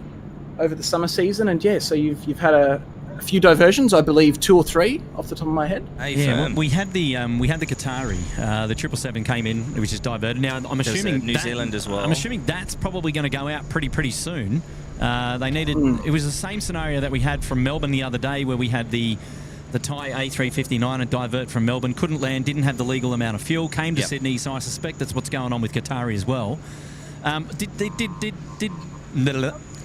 summer season, and yeah, so you've had a few diversions, I believe 2 or 3 off the top of my head. Yeah, we had the Qatari, the 777 came in, which is diverted. Now I'm assuming New Zealand as well. I'm assuming that's probably going to go out pretty soon. They needed. It was the same scenario that we had from Melbourne the other day, where we had the Thai A350 and divert from Melbourne, couldn't land, didn't have the legal amount of fuel, came to Sydney. So I suspect that's what's going on with Qatari as well. Did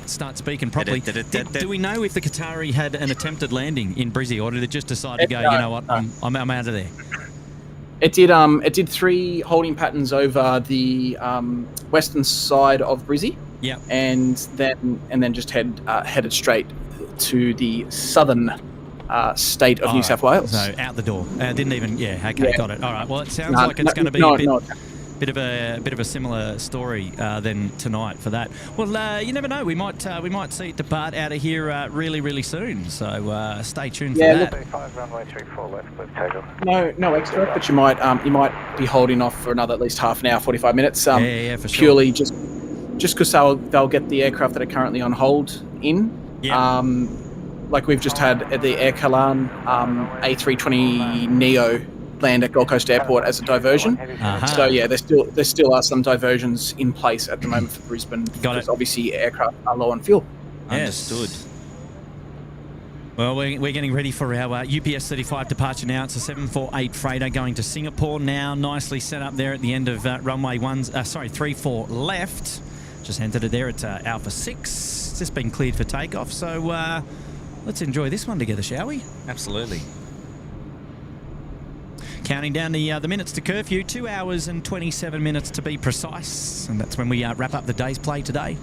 start speaking properly. Do we know if the Qatari had an attempted landing in Brizzy, or did it just decide to go? You know what? I'm out of there. It did 3 holding patterns over the western side of Brizzy. Yeah. And then just headed straight to the southern state of New South Wales. So out the door. Didn't even. Yeah. Okay. Got it. All right. Well, it sounds like it's going to be a bit of a similar story than tonight for that. Well, you never know. We might see it depart out of here really soon. So stay tuned for that. 35, runway 34 left, let's take off. No extra, but you might be holding off for another at least half an hour, 45 minutes. Yeah, for sure. Purely just because they'll get the aircraft that are currently on hold in. Yeah. Like we've just had the Air Calan A320 Neo land at Gold Coast Airport as a diversion. So yeah, there still are some diversions in place at the moment for Brisbane. Because obviously aircraft are low on fuel. Yes. Understood. Well, we're getting ready for our UPS 35 departure now. It's a 748 freighter going to Singapore now. Nicely set up there at the end of runway 34 left. Just entered it there at Alpha 6. It's just been cleared for takeoff. So let's enjoy this one together, shall we? Absolutely. Counting down the minutes to curfew, 2 hours and 27 minutes to be precise. And that's when we wrap up the day's play today.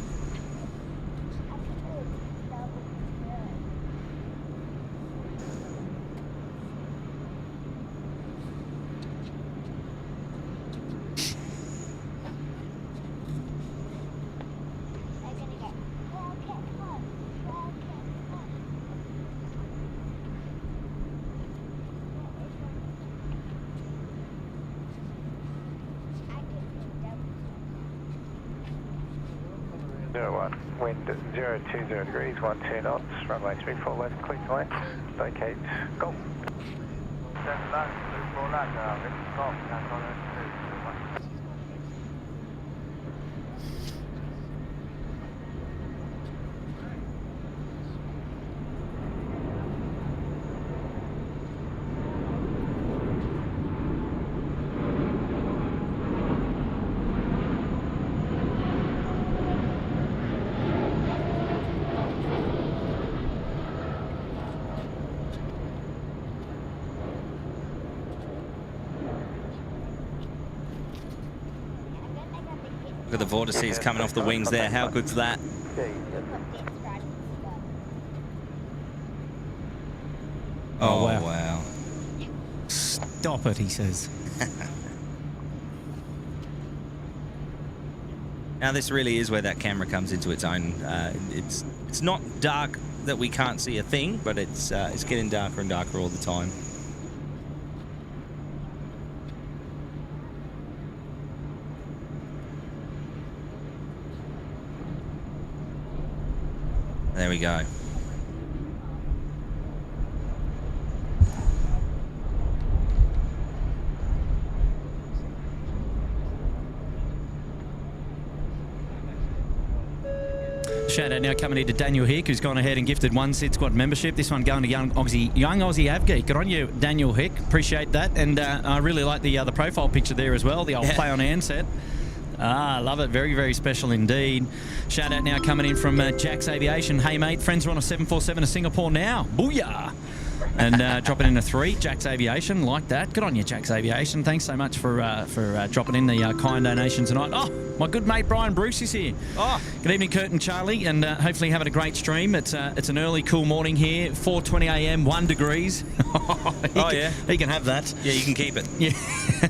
01, wind 020 degrees, 12 knots, runway 34 left, clear to land, vacate, go. Look at the vortices coming off the wings there. How good's that? Oh, wow. Stop it, he says. Now this really is where that camera comes into its own. It's not dark that we can't see a thing, but it's getting darker and darker all the time. There we go. Shout out now coming in to Daniel Hick, who's gone ahead and gifted one SydSquad membership. This one going to young Aussie Avgeek. Good on you, Daniel Hick. Appreciate that. And I really like the profile picture there as well, the old play on handset. Love it. Very, very special indeed. Shout out now coming in from Jack's Aviation. Hey, mate, friends are on a 747 to Singapore now. Booyah! And dropping in a 3, Jack's Aviation. Like that. Good on you, Jack's Aviation. Thanks so much for dropping in the kind donation tonight. Oh, my good mate Brian Bruce is here. Oh, good evening, Kurt and Charlie, and hopefully having a great stream. It's an early, cool morning here. 4:20 a.m., 1 degrees. He can have that. Yeah, you can keep it. Yeah,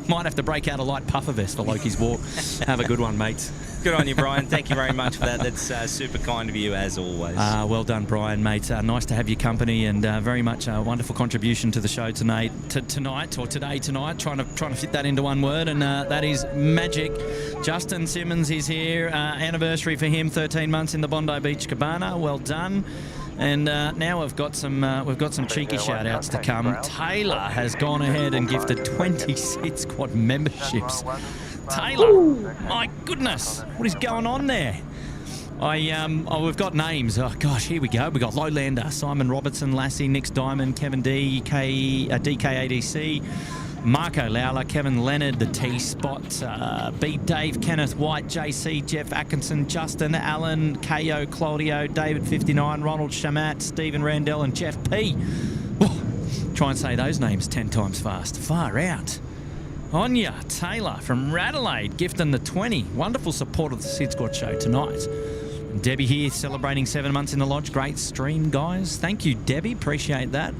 might have to break out a light puffer vest for Loki's walk. Have a good one, mates. Good on you, Brian. Thank you very much for that. That's super kind of you, as always. Well done, Brian, mate. Nice to have your company, and very much a wonderful contribution to the show tonight. Tonight, trying to fit that into one word, and that is magic. Justin Simmons is here. Anniversary for him, 13 months in the Bondi Beach Cabana. Well done. And now we've got some cheeky shout outs to come. Taylor has gone ahead and gifted 20 SydSquad memberships. Taylor, my goodness, what is going on there? We've got names. Oh gosh, here we go. We got Lowlander, Simon Robertson, Lassie, Nix Diamond, Kevin D, DKADC, Marco Lowler, Kevin Leonard, the T-Spot, Beat Dave, Kenneth White, JC, Jeff Atkinson, Justin Allen, KO, Claudio, David 59, Ronald Shamat, Stephen Randell, and Jeff P. Oh, try and say those names 10 times fast. Far out. Anya Taylor from Radelaide gifting the 20. Wonderful support of the SydSquad show tonight. And Debbie here celebrating 7 months in the lodge. Great stream, guys. Thank you, Debbie. Appreciate that.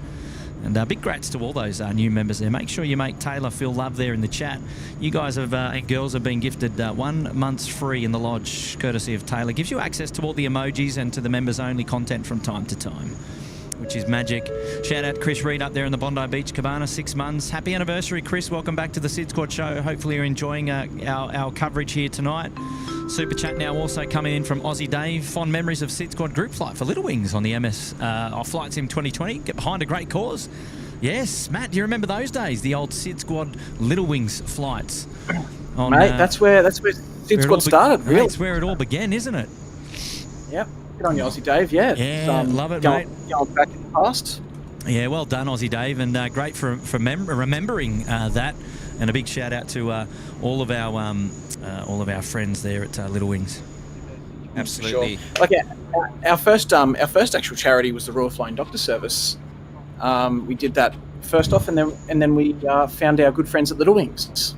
And big grats to all those new members there. Make sure you make Taylor feel love there in the chat. You guys have and girls have been gifted 1 month's free in the lodge, courtesy of Taylor. Gives you access to all the emojis and to the members-only content from time to time, which is magic. Shout out Chris Reed up there in the Bondi Beach Cabana, 6 months. Happy anniversary, Chris. Welcome back to the SydSquad show. Hopefully you're enjoying our coverage here tonight. Super chat now also coming in from Aussie Dave. Fond memories of SydSquad group flight for Little Wings on the MS Flight Sim 2020. Get behind a great cause. Yes, Matt, do you remember those days? The old SydSquad Little Wings flights. Mate, that's where SydSquad started, really. That's where it all began, isn't it? Yep. Good on you, Aussie Dave. Yeah, love it, mate. Going back in the past. Yeah, well done, Aussie Dave, and great for remembering that. And a big shout out to all of our friends there at Little Wings. Absolutely. Sure. Like our first actual charity was the Royal Flying Doctor Service. We did that first off, and then we found our good friends at Little Wings.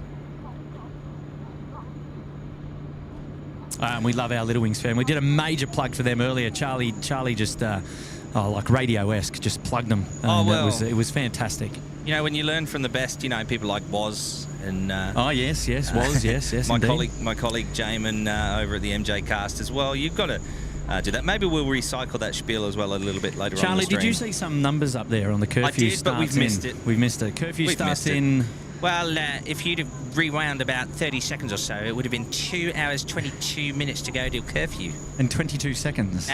We love our Little Wings fan. We did a major plug for them earlier. Charlie just, like radio-esque, just plugged them. And it was fantastic. You know, when you learn from the best, you know, people like Woz and... yes, my indeed. colleague Jamin over at the MJ Cast as well. You've got to do that. Maybe we'll recycle that spiel as well a little bit later on. Charlie, did you see some numbers up there on the curfew? I did, but we've missed it. We've missed it. Curfew starts in Well, if you'd have rewound about 30 seconds or so, it would have been 2 hours, 22 minutes to go to curfew. And 22 seconds.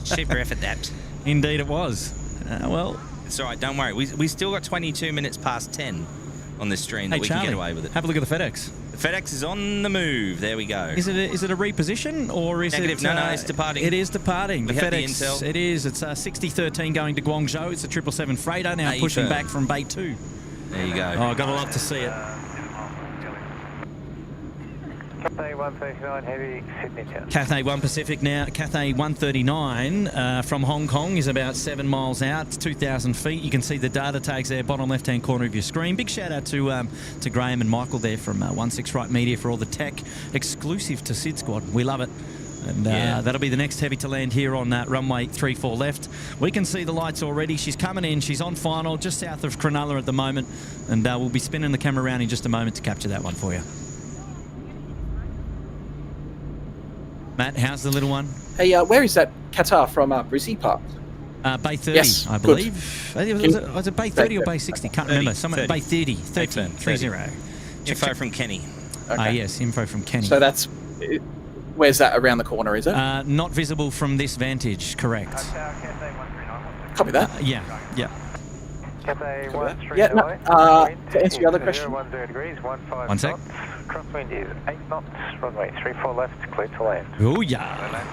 Super effort, that. Indeed it was. Well... It's all right, don't worry. We still got 22 minutes past 10 on this stream that we Charlie, can get away with it. Have a look at the FedEx. The FedEx is on the move. There we go. Is it a reposition or is Negative. it... No, it's departing. It is departing. We The have the FedEx, intel. it is. It's 6013 going to Guangzhou. It's a 777 freighter now pushing back from Bay 2. There you go. Oh, gotta love to see it. Cathay 139 Heavy, Sydney Town. Cathay 1 Pacific now. Cathay 139 from Hong Kong is about 7 miles out. It's 2,000 feet. You can see the data tags there, bottom left-hand corner of your screen. Big shout out to Graham and Michael there from 16 Right Media for all the tech exclusive to SydSquad. We love it. And that'll be the next heavy to land here on runway 34 left. We can see the lights already. She's coming in. She's on final, just south of Cronulla at the moment. And we'll be spinning the camera around in just a moment to capture that one for you. Matt, how's the little one? Hey, where is that Qatar from Brizzy parked? Bay 30, Yes, I believe. Was it Bay 30 or Bay 60? Can't remember. Somewhere Bay 30. 30. Info from Kenny. Okay. Yes, info from Kenny. So that's... Where's that around the corner, is it? Not visible from this vantage, correct. Copy that. Yeah. Cathay Copy that. 139. Yeah, no, to answer your other question. 010 degrees, 15 1 sec. knots. Crosswind is 8 knots. Runway 34 left, clear to land. Oh, yeah.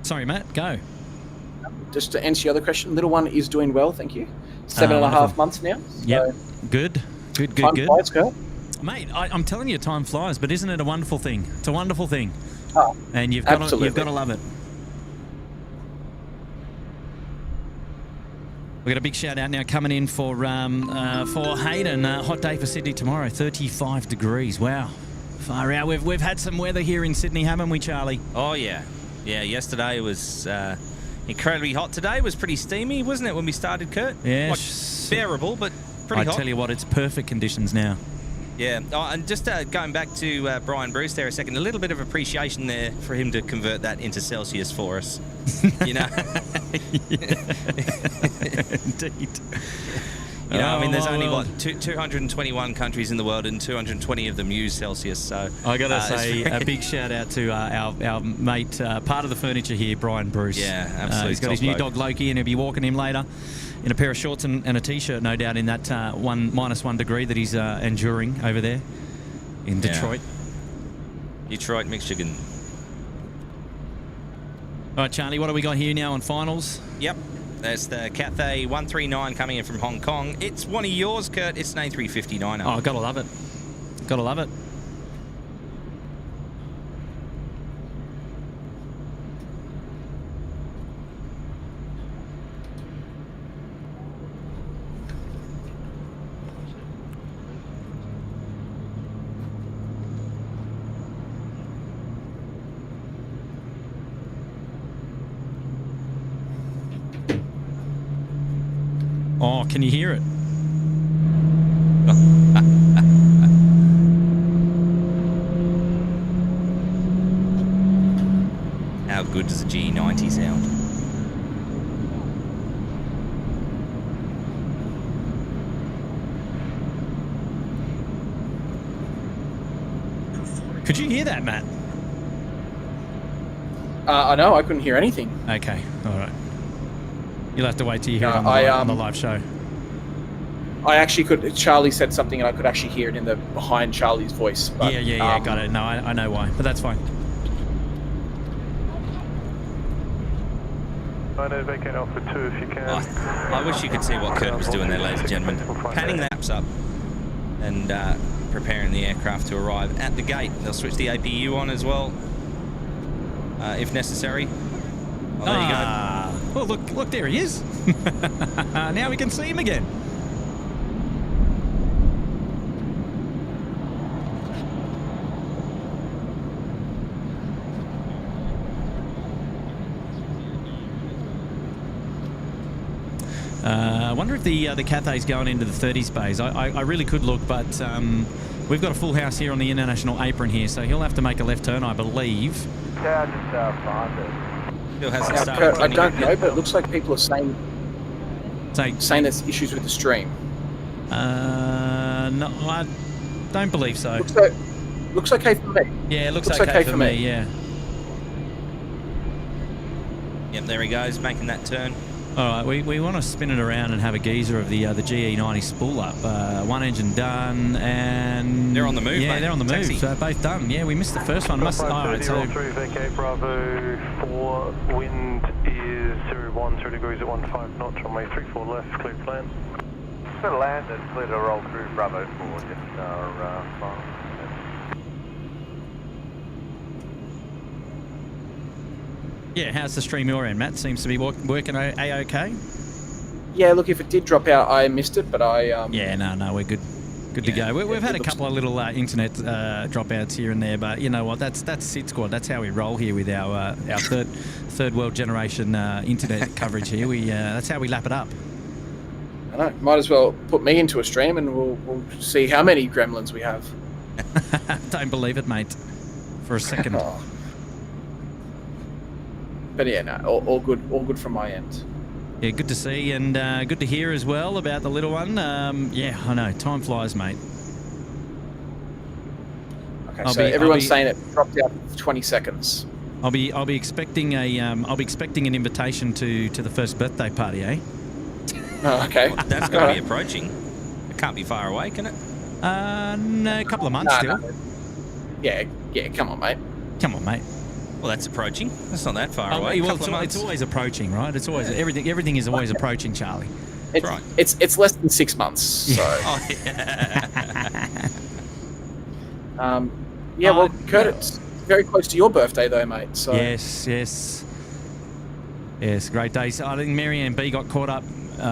Sorry, Matt, go. Just to answer your other question, little one is doing well, thank you. 7.5 months now. So Yep. Good. time flies, girl. Mate, I'm telling you, time flies, but isn't it a wonderful thing? It's a wonderful thing. Oh, And you've got to absolutely. love it. We've got a big shout out now coming in for Hayden. Hot day for Sydney tomorrow, 35 degrees. Wow. Far out. We've had some weather here in Sydney, haven't we, Charlie? Oh, yeah. Yeah, yesterday was incredibly hot. Today was pretty steamy, wasn't it, when we started, Kurt? Yeah. Like, bearable, but pretty hot. I tell you what, it's perfect conditions now. Yeah. Oh, and just going back to Brian Bruce there a second, a little bit of appreciation there for him to convert that into Celsius for us. You know? Indeed. You know, I mean, there's only, 221 countries in the world and 220 of them use Celsius, so... I got to say, a big shout-out to our mate, part of the furniture here, Brian Bruce. Yeah, absolutely. He's got his new dog, Loki, and he'll be walking him later in a pair of shorts and a T-shirt, no doubt, in that -1 degree that he's enduring over there in Detroit. Detroit, Michigan. All right, Charlie, what do we got here now on finals? Yep. That's the Cathay 139 coming in from Hong Kong. It's one of yours, Kurt. It's an A350-9er. Oh, gotta love it. Gotta love it. Oh, can you hear it? How good does a G90 sound? Could you hear that, Matt? I know, I couldn't hear anything. Okay, all right. You'll have to wait till you hear it on the live show. I actually could... Charlie said something and I could actually hear it in the behind Charlie's voice. But, Yeah, got it. No, I know why, but that's fine. Vacate Alpha 2 if you can. I wish you could see what Kurt was doing there, ladies and gentlemen. Panning the apps up and preparing the aircraft to arrive at the gate. They'll switch the APU on as well, if necessary. Oh, there you go. Well, look, there he is. Now we can see him again. I wonder if the Cathay's going into the 30s bays. I really could look, but We've got a full house here on the international apron here, so he'll have to make a left turn, I believe. Yeah, just behind it. Still hasn't Now, started. Kurt, I turning don't yet. know, but it looks like people are saying there's issues with the stream. No, I don't believe so. Looks okay for me. Yeah, it looks okay for me, yeah. Yep, there he goes, making that turn. All right, we want to spin it around and have a geezer of the GE90 spool up. One engine done, and They're on the move, Yeah, mate. they're on the Taxi. move. So both done. Yeah, we missed the first one. All right, so through vacate Bravo 4, wind is 013 degrees at 15 knots, runway 34 left, clear to land. Clear to land and clear to roll through Bravo 4, just final. yeah, how's the stream your end, Matt? Seems to be working a-okay. Yeah, look, if it did drop out, I missed it, but I... Yeah, no, we're good. Good to go. We've had a couple of little internet dropouts here and there, but you know what? That's SydSquad. That's how we roll here with our third world generation internet coverage here. That's how we lap it up. I know. Might as well put me into a stream and we'll see how many gremlins we have. Don't believe it, mate. For a second. But yeah, no, all good from my end. Yeah, good to see and good to hear as well about the little one. Yeah, I know. Time flies, mate. Okay, everyone's saying it dropped out for 20 seconds. I'll be expecting an invitation to the first birthday party, eh? Oh, okay. Well, that's got to be approaching. It can't be far away, can it? No, a couple of months still. No. Yeah, come on, mate. Come on, mate. Well, that's approaching. That's not that far away. Well, it's always approaching, right? It's always everything is always approaching, Charlie. It's right. It's less than 6 months. So. Oh, yeah. Well, Kurt, it's very close to your birthday, though, mate. So. Yes, great day. So I think Marianne B got caught up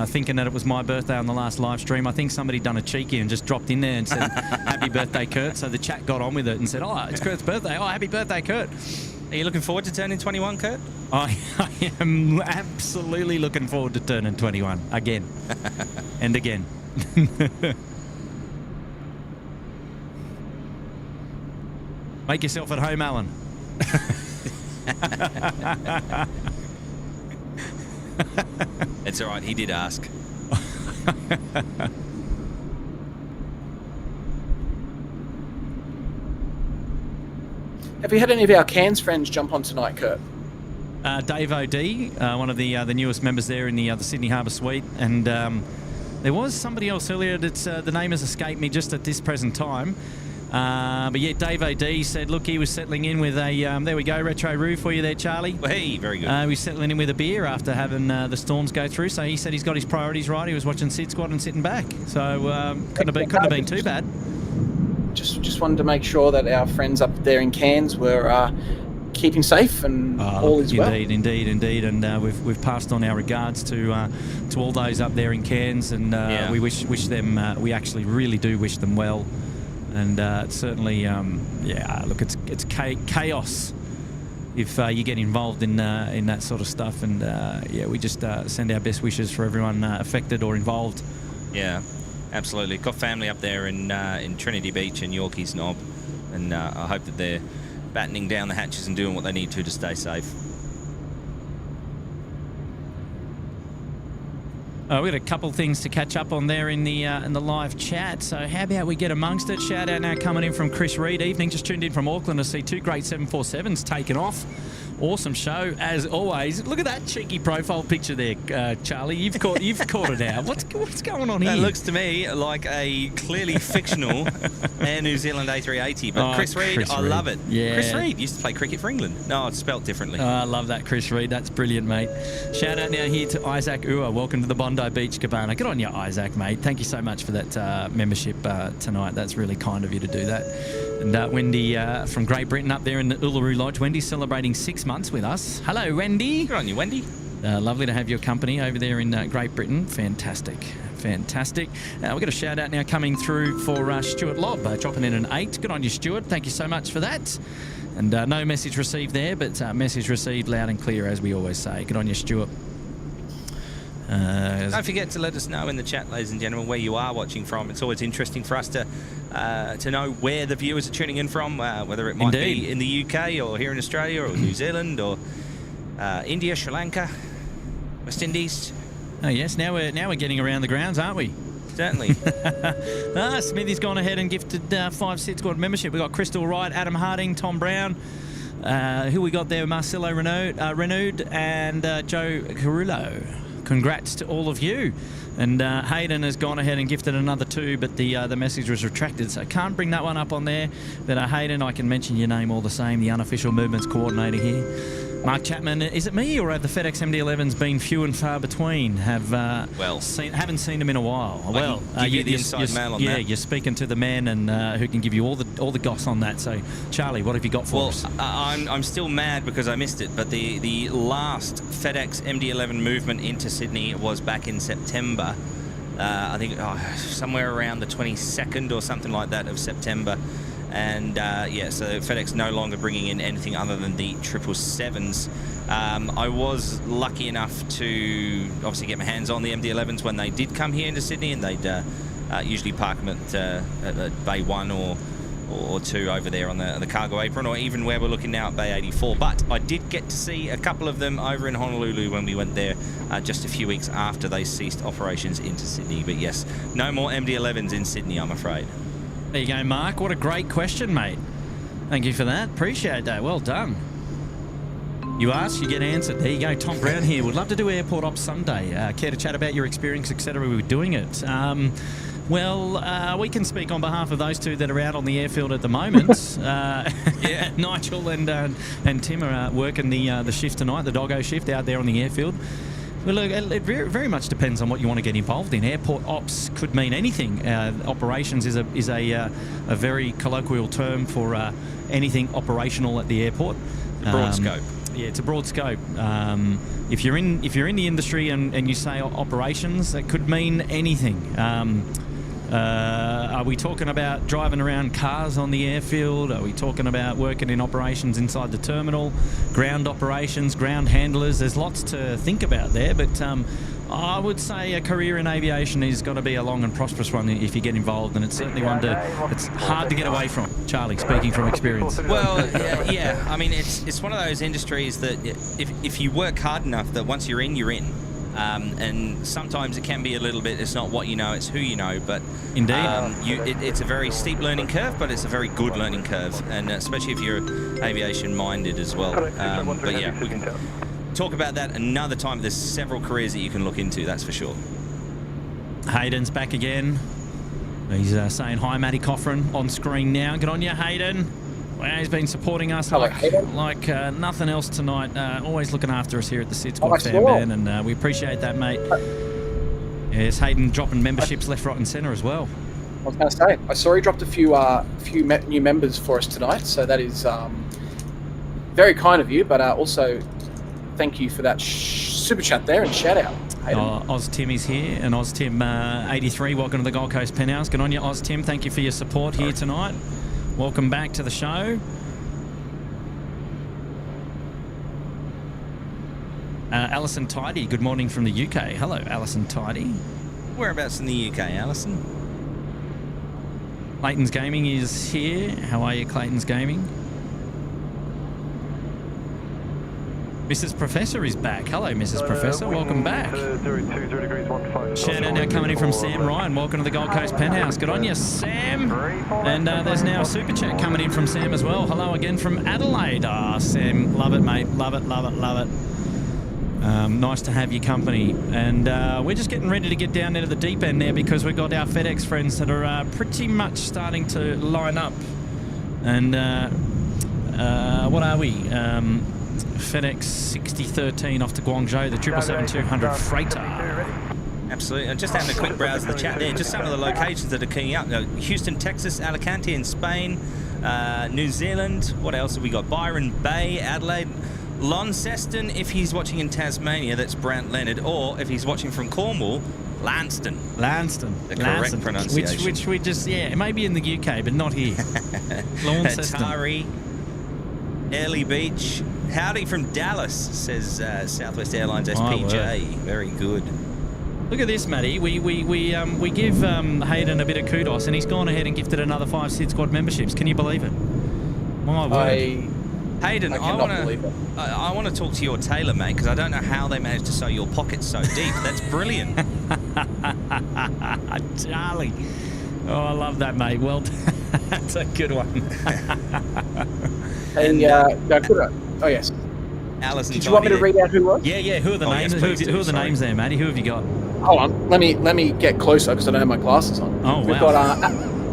thinking that it was my birthday on the last live stream. I think somebody done a cheeky and just dropped in there and said, happy birthday, Kurt. So the chat got on with it and said, oh, it's Kurt's birthday. Oh, happy birthday, Kurt. Are you looking forward to turning 21, Kurt? I am absolutely looking forward to turning 21 again and again. Make yourself at home, Alan. It's all right. He did ask. Have you had any of our Cairns friends jump on tonight, Kurt? Dave O.D., one of the newest members there in the Sydney Harbour Suite, and there was somebody else earlier that's the name has escaped me just at this present time. But yeah, Dave O.D. said, look, he was settling in with a, there we go, retro roo for you there, Charlie. Hey, very good. He was settling in with a beer after having the storms go through, so he said he's got his priorities right. He was watching SydSquad and sitting back, so couldn't have been too bad. Just wanted to make sure that our friends up there in Cairns were keeping safe and all is well. Indeed, and we've passed on our regards to all those up there in Cairns, and we wish them. We actually really do wish them well, and certainly, look, it's chaos if you get involved in that sort of stuff, and we just send our best wishes for everyone affected or involved. Yeah. Absolutely. Got family up there in Trinity Beach and Yorkeys Knob, and I hope that they're battening down the hatches and doing what they need to stay safe. We've got a couple things to catch up on there in the live chat, so how about we get amongst it? Shout out now coming in from Chris Reed. Evening, just tuned in from Auckland to see two great 747s taken off. Awesome show as always. Look at that cheeky profile picture there, Charlie. You've caught it out. What's going on here? That looks to me like a clearly fictional Air New Zealand A380. But Chris Reed, I love it. Yeah. Chris Reed used to play cricket for England. No, it's spelt differently. I love that, Chris Reed. That's brilliant, mate. Shout out now here to Isaac Ua. Welcome to the Bondi Beach Cabana. Good on you, Isaac, mate. Thank you so much for that membership tonight. That's really kind of you to do that. And Wendy from Great Britain up there in the Uluru Lodge. Wendy's celebrating 6 months with us. Hello, Wendy. Good on you, Wendy. Lovely to have your company over there in Great Britain. Fantastic. We've got a shout out now coming through for Stuart Lobb, dropping in an 8. Good on you, Stuart. Thank you so much for that. And no message received there, but message received loud and clear, as we always say. Good on you, Stuart. Don't forget to let us know in the chat, ladies and gentlemen, where you are watching from. It's always interesting for us to know where the viewers are tuning in from, whether it might be in the UK or here in Australia or New Zealand or India, Sri Lanka, West Indies. Oh yes, now we're getting around the grounds, aren't we? Certainly. Smithy's gone ahead and gifted 5 SydSquad membership. We've got Crystal Wright, Adam Harding, Tom Brown. Who we got there? Marcelo Renaud and Joe Carullo. Congrats to all of you. And Hayden has gone ahead and gifted another 2, but the message was retracted, so I can't bring that one up on there. But Hayden, I can mention your name all the same, the unofficial movements coordinator here. Mark Chapman, is it me or have the FedEx MD-11s been few and far between? Haven't seen them in a while. Well, give you the inside mail on that. Yeah, you're speaking to the man and who can give you all the goss on that. So, Charlie, what have you got for us? I'm still mad because I missed it, but the last FedEx MD-11 movement into Sydney was back in September. I think somewhere around the 22nd or something like that of September. And so FedEx no longer bringing in anything other than the 777s. I was lucky enough to obviously get my hands on the MD-11s when they did come here into Sydney, and they'd usually park them at Bay 1 or 2 over there on the cargo apron, or even where we're looking now at Bay 84. But I did get to see a couple of them over in Honolulu when we went there just a few weeks after they ceased operations into Sydney. But yes, no more MD-11s in Sydney, I'm afraid. There you go, Mark. What a great question, mate. Thank you for that. Appreciate that. Well done. You ask, you get answered. There you go. Tom Brown here. Would love to do airport ops someday. Care to chat about your experience, etc. with doing it? We can speak on behalf of those 2 that are out on the airfield at the moment. Nigel and Tim are working the shift tonight, the doggo shift out there on the airfield. Well, look, it very much depends on what you want to get involved in. Airport ops could mean anything. Operations is a very colloquial term for anything operational at the airport. Broad scope. Yeah, it's a broad scope. If you're in the industry and you say operations, that could mean anything. Are we talking about driving around cars on the airfield? Are we talking about working in operations inside the terminal? Ground operations, ground handlers? There's lots to think about there, but I would say a career in aviation is got to be a long and prosperous one if you get involved, and it's certainly one it's hard to get away from. Charlie, speaking from experience. Well, yeah. I mean, it's one of those industries that if you work hard enough, that once you're in, you're in. And sometimes it can be a little bit, it's not what you know, it's who you know, but indeed, it's a very steep learning curve, but it's a very good learning curve, and especially if you're aviation minded as well. But yeah, we can talk about that another time. There's several careers that you can look into, that's for sure. Hayden's back again. He's saying hi, Matty Coffrin on screen now. Good on you, Hayden. Well, he's been supporting us like nothing else tonight. Always looking after us here at the SydSquad fan band, and we appreciate that, mate. Yes, Hayden dropping memberships left, right, and centre as well. I was going to say, I saw he dropped a few new members for us tonight, so that is very kind of you. But also, thank you for that super chat there and shout out. Oz Tim is here, and Oz Tim 83. Welcome to the Gold Coast Penthouse. Good on you, Oz Tim. Thank you for your support here tonight. Welcome back to the show. Alison Tidy, good morning from the UK. Hello, Alison Tidy. Whereabouts in the UK, Alison? Clayton's Gaming is here. How are you, Clayton's Gaming? Mrs. Professor is back. Hello, Mrs. Professor. Welcome back. 020 degrees 15. Shout out now coming in from Sam Ryan. Welcome to the Gold Coast Penthouse. Good on you, Sam. And there's now a super chat coming in from Sam as well. Hello again from Adelaide. Sam, love it, mate. Love it, love it, love it. Nice to have your company. And we're just getting ready to get down into the deep end there because we've got our FedEx friends that are pretty much starting to line up. And what are we? FedEx 6013 off to Guangzhou, the 777-200 freighter. Absolutely. And just having a quick browse of the chat there, just some of the locations that are keying up. Houston, Texas, Alicante in Spain, New Zealand. What else have we got? Byron Bay, Adelaide, Launceston, if he's watching in Tasmania, that's Brant Leonard, or if he's watching from Cornwall, Lanston. The correct pronunciation. Which we just, it may be in the UK, but not here. Launceston. Atari, Early Beach. Howdy from Dallas, says Southwest Airlines SPJ. Very good. Look at this, Matty. We give Hayden a bit of kudos, and he's gone ahead and gifted another 5 SydSquad memberships. Can you believe it? My word. Hayden, I want to talk to your tailor, mate, because I don't know how they managed to sew your pockets so deep. That's brilliant. Charlie. Oh, I love that, mate. Well, that's a good one. And oh yes. Alison, did you want me to read out who it was? Yeah. Who are the names? Yes, who are the names there, Matty? Who have you got? Hold on. Let me get closer because I don't have my glasses on. Oh, We've wow. got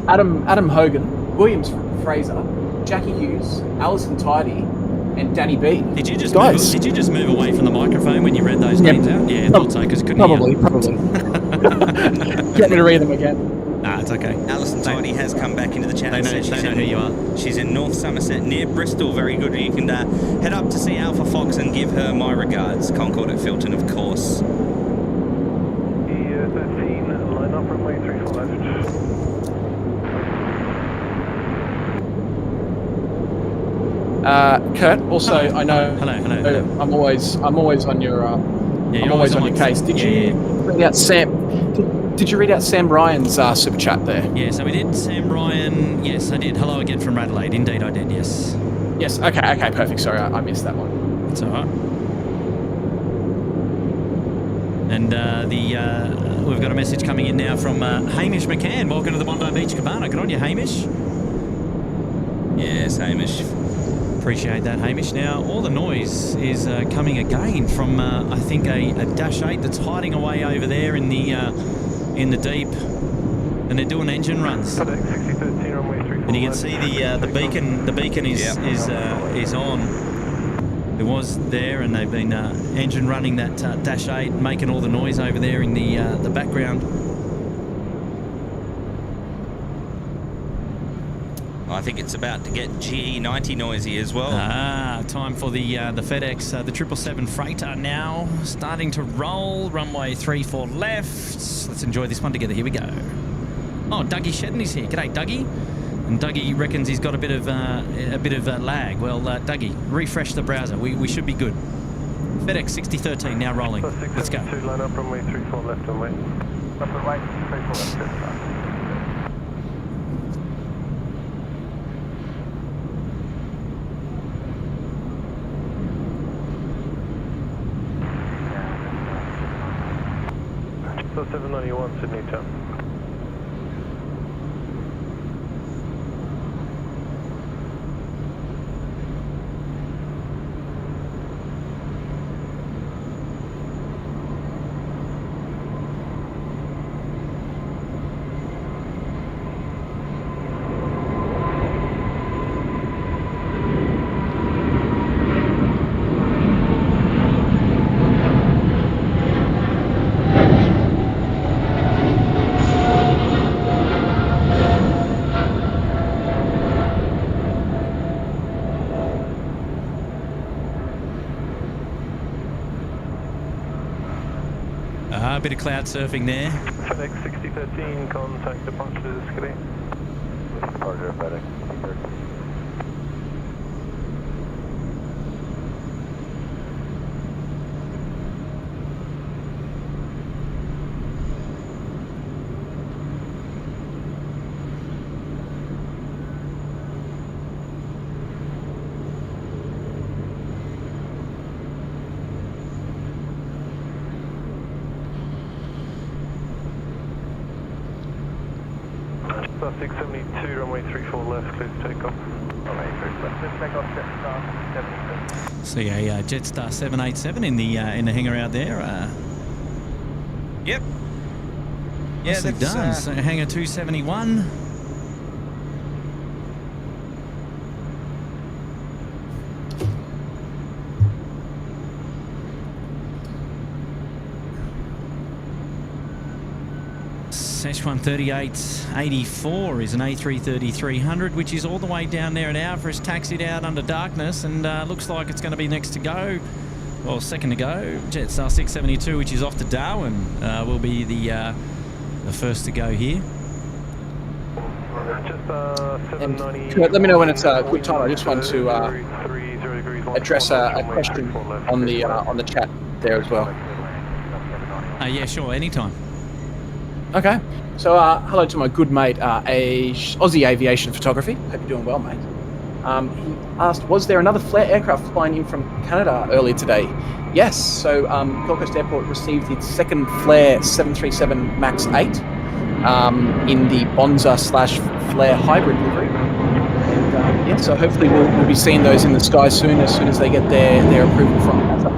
Adam Hogan, Williams Fraser, Jackie Hughes, Alison Tidy, and Danny B. Did you just move away from the microphone when you read those names out? Yeah, I thought so because couldn't Probably. hear. You want me to read them again? Nah, it's okay. Alison Tidy has come back into the chat. They know who you are. She's in North Somerset, near Bristol. Very good. You can head up to see Alpha Fox and give her my regards. Concord at Filton, of course. E13, line up runway 34 left. Kurt. Also, I know. Hello. I'm always on your. Yeah, I'm always on your case. Did you read out Sam? Did you read out Sam Ryan's super chat there? Yeah, so we did. Sam Ryan. Yes, I did. Hello again from Adelaide. Indeed, I did. Yes. Yes. Okay. Perfect. Sorry, I missed that one. That's all right. And we've got a message coming in now from Hamish McCann. Welcome to the Bondi Beach Cabana. Good on you, Hamish. Yes, Hamish. Appreciate that, Hamish. Now, all the noise is coming again from, I think, a Dash 8 that's hiding away over there in the deep, and they're doing engine runs. And you can see the beacon. The beacon is on. It was there, and they've been engine running that Dash 8, making all the noise over there in the background. I think it's about to get GE90 noisy as well. Time for the FedEx, the 777 freighter now starting to roll. Runway 34 left. Let's enjoy this one together. Here we go. Oh, Dougie Shedden is here. G'day, Dougie. And Dougie reckons he's got a bit of lag. Well, Dougie, refresh the browser. We should be good. FedEx 6013 now rolling. Let's go. Line up runway 34 left and wait. Runway 34 left. So 791 Sydney Town. A bit of cloud surfing there. FedEx 6013, contact departures, Skilly. Departure FedEx 6013. Star 672, runway 34 left, clear to take off. Runway 34 left, clear to take off, Jetstar 787. See a Jetstar 787 in the hangar out there. Yep. Yeah, Nicely that's done. So hangar 271. SYD 3884 is an A330-300, which is all the way down there an hour for us, taxied out under darkness, and looks like it's going to be next to go, or second to go. Jetstar 672, which is off to Darwin, will be the first to go here. And let me know when it's a good time. I just want to address a question on the chat there as well. Yeah, sure, anytime. Okay. So, hello to my good mate, Aussie Aviation Photography. Hope you're doing well, mate. He asked, was there another Flare aircraft flying in from Canada earlier today? Yes. So, Gold Coast Airport received its second Flare 737 MAX 8 in the Bonza/Flare hybrid livery. And yeah, so hopefully we'll be seeing those in the sky soon as they get their approval from NASA.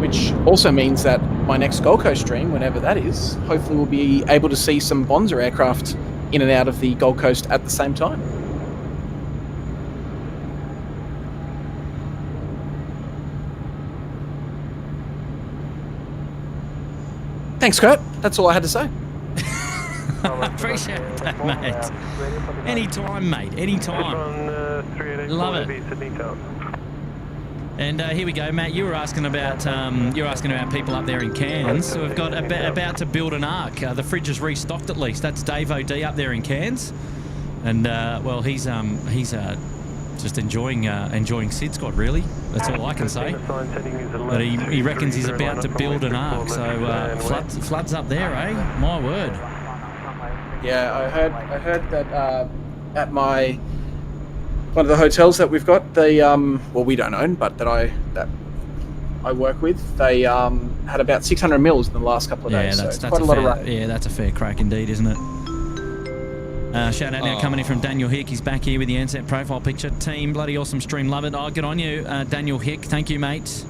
Which also means that my next Gold Coast stream, whenever that is, hopefully we'll be able to see some Bonza aircraft in and out of the Gold Coast at the same time. Thanks, Kurt. That's all I had to say. Appreciate that, mate. Anytime, mate. Anytime. Love it. And here we go, Matt. You were asking about people up there in Cairns. So we've got about to build an arc. The fridge is restocked at least. That's Dave OD up there in Cairns, and well, he's just enjoying SydSquad really. That's all I can say. But he reckons he's about to build an arc. So floods up there, eh? My word. Yeah, I heard that at my one of the hotels that we've got, they well, we don't own, but that I work with, they had about 600 mils in the last couple of days. That's quite a lot of rain. Yeah, that's a fair crack indeed, isn't it? Shout out now coming in from Daniel Hick. He's back here with the Ansett profile picture. Team, bloody awesome stream, love it. Oh, good on you, Daniel Hick. Thank you, mate.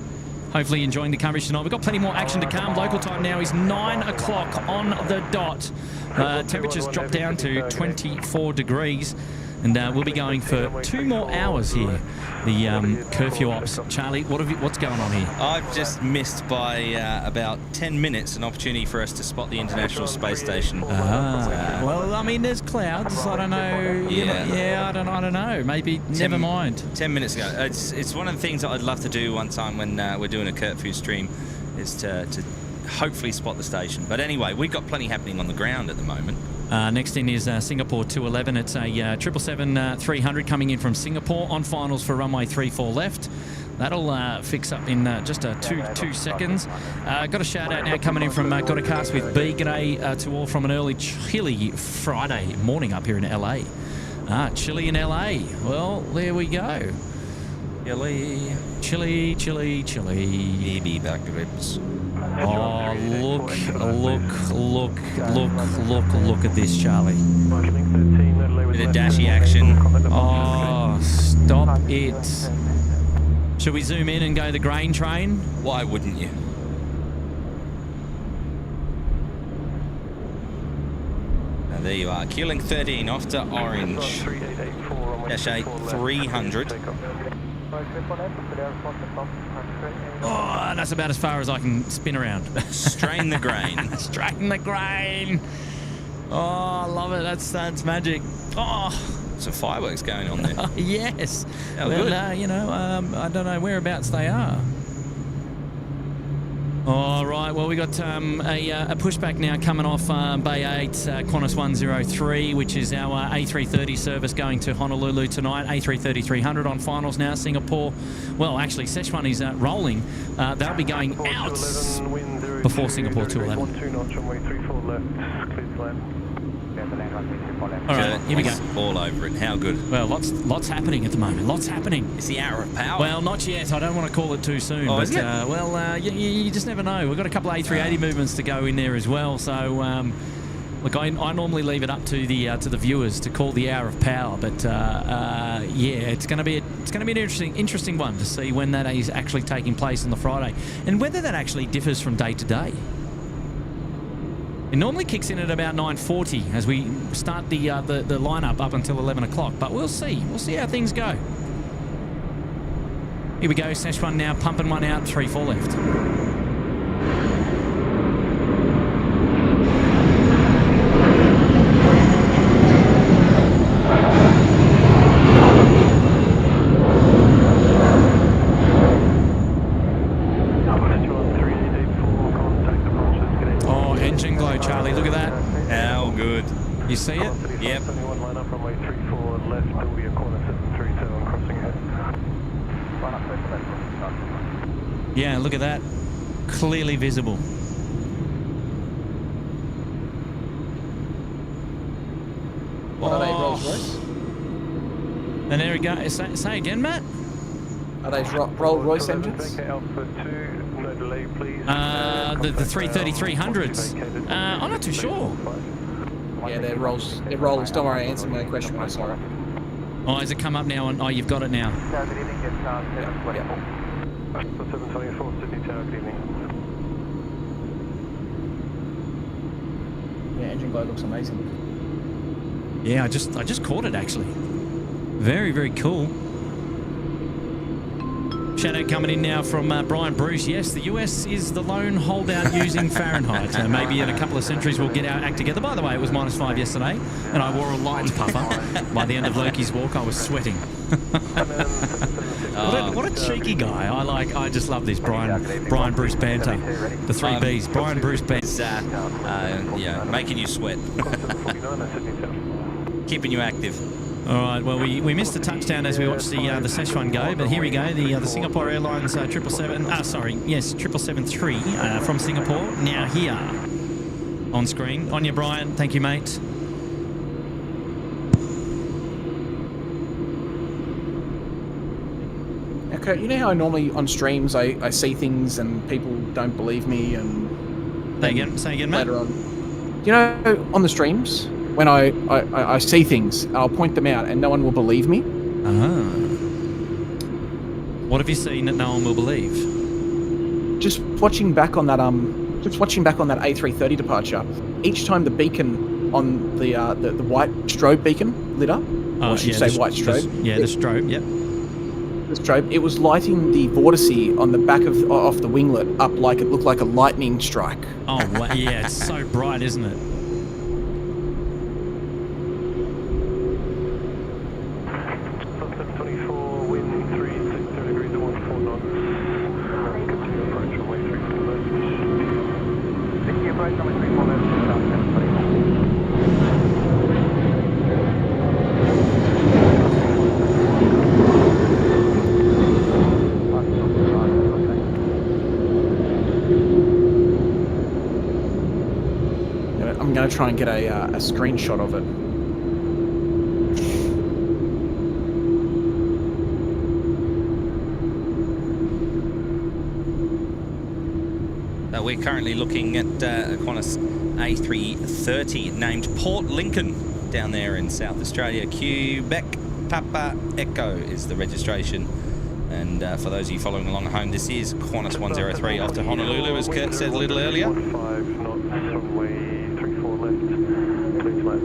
Hopefully enjoying the coverage tonight. We've got plenty more action to come. Local time now is 9 o'clock on the dot. Temperatures drop down to 24 degrees. And we'll be going for 2 more hours here. The curfew ops. Charlie, what's going on here? I've just missed by about 10 minutes an opportunity for us to spot the International Space Station. Well, I mean, there's clouds. I don't know. Yeah, I don't know. Maybe. Never mind. 10 minutes ago. It's one of the things that I'd love to do one time when we're doing a curfew stream, is to hopefully spot the station. But anyway, we've got plenty happening on the ground at the moment. Next in is Singapore 211. It's a 777-300 coming in from Singapore on finals for runway 34 left. That'll fix up in just 2 seconds. Got a shout out now coming in from Got-A-Cast with B. G'day to all from an early chilly Friday morning up here in LA. Chilly in LA. Well, there we go. Chilly. Maybe back ribs. Oh, look at this, Charlie. Bit of dashy action. Oh, stop it. Should we zoom in and go the grain train? Why wouldn't you? And there you are. Keeling 13 off to Orange. Dash 8 300. Oh, that's about as far as I can spin around. Strain the grain. Strain the grain. Oh, I love it. That's magic. Oh, some fireworks going on there. Yes. Oh, well, good. I don't know whereabouts they are. All right, well, we got a pushback now coming off Bay 8, Qantas 103, which is our A330 service going to Honolulu tonight. A330-300 on finals now. Singapore, well, actually, SYD is rolling. They'll be going out before Singapore 211. All right, here we go. All over it. How good. Well, lots happening at the moment. Lots happening. It's the hour of power. Well, not yet. I don't want to call it too soon. Oh, but is it? well, you just never know. We've got a couple of A380 movements to go in there as well. So, look, I normally leave it up to the viewers to call the hour of power. But yeah, it's going to be an interesting one to see when that is actually taking place on the Friday, and whether that actually differs from day to day. It normally kicks in at about 9:40 as we start the lineup up until 11 o'clock. But we'll see. We'll see how things go. Here we go. SYD now pumping one out. 3-4 left. Charlie, look at that. How good. You see it? Yep. Yeah, look at that. clearly visible. What are they, Rolls Royce? And there we go. Say again, Matt. Are they Rolls Royce engines? Alpha 2, no delay, please. The 330-300s. I'm not too sure. Yeah, they're Rolls. They're Rolls. Don't worry, I answered my question when I saw it. Oh, has it come up now? Oh, you've got it now. Yep. 724, Sydney Tower, good evening. Yeah, engine glow looks amazing. Yeah, I just caught it actually. Very, very cool. Shout out coming in now from Brian Bruce. Yes, the US is the lone holdout using Fahrenheit. Maybe in a couple of centuries we'll get our act together. By the way, it was -5 yesterday, and I wore a light puffer. By the end of Loki's walk, I was sweating. What a cheeky guy! I just love this Brian Bruce banter. The 3 Bs. Brian Bruce banter. Yeah, making you sweat, keeping you active. All right, well, we missed the touchdown as we watched the Szechuan go, but here we go. The Singapore Airlines 777-3 from Singapore, now here on screen. On you, Brian. Thank you, mate. Okay, you know how I normally on streams I see things and people don't believe me and... Say again, mate. Later on. You know, on the streams... When I see things, I'll point them out, and no one will believe me. What have you seen that no one will believe? Just watching back on that A330 departure. Each time the beacon on the white strobe beacon lit up, or should you say white strobe? The strobe. Yep. The strobe. It was lighting the vortice on the back of the winglet up like it looked like a lightning strike. Oh wow. Yeah, it's so bright, isn't it? 724, wind 360 degrees, 14 knots. Continue approach runway 34 left. Continue approach runway 34 left, 724. I'm going to try and get a screenshot of it. We're currently looking at a Qantas A330 named Port Lincoln down there in South Australia. Quebec Papa Echo is the registration. And for those of you following along at home, this is Qantas 103 off to Honolulu, as Kurt said a little earlier. 5 knots, runway 34 left. Please left.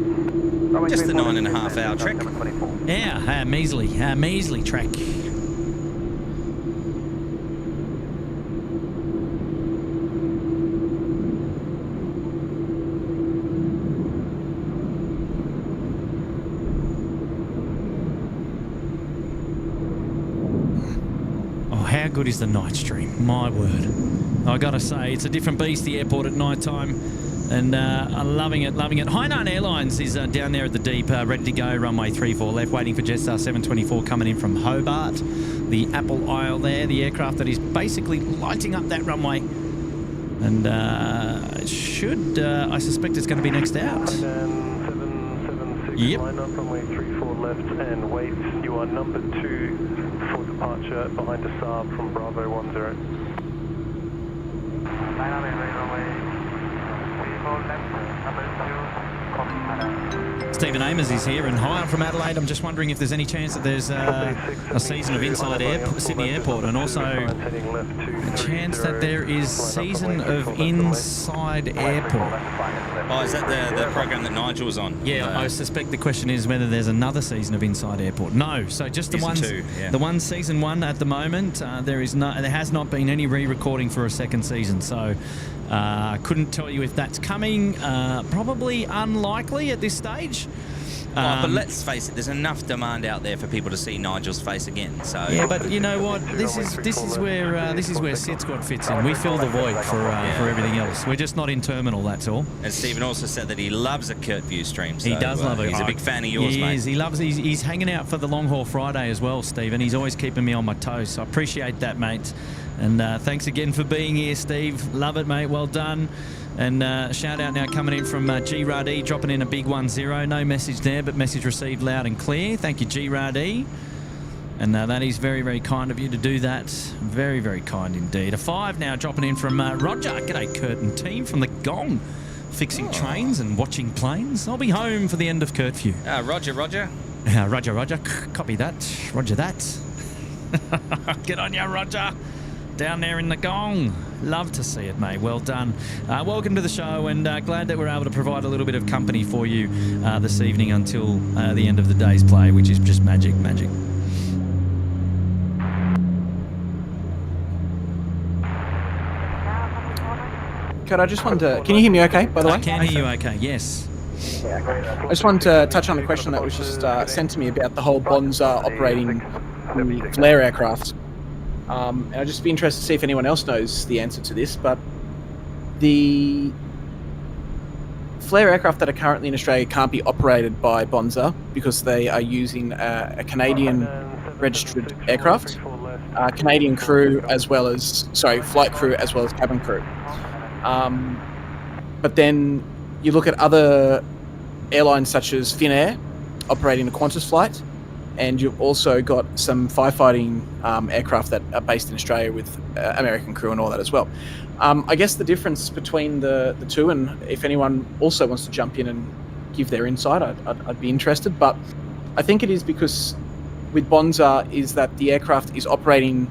Just the 9.5 hour trek. Yeah, measly trek. How good is the night stream? My word. I gotta say, it's a different beast, the airport at night time. And I'm loving it. Hainan Airlines is down there at the deep, ready to go, runway 34 left, waiting for Jetstar 724 coming in from Hobart. The Apple Isle there, the aircraft that is basically lighting up that runway. And it should, I suspect it's going to be next out. 776, Yep. line up, runway 34 left and wait. You are number 2 for departure behind a Saab from Bravo 10. Line up and runway 34 left, number 2, copy Adelaide. Stephen Amers is here, and hi, I'm from Adelaide. I'm just wondering if there's any chance that there's a season of Inside Sydney Airport, and also a chance that there is season of Inside Airport. Oh, is that the program that Nigel was on? Yeah, I suspect the question is whether there's another season of Inside Airport. No, so just the one, the one season 1 at the moment. There has not been any re-recording for a second season, so I couldn't tell you if that's coming. Probably unlikely at this stage. But let's face it, there's enough demand out there for people to see Nigel's face again. So yeah, but you know what? This is where SydSquad fits in. We fill the void for everything else. We're just not in terminal. That's all. And Stephen also said that he loves a Kurt View stream. So, he does love it. He's a big fan of yours, mate. He loves. He's hanging out for the Long Haul Friday as well, Stephen. He's always keeping me on my toes. So I appreciate that, mate. And thanks again for being here, Steve. Love it, mate. Well done. And shout out now coming in from G-Rad-E, dropping in a big 10. No message there, but message received loud and clear. Thank you, G-Rad-E. And that is very, very kind of you to do that. Very, very kind indeed. A 5 now dropping in from Roger. G'day, Curtin team from the Gong. Fixing trains and watching planes. I'll be home for the end of curfew. Roger. Roger. Copy that. Roger that. Get on ya, Roger. Down there in the Gong. Love to see it, mate. Well done. Welcome to the show, and glad that we're able to provide a little bit of company for you this evening until the end of the day's play, which is just magic. Kurt, I just wanted to... Can you hear me okay, by the way? I can hear you okay, yes. I just wanted to touch on a question that was just sent to me about the whole Bonza operating the flare aircraft. And I'd just be interested to see if anyone else knows the answer to this, but the flare aircraft that are currently in Australia can't be operated by Bonza because they are using a Canadian registered aircraft, Canadian crew as well as... flight crew as well as cabin crew. But then you look at other airlines such as Finnair operating a Qantas flight, and you've also got some firefighting aircraft that are based in Australia with American crew and all that as well. I guess the difference between the two, and if anyone also wants to jump in and give their insight, I'd be interested. But I think it is because with Bonza is that the aircraft is operating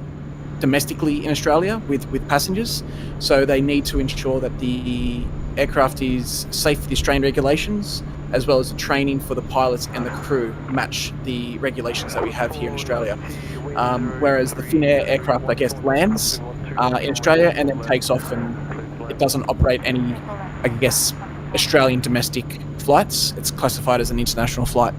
domestically in Australia with passengers, so they need to ensure that the aircraft is safe for the Australian regulations, as well as the training for the pilots and the crew match the regulations that we have here in Australia. Whereas the Finnair aircraft, I guess, lands in Australia and then takes off, and it doesn't operate any, I guess, Australian domestic flights. It's classified as an international flight.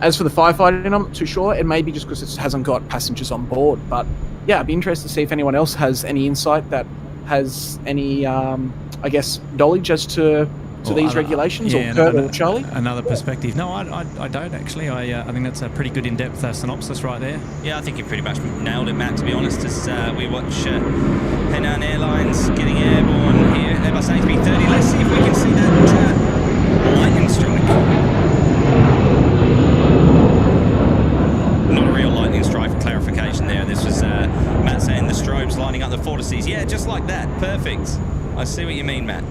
As for the firefighting, I'm not too sure. It may be just because it hasn't got passengers on board, but yeah, I'd be interested to see if anyone else has any insight that has any, I guess, knowledge as to these regulations, or Kurt or Charlie? Another perspective. No, I don't actually. I think that's a pretty good in-depth synopsis right there. Yeah, I think you pretty much nailed it, Matt, to be honest, as we watch Henan Airlines getting airborne here at Airbus A330. Let's see if we can see that lightning strike. Not a real lightning strike, for clarification there. This was Matt saying the strobes lining up the vortices. Yeah, just like that. Perfect. I see what you mean, Matt.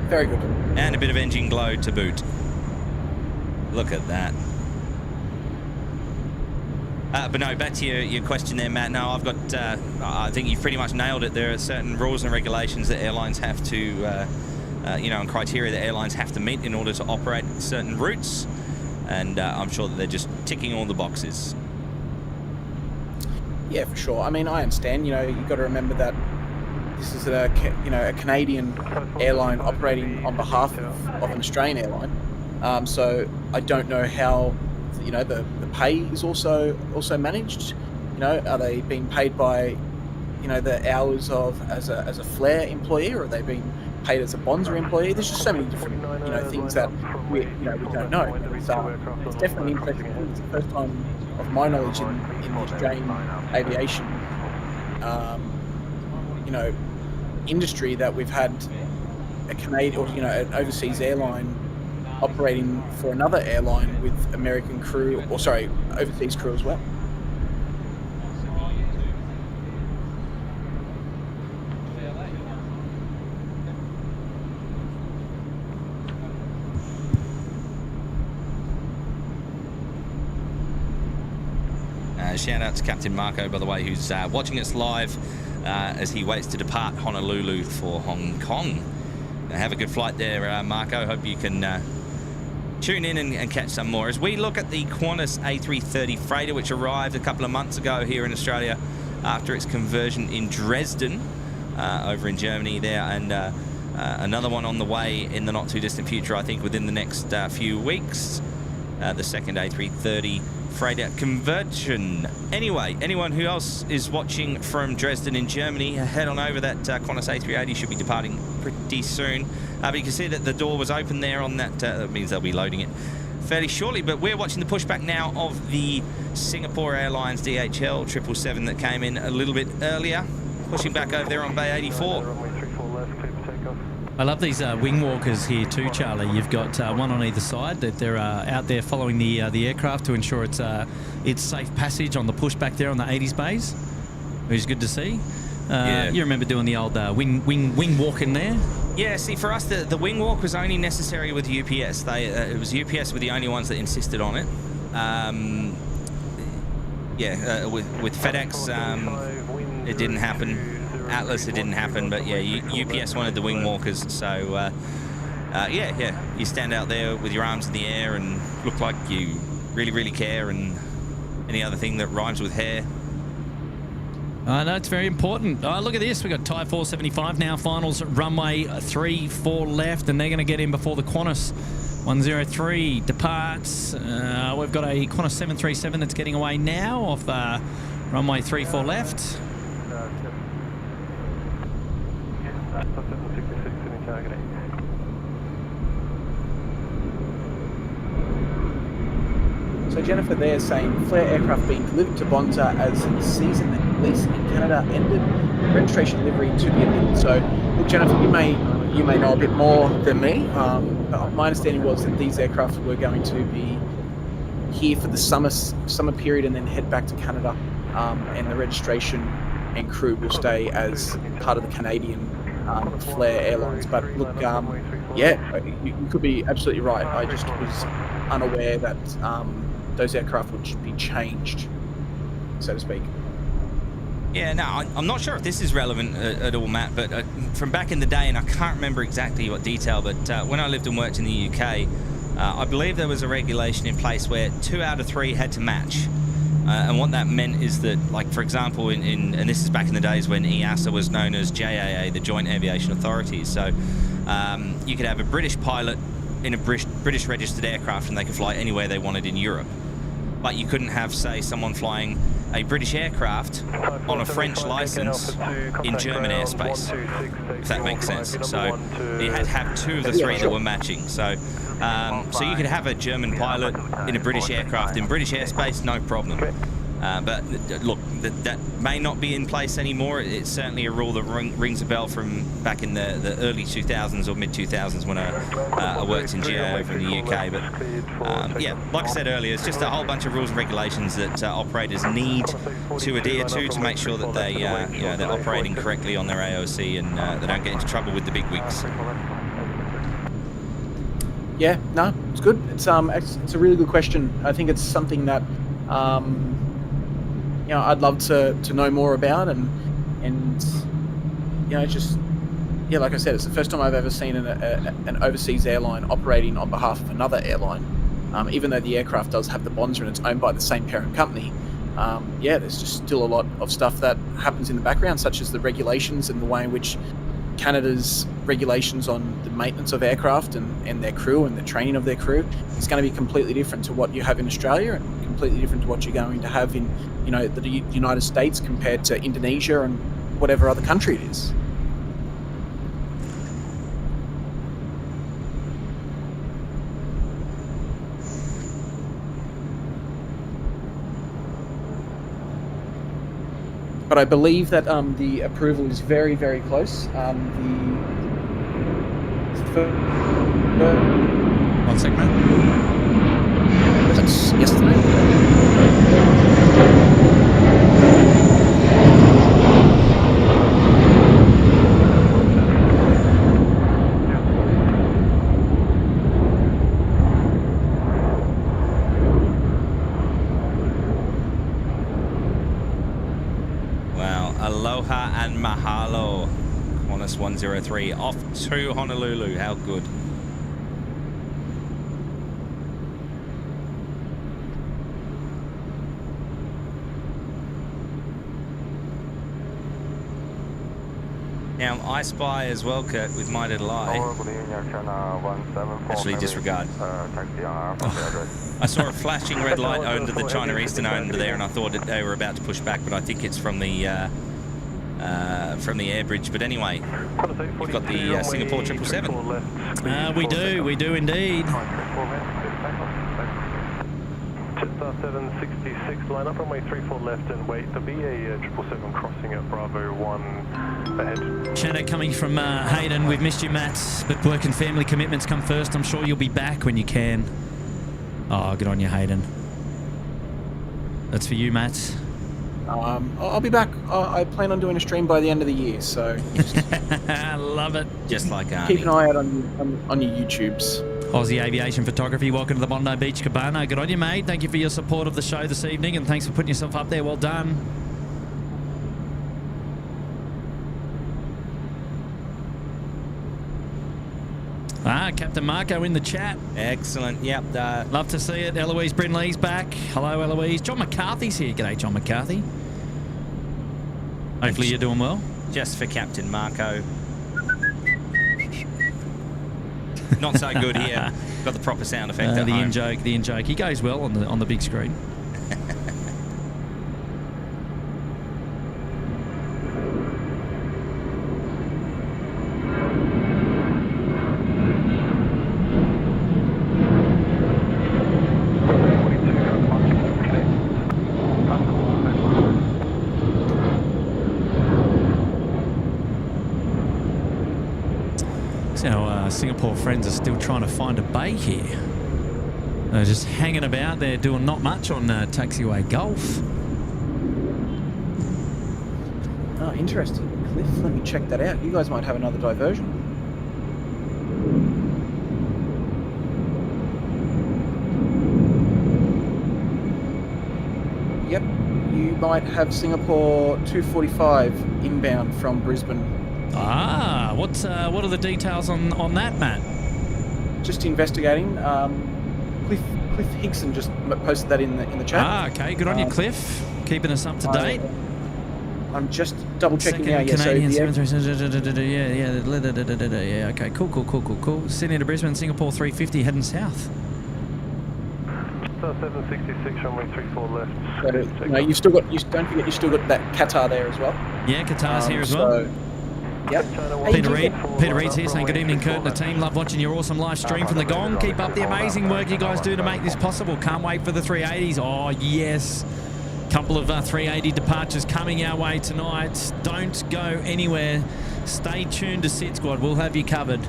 Very good. And a bit of engine glow to boot. Look at that. But no, back to your question there, Matt. No, I've got, I think you've pretty much nailed it. There are certain rules and regulations that airlines have to, and criteria that airlines have to meet in order to operate certain routes. And I'm sure that they're just ticking all the boxes. Yeah, for sure. I mean, I understand, you've got to remember that this is a Canadian airline operating on behalf of an Australian airline. So I don't know how, the pay is also managed. Are they being paid by, the hours as a Flare employee, or are they being paid as a Bonza employee? There's just so many different, things that we don't know. It's definitely interesting. It's the first time of my knowledge in the Australian aviation, industry that we've had a Canadian, or an overseas airline operating for another airline with American crew, overseas crew as well. Shout out to Captain Marco, by the way, who's watching us live as he waits to depart Honolulu for Hong Kong. Have a good flight there, Marco. Hope you can tune in and catch some more. As we look at the Qantas A330 freighter, which arrived a couple of months ago here in Australia after its conversion in Dresden, over in Germany there, and another one on the way in the not too distant future, I think within the next few weeks, the second A330 freighter conversion. Anyway, anyone who else is watching from Dresden in Germany, head on over. That Qantas A380 should be departing pretty soon. But you can see that the door was open there on that. That means they'll be loading it. fairly shortly. But we're watching the pushback now of the Singapore Airlines DHL 777 that came in a little bit earlier, pushing back over there on Bay 84. Runway 34 left, clear for takeoff. I love these wing walkers here too, Charlie. You've got one on either side that they're out there following the aircraft to ensure it's safe passage on the pushback there on the 80s bays, which is good to see. Yeah. You remember doing the old wing walking there? Yeah, see, for us, the wing walk was only necessary with UPS. It was UPS were the only ones that insisted on it. With FedEx, it didn't happen. Atlas, it didn't happen, but yeah, UPS wanted the wing walkers, so you stand out there with your arms in the air and look like you really, really care, and any other thing that rhymes with hair. I know, it's very important. Oh, look at this. We've got Thai 475 now, finals runway 34 left, and they're going to get in before the Qantas 103 departs. We've got a Qantas 737 that's getting away now off runway 34 left. 766 in targeting. So Jennifer there saying flare aircraft being delivered to Bonza as season lease in Canada ended, registration delivery to be ended. So look, Jennifer, you may know a bit more than me. But my understanding was that these aircraft were going to be here for the summer period and then head back to Canada, and the registration and crew will stay as part of the Canadian Flair Airlines. But look, you could be absolutely right. I just was unaware that those aircraft would be changed, so to speak. Yeah, no, I'm not sure if this is relevant at all, Matt, but from back in the day, and I can't remember exactly what detail, but when I lived and worked in the UK, I believe there was a regulation in place where 2 out of 3 had to match. And what that meant is that, like, for example, and this is back in the days when EASA was known as JAA, the Joint Aviation Authority. So you could have a British pilot in a British registered aircraft and they could fly anywhere they wanted in Europe. But you couldn't have, say, someone flying a British aircraft on a French license in German airspace, if that makes sense. So you had to have 2 of the 3 that were matching. So you could have a German pilot in a British aircraft in British airspace, no problem. But look, that may not be in place anymore. It's certainly a rule that rings a bell from back in the early 2000s or mid 2000s when I worked in GA over in the UK. But like I said earlier, it's just a whole bunch of rules and regulations that operators need to adhere to make sure that they're operating correctly on their AOC and they don't get into trouble with the big wigs. Yeah, no, it's good. It's a really good question. I think it's something that I'd love to know more about, and like I said, it's the first time I've ever seen an overseas airline operating on behalf of another airline. Even though the aircraft does have the Bonza and it's owned by the same parent company, there's just still a lot of stuff that happens in the background, such as the regulations and the way in which Canada's regulations on the maintenance of aircraft and their crew and the training of their crew is going to be completely different to what you have in Australia and completely different to what you're going to have in the United States compared to Indonesia and whatever other country it is. But I believe that the approval is very, very close. One second, man. That's yesterday. Aloha and mahalo. Qantas 103 off to Honolulu. How good. Now, I spy as well, Kurt, with my little eye. Actually, disregard. I saw a flashing red light under the China Eastern under there, and I thought that they were about to push back, but I think it's from the air bridge. But anyway, we've got the Singapore 777. We do indeed. Jetstar 766, line up runway 34 left and wait. There'll be a 777 crossing at Bravo 1 ahead. Shannon coming from Hayden. We've missed you, Matt, but work and family commitments come first. I'm sure you'll be back when you can. Oh, good on you, Hayden. That's for you, Matt. I'll be back. I plan on doing a stream by the end of the year, so I love it. Just like Arnie. keep an eye out on your YouTubes. Aussie Aviation Photography, welcome to the Bondi Beach Cabana. Good on you, mate. Thank you for your support of the show this evening, and thanks for putting yourself up there. Well done. Captain Marco in the chat. Excellent. Yep. Love to see it. Eloise Brindley's back. Hello, Eloise. John McCarthy's here. G'day, John McCarthy. Hopefully you're doing well. Just for Captain Marco. Not so good here. Got the proper sound effect at the home. in-joke, the in-joke. He goes well on the big screen. Singapore friends are still trying to find a bay here. They're just hanging about. They're doing not much on Taxiway Gulf. Oh, interesting. Cliff, let me check that out. You guys might have another diversion. Yep, you might have Singapore 245 inbound from Brisbane. Ah, what are the details on that, Matt? Just investigating. Cliff Higson just posted that in the chat. Ah, okay. Good on you, Cliff. Keeping us up to date. I'm just double checking now. Yeah, Canadian so yeah. Okay, cool. Sydney to Brisbane, Singapore 350 heading south. 766 runway 34 left. No, don't forget you still got that Qatar there as well. Yeah, Qatar's here as well. Yep. Peter Reed's here saying good evening, Kurt and the team. Love watching your awesome live stream from the Gong. Keep up the amazing work you guys do to make this possible. Can't wait for the 380s. Oh, yes. Couple of 380 departures coming our way tonight. Don't go anywhere. Stay tuned to SydSquad. We'll have you covered.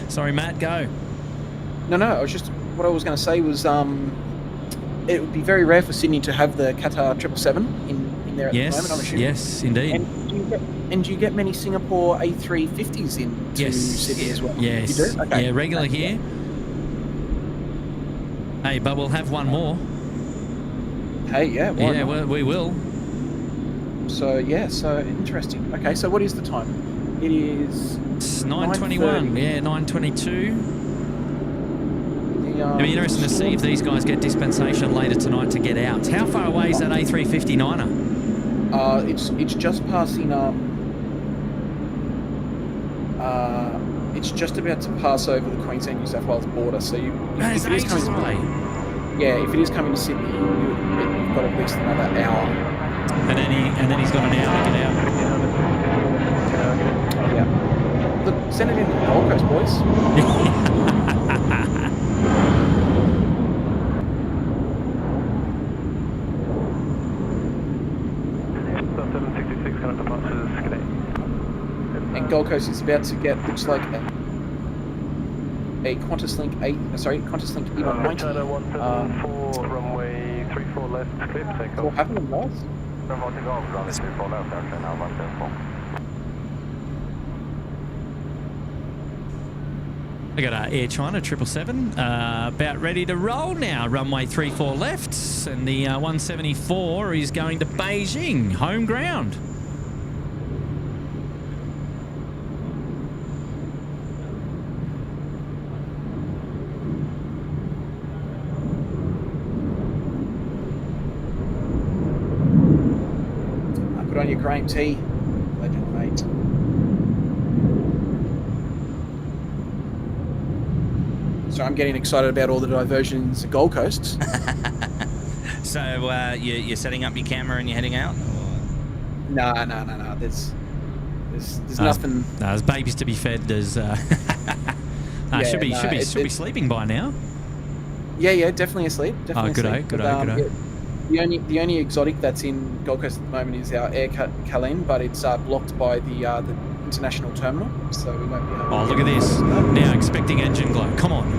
Sorry, Matt, go. No, what I was going to say was it would be very rare for Sydney to have the Qatar 777 in there at the moment, I'm assuming. Yes, indeed. And do you get many Singapore A350s into Sydney as well? Yes. You do? Okay. Yeah, regular here. Hey, but we'll have one more. Hey, yeah. Why not? Well, we will. So interesting. Okay, so what is the time? It is... It's 9:21. Yeah, 9:22. It'll be interesting to see if these guys get dispensation later tonight to get out. How far away is that A350-9er? It's just passing... it's just about to pass over the Queensland-New South Wales border. So if it is coming to Sydney, you've got at least another hour. And then he's got an hour to get out. Yeah. Look, send it in to the Gold Coast, boys. 766 kind of departures, and Gold Coast is about to get, looks like a Qantas Link E190. China 174, runway 34 left, clear for takeoff. What happened, guys? Runway 34 left, actually, now 174. I got Air China 777 about ready to roll now. Runway 34 left, and the 174 is going to Beijing, home ground. Put on your green tea, legend, mate. So I'm getting excited about all the diversions at Gold Coast. So you're setting up your camera and you're heading out? No. There's nothing. No, there's babies to be fed. There's should be sleeping by now. Yeah, definitely asleep. Definitely good asleep. day, But, good day. yeah, the only exotic that's in Gold Coast at the moment is our Air Calais, but it's blocked by the international terminal, so we won't be able to. Oh, look at this. Now expecting engine glow. Come on.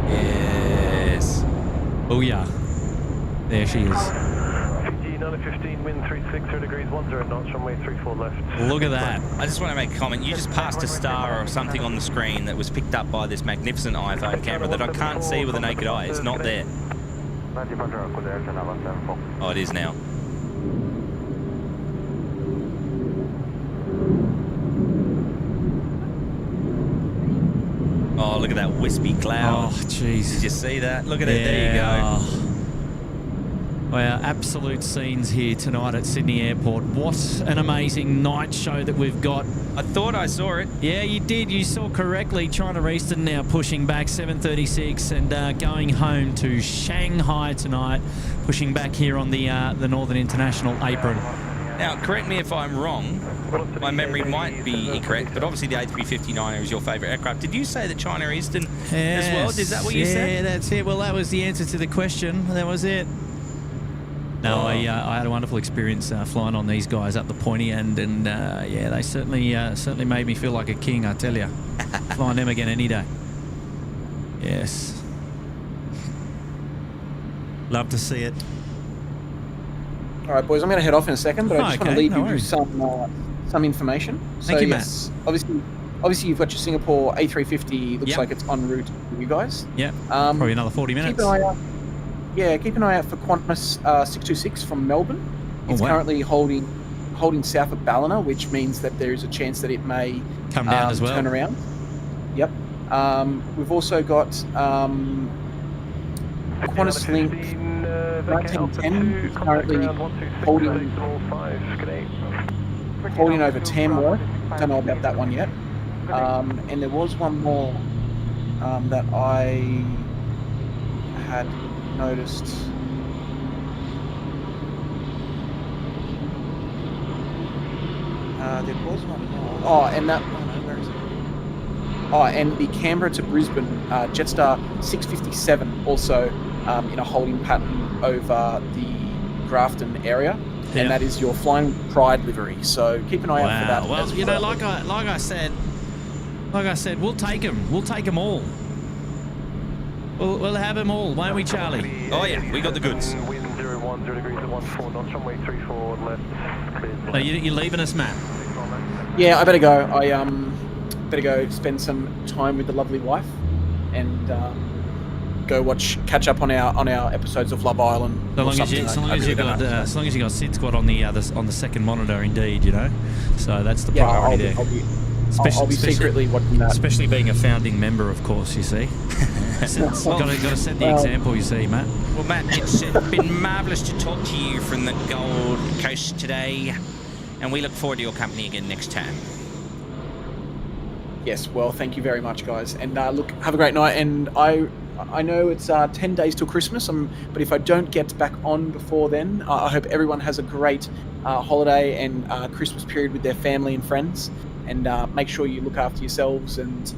Yes. Oh, yeah. There she is. Fiji 915, wind 360 degrees, 10 knots, runway 34 left. Look at that. I just want to make a comment. You just passed a star or something on the screen that was picked up by this magnificent iPhone camera that I can't see with the naked eye. It's not there. Oh, it is now. Oh, look at that wispy cloud. Oh, jeez. Did you see that? Look at it. There you go. Well, absolute scenes here tonight at Sydney Airport. What an amazing night show that we've got. I thought I saw it. Yeah, you did. You saw correctly. China Eastern now pushing back 736 and going home to Shanghai tonight, pushing back here on the Northern International apron. Now, correct me if I'm wrong. My memory might be incorrect, but obviously the A350 is your favourite aircraft. Did you say the China Eastern as well? Is that what you said? Yeah, that's it. Well, that was the answer to the question. That was it. No, I had a wonderful experience flying on these guys up the pointy end, and yeah, they certainly made me feel like a king, I tell you. Flying them again any day. Yes. Love to see it. All right, boys, I'm going to head off in a second, but I just want to leave you with some information. Thank you, Matt. Obviously, you've got your Singapore A350. Looks like it's en route for you guys. Yeah. Probably another 40 minutes. Keep an eye out. Yeah, keep an eye out for Qantas 626 from Melbourne. It's currently holding south of Ballina, which means that there is a chance that it may come down as well. Turn around. Yep. We've also got Qantas Link 1910 currently holding over Tamworth. Don't know about that one yet. And there was one more that I had noticed. There was one more. Oh, and that. Where is it? Oh, and the Canberra to Brisbane Jetstar 657 also in a holding pattern over the Grafton area, and that is your Flying Pride livery. So keep an eye out for that. Well, you know, like I said, we'll take them. We'll take them all. We'll have them all, won't we, Charlie? Oh yeah, we got the goods. Wind 010 degrees at 14 knots, runway 34 left, cleared. So you're leaving us, Matt? Yeah, I better go. I better go spend some time with the lovely wife, and go catch up on our episodes of Love Island. So long as you got SydSquad on the second monitor, indeed, you know. So that's the priority there. I'll be secretly watching that. Especially being a founding member, of course, you see. Got to set the example, you see, Matt. Well, Matt, it's been marvellous to talk to you from the Gold Coast today, and we look forward to your company again next time. Yes, well, thank you very much, guys. And look, have a great night. And I know it's 10 days till Christmas, but if I don't get back on before then, I hope everyone has a great holiday and Christmas period with their family and friends. And make sure you look after yourselves, and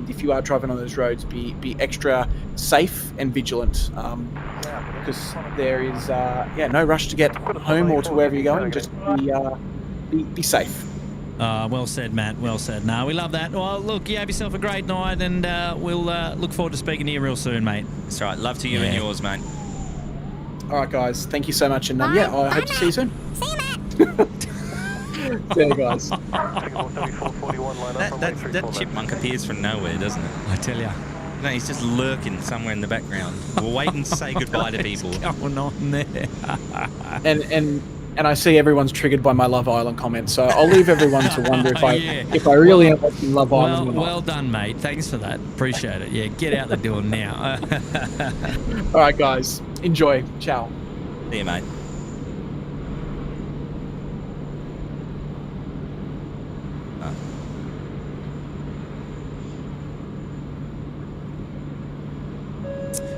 if you are driving on those roads, be extra safe and vigilant, because there is no rush to get home or to wherever you're going. Just be safe. Well said, Matt. Well said. No, we love that. Well, look, you have yourself a great night, and we'll look forward to speaking to you real soon, mate. That's right. Love to you and yours, mate. All right, guys. Thank you so much, and I hope to see you soon. See you, Matt. See you guys. That chipmunk appears from nowhere, doesn't it? I tell you. No, he's just lurking somewhere in the background. We're waiting to say goodbye to people. What's going on there? And I see everyone's triggered by my Love Island comments, so I'll leave everyone to wonder if I really am watching Love Island or not. Well done, mate. Thanks for that. Appreciate it. Yeah, get out the door now. All right, guys. Enjoy. Ciao. See you, mate.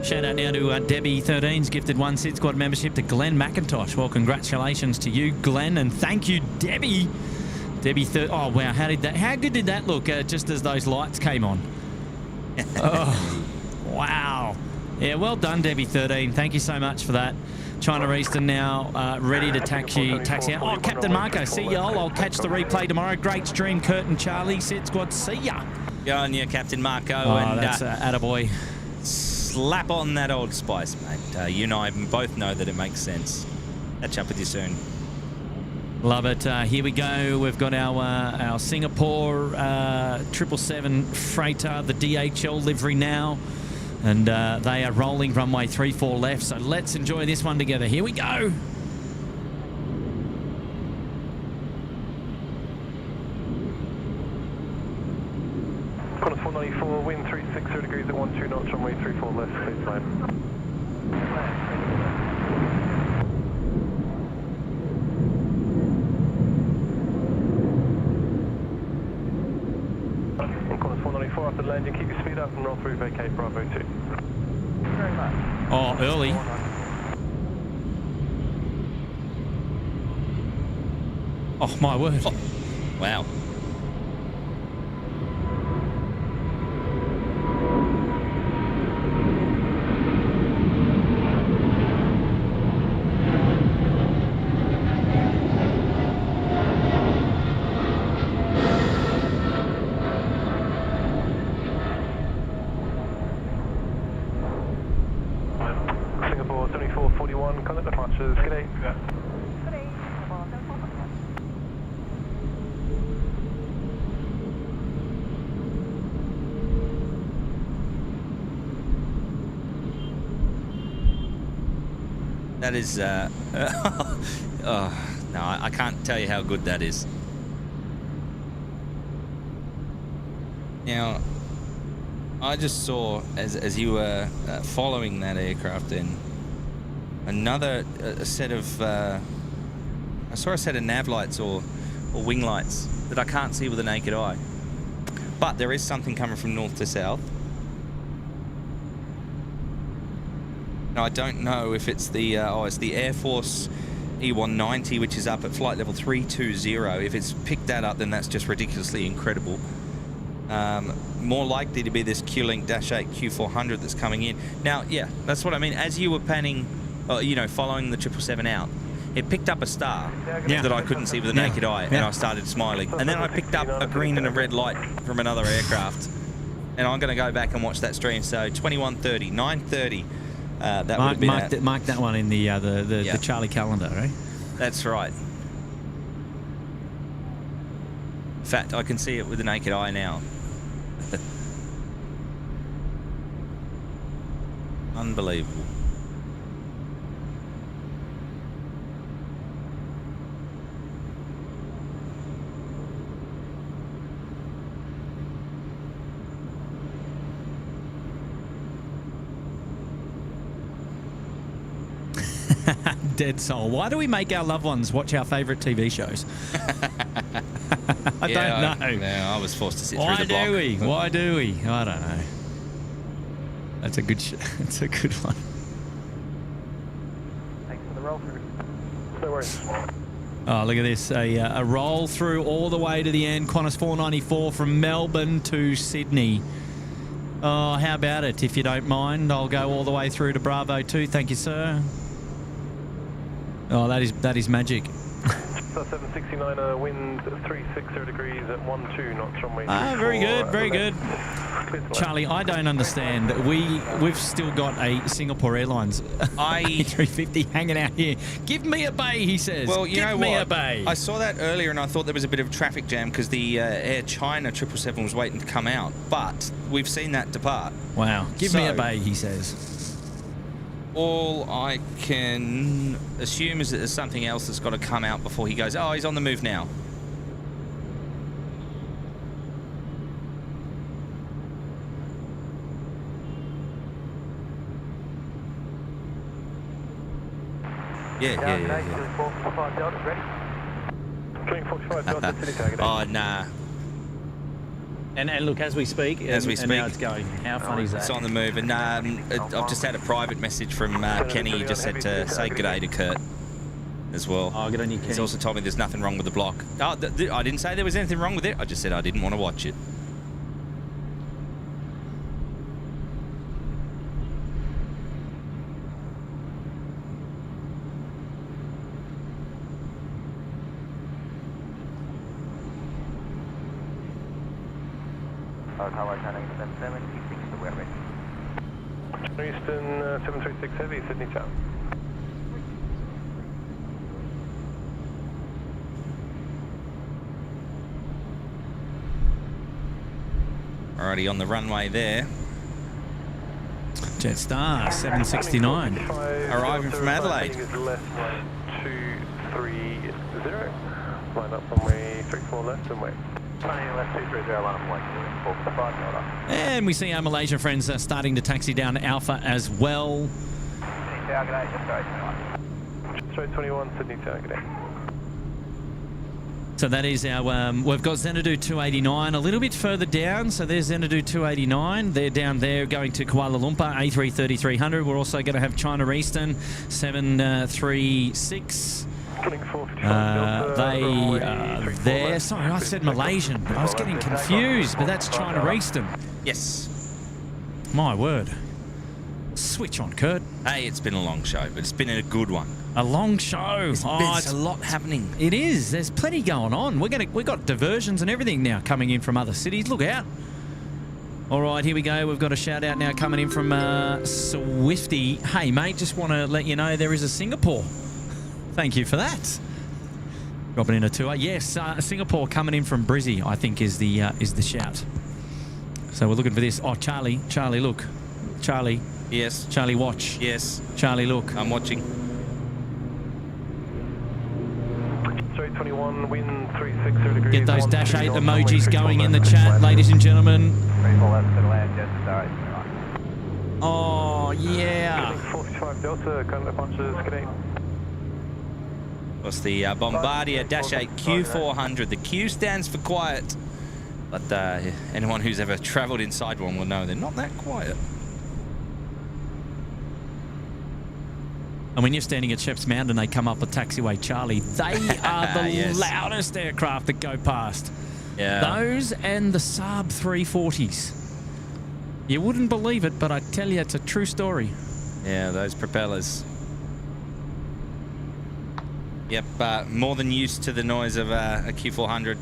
Shout out now to Debbie 13's gifted one SydSquad membership to Glenn McIntosh. Well, congratulations to you, Glenn, and thank you, Debbie. Debbie, oh wow, how good did that look? Just as those lights came on. Oh, wow. Yeah, well done, Debbie 13. Thank you so much for that. China Eastern now ready to taxi out. Oh, Captain Marco, see y'all. I'll catch the replay tomorrow. Great stream, Kurt and Charlie. SydSquad, see ya. Go on, you, Captain Marco. Oh, and that's attaboy. Slap on that Old Spice, mate. You and I both know that it makes sense. Catch up with you soon. Love it. Here we go. We've got our Singapore 777 freighter, the DHL livery now. And they are rolling runway 34 left. So let's enjoy this one together. Here we go. Qantas 494, wind 360 degrees at 12 knots, runway 34 left, clear flight. After landing, keep your speed up and roll through vacate Bravo 2. Very much. Oh, early. Oh, my word. Oh, wow. That is, oh, no, I can't tell you how good that is. Now, I just saw, as you were following that aircraft then, another set of, I saw a set of nav lights or wing lights that I can't see with the naked eye. But there is something coming from north to south. Now, I don't know if it's the it's the Air Force E190, which is up at flight level 320. If it's picked that up, then that's just ridiculously incredible. More likely to be this Q-Link -8 Q400 that's coming in. Now, yeah, that's what I mean. As you were panning, you know, following the 777 out, it picked up a star that I couldn't see with the naked eye, and I started smiling. And then I picked up a green and a red light from another aircraft, and I'm going to go back and watch that stream. So 21:30, 9:30. That would have been mark that one in the Charlie calendar, right? That's right. In fact, I can see it with the naked eye now. Unbelievable. Dead soul. Why do we make our loved ones watch our favourite TV shows? I don't know. I was forced to sit through the block. Why do we? I don't know. That's a good that's a good one. Thanks for the roll through. No worries. Oh, look at this. A roll through all the way to the end. Qantas 494 from Melbourne to Sydney. Oh, how about it? If you don't mind, I'll go all the way through to Bravo 2. Thank you, sir. Oh, that is magic. 769, wind 360 degrees at 12 knots, runway. Very good, very good. Charlie, I don't understand. We've still got a Singapore Airlines A350 hanging out here. Give me a bay, he says. Well, you know what? Give me a bay. I saw that earlier and I thought there was a bit of traffic jam because the Air China 777 was waiting to come out. But we've seen that depart. Wow. Give me a bay, he says. All I can assume is that there's something else that's got to come out before he goes, oh, he's on the move now. Yeah. 45 Delta's ready. 45 Delta, city target. Oh, nah. And look, as we speak, and now it's going. How funny is that? It's on the move, and I've just had a private message from Kenny. He just said to say good day to Kurt as well. Oh, good on you, Kenny. He's also told me there's nothing wrong with the block. Oh, I didn't say there was anything wrong with it. I just said I didn't want to watch it. Tower turning 776 to Webber. Eastern 736 Heavy, Sydney Town. Alrighty, on the runway there. Jetstar 769. Arriving from Adelaide. Left 230. Line up runway 34 left and wait. And we see our Malaysian friends starting to taxi down Alpha as well. Straight 21, Sydney Tower, good day. So that is our, we've got Xanadu 289 a little bit further down. So there's Xanadu 289. They're down there going to Kuala Lumpur, A330-300. We're also going to have China Eastern 736. They are there. Sorry, I said Malaysian, but I was getting confused. But that's China Eastern. Yes. My word. Switch on, Kurt. Hey, it's been a long show, but it's been a good one. A long show. It's a lot happening. It is. There's plenty going on. We've got diversions and everything now coming in from other cities. Look out. All right, here we go. We've got a shout out now coming in from Swifty. Hey, mate, just want to let you know there is a Singapore. Thank you for that. Dropping in a tour. Yes, Singapore coming in from Brizzy, I think is the shout. So we're looking for this. Oh, Charlie, look. Charlie. Yes. Charlie, watch. Yes. Charlie, look. I'm watching. Straight 21, wind 360 degrees. Get those Dash 8 emojis going in the chat, ladies and gentlemen. Oh, yeah. 45 Delta, contact punches, good day. What's the Bombardier Dash 8 Q400? The Q stands for quiet, but anyone who's ever travelled inside one will know they're not that quiet. And when you're standing at Sheps Mountain and they come up with Taxiway Charlie, they are the yes. loudest aircraft that go past. Yeah. Those and the Saab 340s. You wouldn't believe it, but I tell you, it's a true story. Yeah, those propellers. Yep, more than used to the noise of a Q400.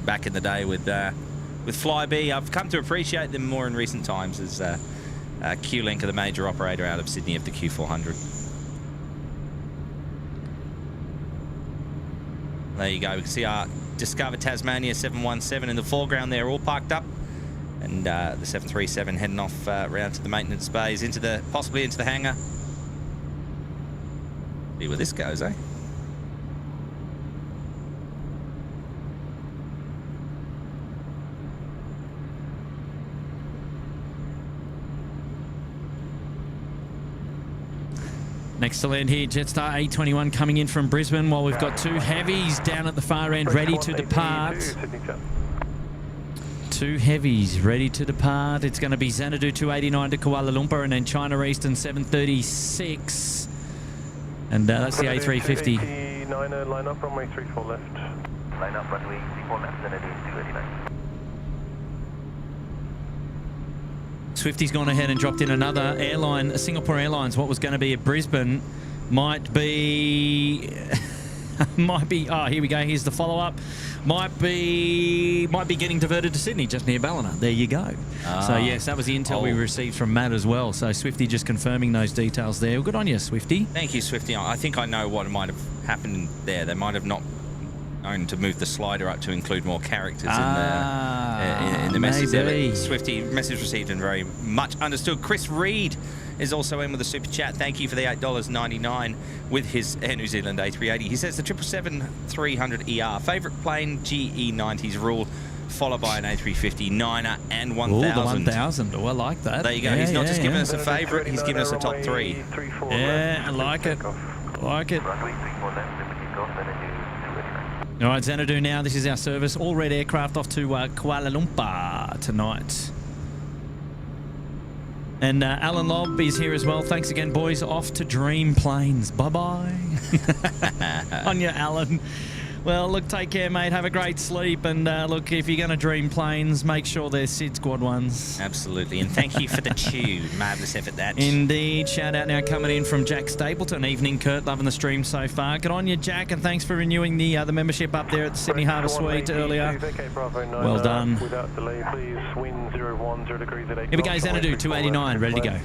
Back in the day with Flybe, I've come to appreciate them more in recent times as Q-Link are the major operator out of Sydney of the Q400. There you go. We can see our Discover Tasmania 717 in the foreground there, all parked up, and the 737 heading off round to the maintenance bays, possibly into the hangar. See where this goes, eh? Next to land here, Jetstar A21 coming in from Brisbane, while we've got two heavies down at the far end ready to depart. Two heavies ready to depart. It's going to be Xanadu 289 to Kuala Lumpur, and then China Eastern 736. And that's the A350. Line up, runway 34 left. Line up, runway 34 left, Xanadu 289. Swifty's gone ahead and dropped in another airline, Singapore Airlines. What was going to be at Brisbane might be, oh, here we go. Here's the follow-up. Might be getting diverted to Sydney, just near Ballina. There you go. So, yes, that was the intel we received from Matt as well. So, Swifty just confirming those details there. Well, good on you, Swifty. Thank you, Swifty. I think I know what might have happened there. They might have not known to move the slider up to include more characters in the message there. Swifty, message received and very much understood. Chris Reed is also in with a super chat. Thank you for the $8.99 with his Air New Zealand A380. He says the 777-300ER, favourite plane, GE90s rule, followed by an A350, 9er and 1000. Oh, the 1000. Oh, I like that. There you go. He's not just giving us a favourite, he's giving us a top three. Yeah, I like it. I like it. All right, Xanadu now. This is our service. All red aircraft off to Kuala Lumpur tonight. And Alan Lobb is here as well. Thanks again, boys. Off to Dream Planes. Bye-bye. On you, Alan. Well, look, take care, mate. Have a great sleep. And look, if you're going to dream planes, make sure they're SydSquad ones. Absolutely. And thank you for the tune. Marvellous effort, that. Indeed. Shout out now coming in from Jack Stapleton. Evening, Kurt. Loving the stream so far. Good on you, Jack. And thanks for renewing the membership up there at the Sydney Harbour Suite earlier. Well done. Without delay, please. Wind 010 degrees at 8 Here we go, Xanadu, 289. Ready to go.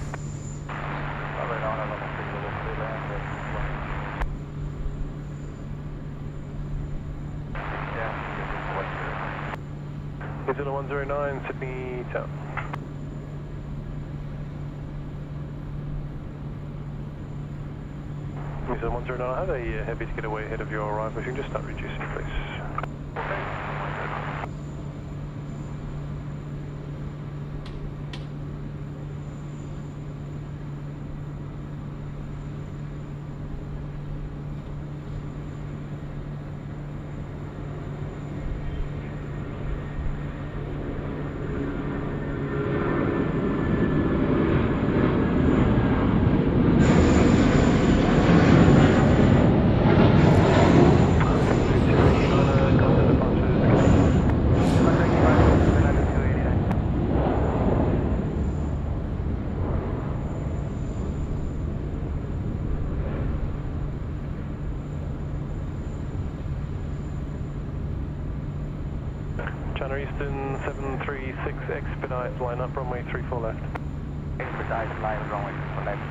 Zilla 109, Sydney Town. Zilla 109, are they happy to get away ahead of your arrival? If you can just start reducing, please. China Eastern 736 expedite, line up runway 34 left. Expedite, line runway 34 left.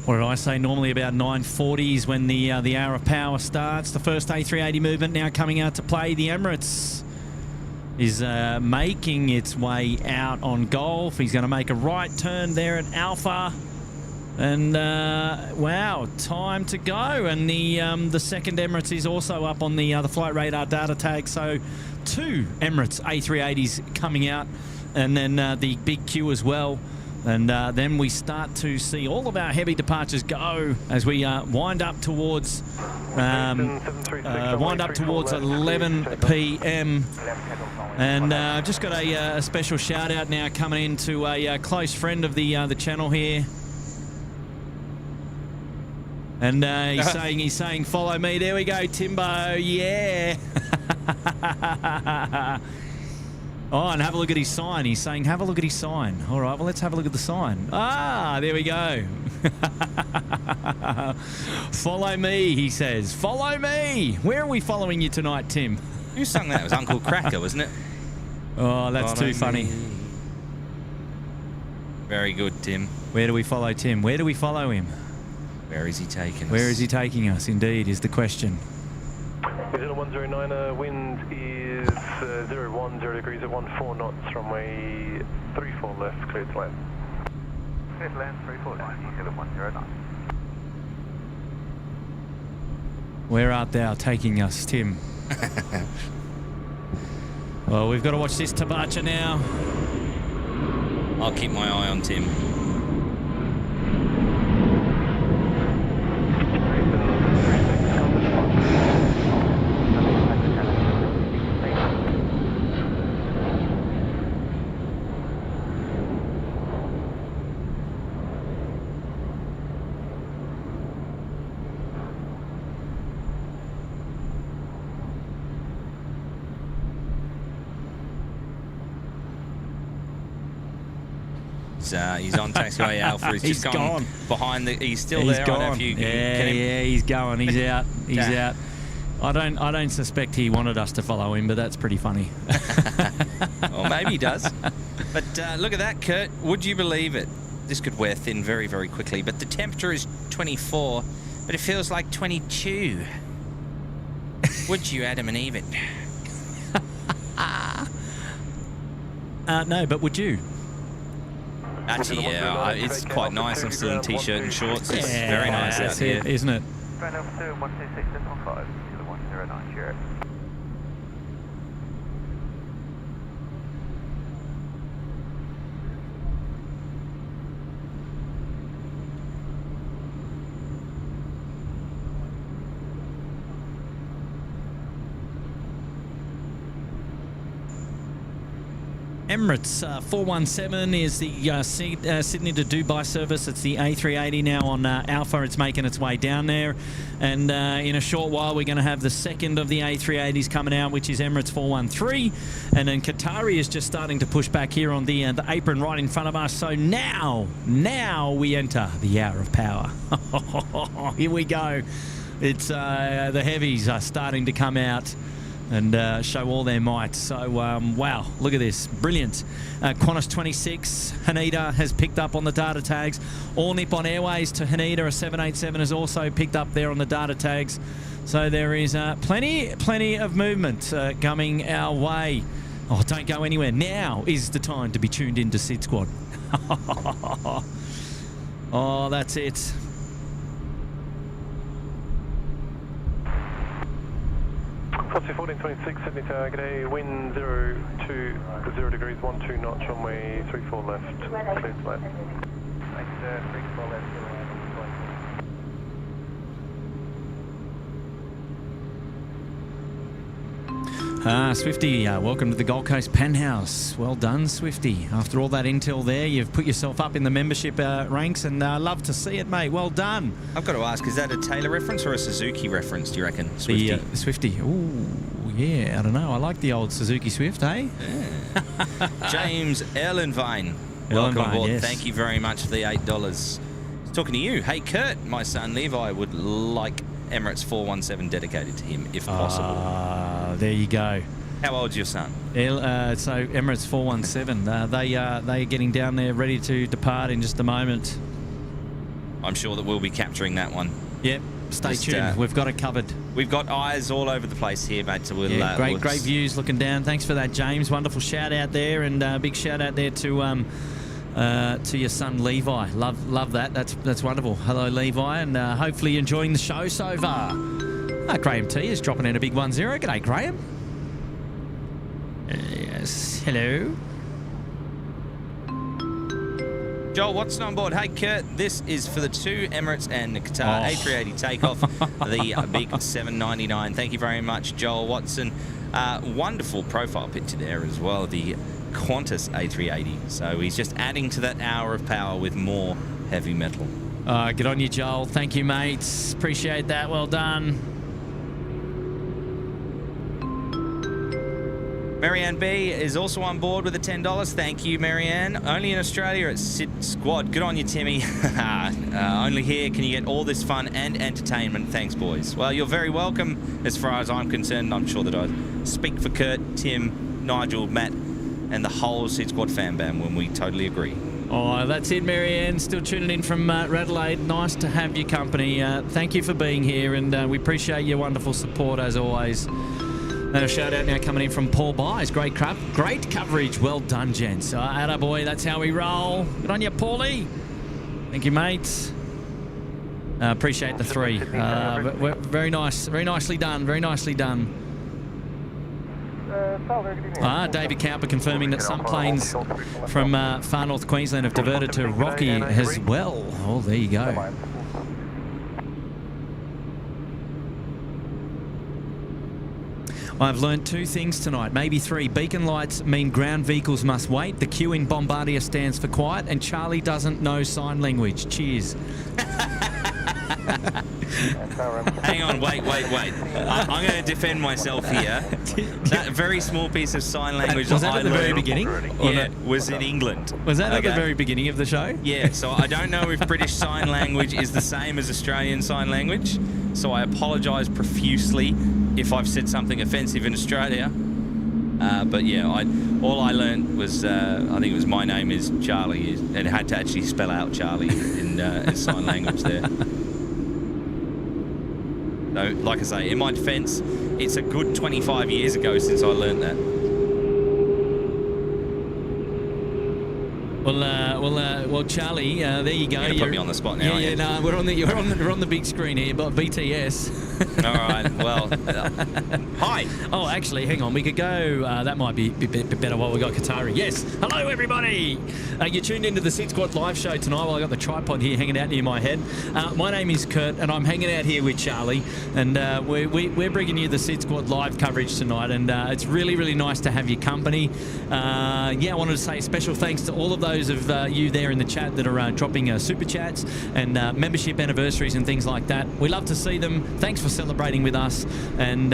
What did I say? Normally about 9:40 is when the hour of power starts. The first A380 movement now coming out to play. The Emirates is making its way out on Golf. He's going to make a right turn there at Alpha. And, wow, time to go. And the second Emirates is also up on the flight radar data tag. So 2 Emirates A380s coming out. And then the big queue as well. And then we start to see all of our heavy departures go as we wind up towards 11 p.m. And just got a special shout out now coming in to a close friend of the channel here. And he's saying follow me. There we go, Timbo. Yeah. Oh, and have a look at his sign. He's saying, have a look at his sign. All right, well, let's have a look at the sign. Ah, there we go. Follow me, he says. Follow me. Where are we following you tonight, Tim? Who sung that? It was Uncle Cracker, wasn't it? Oh, that's too funny. Very good, Tim. Where do we follow Tim? Where do we follow him? Where is he taking us? Where is he taking us, indeed, is the question. Zilla 109, wind is 010 degrees at 14 knots, runway 34 left, cleared to land. Cleared to land, 34 left, Zilla 109. Where art thou taking us, Tim? Well, we've got to watch this departure now. I'll keep my eye on Tim. He's on taxiway Alpha. He's just gone behind the. He's still there. Gone. I don't know if you yeah, he's going. He's out. He's out. I don't suspect he wanted us to follow him, but that's pretty funny. Well, maybe he does. But look at that, Kurt. Would you believe it? This could wear thin very, very quickly. But the temperature is 24, but it feels like 22. Would you, Adam and Eve, it? No, but would you? Actually, yeah, it's quite nice. I'm still in t-shirt and shorts. It's very nice out here, isn't it? Ground altitude 126.5, Kilo 109, sure. Emirates 417 is the Sydney to Dubai service. It's the A380 now on Alpha. It's making its way down there. And in a short while, we're going to have the second of the A380s coming out, which is Emirates 413. And then Qatari is just starting to push back here on the apron right in front of us. So now we enter the hour of power. Here we go. It's the heavies are starting to come out and show all their might. So, wow, look at this. Brilliant. Qantas 26, Haneda has picked up on the data tags. All Nippon Airways to Haneda, a 787 has also picked up there on the data tags. So there is plenty of movement coming our way. Oh, don't go anywhere. Now is the time to be tuned into SydSquad. Oh, that's it. Foxtrot 1426, Sydney Tower, g'day, wind 0 to 0 degrees, 12 knots, runway 34 left, clear flight. Thanks, 34 left, Swifty, welcome to the Gold Coast Penthouse. Well done, Swifty. After all that intel there, you've put yourself up in the membership ranks, and love to see it, mate. Well done. I've got to ask, is that a Taylor reference or a Suzuki reference, do you reckon, Swifty? The Swifty. Ooh, yeah, I don't know. I like the old Suzuki Swift, eh? Yeah. James Erlenvine, welcome aboard. Yes. Thank you very much for the $8. He's talking to you. Hey, Kurt, my son Levi would like Emirates 417 dedicated to him, if possible. There you go. How old's your son? So Emirates 417, they are getting down there ready to depart in just a moment. I'm sure that we'll be capturing that one. Yep, stay tuned. We've got it covered. We've got eyes all over the place here, mate. So we'll, great views looking down. Thanks for that, James. Wonderful shout out there, and big shout out there to your son Levi. Love that. That's wonderful. Hello, Levi, and hopefully enjoying the show so far. Graham T is dropping in a big 10. G'day, Graham. Yes, hello. Joel Watson on board. Hey, Kurt, this is for the two Emirates and Qatar A380 takeoff, the big 799. Thank you very much, Joel Watson. Wonderful profile picture there as well, the Qantas A380. So he's just adding to that hour of power with more heavy metal. Good on you, Joel. Thank you, mates. Appreciate that. Well done. Marianne B is also on board with the $10. Thank you, Marianne. Only in Australia at SydSquad. Good on you, Timmy. Only here can you get all this fun and entertainment. Thanks, boys. Well, you're very welcome as far as I'm concerned. I'm sure that I speak for Kurt, Tim, Nigel, Matt, and the whole SydSquad fan band when we totally agree. Oh, that's it, Marianne. Still tuning in from Adelaide. Nice to have your company. Thank you for being here, and we appreciate your wonderful support as always. And a shout out now coming in from Paul Byes. Great coverage. Well done, gents. Attaboy, that's how we roll. Good on you, Paulie. Thank you, mates. Appreciate the 3. Very nice. Very nicely done. Very nicely done. David Cowper confirming that some planes from far north Queensland have diverted to Rocky as well. Oh, there you go. I've learned 2 things tonight, maybe 3. Beacon lights mean ground vehicles must wait. The Q in Bombardier stands for quiet, and Charlie doesn't know sign language. Cheers. Hang on, wait. I'm going to defend myself here. That very small piece of sign language was that at the very beginning? Yeah, was in England. Was that at the very beginning of the show? Yeah, so I don't know if British Sign Language is the same as Australian Sign Language, so I apologise profusely if I've said something offensive in Australia. But yeah, all I learned was, I think it was my name is Charlie, and it had to actually spell out Charlie in sign language there. So, like I say, in my defence, it's a good 25 years ago since I learned that. Well, Charlie, there you go. You're put me on the spot now. Yeah, no, we're on the big screen here, but BTS. All right. Well, hi. Oh, actually, hang on. We could go. That might be a bit better while we got Qatari. Yes. Hello, everybody. You're tuned into the SydSquad live show tonight. Well, I got the tripod here hanging out near my head. My name is Kurt, and I'm hanging out here with Charlie, and we're bringing you the SydSquad live coverage tonight, and it's really, really nice to have your company. I wanted to say a special thanks to all of those of you there in the chat that are dropping super chats and membership anniversaries and things like that. We love to see them. Thanks for celebrating with us. And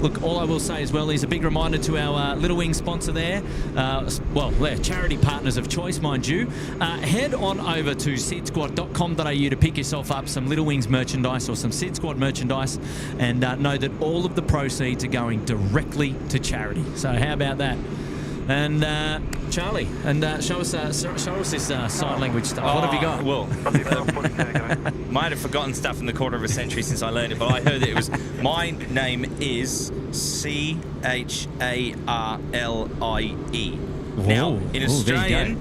look, all I will say as well is a big reminder to our Little Wing sponsor there. They're charity partners of choice, mind you. Head on over to sydsquad.com.au to pick yourself up some Little Wings merchandise or some SydSquad merchandise, and know that all of the proceeds are going directly to charity. So how about that? And Charlie, and show us this sign language stuff. What have you got? Well, might have forgotten stuff in the quarter of a century since I learned it, but I heard that it was, my name is CHARLIE. Now, in Australian,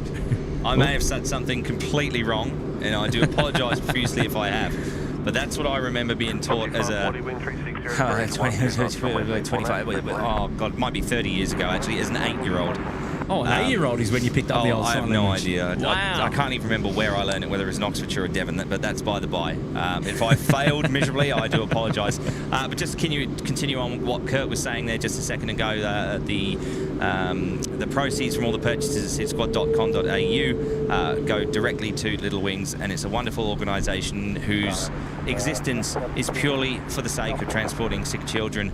I may have said something completely wrong, and I do apologise profusely if I have. But that's what I remember being taught as a 25. Oh God, it might be 30 years ago actually, as an 8-year-old. Oh, an 8-year-old is when you picked up the old sign language. I have no idea. Wow. I can't even remember where I learned it, whether it was in Oxfordshire or Devon, but that's by the by. If I failed miserably, I do apologise. But just continue on what Kurt was saying there just a second ago. The proceeds from all the purchases at sydsquad.com.au go directly to Little Wings, and it's a wonderful organisation whose existence is purely for the sake of transporting sick children,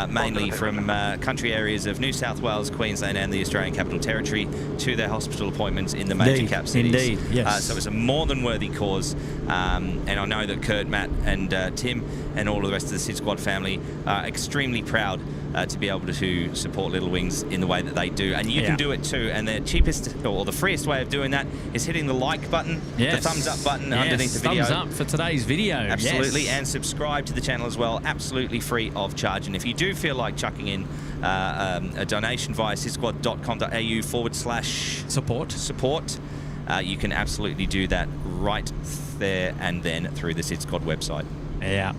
mainly from country areas of New South Wales, Queensland and the Australian Capital Territory, to their hospital appointments in the major cap cities. Indeed, yes. So it's a more than worthy cause, and I know that Kurt, Matt and Tim and all of the rest of the SydSquad family are extremely proud to be able to support Little Wings in the way that they do. And you can do it too, and the cheapest or the freest way of doing that is hitting the like button, the thumbs up button underneath the video. Thumbs up for today's video. Absolutely, and subscribe to the channel as well, absolutely free of charge. And if you do feel like chucking in a donation via sydsquad.com.au/support, you can absolutely do that right there and then through the SydSquad website. Yeah.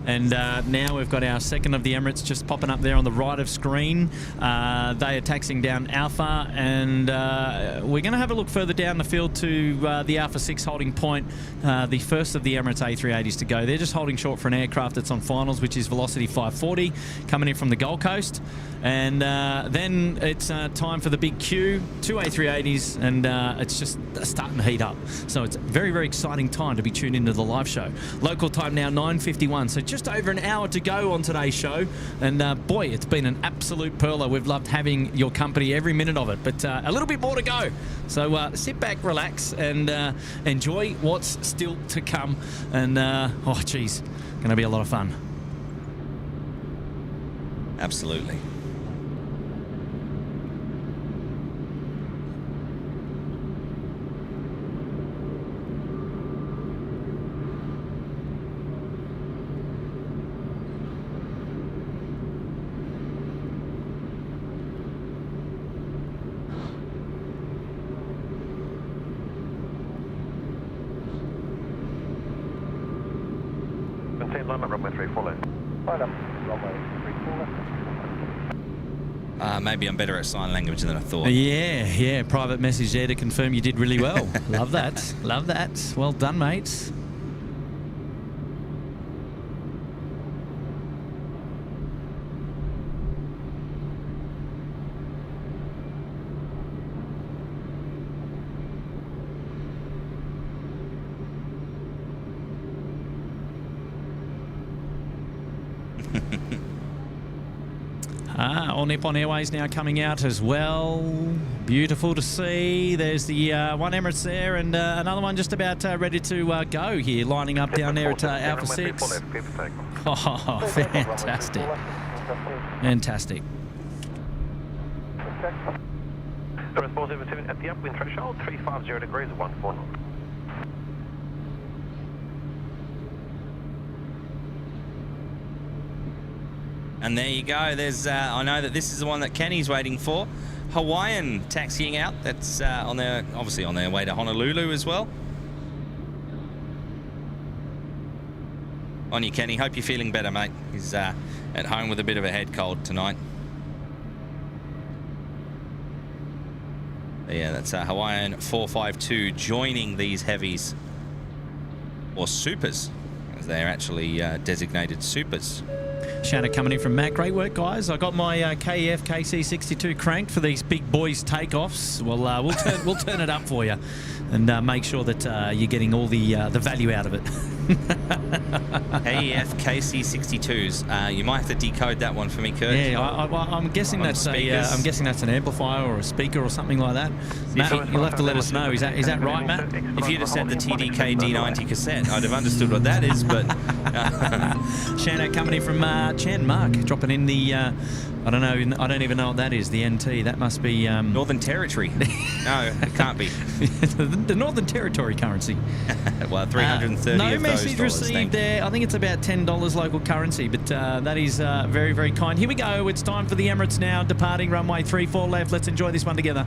And now we've got our second of the Emirates just popping up there on the right of screen. They are taxiing down Alpha, and we're going to have a look further down the field to the Alpha 6 holding point, the first of the Emirates A380s to go. They're just holding short for an aircraft that's on finals, which is Velocity 540, coming in from the Gold Coast. And then it's time for the big queue, 2 A380s, and it's just starting to heat up. So it's a very, very exciting time to be tuned into the live show. Local time now, 9:51, so just over an hour to go on today's show. And boy, it's been an absolute perler. We've loved having your company every minute of it, but a little bit more to go. So sit back, relax, and enjoy what's still to come. And oh, geez, going to be a lot of fun. Absolutely. Runway 34 left. Runway 34 left. Maybe I'm better at sign language than I thought. Yeah. Private message there to confirm you did really well. Love that. Love that. Well done, mates. All Nippon Airways now coming out as well. Beautiful to see. There's the one Emirates there, and another one just about ready to go here, lining up down there at Alpha 6. Oh, fantastic. Fantastic. At the upwind threshold, 350 degrees at 14 knots. And there you go. There's, I know that this is the one that Kenny's waiting for. Hawaiian taxiing out. That's obviously on their way to Honolulu as well. On you, Kenny. Hope you're feeling better, mate. He's at home with a bit of a head cold tonight. But yeah, that's Hawaiian 452 joining these heavies, or supers, as they're actually designated supers. Shout out coming in from Matt. Great work, guys. I got my KEF KC62 cranked for these big boys takeoffs. Well, we'll turn it up for you, and make sure that you're getting all the value out of it. KEF KC62s. You might have to decode that one for me, Kurt. Yeah, I'm guessing that's I'm guessing that's an amplifier or a speaker or something like that. Matt, you'll have to let us know. Is that right, Matt? If you'd have said the TDK D90 cassette, I'd have understood what that is. But shout out coming in from Chan Mark, dropping in the I don't know. I don't even know what that is. The NT. That must be Northern Territory. No, it can't be. The Northern Territory currency. Well, 330 no of message those received there. I think it's about $10 local currency, but that is very, very kind. Here we go. It's time for the Emirates now, departing runway 34 left. Let's enjoy this one together.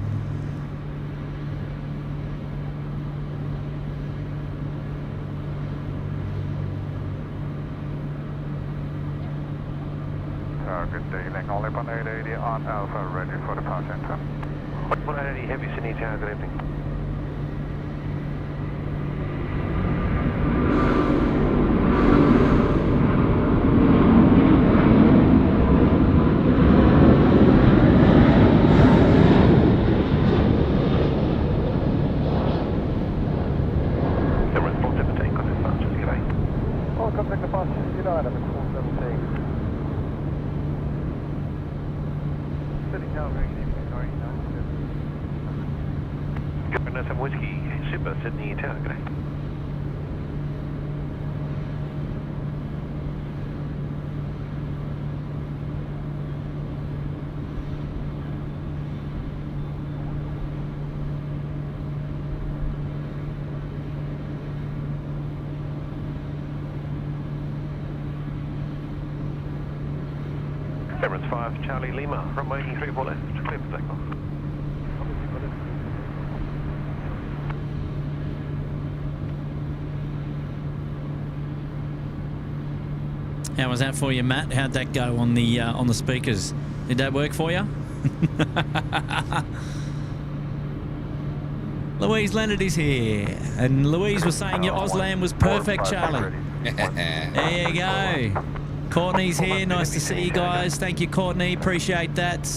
Good day, only 1880 on Alpha, ready for departure. 180 heavy Sydney Tower, good evening. Emirates 417, got departures, good day. Oh, contact departures, United, I'm at 417. Governor some whiskey, super, Sydney Tower, good day. Emirates 5, Charlie Lima, runway 34 left, clear for takeoff. How was that for you, Matt? How'd that go on the speakers? Did that work for you? Louise Leonard is here, and Louise was saying your Auslan was perfect, Charlie. There you go. Courtney's here. Nice to see you guys. Thank you, Courtney. Appreciate that.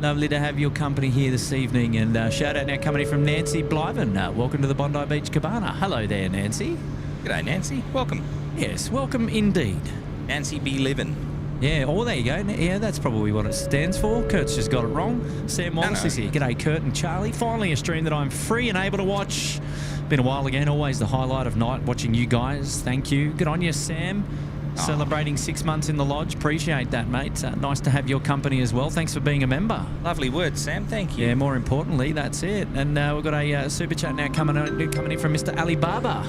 Lovely to have your company here this evening. And shout out now coming in from Nancy Blyven. Welcome to the Bondi Beach Cabana. Hello there, Nancy. G'day, Nancy. Welcome. Yes, welcome indeed. Nancy B. Livin. Yeah, oh, there you go. Yeah, that's probably what it stands for. Kurt's just got it wrong. Sam Wallace is here. G'day, Kurt and Charlie. Finally a stream that I'm free and able to watch. Been a while again. Always the highlight of night watching you guys. Thank you. Good on you, Sam. Celebrating 6 months in the lodge. Appreciate that, mate. Nice to have your company as well. Thanks for being a member. Lovely words, Sam. Thank you. Yeah, more importantly, that's it. And we've got a super chat now coming in from Mr. Alibaba.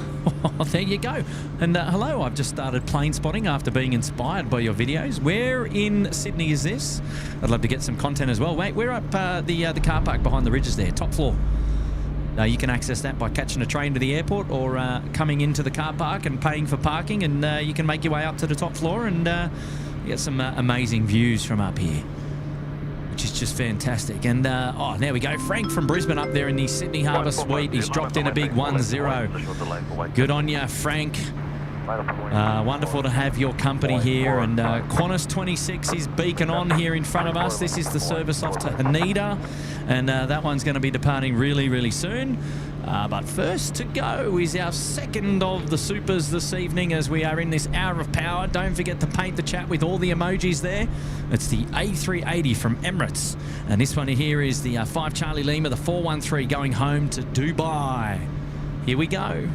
There you go. And hello, I've just started plane spotting after being inspired by your videos. Where in Sydney is this? I'd love to get some content as well. Wait, we're up the car park behind the ridges there, top floor. You can access that by catching a train to the airport or coming into the car park and paying for parking, and you can make your way up to the top floor and get some amazing views from up here, which is just fantastic. And oh, there we go. Frank from Brisbane up there in the Sydney Harbour Suite. He's dropped in a big 1-0. Good on you, Frank. Wonderful to have your company here. And Qantas 26 is beacon on here in front of us. This is the service off to Haneda, and that one's going to be departing really, really soon. But first to go is our second of the supers this evening as we are in this hour of power. Don't forget to paint the chat with all the emojis there. It's the A380 from Emirates. And this one here is the 5 Charlie Lima, the 413 going home to Dubai. Here we go.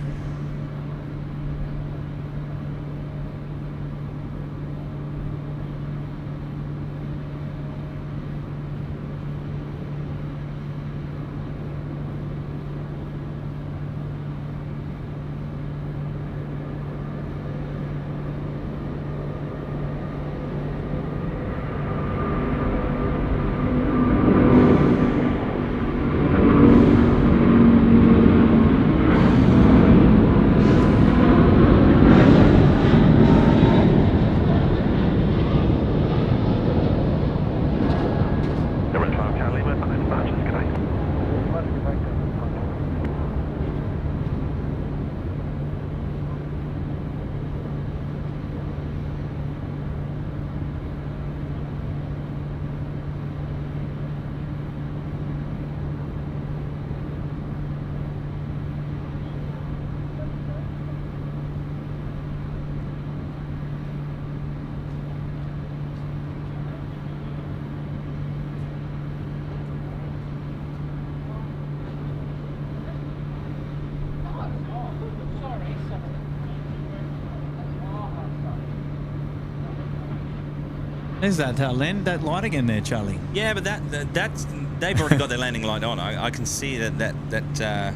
There's that that light again there, Charlie. Yeah, but that's they've already got their landing light on. I can see that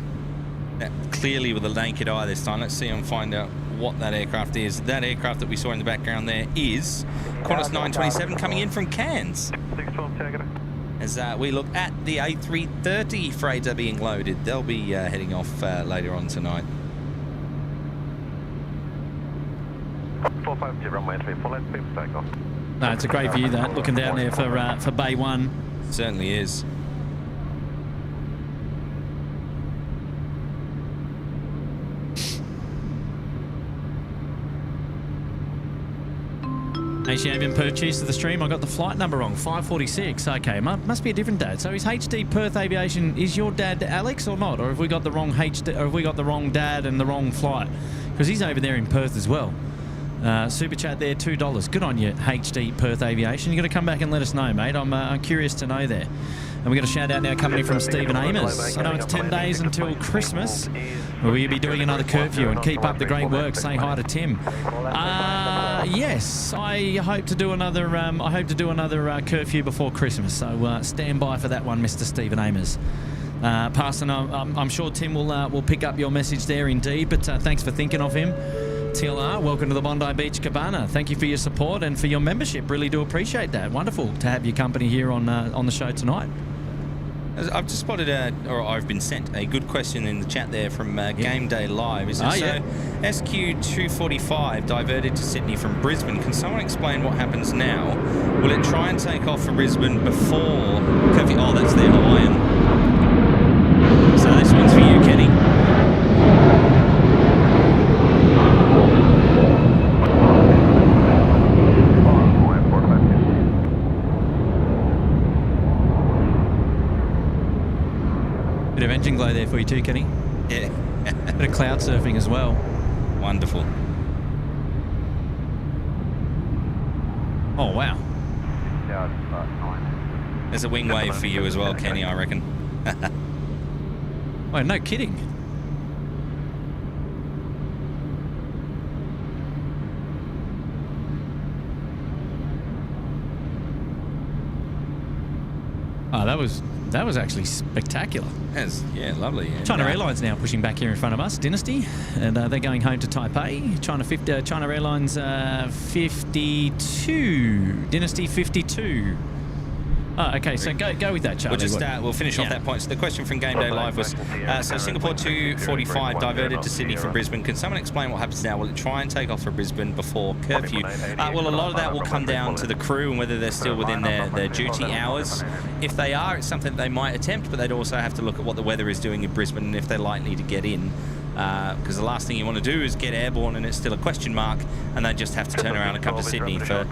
clearly with the naked eye this time. Let's see and find out what that aircraft is. That aircraft that we saw in the background there is Qantas 927 coming in from Cairns. 612 target. As we look at the A330 freights are being loaded. They'll be heading off later on tonight. 450 runway 34 left, people take off. No, it's a great view that, looking down there for Bay 1. Certainly is. Asian purchase of the stream. I got the flight number wrong. 546. Okay, must be a different dad. So is HD Perth Aviation? Is your dad Alex or not? Or have we got the wrong HD? Or have we got the wrong dad and the wrong flight? Because he's over there in Perth as well. Super chat there, $2. Good on you, HD Perth Aviation. You got to come back and let us know, mate. I'm curious to know there. And we got a shout out now coming in from Stephen Amos. I know it's 10 days until Christmas. Will you be doing another curfew and keep up the great work? Say hi to Tim. Yes, I hope to do another. Curfew before Christmas. So stand by for that one, Mr. Stephen Amos. Parson, I'm sure Tim will pick up your message there indeed. But thanks for thinking of him. TLR, welcome to the Bondi Beach Cabana. Thank you for your support and for your membership. Really do appreciate that. Wonderful to have your company here on the show tonight. I've just spotted, or I've been sent a good question in the chat there from Game Day Live. Is it SQ245 diverted to Sydney from Brisbane? Can someone explain what happens now? Will it try and take off for Brisbane before curfew? Oh, that's their Hawaiian. So this one's for you, Kenny. Bit of engine glow there for you too, Kenny. Yeah. Bit of cloud surfing as well. Wonderful. Oh, wow. There's a wing wave for you as well, Kenny, I reckon. Wait, no kidding. Oh, that was actually spectacular. Yeah, lovely. Yeah. China Airlines now pushing back here in front of us, Dynasty, and they're going home to Taipei. China Airlines 52, Dynasty 52. Oh, okay, so go with that, Charlie. We'll finish off that point. So the question from Game Day Live was, so Singapore 245 diverted to Sydney from Brisbane. Can someone explain what happens now? Will it try and take off for Brisbane before curfew? Well, a lot of that will come down to the crew and whether they're still within their duty hours. If they are, it's something they might attempt, but they'd also have to look at what the weather is doing in Brisbane and if they're likely to get in. Because the last thing you want to do is get airborne and it's still a question mark, and they just have to turn around and come to Sydney for...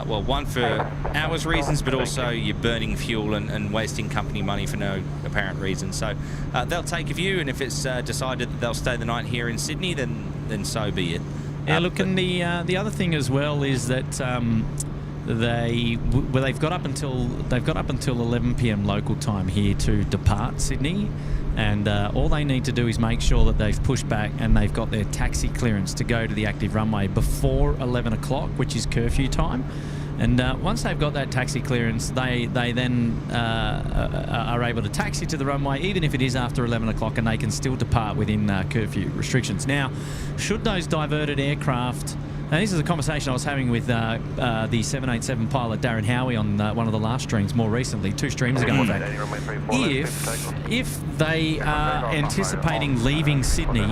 well, one for hours reasons, but also you're burning fuel and wasting company money for no apparent reason. So they'll take a view, and if it's decided that they'll stay the night here in Sydney, then so be it. Yeah, look, and the other thing as well is that they've got up until 11 p.m. local time here to depart Sydney. And all they need to do is make sure that they've pushed back and they've got their taxi clearance to go to the active runway before 11 o'clock, which is curfew time. And once they've got that taxi clearance, they then are able to taxi to the runway, even if it is after 11 o'clock, and they can still depart within curfew restrictions. Now, should those diverted aircraft... Now, this is a conversation I was having with the 787 pilot Darren Howie on one of the last streams more recently, 2 streams ago. In fact. If they are anticipating leaving Sydney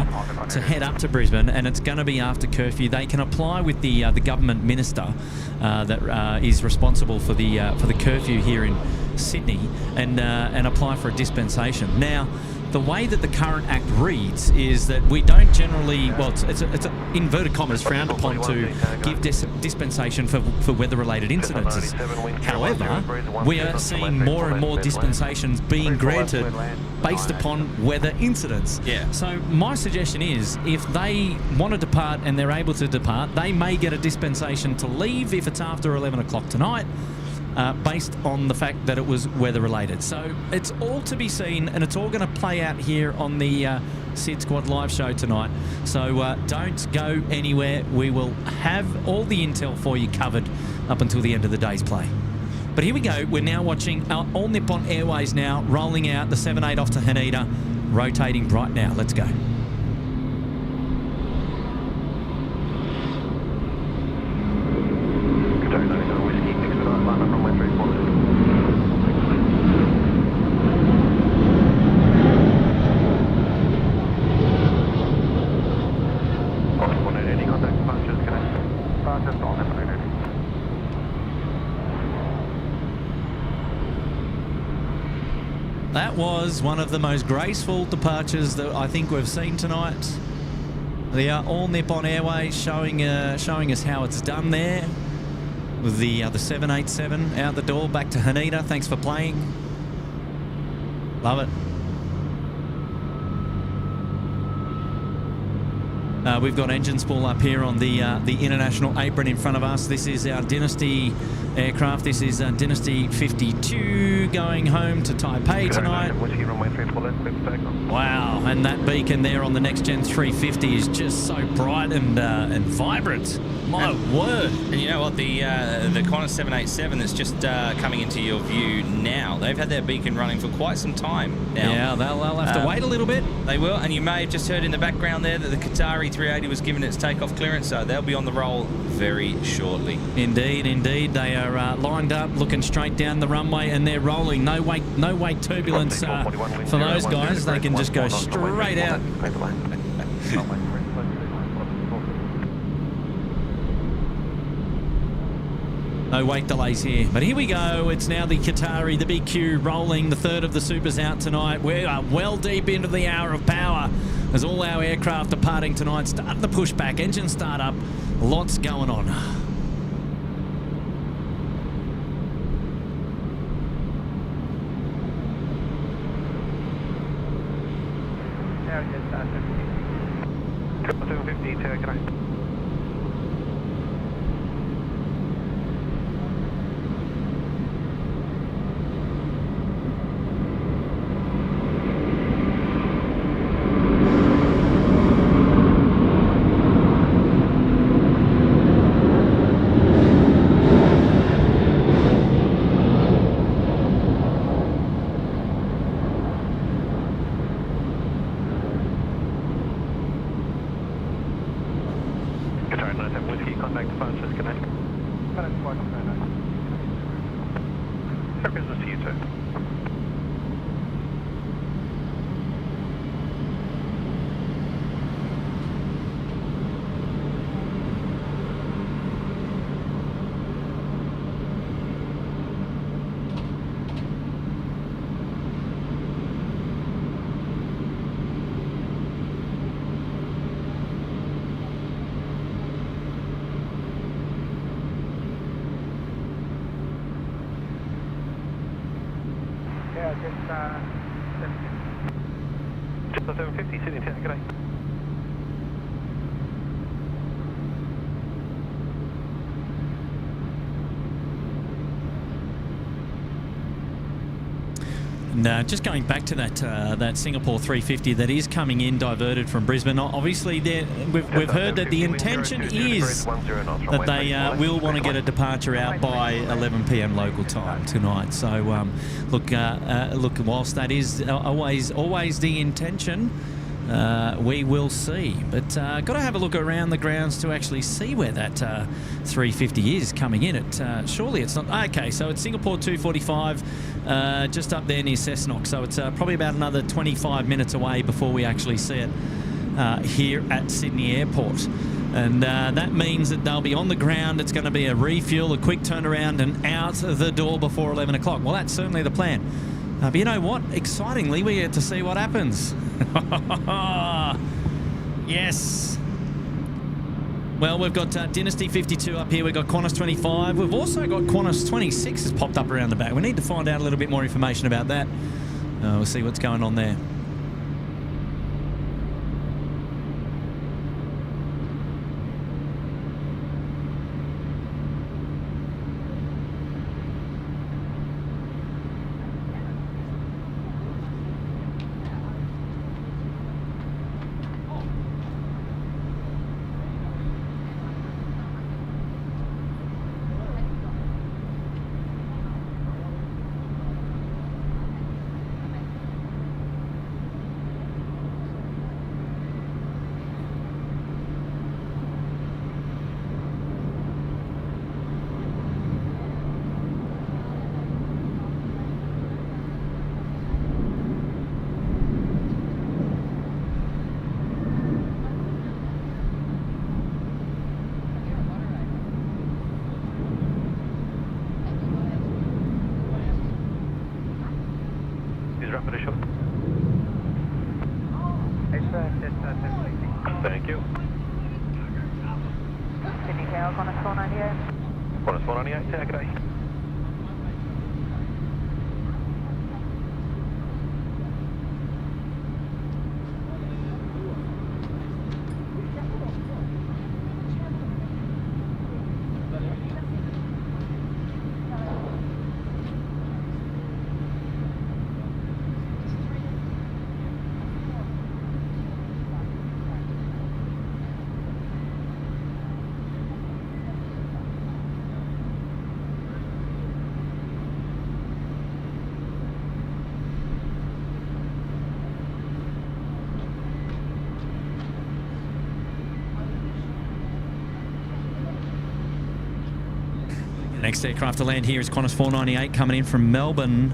to head up to Brisbane and it's going to be after curfew, they can apply with the government minister that is responsible for the curfew here in Sydney and apply for a dispensation. Now, the way that the current Act reads is that we don't generally, well, it's inverted commas, frowned upon to give dispensation for weather-related incidences. However, we are seeing more and more dispensations being granted based upon weather incidents. Yeah. So my suggestion is, if they want to depart and they're able to depart, they may get a dispensation to leave if it's after 11 o'clock tonight. based on the fact that it was weather-related. So it's all to be seen, and it's all going to play out here on the SydSquad live show tonight. So don't go anywhere. We will have all the intel for you covered up until the end of the day's play. But here we go. We're now watching All Nippon Airways now rolling out the 78 off to Haneda, rotating right now. Let's go. That was one of the most graceful departures that I think we've seen tonight. The All Nippon Airways showing us how it's done there with the 787 out the door back to Haneda. Thanks for playing. Love it. We've got engine spool up here on the international apron in front of us. This is our Dynasty aircraft. This is Dynasty 52 going home to Taipei tonight. Wow, and that beacon there on the next gen 350 is just so bright and vibrant. My word. And you know what, the Qantas 787 that's just coming into your view now, they've had their beacon running for quite some time now. Yeah, they'll have to wait a little bit. They will, and you may have just heard in the background there that the Qatari 380 was given its takeoff clearance, so they'll be on the roll very shortly. Indeed, indeed. They are lined up, looking straight down the runway, and they're rolling. No weight turbulence for those guys. They can just go straight out. No wait delays here. But here we go. It's now the Qatari, the BQ rolling. The third of the Supers out tonight. We are well deep into the hour of power as all our aircraft departing tonight. Start the pushback, engine start up. Lots going on. Just 750, Sydney, good day. And just going back to that Singapore 350 that is coming in diverted from Brisbane. Obviously, we've heard that the intention is that they will want to get a departure out by 11 p.m. local time tonight. So look, whilst that is always the intention, we will see. But got to have a look around the grounds to actually see where that 350 is coming in. Surely it's not. Okay, so it's Singapore 245, just up there near Cessnock. So it's probably about another 25 minutes away before we actually see it here at Sydney Airport. And that means that they'll be on the ground. It's going to be a refuel, a quick turnaround, and out the door before 11 o'clock. Well, that's certainly the plan. But you know what? Excitingly, we get to see what happens. Yes. Well, we've got Dynasty 52 up here. We've got Qantas 25. We've also got Qantas 26 has popped up around the back. We need to find out a little bit more information about that. We'll see what's going on there. Thank you. Sydney Tower, Qantas 498. Qantas 498, tower, g'day. Next aircraft to land here is Qantas 498 coming in from Melbourne.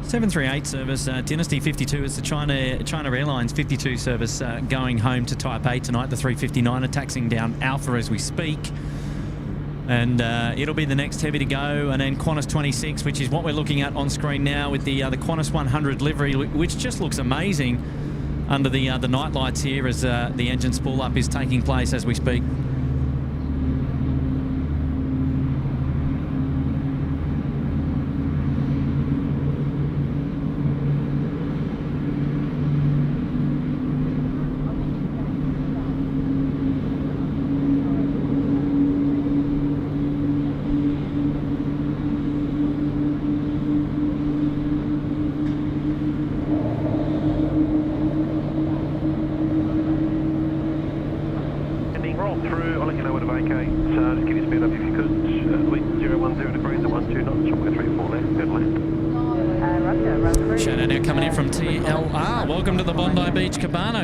738 service, Dynasty 52 is the China Airlines 52 service going home to Taipei tonight. The 359 taxiing down Alpha as we speak. And it'll be the next heavy to go. And then Qantas 26, which is what we're looking at on screen now with the Qantas 100 livery, which just looks amazing under the night lights here as the engine spool up is taking place as we speak.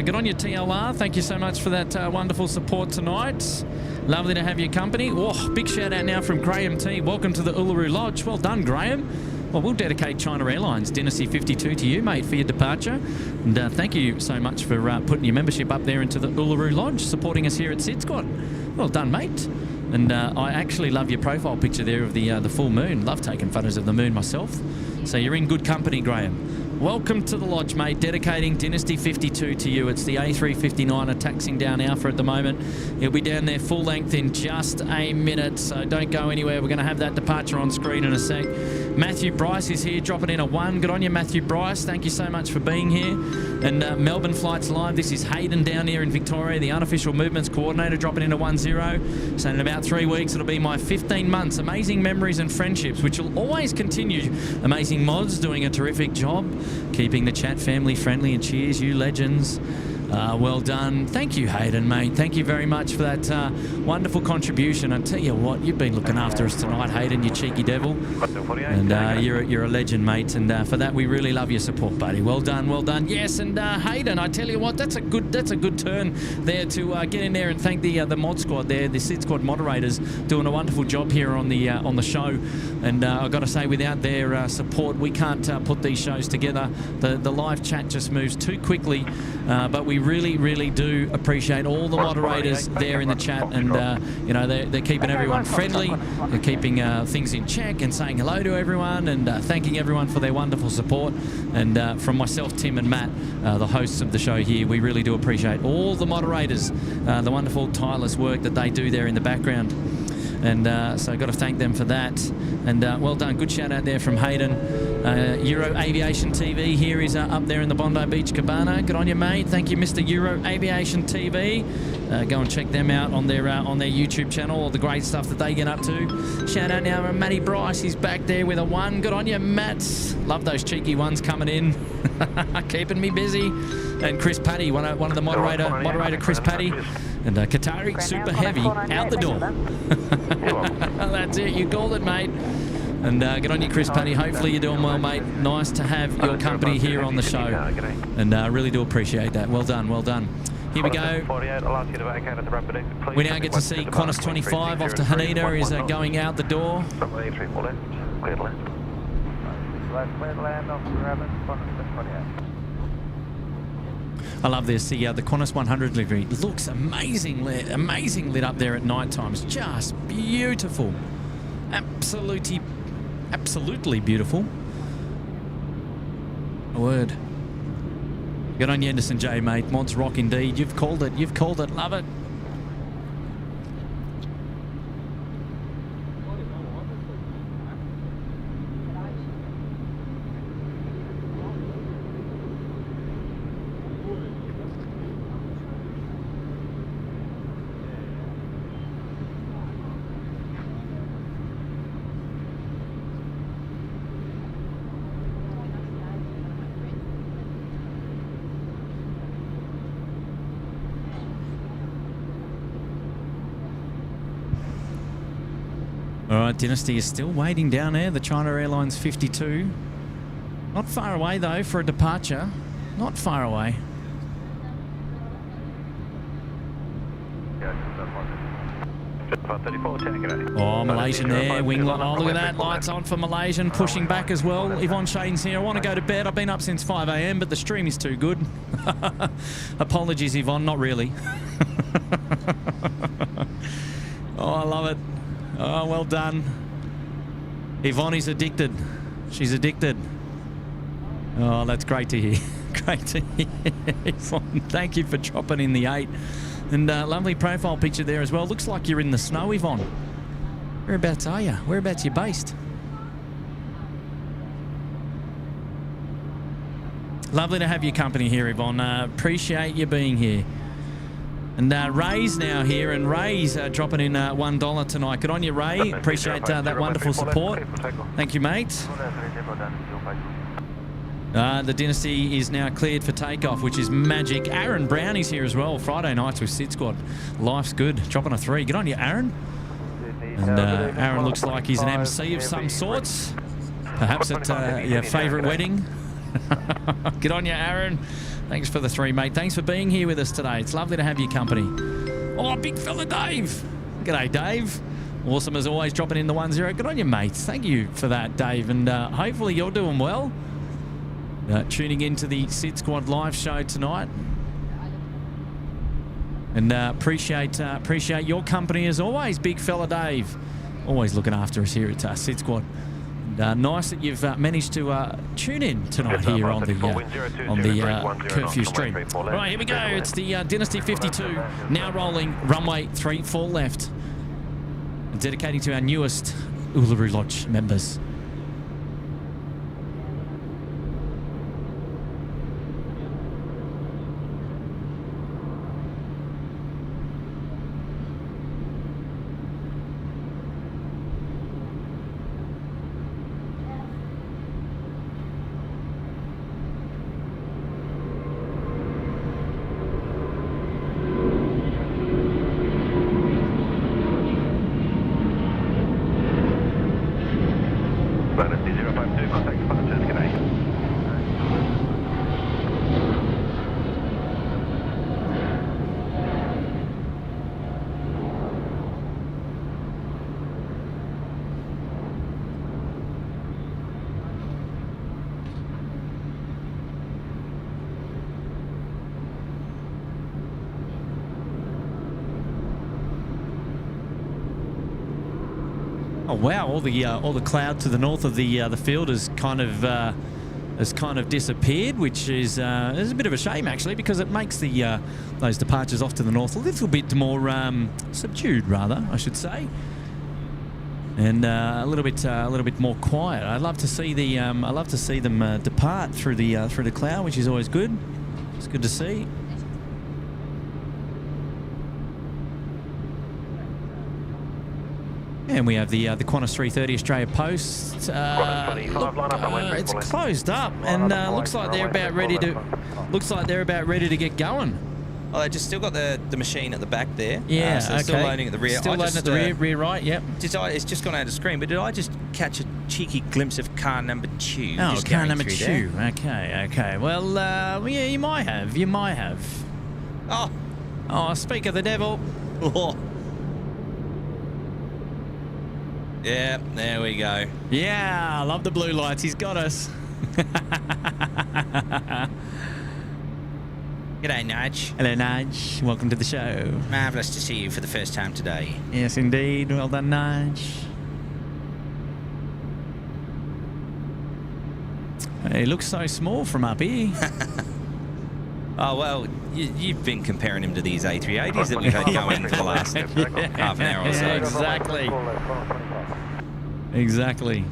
Good on you, TLR. Thank you so much for that wonderful support tonight. Lovely to have your company. Oh, big shout out now from Graham T. Welcome to the Uluru Lodge. Well done, Graham. Well, we'll dedicate China Airlines Dynasty 52 to you, mate, for your departure. And thank you so much for putting your membership up there into the Uluru Lodge, supporting us here at SydSquad. Well done, mate. And I actually love your profile picture there of the full moon. Love taking photos of the moon myself. So you're in good company, Graham. Welcome to the lodge, mate. Dedicating Dynasty 52 to you. It's the A350 taxiing down Alpha at the moment. He'll be down there full length in just a minute, so don't go anywhere. We're going to have that departure on screen in a sec. Matthew Bryce is here, dropping in a 1. Good on you, Matthew Bryce. Thank you so much for being here. And Melbourne Flights Live. This is Hayden down here in Victoria, the unofficial movements coordinator, dropping in a 10. So in about 3 weeks, it'll be my 15 months. Amazing memories and friendships, which will always continue. Amazing mods doing a terrific job, keeping the chat family friendly, and cheers, you legends. Well done. Thank you, Hayden, mate. Thank you very much for that wonderful contribution. I tell you what, you've been looking after us tonight, Hayden, you cheeky devil. And you're a legend, mate. And for that, we really love your support, buddy. Well done, well done. Yes, and Hayden, I tell you what, that's a good turn there to get in there and thank the mod squad there, the SydSquad moderators, doing a wonderful job here on the show. And I've got to say, without their support, we can't put these shows together. The live chat just moves too quickly, but we really do appreciate all the moderators there in the chat, and you know, they're keeping everyone friendly, they're keeping things in check and saying hello to everyone, and thanking everyone for their wonderful support. And from myself, Tim, and Matt, the hosts of the show here, we really do appreciate all the moderators, the wonderful tireless work that they do there in the background. And so I've got to thank them for that. And well done. Good shout out there from Hayden. Euro Aviation TV here is up there in the Bondi Beach Cabana. Good on you, mate. Thank you, Mr. Euro Aviation TV. Go and check them out on their YouTube channel, all the great stuff that they get up to. Shout out now to Matty Bryce. He's back there with a 1. Good on you, Matt. Love those cheeky ones coming in. Keeping me busy. And Chris Paddy, one of the moderator Chris Paddy. And Qatari Super Heavy out the door. That's it, you called it, mate. And get on you, Chris Paddy. Hopefully you're doing well, mate. Nice to have your company here on the show. And I really do appreciate that. Well done, well done. Here we go. We now get to see Qantas 25 off to Haneda is going out the door. I love this. The Qantas 100 livery looks amazing lit up there at night time. It's just beautiful. Absolutely beautiful. A word. Good on you, Anderson J, mate. Mods rock indeed. You've called it. You've called it. Love it. All right, Dynasty is still waiting down there. The China Airlines 52. Not far away, though, for a departure. Not far away. Oh, Malaysian there. Wing light. Oh, look at that. Lights on for Malaysian. Pushing back as well. Yvonne Shane's here. I want to go to bed. I've been up since 5 a.m., but the stream is too good. Apologies, Yvonne. Not really. Oh, I love it. Oh, well done. Yvonne is addicted. She's addicted. Oh, that's great to hear. Great to hear, Yvonne. Thank you for dropping in the 8. And lovely profile picture there as well. Looks like you're in the snow, Yvonne. Whereabouts are you? Whereabouts are you based? Lovely to have your company here, Yvonne. Appreciate you being here. And Ray's now here, and Ray's dropping in $1 tonight. Good on you, Ray. Appreciate that wonderful support. Thank you, mate. The Dynasty is now cleared for takeoff, which is magic. Aaron Brown is here as well. Friday nights with SydSquad. Life's good. Dropping a 3. Good on you, Aaron. And Aaron looks like he's an MC of some sorts. Perhaps at your favourite wedding. Good on you, Aaron. Thanks for the 3, mate. Thanks for being here with us today. It's lovely to have your company. Oh, big fella Dave. G'day, Dave. Awesome as always, dropping in the 10. Good on you, mates. Thank you for that, Dave. And hopefully you're doing well. Tuning into the SydSquad live show tonight. And appreciate your company as always, big fella Dave. Always looking after us here at SydSquad. Nice that you've managed to tune in tonight here on the curfew stream. Right, here we go. It's the Dynasty 52 now rolling runway 34 left, dedicating to our newest Uluru Lodge members. Oh wow! All the cloud to the north of the field has kind of disappeared, which is a bit of a shame actually, because it makes the those departures off to the north a little bit more subdued, rather, I should say, and a little bit more quiet. I'd love to see them depart through the cloud, which is always good. It's good to see. And we have the Qantas 330 Australia Post. It's closed up, and looks like they're about ready to get going. Oh, they just still got the machine at the back there. Yeah, so okay. Still loading at the rear. Still loading at the rear right. Yep. It's just gone out of screen. But did I just catch a cheeky glimpse of car number 2? Oh, just car number 2. There? Okay. Well, yeah, you might have. Oh, speak of the devil. Oh. Yeah, there we go. Yeah, I love the blue lights. He's got us. G'day, Nudge. Hello, Nudge. Welcome to the show. Marvellous to see you for the first time today. Yes, indeed. Well done, Nudge. He looks so small from up here. Oh, well, you've been comparing him to these A380s that we've had going for the last half an hour or so. Yeah, exactly. Exactly.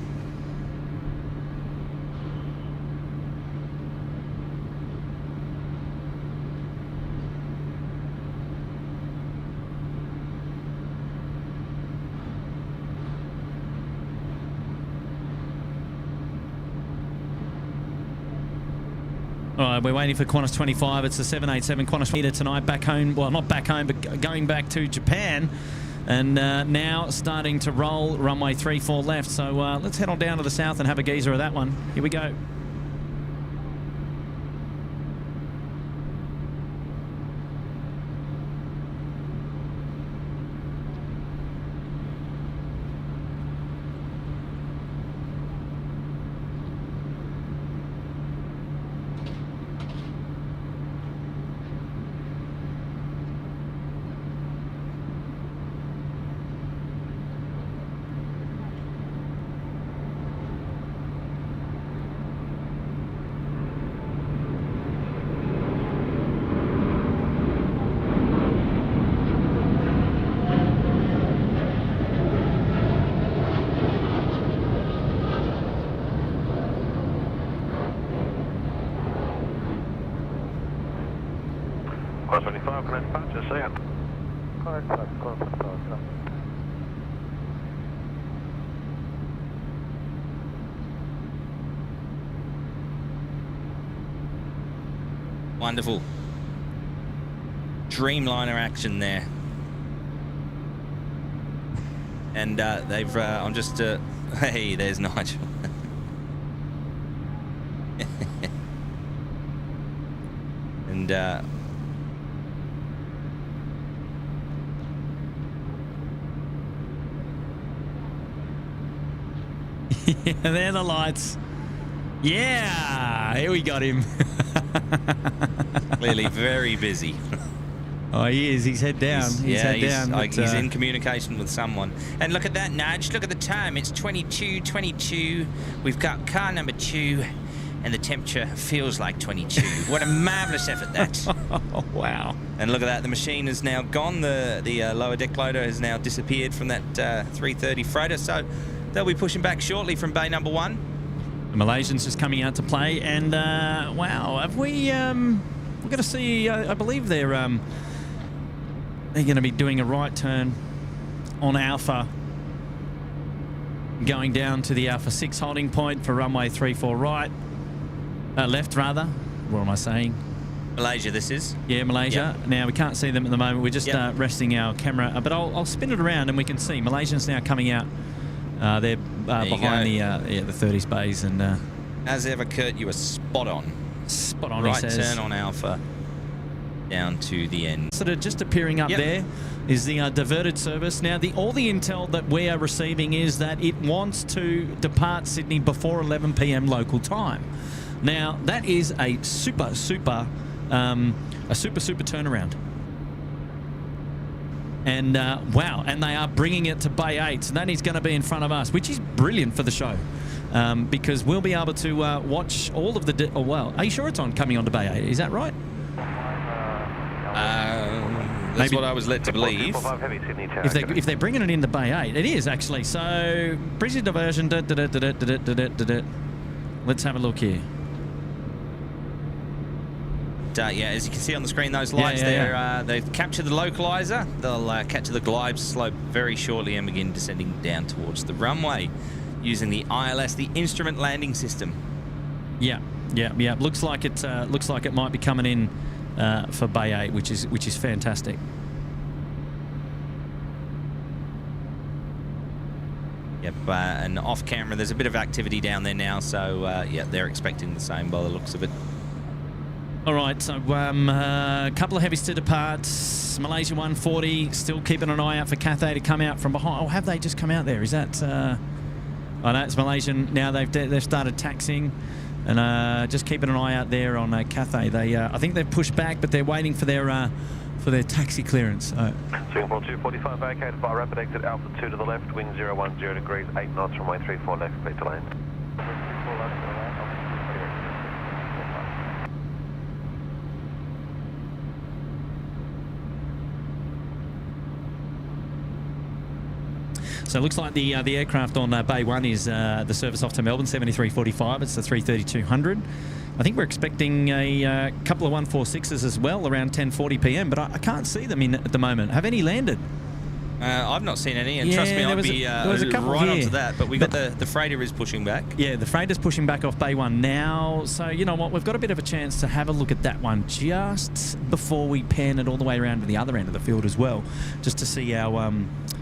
All right, we're waiting for Qantas 25. It's the 787 Qantas meter tonight, back home. Well, not back home, but going back to Japan. And now starting to roll runway 34 left. So let's head on down to the south and have a geezer of that one. Here we go. Qantas 25, connect departure, see ya. Wonderful. Dreamliner action there. And they've, I'm just, hey, there's Nigel. And, yeah, there the lights. Yeah, here we got him. clearly very busy. Oh, he is. He's head down. He's in communication with someone. And look at that, Nudge. Look at the time. It's 22:22. We've got car number 2, and the temperature feels like 22. What a marvellous effort that. Oh, wow. And look at that. The machine is now gone. The lower deck loader has now disappeared from that 330 freighter. So they'll be pushing back shortly from bay number 1. The Malaysians just coming out to play. And, wow, have we... we're going to see... I believe they're going to be doing a right turn on Alpha, going down to the Alpha 6 holding point for runway 34 right. Left, rather. What am I saying? Malaysia, this is. Yeah, Malaysia. Yep. Now, we can't see them at the moment. We're just resting our camera. But I'll spin it around and we can see. Malaysians now coming out. They're behind the 30s bays. And as ever, Kurt, you were spot on. Spot on, right he says. Turn on Alpha down to the end. Sort of just appearing up there is the diverted service. Now, all the intel that we are receiving is that it wants to depart Sydney before 11 p.m. local time. Now, that is a super turnaround. And wow, and they are bringing it to Bay 8, so that is going to be in front of us, which is brilliant for the show, because we'll be able to watch all of the... well, are you sure it's coming on to Bay 8? Is that right? That's what I was led to believe. If they're bringing it into Bay 8, it is actually. So, breezy diversion. Let's have a look here. Yeah, as you can see on the screen, those lights they've captured the localizer. They'll capture the glide slope very shortly and begin descending down towards the runway using the ILS, the Instrument Landing System. Yeah. Looks like it might be coming in for Bay 8, which is fantastic. Yep, and off camera, there's a bit of activity down there now, so yeah, they're expecting the same by the looks of it. All right, so a couple of heavies to depart. Malaysia 140, still keeping an eye out for Cathay to come out from behind. Oh, have they just come out there? Is that... I know it's Malaysian. Now they've started taxiing, and just keeping an eye out there on Cathay. I think they've pushed back, but they're waiting for their taxi clearance. Singapore 245 vacated by rapid exit Alpha 2 to the left, wind 010 degrees, 8 knots, runway 34 left, clear to land. So it looks like the aircraft on Bay 1 is the service off to Melbourne, 7345. It's the 330-200. I think we're expecting a couple of 146s as well around 10:40 p.m, but I can't see them in at the moment. Have any landed? I've not seen any, and Yeah, trust me, there I'd was be there was a couple right here. onto that. But we got the freighter is pushing back. Yeah, the freighter's pushing back off Bay 1 now. So, you know what, we've got a bit of a chance to have a look at that one just before we pan it all the way around to the other end of the field as well, just to see our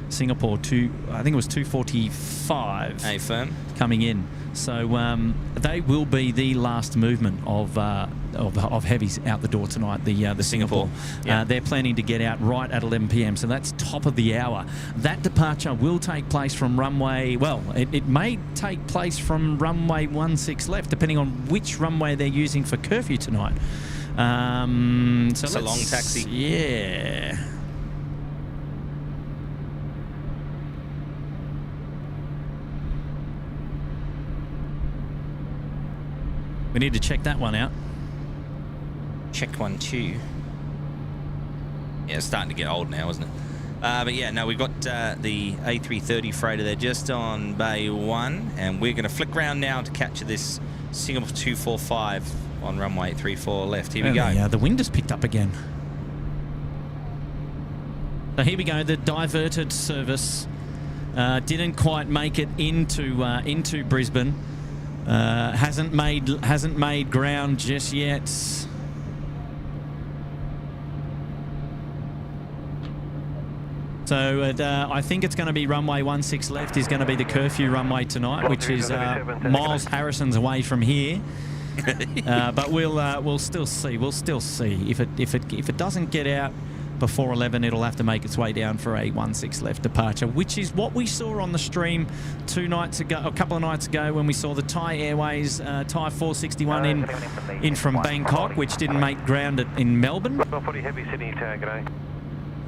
Singapore I think it was 245 firm coming in. So they will be the last movement of heavies out the door tonight. The Singapore. Yeah. They're planning to get out right at 11 p.m. So that's top of the hour. That departure will take place from runway. Well, it may take place from runway 16 left, depending on which runway they're using for curfew tonight. So it's a long taxi. Yeah. We need to check that one out. Check 1 2. Yeah, it's starting to get old now, isn't it? But yeah, no, we've got the A330 freighter there just on Bay 1, and we're going to flick round now to capture this Singapore 245 on runway 34 left. Here we go. Yeah, the wind has picked up again. So here we go. The diverted service didn't quite make it into Brisbane. Hasn't made ground just yet. So I think it's going to be runway 16 left is going to be the curfew runway tonight, which is Miles Harrison's away from here. But we'll still see. We'll still see if it doesn't get out before 11, it'll have to make its way down for a 16 left departure, which is what we saw on the stream a couple of nights ago when we saw the Thai Airways Thai 461 in from Bangkok, which didn't make ground in Melbourne.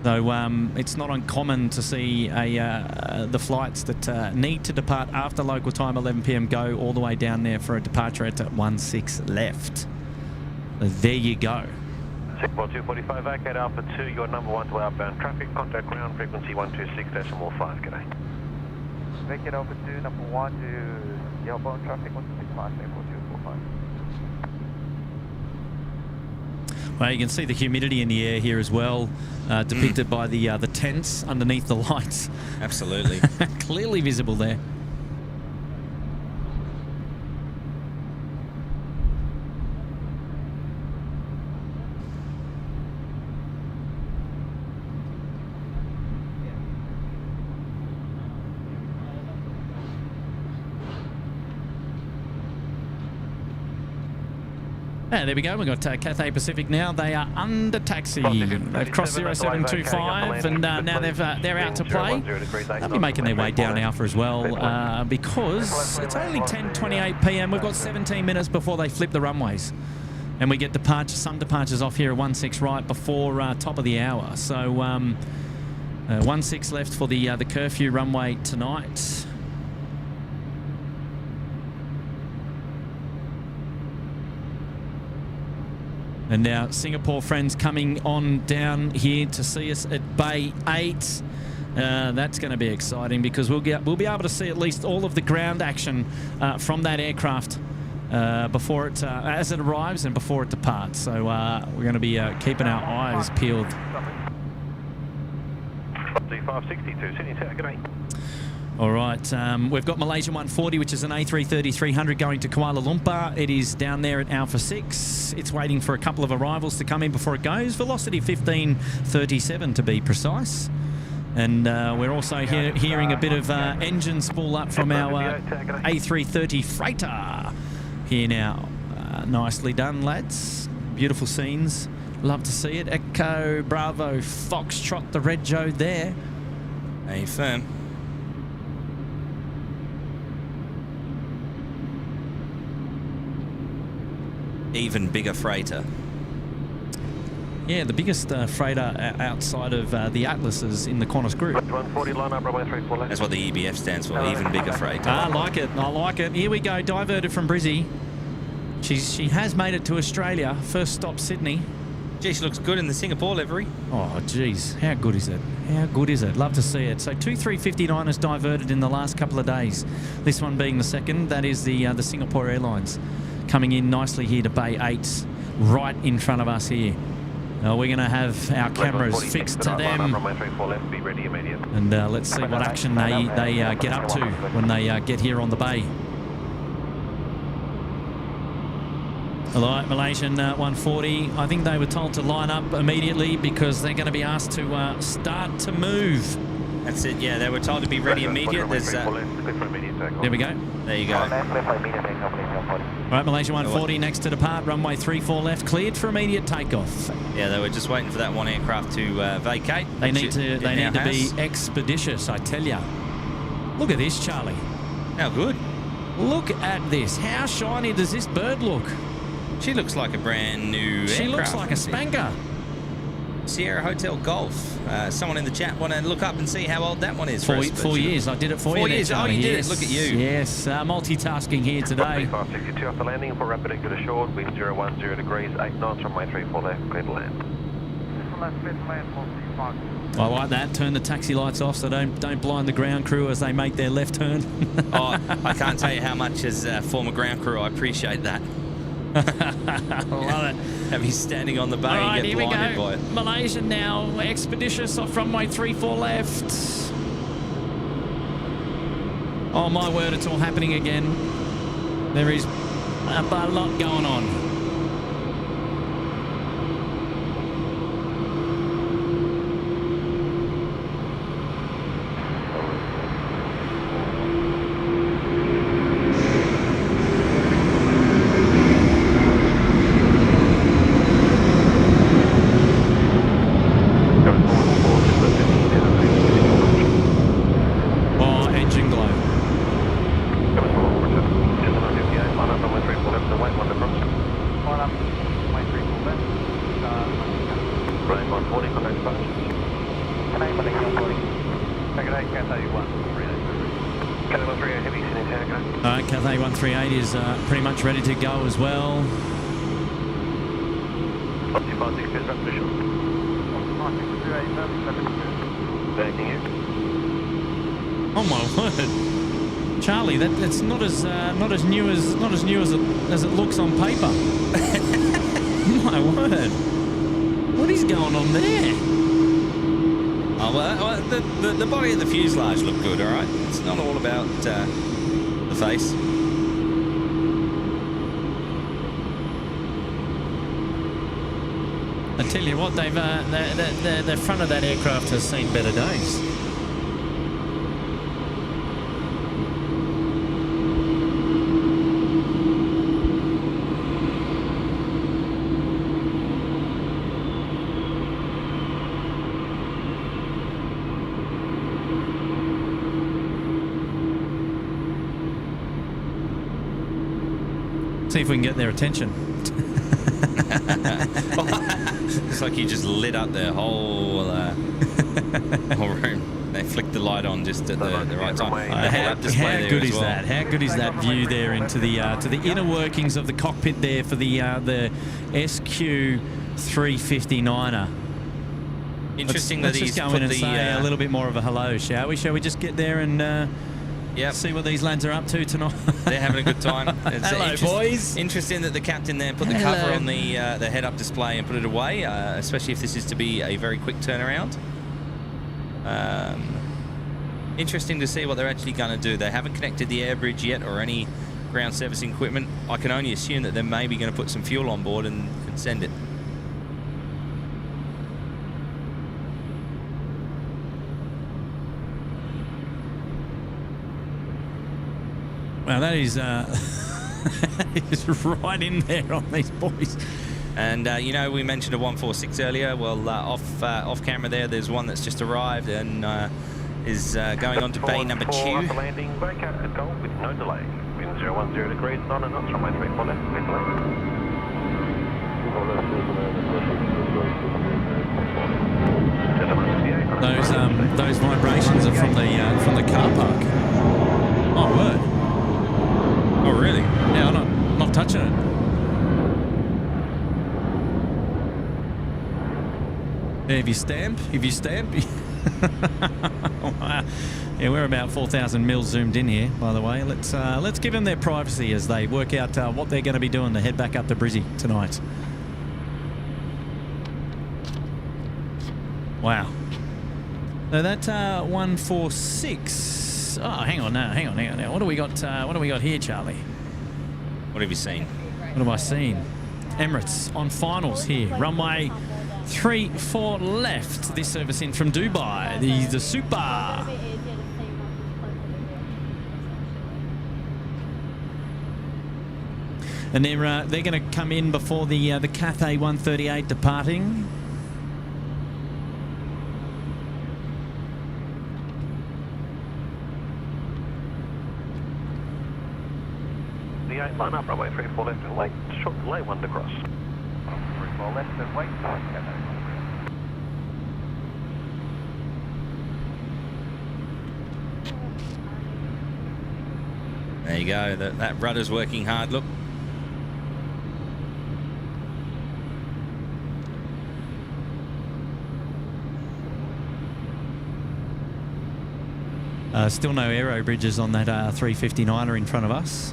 So it's not uncommon to see the flights that need to depart after local time 11 p.m. go all the way down there for a departure at 16 left. So there you go. Singapore 245, vacate Alpha 2, your number 1 to outbound traffic, contact ground frequency 126.5, g'day. Vacate Alpha 2, number 1 to the outbound traffic 125, Singapore 245. Well, you can see the humidity in the air here as well, depicted by the tents underneath the lights. Absolutely. Clearly visible there. And there we go. We've got Cathay Pacific now. They are under taxi. They've crossed 0725 and now they're out to play. They'll be making their way down Alpha as well because it's only 10:28 p.m. We've got 17 minutes before they flip the runways. And we get some departures off here at 16 right before top of the hour. So 16 left for the curfew runway tonight. And now Singapore friends coming on down here to see us at Bay 8. That's going to be exciting because we'll be able to see at least all of the ground action from that aircraft before it as it arrives and before it departs. So we're going to be keeping our eyes peeled. 562, Sydney Tower, g'day. All right, we've got Malaysia 140, which is an A330-300 going to Kuala Lumpur. It is down there at Alpha 6. It's waiting for a couple of arrivals to come in before it goes. Velocity 1537 to be precise. And we're also hearing a bit of engine spool up from our A330 freighter here now. Nicely done, lads. Beautiful scenes. Love to see it. Echo, Bravo, Foxtrot, the Red Joe there. A firm. Even bigger freighter. Yeah, the biggest freighter outside of the Atlases in the Qantas group. 140, line up, runway 34 left. That's what the EBF stands for, even bigger freighter. I like it, I like it. Here we go, diverted from Brizzy. She has made it to Australia. First stop, Sydney. Gee, she looks good in the Singapore livery. Oh, geez. How good is it? How good is it? Love to see it. So 2 350-9ers diverted in the last couple of days. This one being the second. That is the Singapore Airlines coming in nicely here to Bay 8, right in front of us here. We're going to have our cameras fixed to them. And let's see what action they get up to when they get here on the bay. All right, Malaysian 140. I think they were told to line up immediately because they're going to be asked to start to move. That's it, yeah. They were told to be ready immediate. There's, there we go. There you go. All right, Malaysia 140 next to depart. Runway 34 left, cleared for immediate takeoff. Yeah, they were just waiting for that one aircraft to vacate. They need to be expeditious, I tell ya. Look at this, Charlie. How good. Look at this. How shiny does this bird look? She looks like a brand new She aircraft. looks like a spanker. Sierra Hotel Golf. Someone in the chat want to look up and see how old that one is. 4 years. I did it for you. 4 years. There, oh, you did yes. it. Look at you. Yes. Multitasking here today. 562 after landing for rapid exit assured. Wind 010 degrees, 8 knots, runway 34 left, clear to land. I like that. Turn the taxi lights off so don't blind the ground crew as they make their left turn. Oh, I can't tell you how much as former ground crew I appreciate that. Love it. Have you standing on the bay All right, and get here we blinded go. by it. Malaysian now, expeditious off runway 34 left. Oh my word, it's all happening again. There is a lot going on. A380 is pretty much ready to go as well. Oh my word, Charlie, that's not as new as it looks on paper. My word, what is going on there? Oh well, the body of the fuselage looked good. All right, it's not all about the face. I tell you what, they've the front of that aircraft has seen better days. See if we can get their attention. It's like you just lit up their whole room. They flicked the light on just at the right time. How good is that? How good is that view there into the inner workings of the cockpit there for the SQ 350-9er? Interesting let's that he's just go in and put say a little bit more of a hello, shall we? Shall we just get there and see what these lads are up to tonight? They're having a good time. It's hello, boys. Interesting that the captain there put the cover on the head-up display and put it away, especially if this is to be a very quick turnaround. Interesting to see what they're actually going to do. They haven't connected the air bridge yet or any ground servicing equipment. I can only assume that they're maybe going to put some fuel on board and send it. Well, that is right in there on these boys. And you know, we mentioned a 146 earlier. Well, off camera there's one that's just arrived and is going on to bay number 2. Landing, vacate at Gulf with no delay. Wind 010 degrees, 9 knots, runway 34 left, clear to land. Those vibrations are from the car park. Oh word. Oh really? Yeah, I'm not touching it. Yeah, if you stamp. Yeah, we're about 4,000 mils zoomed in here, by the way. Let's give them their privacy as they work out what they're going to be doing to head back up to Brizzy tonight. Wow. So that's 146. Oh, hang on now. What do we got? What do we got here, Charlie? What have you seen? What have I seen? Emirates on finals here. Runway 34 left. This service in from Dubai. The Super. And they're going to come in before the Cathay 138 departing. The 8 line up, runway 34 left and wait. Short delay, 1 to cross. 34 left and wait. There you go. That rudder's working hard. Look. Still no aero bridges on that 359er in front of us.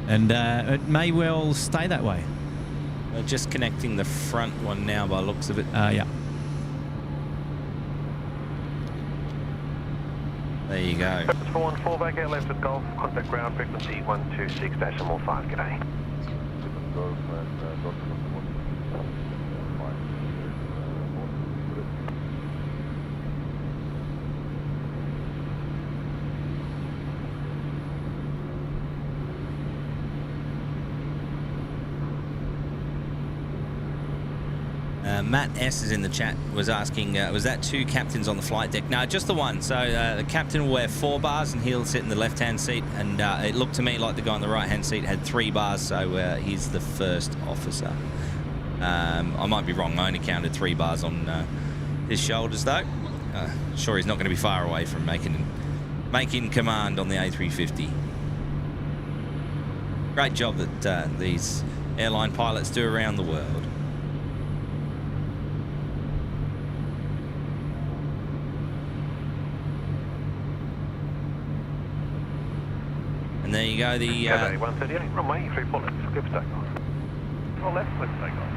And it may well stay that way. We're just connecting the front one now by the looks of it. Yeah. There you go. 414 back out left at Golf. Contact ground frequency 126.5. G'day. Matt S is in the chat, was asking, was that 2 captains on the flight deck? No, just the one. So the captain will wear 4 bars and he'll sit in the left-hand seat. And it looked to me like the guy on the right-hand seat had 3 bars, so he's the first officer. I might be wrong. I only counted 3 bars on his shoulders, though. Sure, he's not going to be far away from making command on the A350. Great job that these airline pilots do around the world. And there you go, the... Cathay 138, runway 34 left, clear for takeoff. 4 left, clear for takeoff.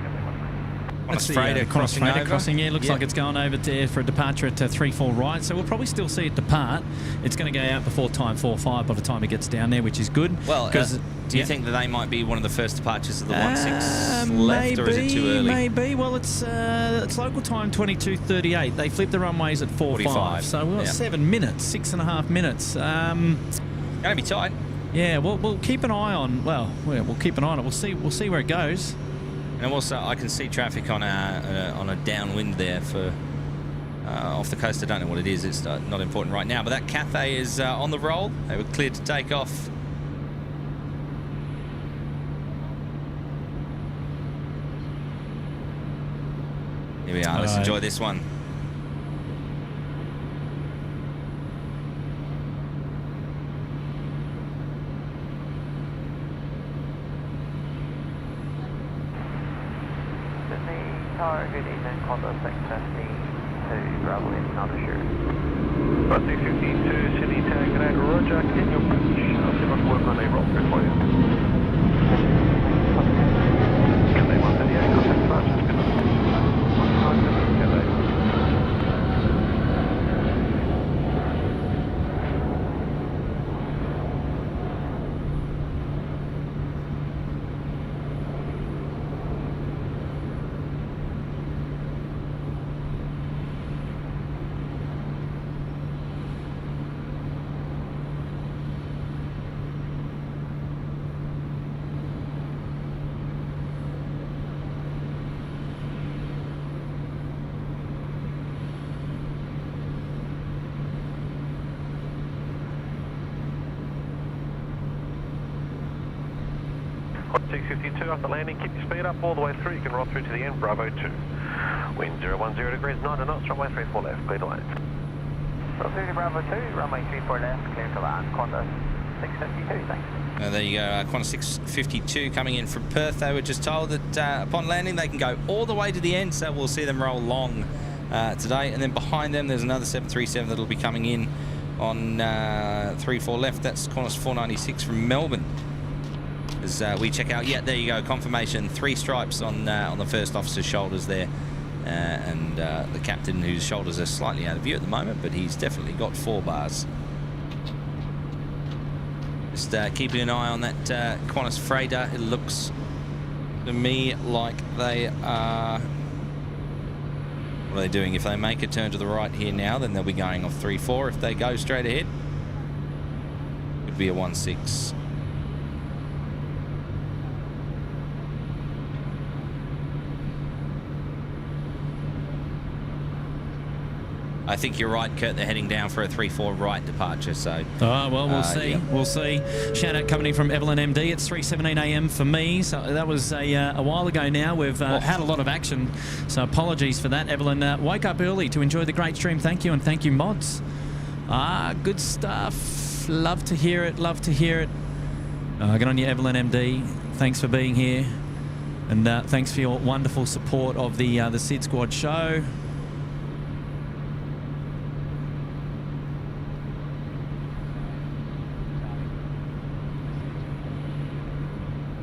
That's the freighter crossing over. Yeah, looks like it's going over there for a departure at 34 right. So we'll probably still see it depart. It's going to go out before time 45 by the time it gets down there, which is good. Well, do you think that they might be one of the first departures of the 16 left, or is it too early? Maybe. Well, it's local time 22:38. They flip the runways at 45. So we've got 7 minutes, 6.5 minutes. Going to be tight. Yeah, we'll keep an eye on. Well, we'll keep an eye on it. We'll see where it goes. And also, I can see traffic on a downwind there for off the coast. I don't know what it is. It's not important right now. But that Cathay is on the roll. They were cleared to take off. Here we are. Let's enjoy this one. Good evening, Condor 650 to Bravo, not sure. 652, Sydney tag, good night, Roger, can you push? I'll see if I can work on a roll through for you. Cathay 138, contact fast, good night. Cathay. On 652 after landing, keep your speed up all the way through. You can roll through to the end, Bravo 2. Wind 010 degrees, 9 knots, runway 34 left, clear to land. Roll through to Bravo 2, runway 34 left, clear to land, Condor 652, thanks. There you go, Qantas 652 coming in from Perth. They were just told that upon landing they can go all the way to the end, so we'll see them roll long today. And then behind them there's another 737 that'll be coming in on 34 left. That's Qantas 496 from Melbourne. As we check out, yeah, there you go, confirmation, 3 stripes on the first officer's shoulders there. And the captain, whose shoulders are slightly out of view at the moment, but he's definitely got 4 bars. Just keeping an eye on that Qantas freighter. It looks to me like they are... What are they doing? If they make a turn to the right here now, then they'll be going off 3-4. If they go straight ahead, it could be a 1-6. I think you're right, Kurt. They're heading down for a 3-4 right departure. So, oh well, we'll see. Yeah. We'll see. Shout out coming in from Evelyn MD. It's 3:17 a.m. for me. So that was a while ago now. We've had a lot of action. So apologies for that, Evelyn. Woke up early to enjoy the great stream. Thank you, and thank you, mods. Good stuff. Love to hear it. Love to hear it. Good on you, Evelyn MD. Thanks for being here, and thanks for your wonderful support of the SydSquad show.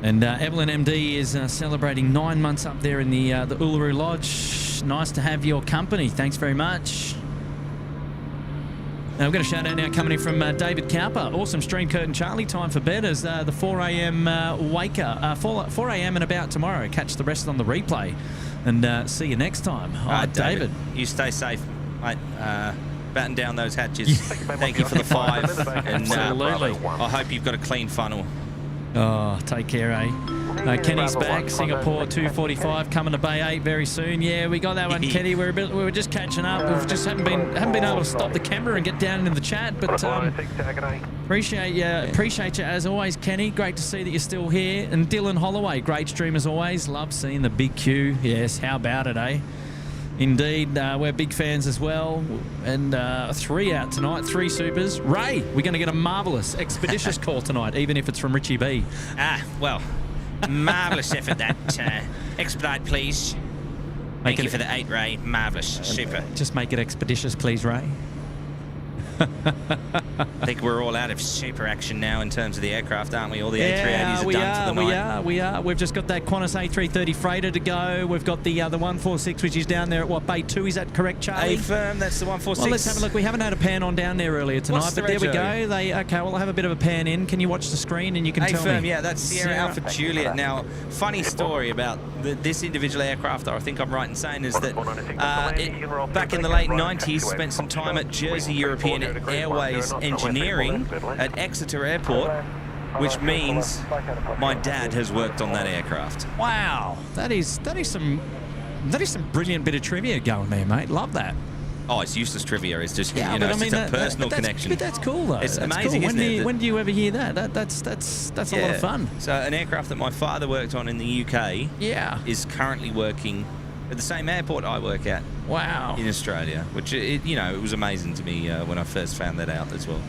And Evelyn MD is celebrating 9 months up there in the Uluru Lodge. Nice to have your company. Thanks very much. Now we've got a shout out now coming in from David Cowper. Awesome stream, Kurt and Charlie. Time for bed as the 4 a.m. waker. 4 a.m. and about tomorrow. Catch the rest on the replay. And see you next time. David. You stay safe, mate. Batten down those hatches. Thank you for the 5. And absolutely. I hope you've got a clean funnel. Oh, take care, eh? Kenny's back. Singapore 2:45 coming to Bay 8 very soon. Yeah, we got that one, Kenny. We were just catching up. We just haven't been able to stop the camera and get down into the chat. But appreciate you as always, Kenny. Great to see that you're still here. And Dylan Holloway, great stream as always. Love seeing the big queue. Yes, how about it, eh? Indeed, we're big fans as well. And 3 out tonight, 3 supers. Ray, we're going to get a marvellous, expeditious call tonight, even if it's from Richie B. Well, marvellous effort that. Expedite, please. Thank you for the 8, Ray. Marvellous. Super. Just make it expeditious, please, Ray. I think we're all out of super action now in terms of the aircraft, aren't we? All the A380s are done for the night. We are. We've just got that Qantas A330 freighter to go. We've got the 146, which is down there at what, Bay 2? Is that correct, Charlie? Affirm, that's the 146. Well, let's have a look. We haven't had a pan on down there earlier tonight, but there we go. Okay, well, I'll have a bit of a pan in. Can you watch the screen and you can tell me? Yeah, that's Sierra Alpha Juliet. Now, funny story about this individual aircraft, I think I'm right in saying, is that back in the late 90s, spent some time at Jersey European Airways Engineering at Exeter Airport, which means my dad has worked on that aircraft. Wow, that is some brilliant bit of trivia going there, mate. Love that. Oh, it's useless trivia. It's just it's just a personal connection. But that's cool though. It's that's amazing, cool. isn't it? When do you ever hear that? That's a lot of fun. So an aircraft that my father worked on in the UK, is currently working at the same airport I work at. Wow. In Australia, which it was amazing to me when I first found that out as well.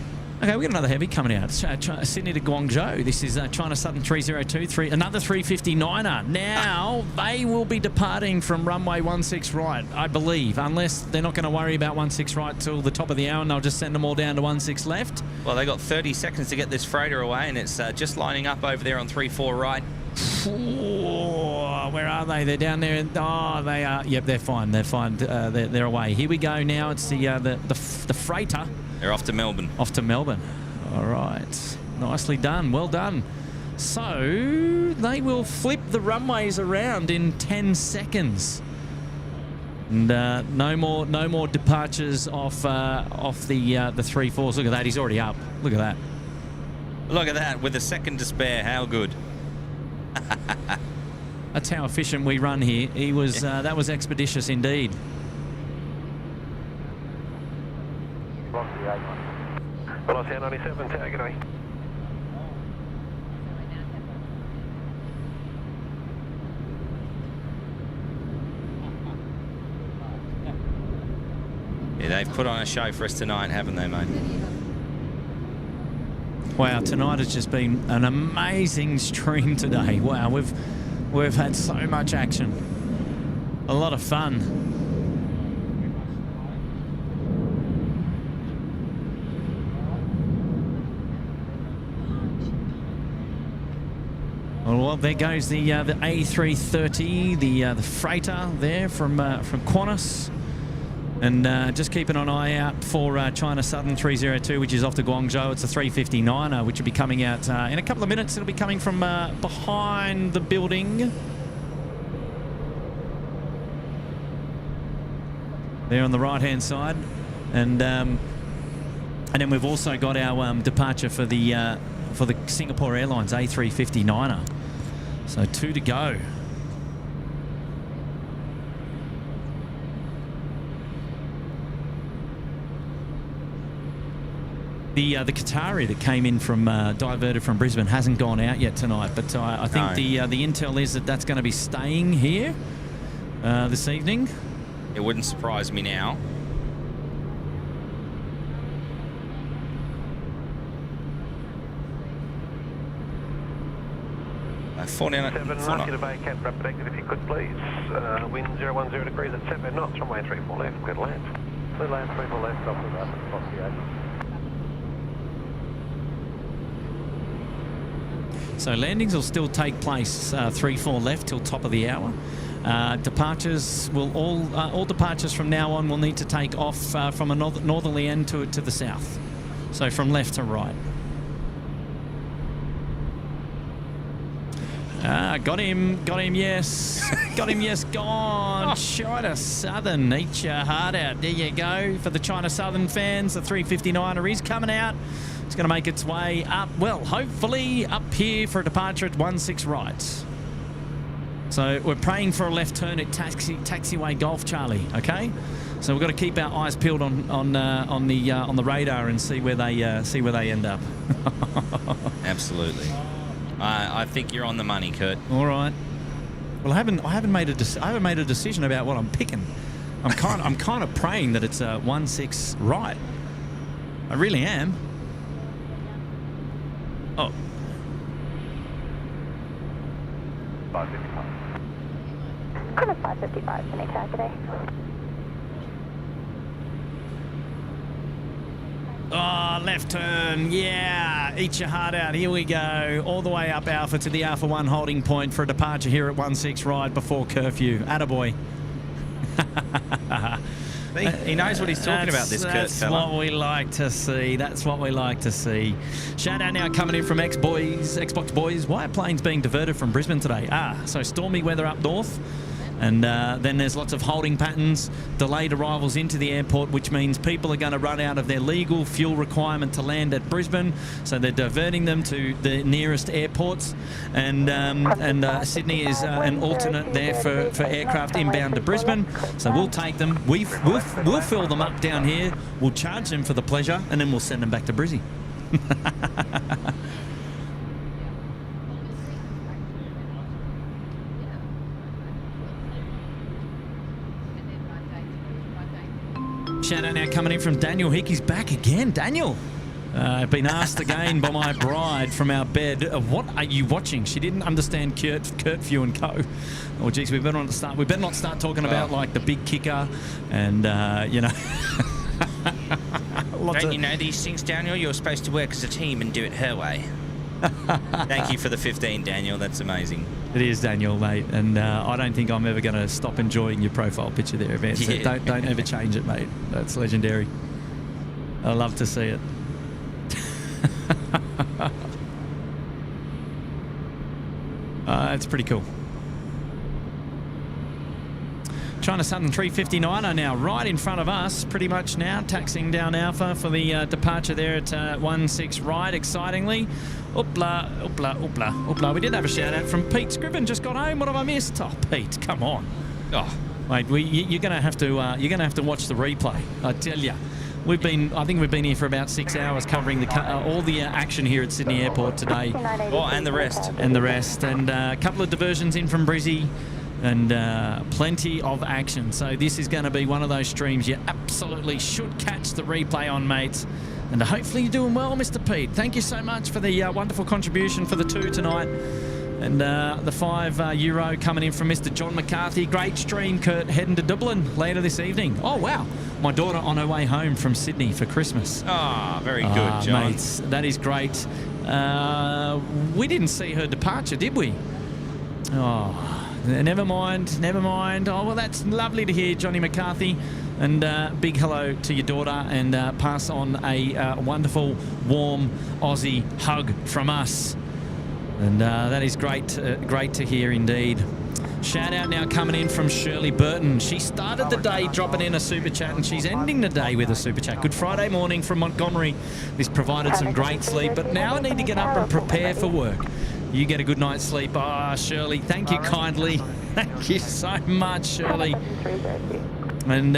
Okay, we've got another heavy coming out. Sydney to Guangzhou. This is China Southern 302, another 359er. Now, they will be departing from runway 16 right, I believe, unless they're not going to worry about 16 right till the top of the hour and they'll just send them all down to 16 left. Well, they got 30 seconds to get this freighter away, and it's just lining up over there on 34 right. Oh, where are they? They're down there. Oh, they are. Yep, they're fine. They're fine. They're away. Here we go now. It's the freighter. They're off to Melbourne. Off to Melbourne. All right. Nicely done. Well done. So they will flip the runways around in 10 seconds. And no more departures off the 3-4s. Look at that. He's already up. Look at that. Look at that. With a second to spare. How good. That's how efficient we run here. He was that was expeditious indeed. Velocity 97, tag it away. Yeah, they've put on a show for us tonight, haven't they, mate? Wow, tonight has just been an amazing stream today. Wow, we've had so much action. A lot of fun. Well, there goes the A330, the freighter there from Qantas. And just keeping an eye out for China Southern 302, which is off to Guangzhou. It's a 359er, which will be coming out in a couple of minutes. It'll be coming from behind the building. There on the right-hand side. And then we've also got our departure for the Singapore Airlines A350-9er. So 2 to go. The Qatari that came in from diverted from Brisbane hasn't gone out yet tonight, but I think the intel is that that's going to be staying here this evening. It wouldn't surprise me now. Four down at 7, ask you to vacate rapid exit if you could, please. Wind 010 degrees at 7 knots, runway 34 left, clear to land. Clear land 34 left, off the rapid, across the open. So landings will still take place 3-4 left till top of the hour. Departures will all departures from now on will need to take off from a northerly end to the south. So from left to right. Got him, yes. Got him, yes, gone. China Southern, eat your heart out. There you go. For the China Southern fans, the 359er is coming out. It's going to make its way up, well, hopefully up here for a departure at 16 right. So we're praying for a left turn at taxiway Golf Charlie, okay? So we've got to keep our eyes peeled on the radar and see where they end up. Absolutely. I think you're on the money, Kurt. All right. Well, I haven't made a decision about what I'm picking. I'm kind of praying that it's 16 right. I really am. Oh. 555. Kind of 555 for next hour today. Oh, left turn. Yeah. Eat your heart out. Here we go. All the way up Alpha to the Alpha 1 holding point for a departure here at 16 right before curfew. Attaboy. He knows what he's talking about, this Kurt fella. That's what we like to see. That's what we like to see. Shout out now coming in from Xbox Boys. Why are planes being diverted from Brisbane today? So stormy weather up north. And then there's lots of holding patterns, delayed arrivals into the airport, which means people are going to run out of their legal fuel requirement to land at Brisbane. So they're diverting them to the nearest airports. And Sydney is an alternate there for aircraft inbound to Brisbane. So we'll take them. We'll fill them up down here. We'll charge them for the pleasure, and then we'll send them back to Brizzy. Shout out now coming in from Daniel Hickey's back again. Daniel, I've been asked again by my bride from our bed, what are you watching? She didn't understand curfew and co. Oh, geez, we better not start talking about like the big kicker and, you know. Don't you know these things, Daniel? You're supposed to work as a team and do it her way. Thank you for the 15, Daniel. That's amazing. It is, Daniel, mate. And I don't think I'm ever going to stop enjoying your profile picture there, Vance. Yeah. Don't ever change it, mate. That's legendary. I love to see it. It's pretty cool. China Southern 359 are now right in front of us, pretty much now, taxiing down Alpha for the departure there at 16 right, excitingly. Oopla, oopla, oopla, oopla. We did have a shout out from Pete Scriven, just got home. What have I missed? Oh, Pete, come on. Oh, mate, you're going to have to watch the replay. I tell you, I think we've been here for about 6 hours covering all the action here at Sydney Airport today. Oh, and the rest. And a couple of diversions in from Brizzy. And plenty of action. So this is going to be one of those streams you absolutely should catch the replay on, mates. And hopefully you're doing well, Mr. Pete. Thank you so much for the wonderful contribution for the 2 tonight. And the €5 coming in from Mr. John McCarthy. Great stream, Kurt, heading to Dublin later this evening. Oh, wow. My daughter on her way home from Sydney for Christmas. Ah, very good, John. Mates, that is great. We didn't see her departure, did we? Oh, never mind, never mind. Oh, well, that's lovely to hear, Johnny McCarthy. And big hello to your daughter, and pass on a wonderful, warm Aussie hug from us. And that is great, great to hear indeed. Shout out now coming in from Shirley Burton. She started the day dropping in a super chat, and she's ending the day with a super chat. Good Friday morning from Montgomery. This provided some great sleep, but now I need to get up and prepare for work. You get a good night's sleep. Ah, Shirley, thank you kindly. Thank you so much, Shirley. And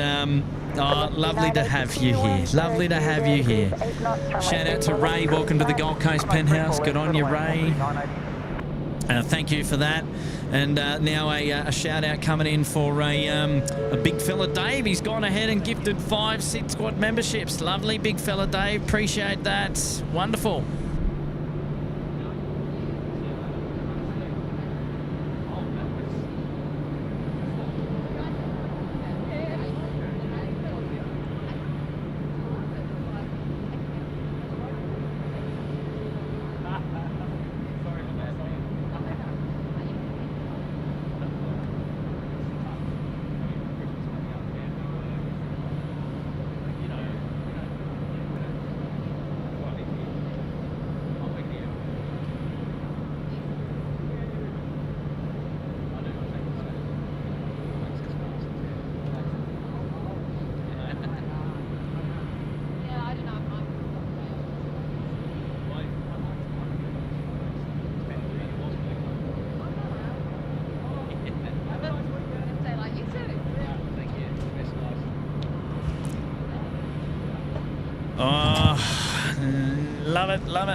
lovely to have you here. Lovely to have you here. Shout out to Ray. Welcome to the Gold Coast Penthouse. Good on you, Ray. Thank you for that. And now a shout out coming in for a big fella, Dave. He's gone ahead and gifted 5 SydSquad memberships. Lovely, big fella, Dave. Appreciate that. Wonderful.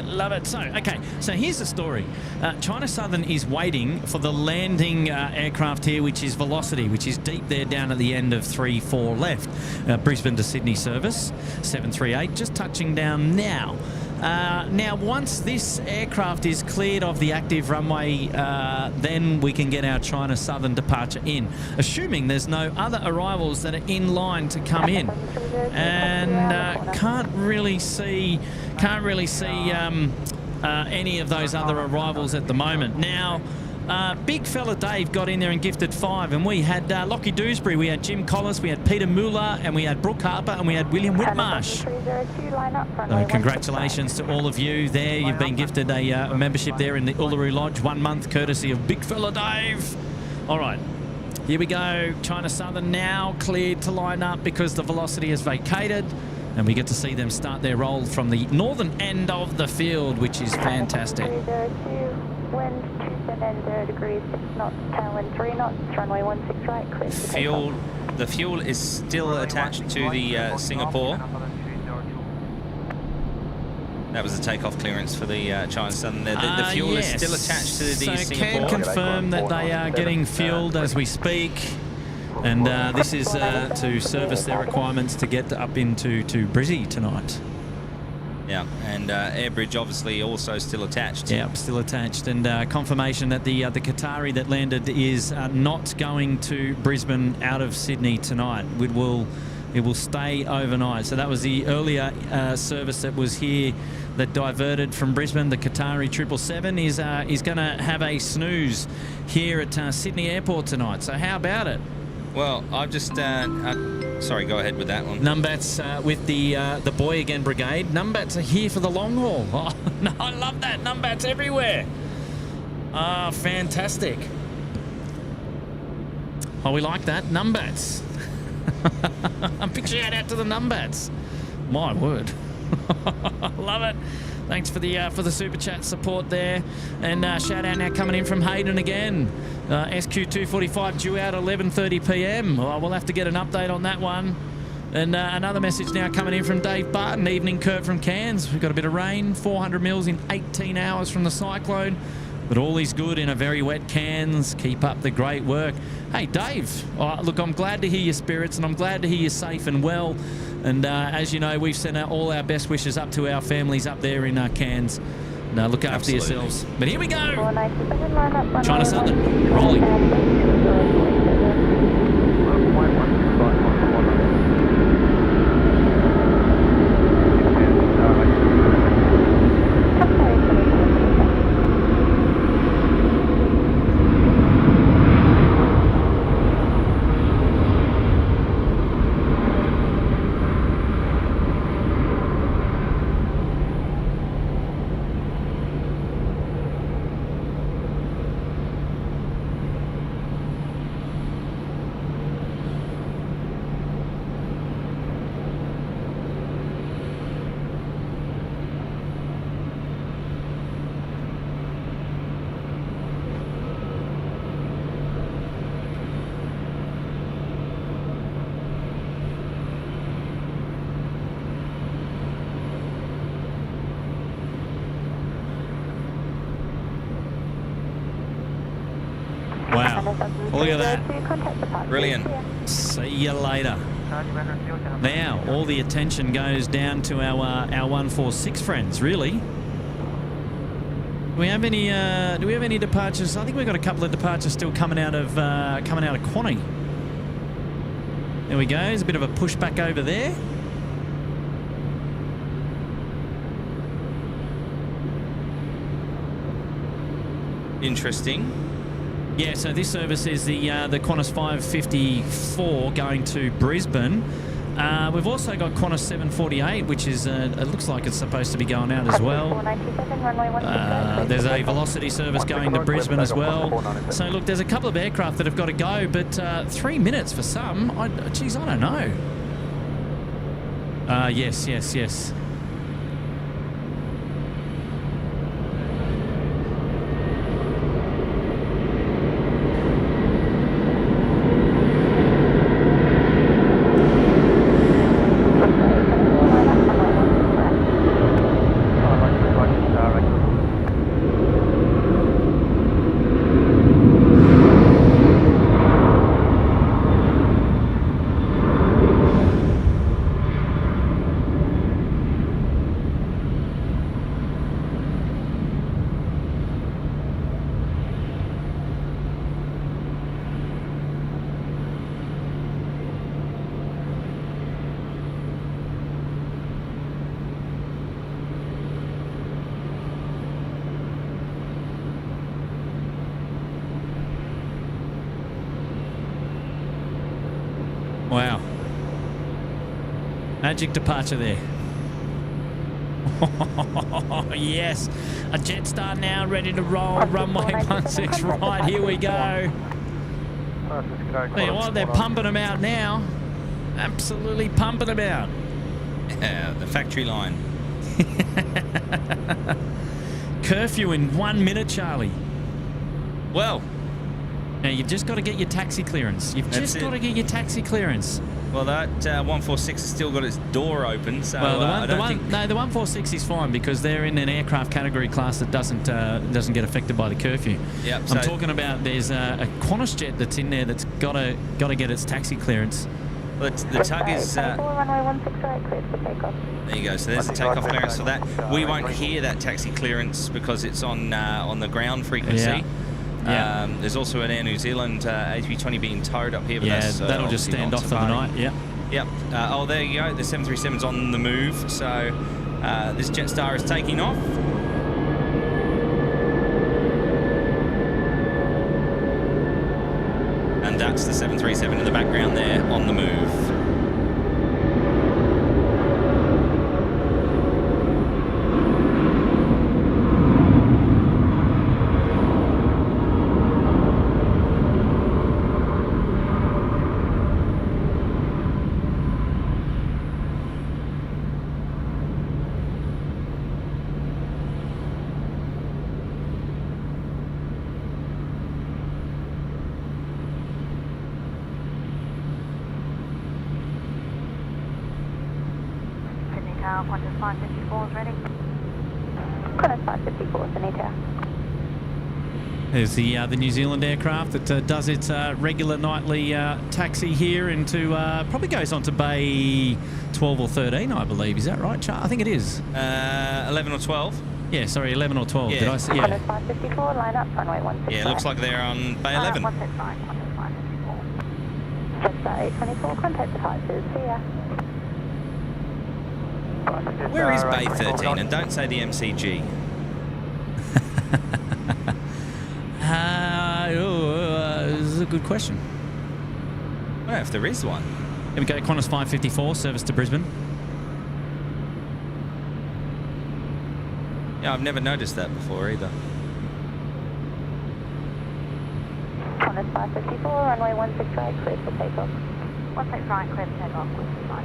Love it. So, okay, so here's the story. China Southern is waiting for the landing aircraft here, which is Velocity, which is deep there down at the end of 3-4 left. Brisbane to Sydney service, 738, just touching down now. Now, once this aircraft is cleared of the active runway, then we can get our China Southern departure in, assuming there's no other arrivals that are in line to come in. And can't really see any of those other arrivals at the moment. Now, big fella Dave got in there and gifted 5, and we had Lockie Dewsbury, we had Jim Collis, we had Peter Muller, and we had Brooke Harper, and we had William Whitmarsh. So congratulations to all of you there. You've been gifted a membership there in the Uluru Lodge, 1 month, courtesy of big fella Dave. All right, here we go. China Southern now cleared to line up because the Velocity has vacated, and we get to see them start their roll from the northern end of the field, which is fantastic. wind 27 degrees, 6 knots, tailwind 3 knots, runway 16 right, clear for takeoff. The fuel is still attached to the Singapore. That was the takeoff clearance for the China Southern. The fuel is still attached to the Singapore. Can confirm that they are getting fueled as we speak. And this is to service their requirements to get up into Brizzy tonight. Yeah, and Airbridge obviously also still attached. Yeah, still attached. And confirmation that the Qatari that landed is not going to Brisbane out of Sydney tonight. It will stay overnight. So that was the earlier service that was here that diverted from Brisbane. The Qatari 777 is going to have a snooze here at Sydney Airport tonight. So how about it? Well, I've just... sorry, go ahead with that one. Numbats with the Boy Again Brigade. Numbats are here for the long haul. Oh, no, I love that. Numbats everywhere. Ah, fantastic. Oh, we like that. Numbats. A big shout out to the Numbats. My word. Love it. Thanks for the super chat support there. And shout out now coming in from Hayden again. SQ245 due out 11:30 p.m. Oh, we'll have to get an update on that one. And another message now coming in from Dave Barton. Evening, Kurt from Cairns. We've got a bit of rain, 400 mils in 18 hours from the cyclone. But all is good in a very wet Cairns. Keep up the great work. Hey, Dave, look, I'm glad to hear your spirits, and I'm glad to hear you're safe and well. And as you know, we've sent out all our best wishes up to our families up there in Cairns. Look after yourselves. But here we go. China Southern, rolling. Wow. Look at that. Brilliant. See you later. Now, all the attention goes down to our 146 friends, really. Do we have any departures? I think we've got a couple of departures still coming out of Quanny. There we go. There's a bit of a pushback over there. Interesting. Yeah, so this service is the Qantas 554 going to Brisbane. We've also got Qantas 748, which is it looks like it's supposed to be going out as well. There's a Velocity service going to Brisbane as well. So look, there's a couple of aircraft that have got to go, but 3 minutes for some. Geez, I don't know. Yes. Wow. Magic departure there. Yes. A Jetstar now ready to roll. Runway 16 right. Here we go. They're pumping them out now. Absolutely pumping them out. Yeah, the factory line. Curfew in 1 minute, Charlie. Well, now you've just got to get your taxi clearance. You've just got to get your taxi clearance. Well, that 146 has still got its door open, so well, the 146 is fine because they're in an aircraft category class that doesn't get affected by the curfew. Yep, I'm talking about there's a Qantas jet that's in there that's got to get its taxi clearance. Well, the tug is. There you go. So there's a takeoff clearance for that. We won't hear that taxi clearance because it's on the ground frequency. Yeah. There's also an Air New Zealand A320 being towed up here with us. Yeah, that'll just stand off for the night. Yeah. Yep. Oh, there you go. The 737's on the move. So this Jetstar is taking off. And that's the 737 in the background there on the move. Qantas 554 is ready. Qantas 554 is Anita. There's the New Zealand aircraft that does its regular nightly taxi here into, probably goes on to Bay 12 or 13, I believe. Is that right, Char? I think it is. 11 or 12. Yeah, sorry, 11 or 12. Yeah. Did I say? Qantas Yeah. 554, line up, runway 16. Yeah, it looks like they're on Bay 11. 165, Qantas 554. Jetstar 824, contact departures, see ya. Where is Bay 13? And don't say the MCG. This is a good question. Well, if there is one. Here we go, Qantas 554, service to Brisbane. Yeah, I've never noticed that before either. Qantas 554, runway 16 right, clear for takeoff. 16 right, clear for takeoff, 554.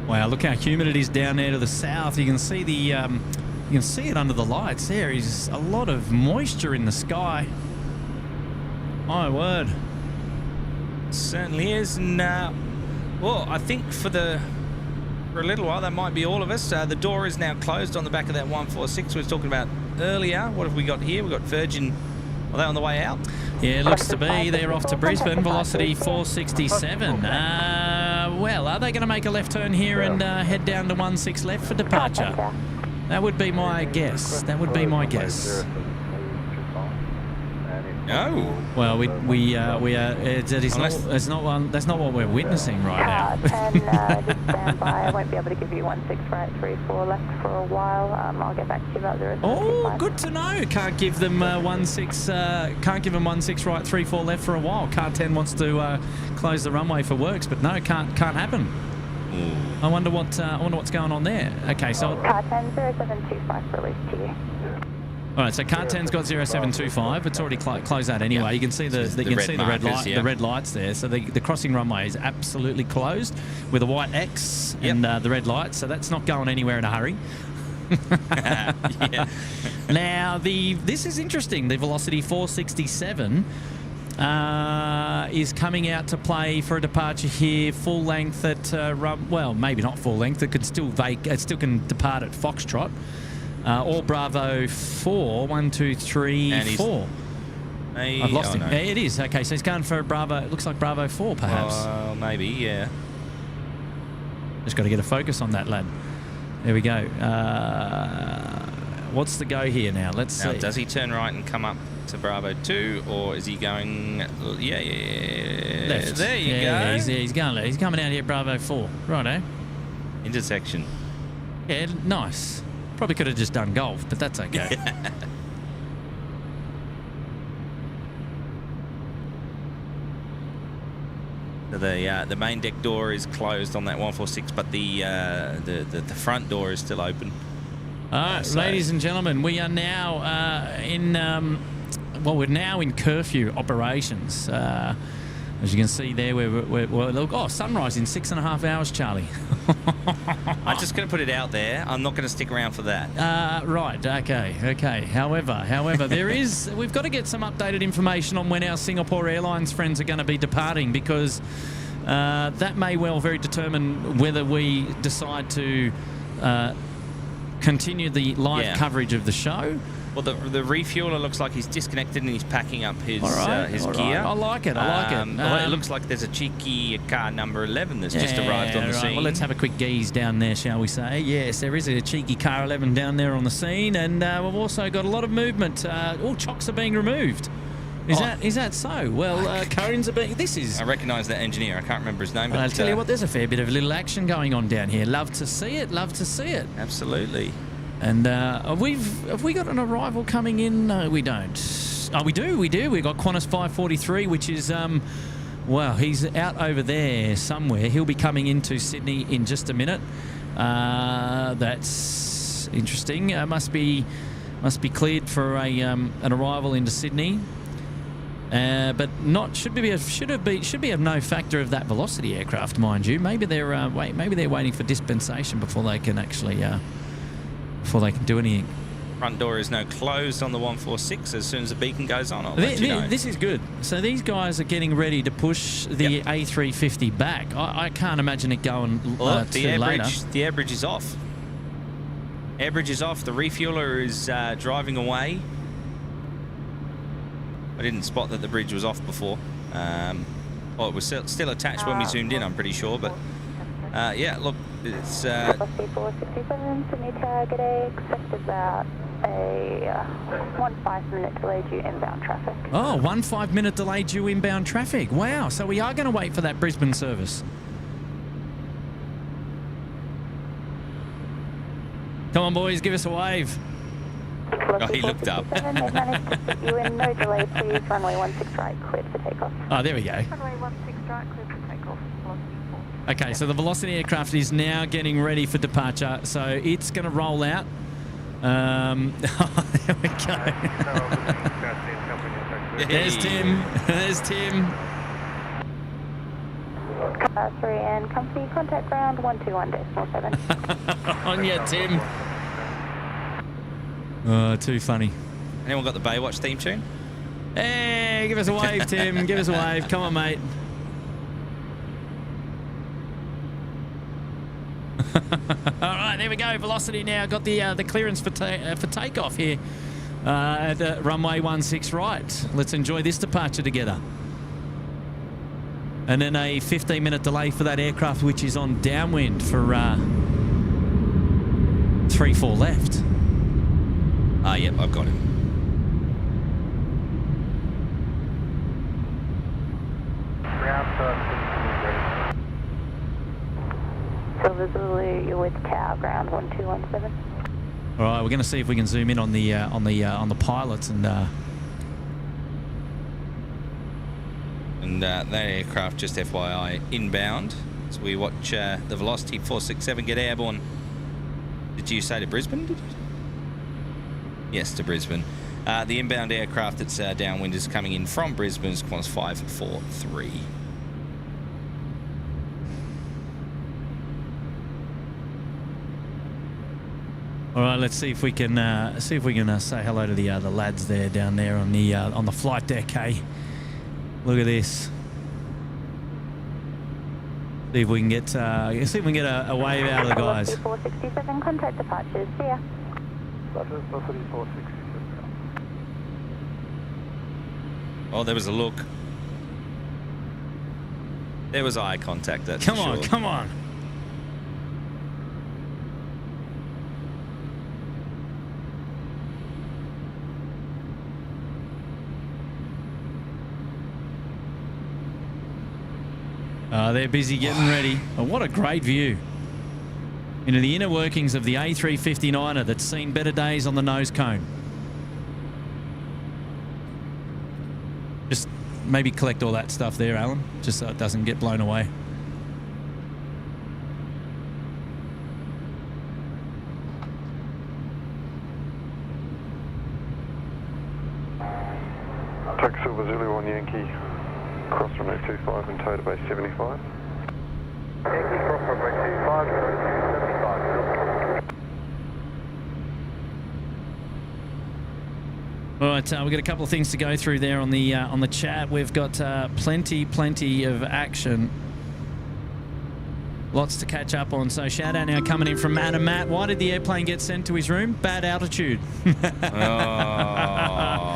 Wow, look how humid it is down there to the south. You can see the, you can see it under the lights. There is a lot of moisture in the sky. My word. Certainly is. And, well, I think for a little while, that might be all of us. The door is now closed on the back of that 146 we were talking about earlier. What have we got here? We've got Virgin. Are they on the way out? Yeah, it looks to be. They're off to Brisbane, velocity 467. Well, are they going to make a left turn here and head down to 16 left for departure? That would be my guess. That would be my guess. No. Well, that's not what we're witnessing right now. 10, just stand by. I won't be able to give you 16 right, 34 left for a while. I'll get back to you about the rest. Oh, good to know. Can't give them 16 right, 34 left for a while. Car 10 wants to close the runway for works, but no, can't happen. I wonder what's going on there. Okay, so Car 10 0725 released to you. all right, so car 10's got 0725. It's already closed that anyway. You can see the red lights there. So the crossing runway is absolutely closed with a white X and the red lights. So that's not going anywhere in a hurry. Yeah. Now this is interesting. The velocity 467 is coming out to play for a departure here, full length at well, maybe not full length. It still can depart at Foxtrot. Or Bravo 4, 1, 2, 3, 4. I've lost him. No. It is. Okay, so he's going for Bravo. It looks like Bravo 4, perhaps. Maybe, yeah. Just got to get a focus on that, lad. There we go. What's the go here now? Let's see. Does he turn right and come up to Bravo 2, or is he going... Yeah. Left. There you go. Yeah, he's going left. He's coming out here, Bravo 4. Righto. Intersection. Yeah, nice. Probably could have just done golf, but that's okay. The main deck door is closed on that 146, but the front door is still open. All right, ladies and gentlemen, we are now we're now in curfew operations. As you can see there, we're sunrise in 6.5 hours, Charlie. I'm just going to put it out there. I'm not going to stick around for that. Right. Okay. However, we've got to get some updated information on when our Singapore Airlines friends are going to be departing, because that may well very determine whether we decide to continue the live coverage of the show. Well, the refueler looks like he's disconnected and he's packing up his gear. I like it. Well, it looks like there's a cheeky car number 11 that's just arrived on the scene. Well, let's have a quick gaze down there, shall we say? Yes, there is a cheeky car 11 down there on the scene, and we've also got a lot of movement. All chocks are being removed. Is that so? Well, Cohen's a bit. This is. I recognise that engineer. I can't remember his name. But I'll tell you what. There's a fair bit of little action going on down here. Love to see it. Love to see it. Absolutely. And have we got an arrival coming in? No, we don't. Oh, we do. We've got Qantas 543, which is well, he's out over there somewhere. He'll be coming into Sydney in just a minute. That's interesting. Must be cleared for an arrival into Sydney. But not should be of no factor of that Velocity aircraft, mind you. Maybe they're waiting for dispensation before they can actually do anything. Front door is now closed on the 146. As soon as the beacon goes on, I'll let you know. This is good. So these guys are getting ready to push the A350 back. I can't imagine it going too later. The air bridge is off. Air bridge is off. The refueler is driving away. I didn't spot that the bridge was off before. Well, it was still attached when we zoomed in, I'm pretty sure. But yeah, look, it's. 467, Sydney target A, expect about a 1.5-minute delay due inbound traffic. Oh, 1.5-minute delay due inbound traffic. Wow, so we are going to wait for that Brisbane service. Come on, boys, give us a wave. Oh, he looked up. They've managed to put you in, no delay, please. Runway 16 right, cleared for takeoff. Oh, there we go. Runway 16 right, cleared for takeoff. Okay, so the Velocity aircraft is now getting ready for departure, so it's going to roll out. Oh, there we go. There's Tim. There's Tim. 3 and company, contact ground 121.7. On ya, Tim. Oh, too funny. Anyone got the Baywatch theme tune? Hey, give us a wave, Tim. Give us a wave. Come on, mate. All right, there we go. Velocity now got the clearance for takeoff here at runway 16 right. Let's enjoy this departure together. And then a 15-minute delay for that aircraft, which is on downwind for 3-4 left. Ah, yep, I've got him. Silver Zulu, you're with Cow, ground 1217. All right, we're going to see if we can zoom in on the pilots and. And that aircraft, just FYI, inbound. So we watch the Velocity 467 get airborne. Did you say to Brisbane? Did you? Yes, to Brisbane. The inbound aircraft that's downwind is coming in from Brisbane. It's Qantas 543. All right, let's see if we can say hello to the lads there down there on the flight deck. Hey, look at this. See if we can get a wave out of the guys. 467, contact departures. See ya. Oh, there was a look. There was eye contact. That's come for on, sure. Come on. They're busy getting ready. Oh, what a great view. Into the inner workings of the A350-9er that's seen better days on the nose cone. Just maybe collect all that stuff there, Alan, just so it doesn't get blown away. Take Silver Zulu on Yankee. Cross runway 25 and tow to base 75. Yankee cross runway 25, 75. All right, we've got a couple of things to go through there on the chat. We've got plenty of action. Lots to catch up on. So shout out now coming in from Matt and Matt. Why did the airplane get sent to his room? Bad altitude. Oh.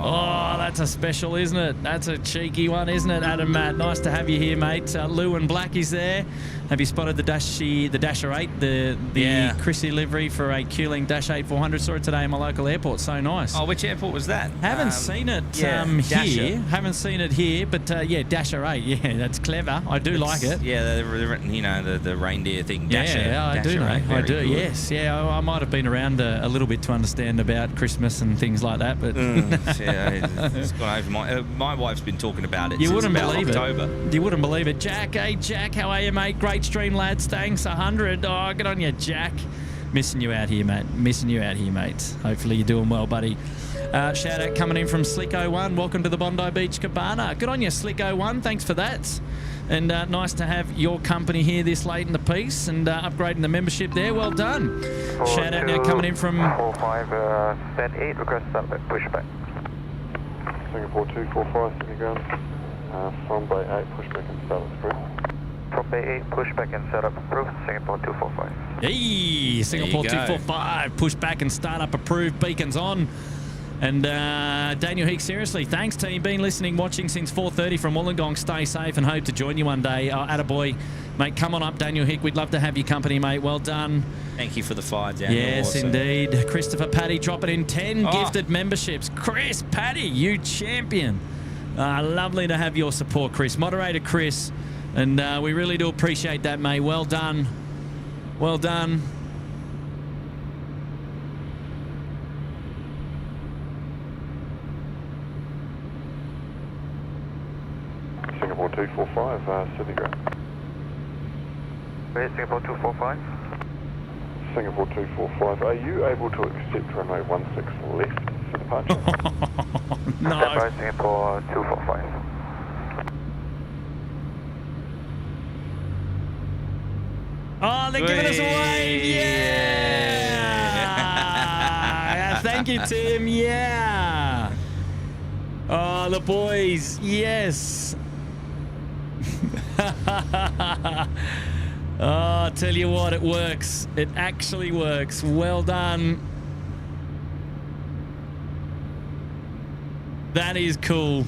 Oh, that's a special, isn't it? That's a cheeky one, isn't it, Adam Matt? Nice to have you here, mate. Lou and Blackie's there. Have you spotted the Dasher 8, the Chrissy livery for a Q-Link Dash 8 400? Saw it today in my local airport. So nice. Oh, which airport was that? Haven't seen it here. Haven't seen it here, but yeah, Dasher 8. Yeah, that's clever. I do like it. Yeah, you know, the reindeer thing. Dasher, yeah, I do, mate. I do. Good. Yes, yeah. I might have been around a little bit to understand about Christmas and things like that, but yeah, it's gone over my wife's been talking about it. You wouldn't believe October. it. You wouldn't believe it. Jack, hey Jack, how are you, mate? Great stream, lads. Thanks, 100. Oh, good on you, Jack. Missing you out here, mate. Missing you out here, mate. Hopefully you're doing well, buddy. Shout out coming in from Slick01. Welcome to the Bondi Beach Cabana. Good on you, Slick01. Thanks for that. And nice to have your company here this late in the piece and upgrading the membership there. Well done. Shout out now coming in from 45, stand 8, request settlement, pushback. Singapore 245, Sydney ground. From Bay 8, pushback and setup approved. From Bay 8, pushback and setup approved, Singapore 245. Hey, Singapore 245, pushback and startup approved, beacons on. And Daniel Hicks, seriously, thanks team. Been listening, watching since 4:30 from Wollongong. Stay safe and hope to join you one day. Attaboy, mate, come on up, Daniel Hick. We'd love to have your company, mate. Well done. Thank you for the 5, Daniel. Yes, awesome. indeed. Christopher Paddy dropping in 10 gifted memberships. Chris Paddy, you champion. Lovely to have your support, Chris. Moderator Chris. And we really do appreciate that, mate. Well done. Well done. Singapore 245, Sydney ground. Where's Singapore 245? Singapore 245, are you able to accept runway 16 left for departure? No. Stand by Singapore 245. Oh, they're giving us a wave. Yeah. Thank you, Tim. Yeah. Oh, the boys. Yes. Oh, tell you what, it works. It actually works. Well done. That is cool.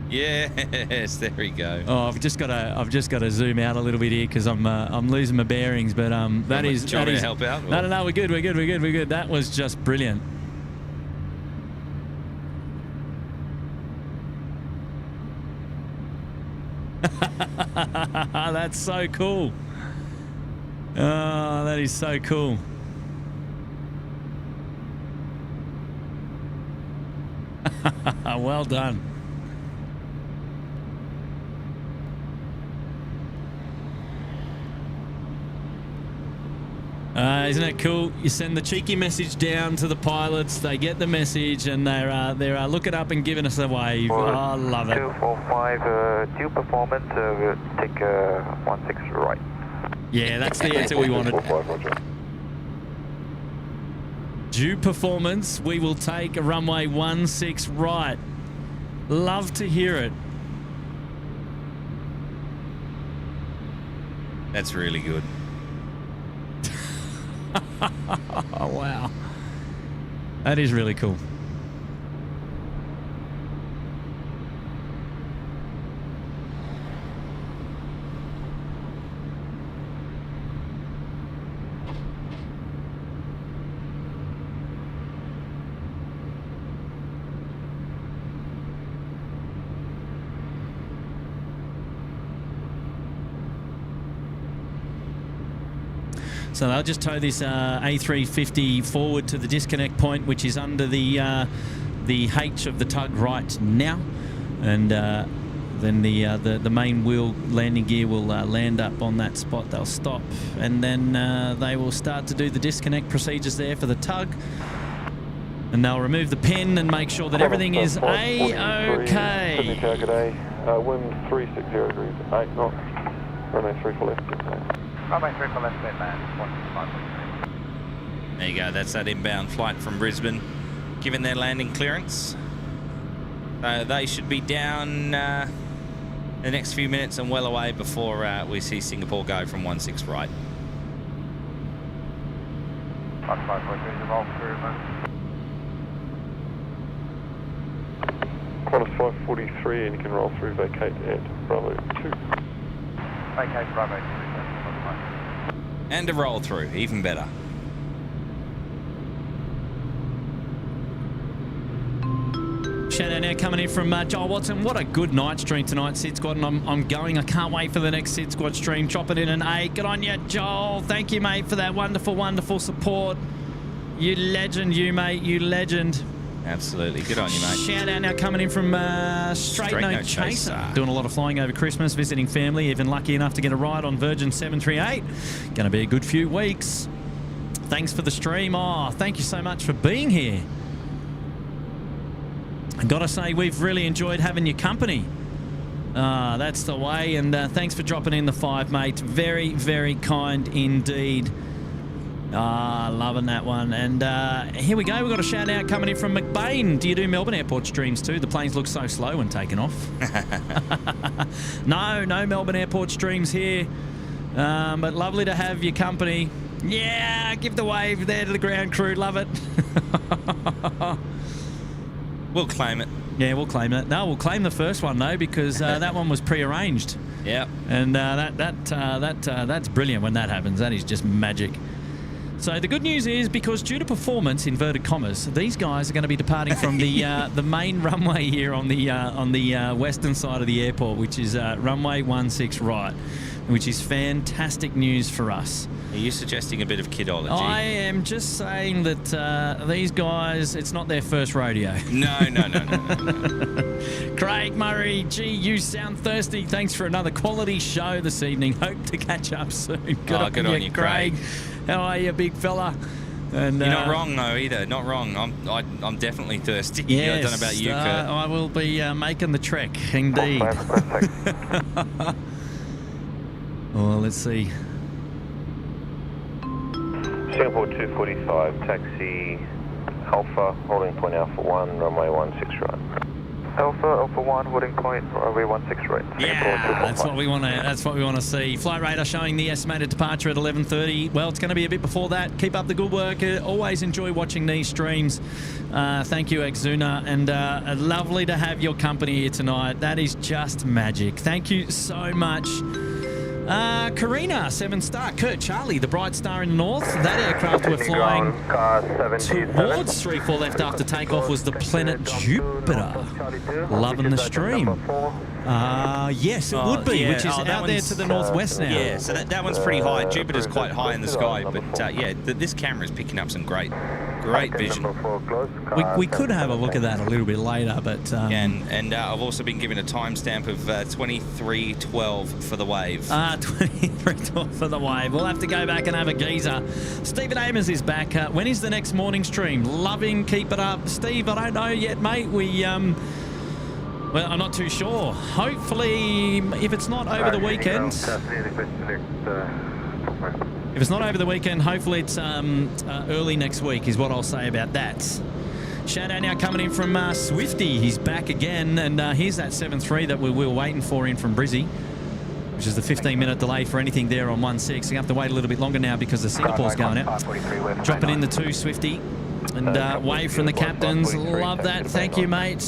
Yes, there we go. Oh, I've just got to zoom out a little bit here because I'm losing my bearings. But that is. Do you want me to help out? No, we're good. That was just brilliant. That's so cool. Oh, that is so cool. Well done. Isn't it cool? You send the cheeky message down to the pilots, they get the message, and they're looking up and giving us a wave. Oh, I love it. 245, due performance, we'll take 16 right. Yeah, that's the answer we wanted. Due performance, we will take a runway 16 right. Love to hear it. That's really good. Oh, wow. That is really cool. So they'll just tow this A350 forward to the disconnect point, which is under the H of the tug right now, and then the main wheel landing gear will land up on that spot. They'll stop, and then they will start to do the disconnect procedures there for the tug, and they'll remove the pin and make sure that everything is A-OK. Sydney Tower, g'day. Wind 360 degrees, 8 knots, runway 34 left. Runway 34 left, clear man, 165. There you go, that's that inbound flight from Brisbane, given their landing clearance. They should be down the next few minutes and well away before we see Singapore go from 16 right. 155, evolve through, man. Qantas 543 and you can roll through vacate at Bravo 2. Vacate Bravo 2. And a roll through, even better. Shout out now coming in from Joel Watson. What a good night stream tonight, SydSquad, and I'm going. I can't wait for the next SydSquad stream. Drop it in an 8. Good on you, Joel. Thank you, mate, for that wonderful, wonderful support. You legend, you, mate. You legend. Absolutely. Good on you, mate. Shout out now coming in from Straight No Chaser. Doing a lot of flying over Christmas, visiting family, even lucky enough to get a ride on Virgin 738. Going to be a good few weeks. Thanks for the stream. Oh, thank you so much for being here. I gotta say, we've really enjoyed having your company. That's the way, and thanks for dropping in the 5, mate. Very, very kind indeed. Loving that one. And here we go. We've got a shout out coming in from McBain. Do you do Melbourne Airport streams too? The planes look so slow when taking off. No Melbourne Airport streams here. But lovely to have your company. Yeah, give the wave there to the ground crew. Love it. We'll claim it. Yeah, we'll claim it. No, we'll claim the first one though, because that one was pre-arranged. Yeah. And that's brilliant when that happens. That is just magic. So the good news is, because due to performance, inverted commas, these guys are going to be departing from the main runway here on the western side of the airport, which is runway 16 right, which is fantastic news for us. Are you suggesting a bit of kidology? I am just saying that these guys, it's not their first rodeo. No. Craig Murray, gee, you sound thirsty. Thanks for another quality show this evening. Hope to catch up soon. Good on you, Craig. How are you, big fella? And you're not wrong though either. Not wrong. I'm definitely thirsty. Yes, I don't know about you, Kurt. I will be making the trek indeed. Well, let's see. Singapore 245, taxi Alpha, holding point Alpha 1, runway 16 right. Alpha 1, holding point runway 16 right. Yeah, that's what we want to. That's what we want to see. Flight radar showing the estimated departure at 11:30. Well, it's going to be a bit before that. Keep up the good work. Always enjoy watching these streams. Thank you, Exuna, and lovely to have your company here tonight. That is just magic. Thank you so much. Karina, 7-star. Kurt, Charlie, the bright star in the north. That aircraft we're flying towards 34 left after takeoff was the planet Jupiter. Loving the stream. Yes, it would be, yeah. which is out there to the northwest now. Yeah, so that one's pretty high. Jupiter's quite high in the sky, but yeah, this camera is picking up some great vision. We could have a look at that a little bit later, but... And I've also been given a timestamp of 23:12 for the wave. 23:12 for the wave. We'll have to go back and have a geezer. Stephen Amos is back. When is the next morning stream? Loving, keep it up. Steve, I don't know yet, mate. Well, I'm not too sure. Hopefully, if it's not over the weekend... If it's not over the weekend, hopefully it's early next week is what I'll say about that. Shout out now coming in from Swifty. He's back again, and here's that 7-3 that we were waiting for in from Brizzy, which is the 15-minute delay for anything there on 16. You have to wait a little bit longer now because the Singapore's going out. Dropping in the 2 Swifty. And wave from the captains. Love that. Thank you, mate.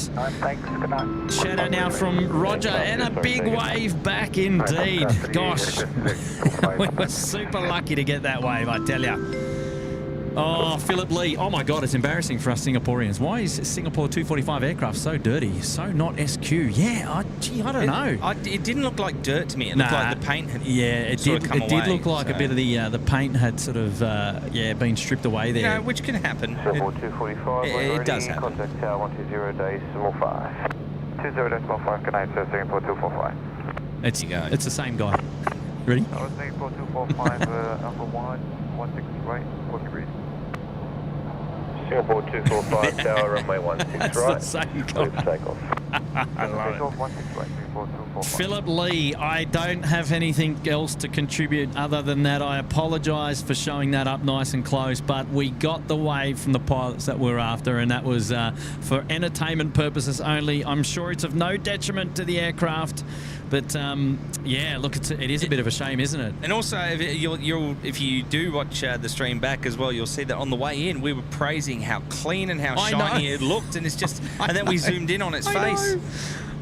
Shout out now from Roger, and a big wave back indeed. Gosh, we were super lucky to get that wave, I tell you. Oh, Philip Lee. Oh my God, it's embarrassing for us Singaporeans. Why is Singapore 245 aircraft so dirty? So not SQ. Yeah, I don't know. It didn't look like dirt to me. It looked like the paint had it did look like a bit of the paint had sort of been stripped away there. Yeah, which can happen. Singapore 245, it does happen. Contact tower 120.5. 20.5, good night, sir, Singapore 245. It's the same guy. Ready? Singapore 245, Alpha 1, 16 right, 40 degrees. Singapore 245, tower runway 16 That's right. the same guy. Takeoff. I love Takeoff 16 right, Singapore 245. Philip Lee, I don't have anything else to contribute other than that. I apologise for showing that up nice and close, but we got the wave from the pilots that we're after, and that was for entertainment purposes only. I'm sure it's of no detriment to the aircraft, But yeah, look, it is a bit of a shame, isn't it? And also, if you do watch the stream back as well, you'll see that on the way in, we were praising how clean and how shiny it looked, and it's just, and then we zoomed in on its face.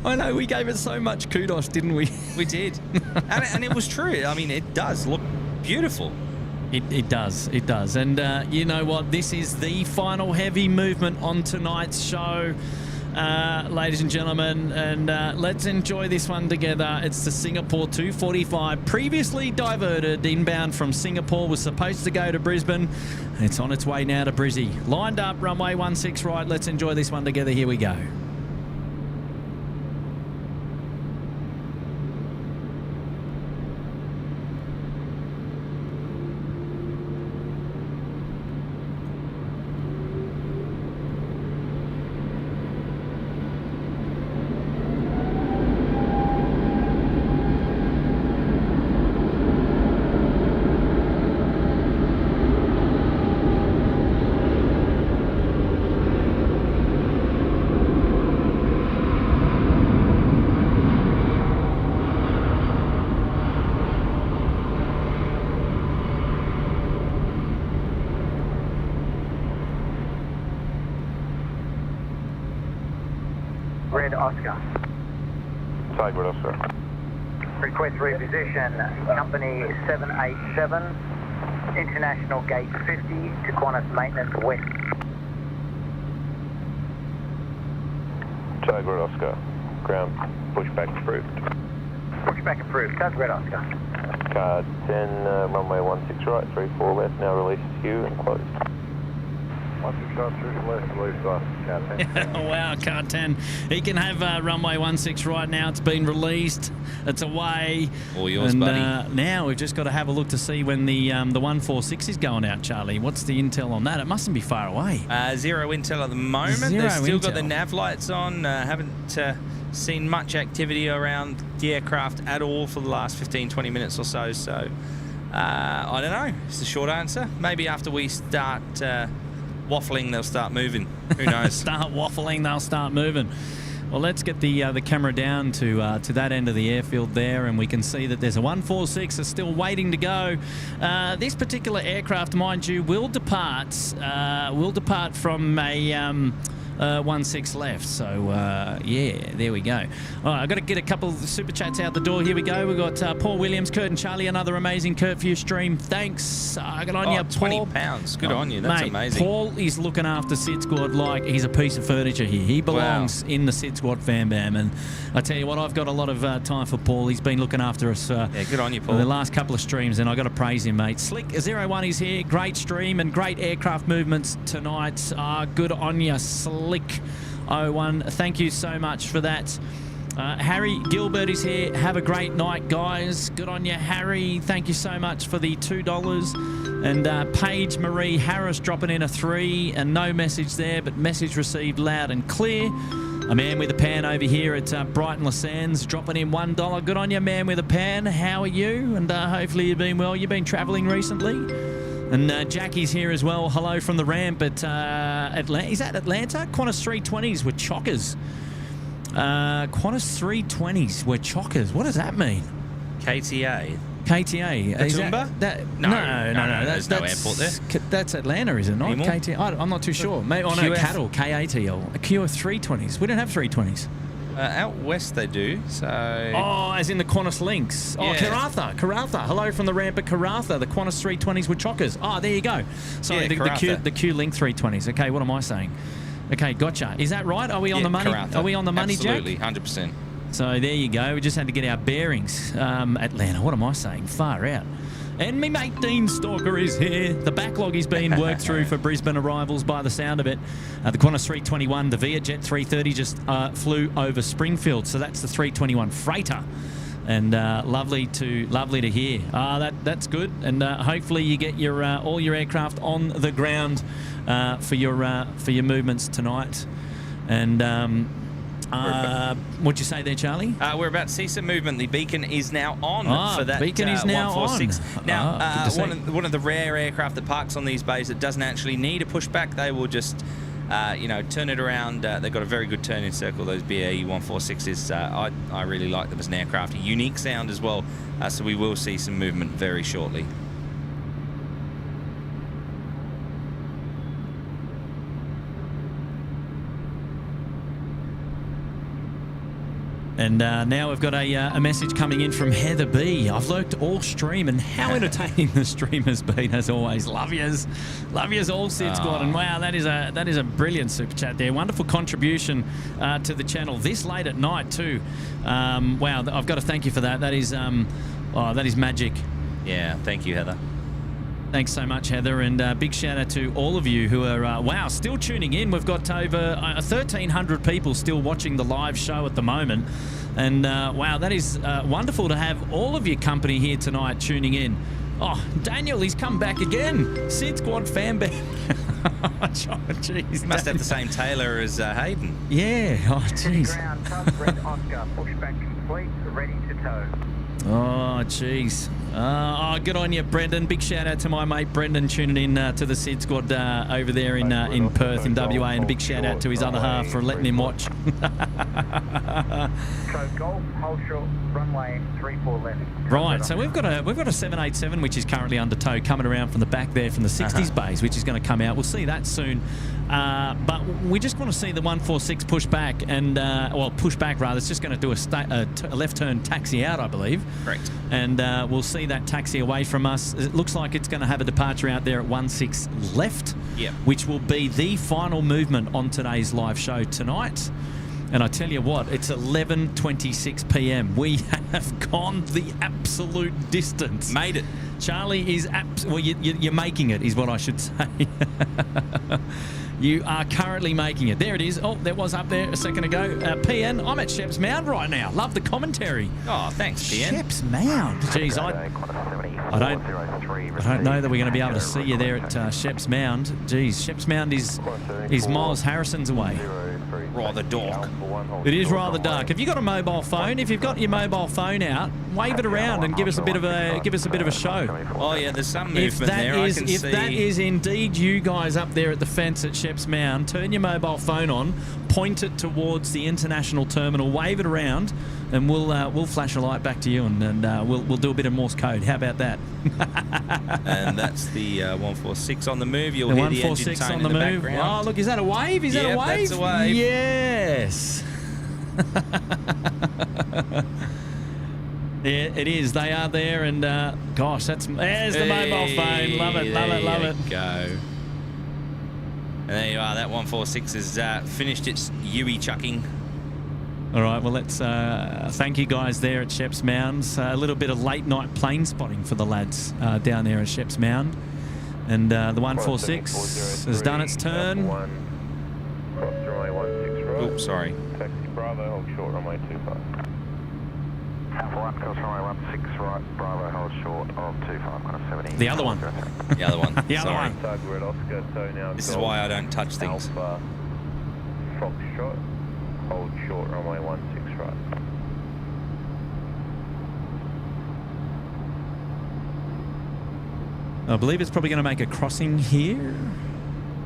I know, we gave it so much kudos, didn't we? We did. and it was true. I mean, it does look beautiful. It does. And you know what? This is the final heavy movement on tonight's show, ladies and gentlemen. And let's enjoy this one together. It's the Singapore 245, previously diverted inbound from Singapore, was supposed to go to Brisbane. It's on its way now to Brizzy. Lined up, runway 16 right. Let's enjoy this one together. Here we go. Red Oscar. Red Oscar. Request reposition, company 787, International Gate 50 to Qantas Maintenance West. Red Oscar. Ground pushback approved. Pushback approved. Tug Red Oscar. Car 10, runway 16 right, 34 left, now released to you and closed. 16 right, through left, released off, car 10. Wow, car 10. He can have runway 16 right now. It's been released. It's away. All yours, and, buddy. Now we've just got to have a look to see when the 146 is going out, Charlie. What's the intel on that? It mustn't be far away. Zero intel at the moment. They've still got the nav lights on. Haven't seen much activity around the aircraft at all for the last 15-20 minutes or so. So I don't know. It's the short answer. Maybe after we start waffling, they'll start moving. Who knows? Start waffling, they'll start moving. Well, let's get the camera down to that end of the airfield there, and we can see that there's a 146 that's still waiting to go. This particular aircraft, mind you, will depart from a 16 left. So yeah, there we go. All right, I've got to get a couple of super chats out the door. Here we go. We've got Paul Williams, Kurt and Charlie, another amazing Kurt for your stream. Thanks. Good on you, Paul. £20. Good on you. That's mate, amazing. Paul is looking after SydSquad like he's a piece of furniture here. He belongs in the SydSquad fam bam. And I tell you what, I've got a lot of time for Paul. He's been looking after us yeah, good on you, Paul. the last couple of streams, and I've got to praise him, mate. Slick 01 is here. Great stream and great aircraft movements tonight. Good on you, Slick 01. Thank you so much for that. Harry Gilbert is here. Have a great night, guys. Good on you, Harry. Thank you so much for the $2. And Paige Marie Harris dropping in a 3, and no message there, but message received loud and clear. A man with a pan over here at Brighton Sands dropping in $1. Good on you, man with a pan. How are you? And hopefully you've been well. You've been travelling recently. And Jackie's here as well. Hello from the ramp at Atlanta. Is that Atlanta? Qantas 320s were chockers. Qantas 320s were chockers. What does that mean? KTA. KTA. Is that No, there's no airport there. That's Atlanta, is it not? Anymore? KTA. I'm not too sure. Maybe on a cattle, KATL. A QF 320s. We don't have 320s. Out west they do, so... Oh, as in the Qantas Lynx. Oh, Yeah. Karatha. Hello from the ramp at Karatha. The Qantas 320s were chockers. Oh, there you go. Sorry, Yeah, the Q-Link 320s. Okay, what am I saying? Okay, gotcha. Is that right? Are we on the money? Karatha. Are we on the money, Absolutely, Jack? 100%. So there you go. We just had to get our bearings. Atlanta, what am I saying? Far out. And me mate Dean Stalker is here. The backlog is being worked through for Brisbane arrivals by the sound of it. The Qantas 321, the Vietjet 330 just flew over Springfield. So that's the 321 freighter. And lovely to hear. That's good. And hopefully you get your all your aircraft on the ground for your movements tonight. And what'd you say there, Charlie? We're about to see some movement. The beacon is now on for that beacon is now 146. on. Now, one of the rare aircraft that parks on these bays that doesn't actually need a pushback, they will just you know, turn it around. They've got a very good turn in circle, those BAE 146s. I really like them as an aircraft. A unique sound as well, so we will see some movement very shortly. And now we've got a message coming in from Heather B. I've lurked all stream, and how entertaining the stream has been, as always. Love yous all, Sid Squad. And wow, that is a brilliant super chat there. Wonderful contribution to the channel this late at night too. Wow, I've got to thank you for that. That is magic. Yeah, thank you, Heather. Thanks so much, Heather, and big shout out to all of you who are, wow, still tuning in. We've got over 1,300 people still watching the live show at the moment. And wow, that is wonderful to have all of your company here tonight tuning in. Oh, Daniel, he's come back again. Sid Squad fan band. Oh, jeez. Must have the same tailor as Hayden. Yeah, oh, jeez. Ground, tug, red Oscar, pushback complete, ready to tow. Oh, jeez. Oh, good on you, Brendan. Big shout out to my mate Brendan tuning in to the Sid Squad over there in Perth in WA, and a big shout out to his other half for letting him watch. So Golf, hold short, runway 34 left. Right, so we've got a 787 which is currently under tow coming around from the back there from the 60s bays, which is going to come out. We'll see that soon. But we just want to see the 146 push back and well, push back rather. It's just going to do a left turn taxi out, I believe. Correct. And we'll see that taxi away from us. It looks like it's going to have a departure out there at 16 left, yep, which will be the final movement on today's live show tonight. And I tell you what, it's 11:26 p.m. We have gone the absolute distance. Made it. Charlie is well, you're making it, is what I should say. You are currently making it. There it is. Oh, that was up there a second ago. PN, I'm at Sheps Mound right now. Love the commentary. Oh, thanks, PN. Sheps Mound. Jeez, I don't know that we're going to be able to see you there at Sheps Mound. Jeez, Sheps Mound is Miles Harrison's away. Rather dark. It is rather dark. Have you got a mobile phone? If you've got your mobile phone out, wave it around and give us a bit of a show. Oh yeah, there's some movement there. I can see. If that is indeed you guys up there at the fence at Sheps Mound, turn your mobile phone on, point it towards the international terminal, wave it around, and we'll flash a light back to you, and we'll do a bit of Morse code. How about that? And that's the 146 on the move. You'll the hear the 146 engine tone on the in the move. background. Oh, look, is that a wave? Is that a wave? That's a wave. Yes. Yeah, it is. They are there, and gosh, there's the mobile phone. Love it, love it, love it. Go. And there you are. That 146 has finished its Yui chucking. All right, well, let's thank you guys there at Sheps Mounds. A little bit of late night plane spotting for the lads down there at Sheps Mound. And the 146 has done its turn. Oops, sorry. Taxi Bravo, hold short, runway 25. Alpha 1, cross runway 16 right, Bravo, hold short of 25, kind of 70. The other one. The other one. The other Sorry. one. Tug, red Oscar, tow now. This is why I don't touch things. Alpha, Foxtrot, hold short, runway 16 right. I believe it's probably going to make a crossing here.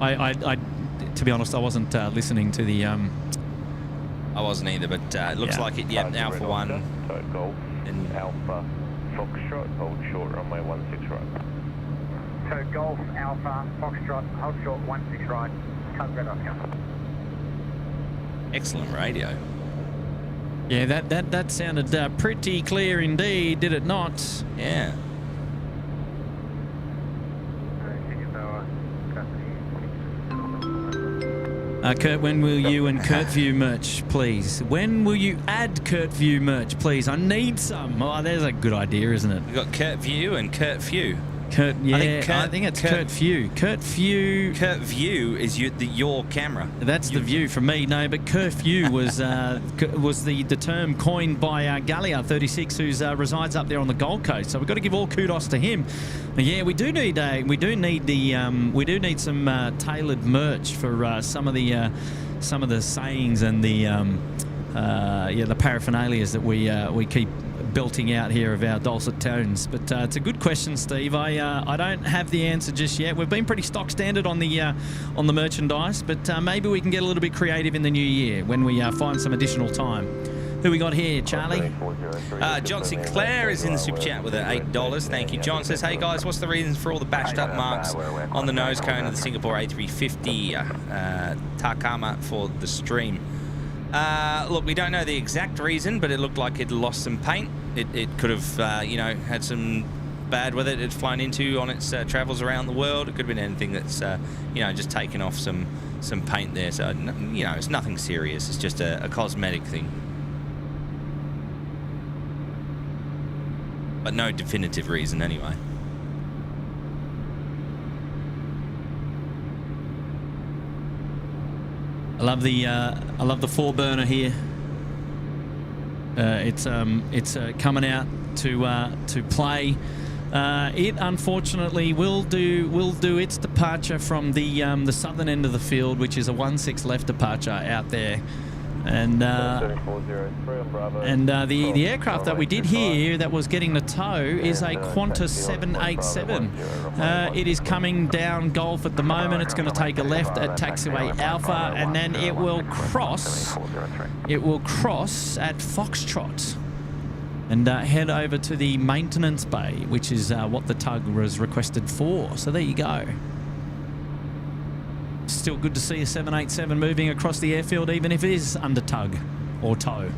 I to be honest, I wasn't listening to the. I wasn't either, but it looks like it. Yeah, Alpha 1. Tow Golf and Alpha Foxtrot, hold short, runway 16 right. So Golf, Alpha, Foxtrot, hold short, 16 right, tug red Oscar. Excellent radio. Yeah, that sounded pretty clear indeed, did it not? Yeah. Kurt, when will you and Kurt View merch, please? When will you add Kurt View merch, please? I need some. Oh, there's a good idea, isn't it? We've got Kurt View and Kurt Few. Kurt, yeah, I think it's Kurt View. Kurt View. Kurt View is your camera. That's the view from me. No, but Kurt View was the term coined by Gallia 36, who resides up there on the Gold Coast. So we've got to give all kudos to him. But yeah, we do need some tailored merch for some of the sayings and the paraphernalias that we keep belting out here of our dulcet tones. But it's a good question, Steve. I don't have the answer just yet. We've been pretty stock standard on the merchandise, but maybe we can get a little bit creative in the new year when we find some additional time. Who we got here, Charlie? John Sinclair is in the super chat with $8. Thank you, John. Says, hey guys, what's the reason for all the bashed up marks on the nose cone of the Singapore A350 Takama for the stream? Look, we don't know the exact reason, but it looked like it lost some paint. It could have, you know, had some bad weather it had flown into on its travels around the world. It could have been anything that's, you know, just taken off some paint there. So, you know, it's nothing serious. It's just a cosmetic thing. But no definitive reason anyway. I love the 4-burner here. It's coming out to play. It unfortunately will do its departure from the southern end of the field, which is a 1-6 left departure out there. And the aircraft that we did here that was getting the tow is a Qantas 787. It is coming down Gulf at the moment. It's going to take a left at taxiway Alpha, and then it will cross at Foxtrot and head over to the maintenance bay, which is what the tug was requested for. So there you go. Still good to see a 787 moving across the airfield, even if it is under tug or tow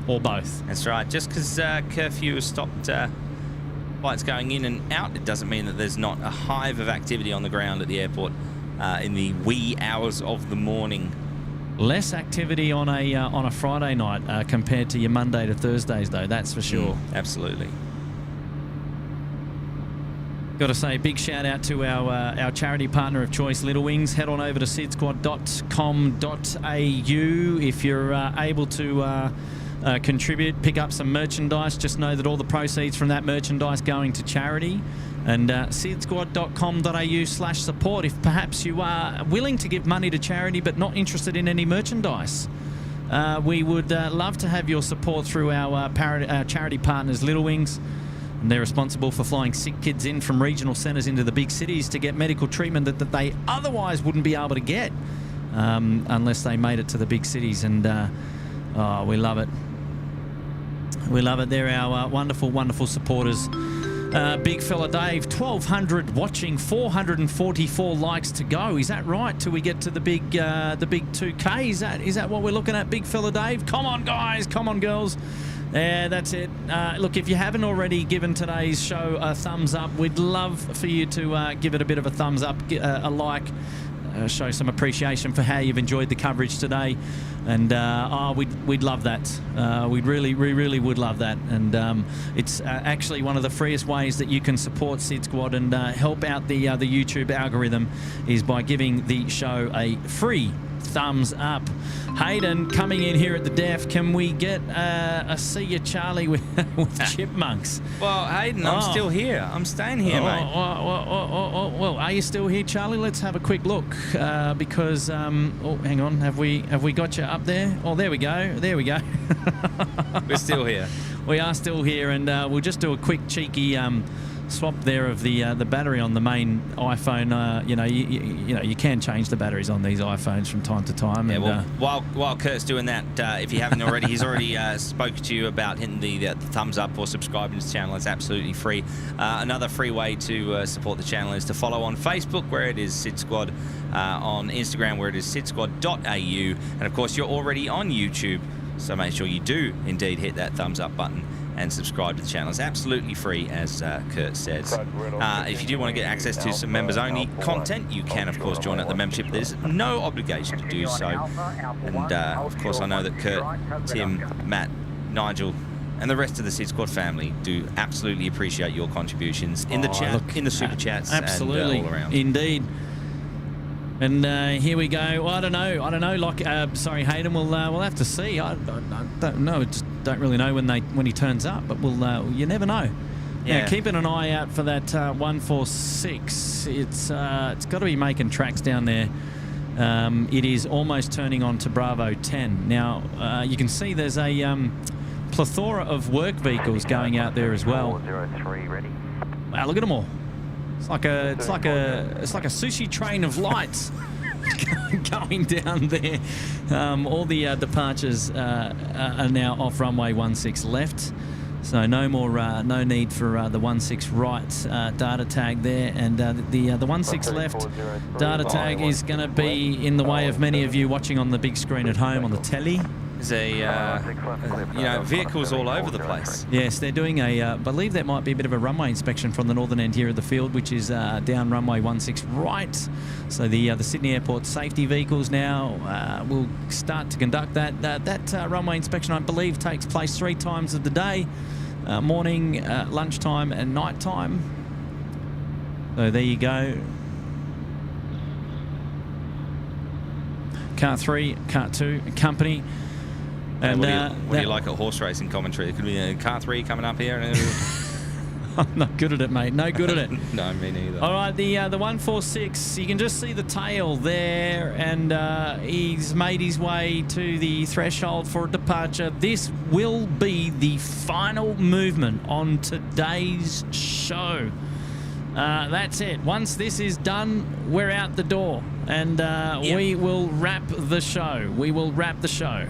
or both. That's right. Just because curfew has stopped flights going in and out, it doesn't mean that there's not a hive of activity on the ground at the airport in the wee hours of the morning. Less activity on a Friday night compared to your Monday to Thursdays, though. That's for sure. Absolutely. Got to say, big shout out to our charity partner of choice, Little Wings. Head on over to sydsquad.com.au if you're able to contribute, pick up some merchandise. Just know that all the proceeds from that merchandise going to charity. And sydsquad.com.au/support if perhaps you are willing to give money to charity but not interested in any merchandise. We would love to have your support through our charity partners, Little Wings. And they're responsible for flying sick kids in from regional centres into the big cities to get medical treatment that they otherwise wouldn't be able to get unless they made it to the big cities. And we love it. We love it. They're our wonderful, wonderful supporters. Big fella Dave, 1,200 watching, 444 likes to go. Is that right? Till we get to the big 2K? Is that what we're looking at, big fella Dave? Come on, guys. Come on, girls. Yeah, that's it. Look, if you haven't already given today's show a thumbs up, we'd love for you to give it a bit of a thumbs up, a like, show some appreciation for how you've enjoyed the coverage today. And we'd love that. We really would love that. And it's actually one of the freest ways that you can support Sid Squad and help out the YouTube algorithm is by giving the show a free thumbs up. Hayden coming in here at the DEF. Can we get a see you Charlie with chipmunks? Well, Hayden, I'm still here. I'm staying here, mate. Well, are you still here, Charlie? Let's have a quick look because hang on, have we got you up there? Oh, there we go. We're still here. We are still here, and we'll just do a quick cheeky swap there of the battery on the main iPhone. You can change the batteries on these iPhones from time to time. Yeah, and, well, while Kurt's doing that, if you haven't already, he's already spoke to you about hitting the thumbs up or subscribing to the channel. It's absolutely free. Another free way to support the channel is to follow on Facebook, where it is Sid Squad, on Instagram, where it is sydsquad.au, and of course you're already on YouTube, so make sure you do indeed hit that thumbs up button and subscribe to the channel. It's absolutely free, as Kurt says. If you do want to get access to some members-only content, you can, of course, join up the membership. There's no obligation to do so. And, of course, I know that Kurt, Tim, Matt, Nigel, and the rest of the Sid Squad family do absolutely appreciate your contributions in the chat, in the super chats, absolutely, and all around. Indeed. And here we go. Well, I don't know. Like, sorry, Hayden. We'll have to see. I don't know. Just don't really know when he turns up. But you never know. Yeah. Now, keeping an eye out for that 146. It's got to be making tracks down there. It is almost turning on to Bravo 10. Now you can see there's a plethora of work vehicles going out there as well. 403 ready. Wow, look at them all. It's like a sushi train of lights going down there. All the departures are now off runway 16 left. So no more, no need for the 16 right data tag there, and the 16 left data tag is going to be in the way of many of you watching on the big screen at home on the telly. There's vehicles all over the place. Yes, they're doing I believe that might be a bit of a runway inspection from the northern end here of the field, which is down runway 16 right. So the Sydney Airport safety vehicles now will start to conduct that. That runway inspection, I believe, takes place 3 times of the day, morning, lunchtime and night time. So there you go. Car 3, Car 2, company. And what do you like at horse racing commentary? It could be a car 3 coming up here. And I'm not good at it, mate. No good at it. No, me neither. All right, the 146. You can just see the tail there, and he's made his way to the threshold for a departure. This will be the final movement on today's show. That's it. Once this is done, we're out the door, and we will wrap the show. We will wrap the show.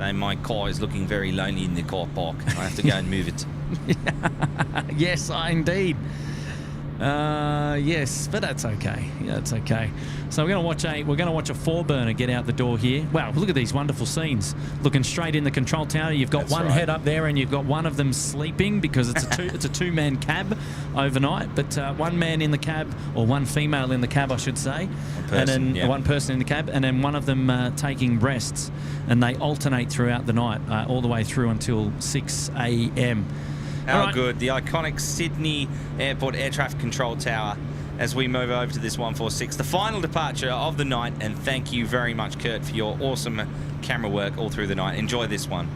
And my car is looking very lonely in the car park. I have to go and move it. Yes, indeed. Yes, but that's okay. Yeah, that's okay. So we're going to watch a 4-burner get out the door here. Wow, look at these wonderful scenes. Looking straight in the control tower. You've got one head up there, and you've got one of them sleeping because it's a 2-man cab overnight. But one man in the cab, or one female in the cab, I should say, one person in the cab, and then one of them taking rests, and they alternate throughout the night, all the way through until 6 a.m. How good. The iconic Sydney Airport Air Traffic Control Tower as we move over to this 146. The final departure of the night, and thank you very much, Kurt, for your awesome camera work all through the night. Enjoy this one.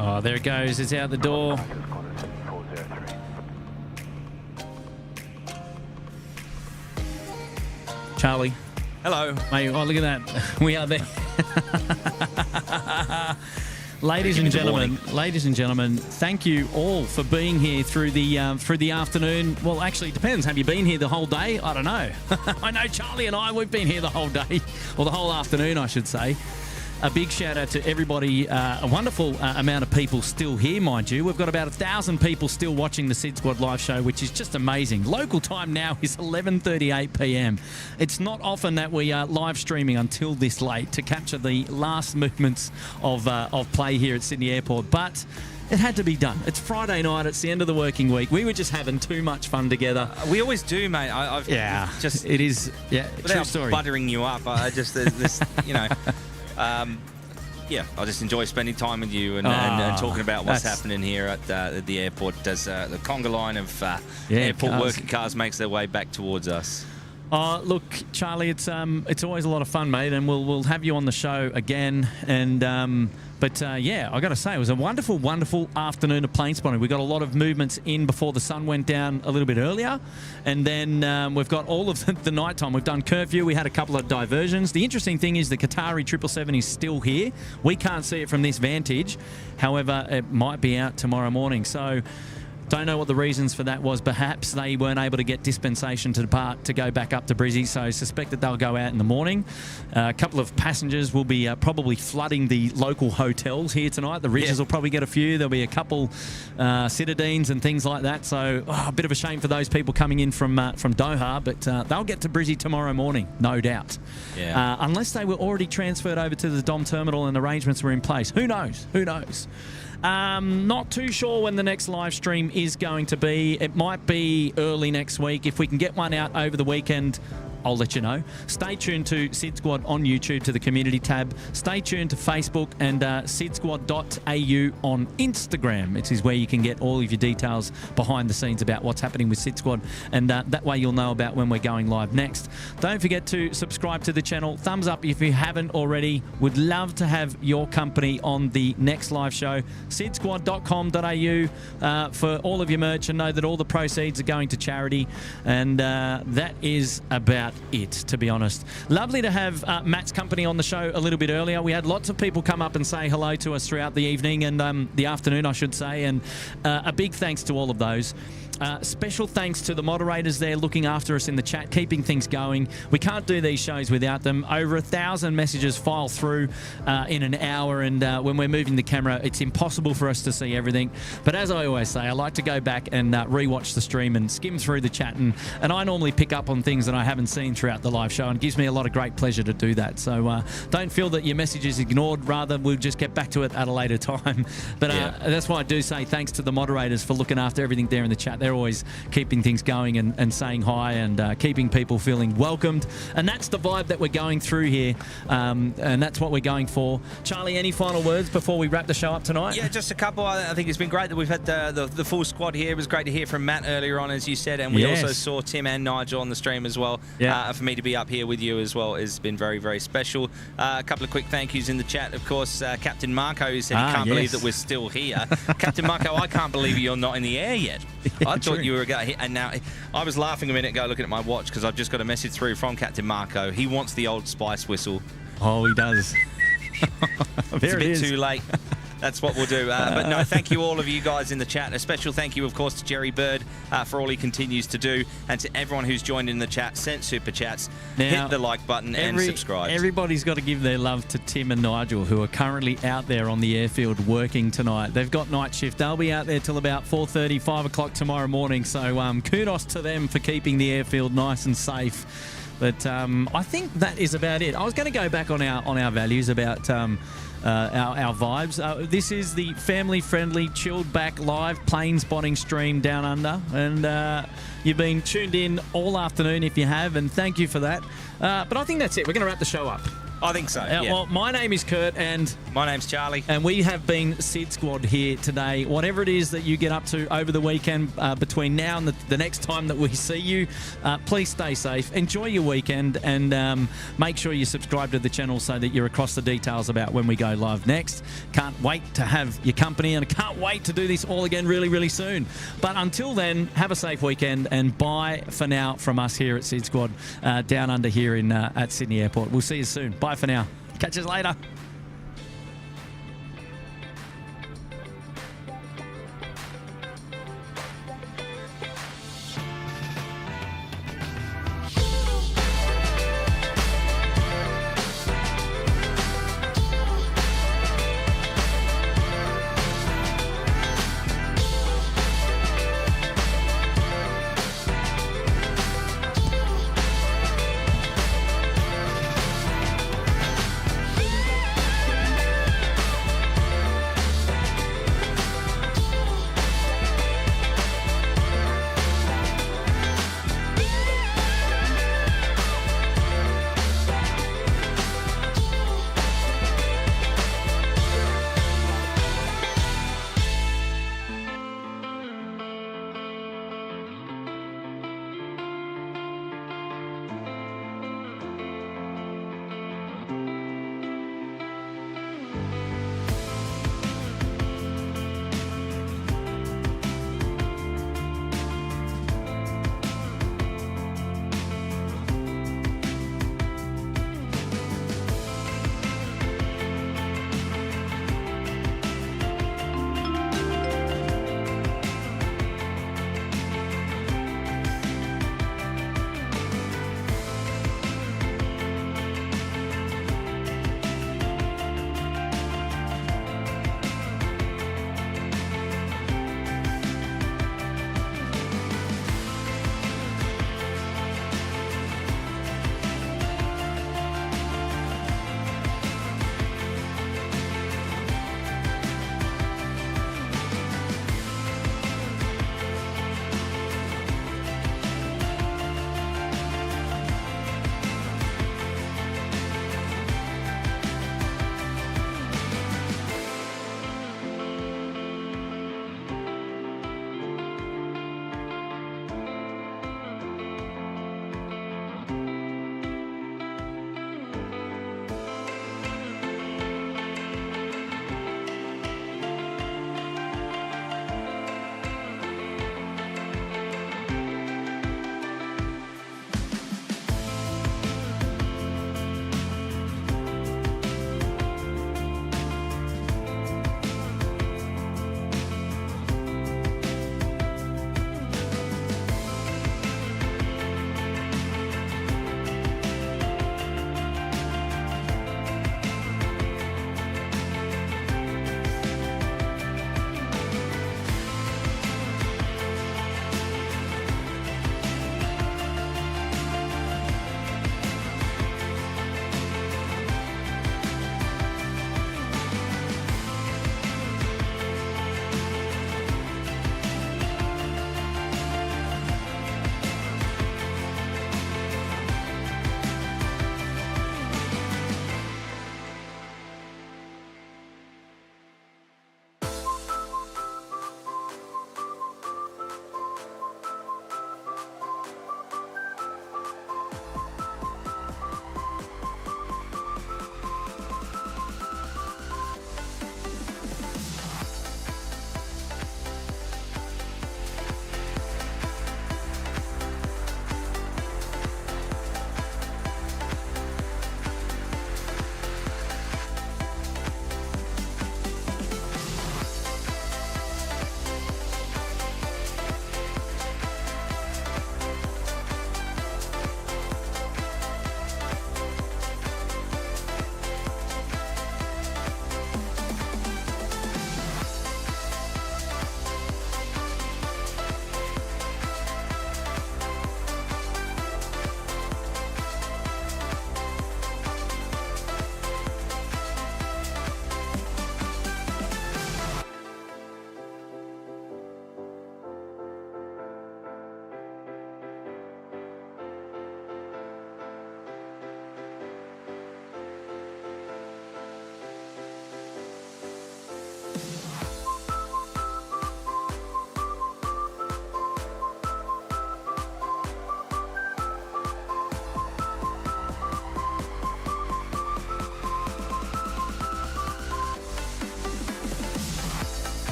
Oh, there it goes. It's out the door. Charlie. Hello. Mate, oh, look at that. We are there. Ladies and gentlemen, thank you all for being here through the afternoon. Well, actually, it depends. Have you been here the whole day? I don't know. I know Charlie and we've been here the whole day, or the whole afternoon, I should say. A big shout out to everybody. A wonderful amount of people still here, mind you. We've got about 1,000 people still watching the SydSquad live show, which is just amazing. Local time now is 11:38 p.m. It's not often that we are live streaming until this late to capture the last movements of play here at Sydney Airport, but it had to be done. It's Friday night. It's the end of the working week. We were just having too much fun together. We always do, mate. It is. Yeah, true story. Buttering you up. I just this, you know. I just enjoy spending time with you and talking about what's happening here at the airport as the conga line of airport working cars makes their way back towards us. Look, Charlie, it's always a lot of fun, mate, and we'll have you on the show again. And but I got to say, it was a wonderful, wonderful afternoon of plane spotting. We got a lot of movements in before the sun went down a little bit earlier, and then we've got all of the night time. We've done curfew. We had a couple of diversions. The interesting thing is the Qatari 777 is still here. We can't see it from this vantage. However, it might be out tomorrow morning. So Don't know what the reasons for that was. Perhaps they weren't able to get dispensation to depart to go back up to Brizzy, so I suspect that they'll go out in the morning. A couple of passengers will be probably flooding the local hotels here tonight. The Ridges will probably get a few. There'll be a couple Citadines and things like that. So a bit of a shame for those people coming in from Doha, but they'll get to Brizzy tomorrow morning, no doubt. Yeah. Unless they were already transferred over to the Dom terminal and arrangements were in place. Who knows? Who knows? Not too sure when the next live stream is going to be. It might be early next week. If we can get one out over the weekend, I'll let you know. Stay tuned to SydSquad on YouTube, to the community tab. Stay tuned to Facebook and SydSquad.au on Instagram. It is where you can get all of your details behind the scenes about what's happening with SydSquad, and that way you'll know about when we're going live next. Don't forget to subscribe to the channel. Thumbs up if you haven't already. Would love to have your company on the next live show. SydSquad.com.au for all of your merch, and know that all the proceeds are going to charity, and that is about it, to be honest. Lovely to have Matt's company on the show a little bit earlier. We had lots of people come up and say hello to us throughout the evening and the afternoon, I should say, and a big thanks to all of those. Special thanks to the moderators there looking after us in the chat, keeping things going. We can't do these shows without them. Over 1,000 messages file through in an hour, and when we're moving the camera, it's impossible for us to see everything. But as I always say, I like to go back and rewatch the stream and skim through the chat, and I normally pick up on things that I haven't seen throughout the live show, and it gives me a lot of great pleasure to do that. So don't feel that your message is ignored. Rather, we'll just get back to it at a later time. But that's why I do say thanks to the moderators for looking after everything there in the chat. They're always keeping things going and saying hi and keeping people feeling welcomed. And that's the vibe that we're going through here, and that's what we're going for. Charlie, any final words before we wrap the show up tonight? Yeah, just a couple. I think it's been great that we've had the full squad here. It was great to hear from Matt earlier on, as you said, and we also saw Tim and Nigel on the stream as well. For me to be up here with you as well has been very, very special. A couple of quick thank yous in the chat. Of course, Captain Marco, who said he can't believe that we're still here. Captain Marco, I can't believe you're not in the air yet. I thought you were going, and now I was laughing a minute ago looking at my watch because I've just got a message through from Captain Marco. He wants the old spice whistle. Oh, he does. It's a bit too late. That's what we'll do. But no, thank you all of you guys in the chat. A special thank you, of course, to Jerry Bird for all he continues to do, and to everyone who's joined in the chat, sent super chats, hit the like button and subscribe. Everybody's got to give their love to Tim and Nigel, who are currently out there on the airfield working tonight. They've got night shift. They'll be out there till about 4:30, 5 o'clock tomorrow morning. So kudos to them for keeping the airfield nice and safe. But I think that is about it. I was going to go back on our values about our vibes. This is the family-friendly, chilled-back live plane spotting stream down under, and you've been tuned in all afternoon if you have, and thank you for that. But I think that's it. We're going to wrap the show up. I think so, yeah. Well, my name is Kurt, and my name's Charlie, and we have been SydSquad here today. Whatever it is that you get up to over the weekend, between now and the next time that we see you, please stay safe, enjoy your weekend, and make sure you subscribe to the channel so that you're across the details about when we go live next. Can't wait to have your company, and I can't wait to do this all again really, really soon. But until then, have a safe weekend, and bye for now from us here at SydSquad down under here at Sydney Airport. We'll see you soon. Bye for now. Catch us later.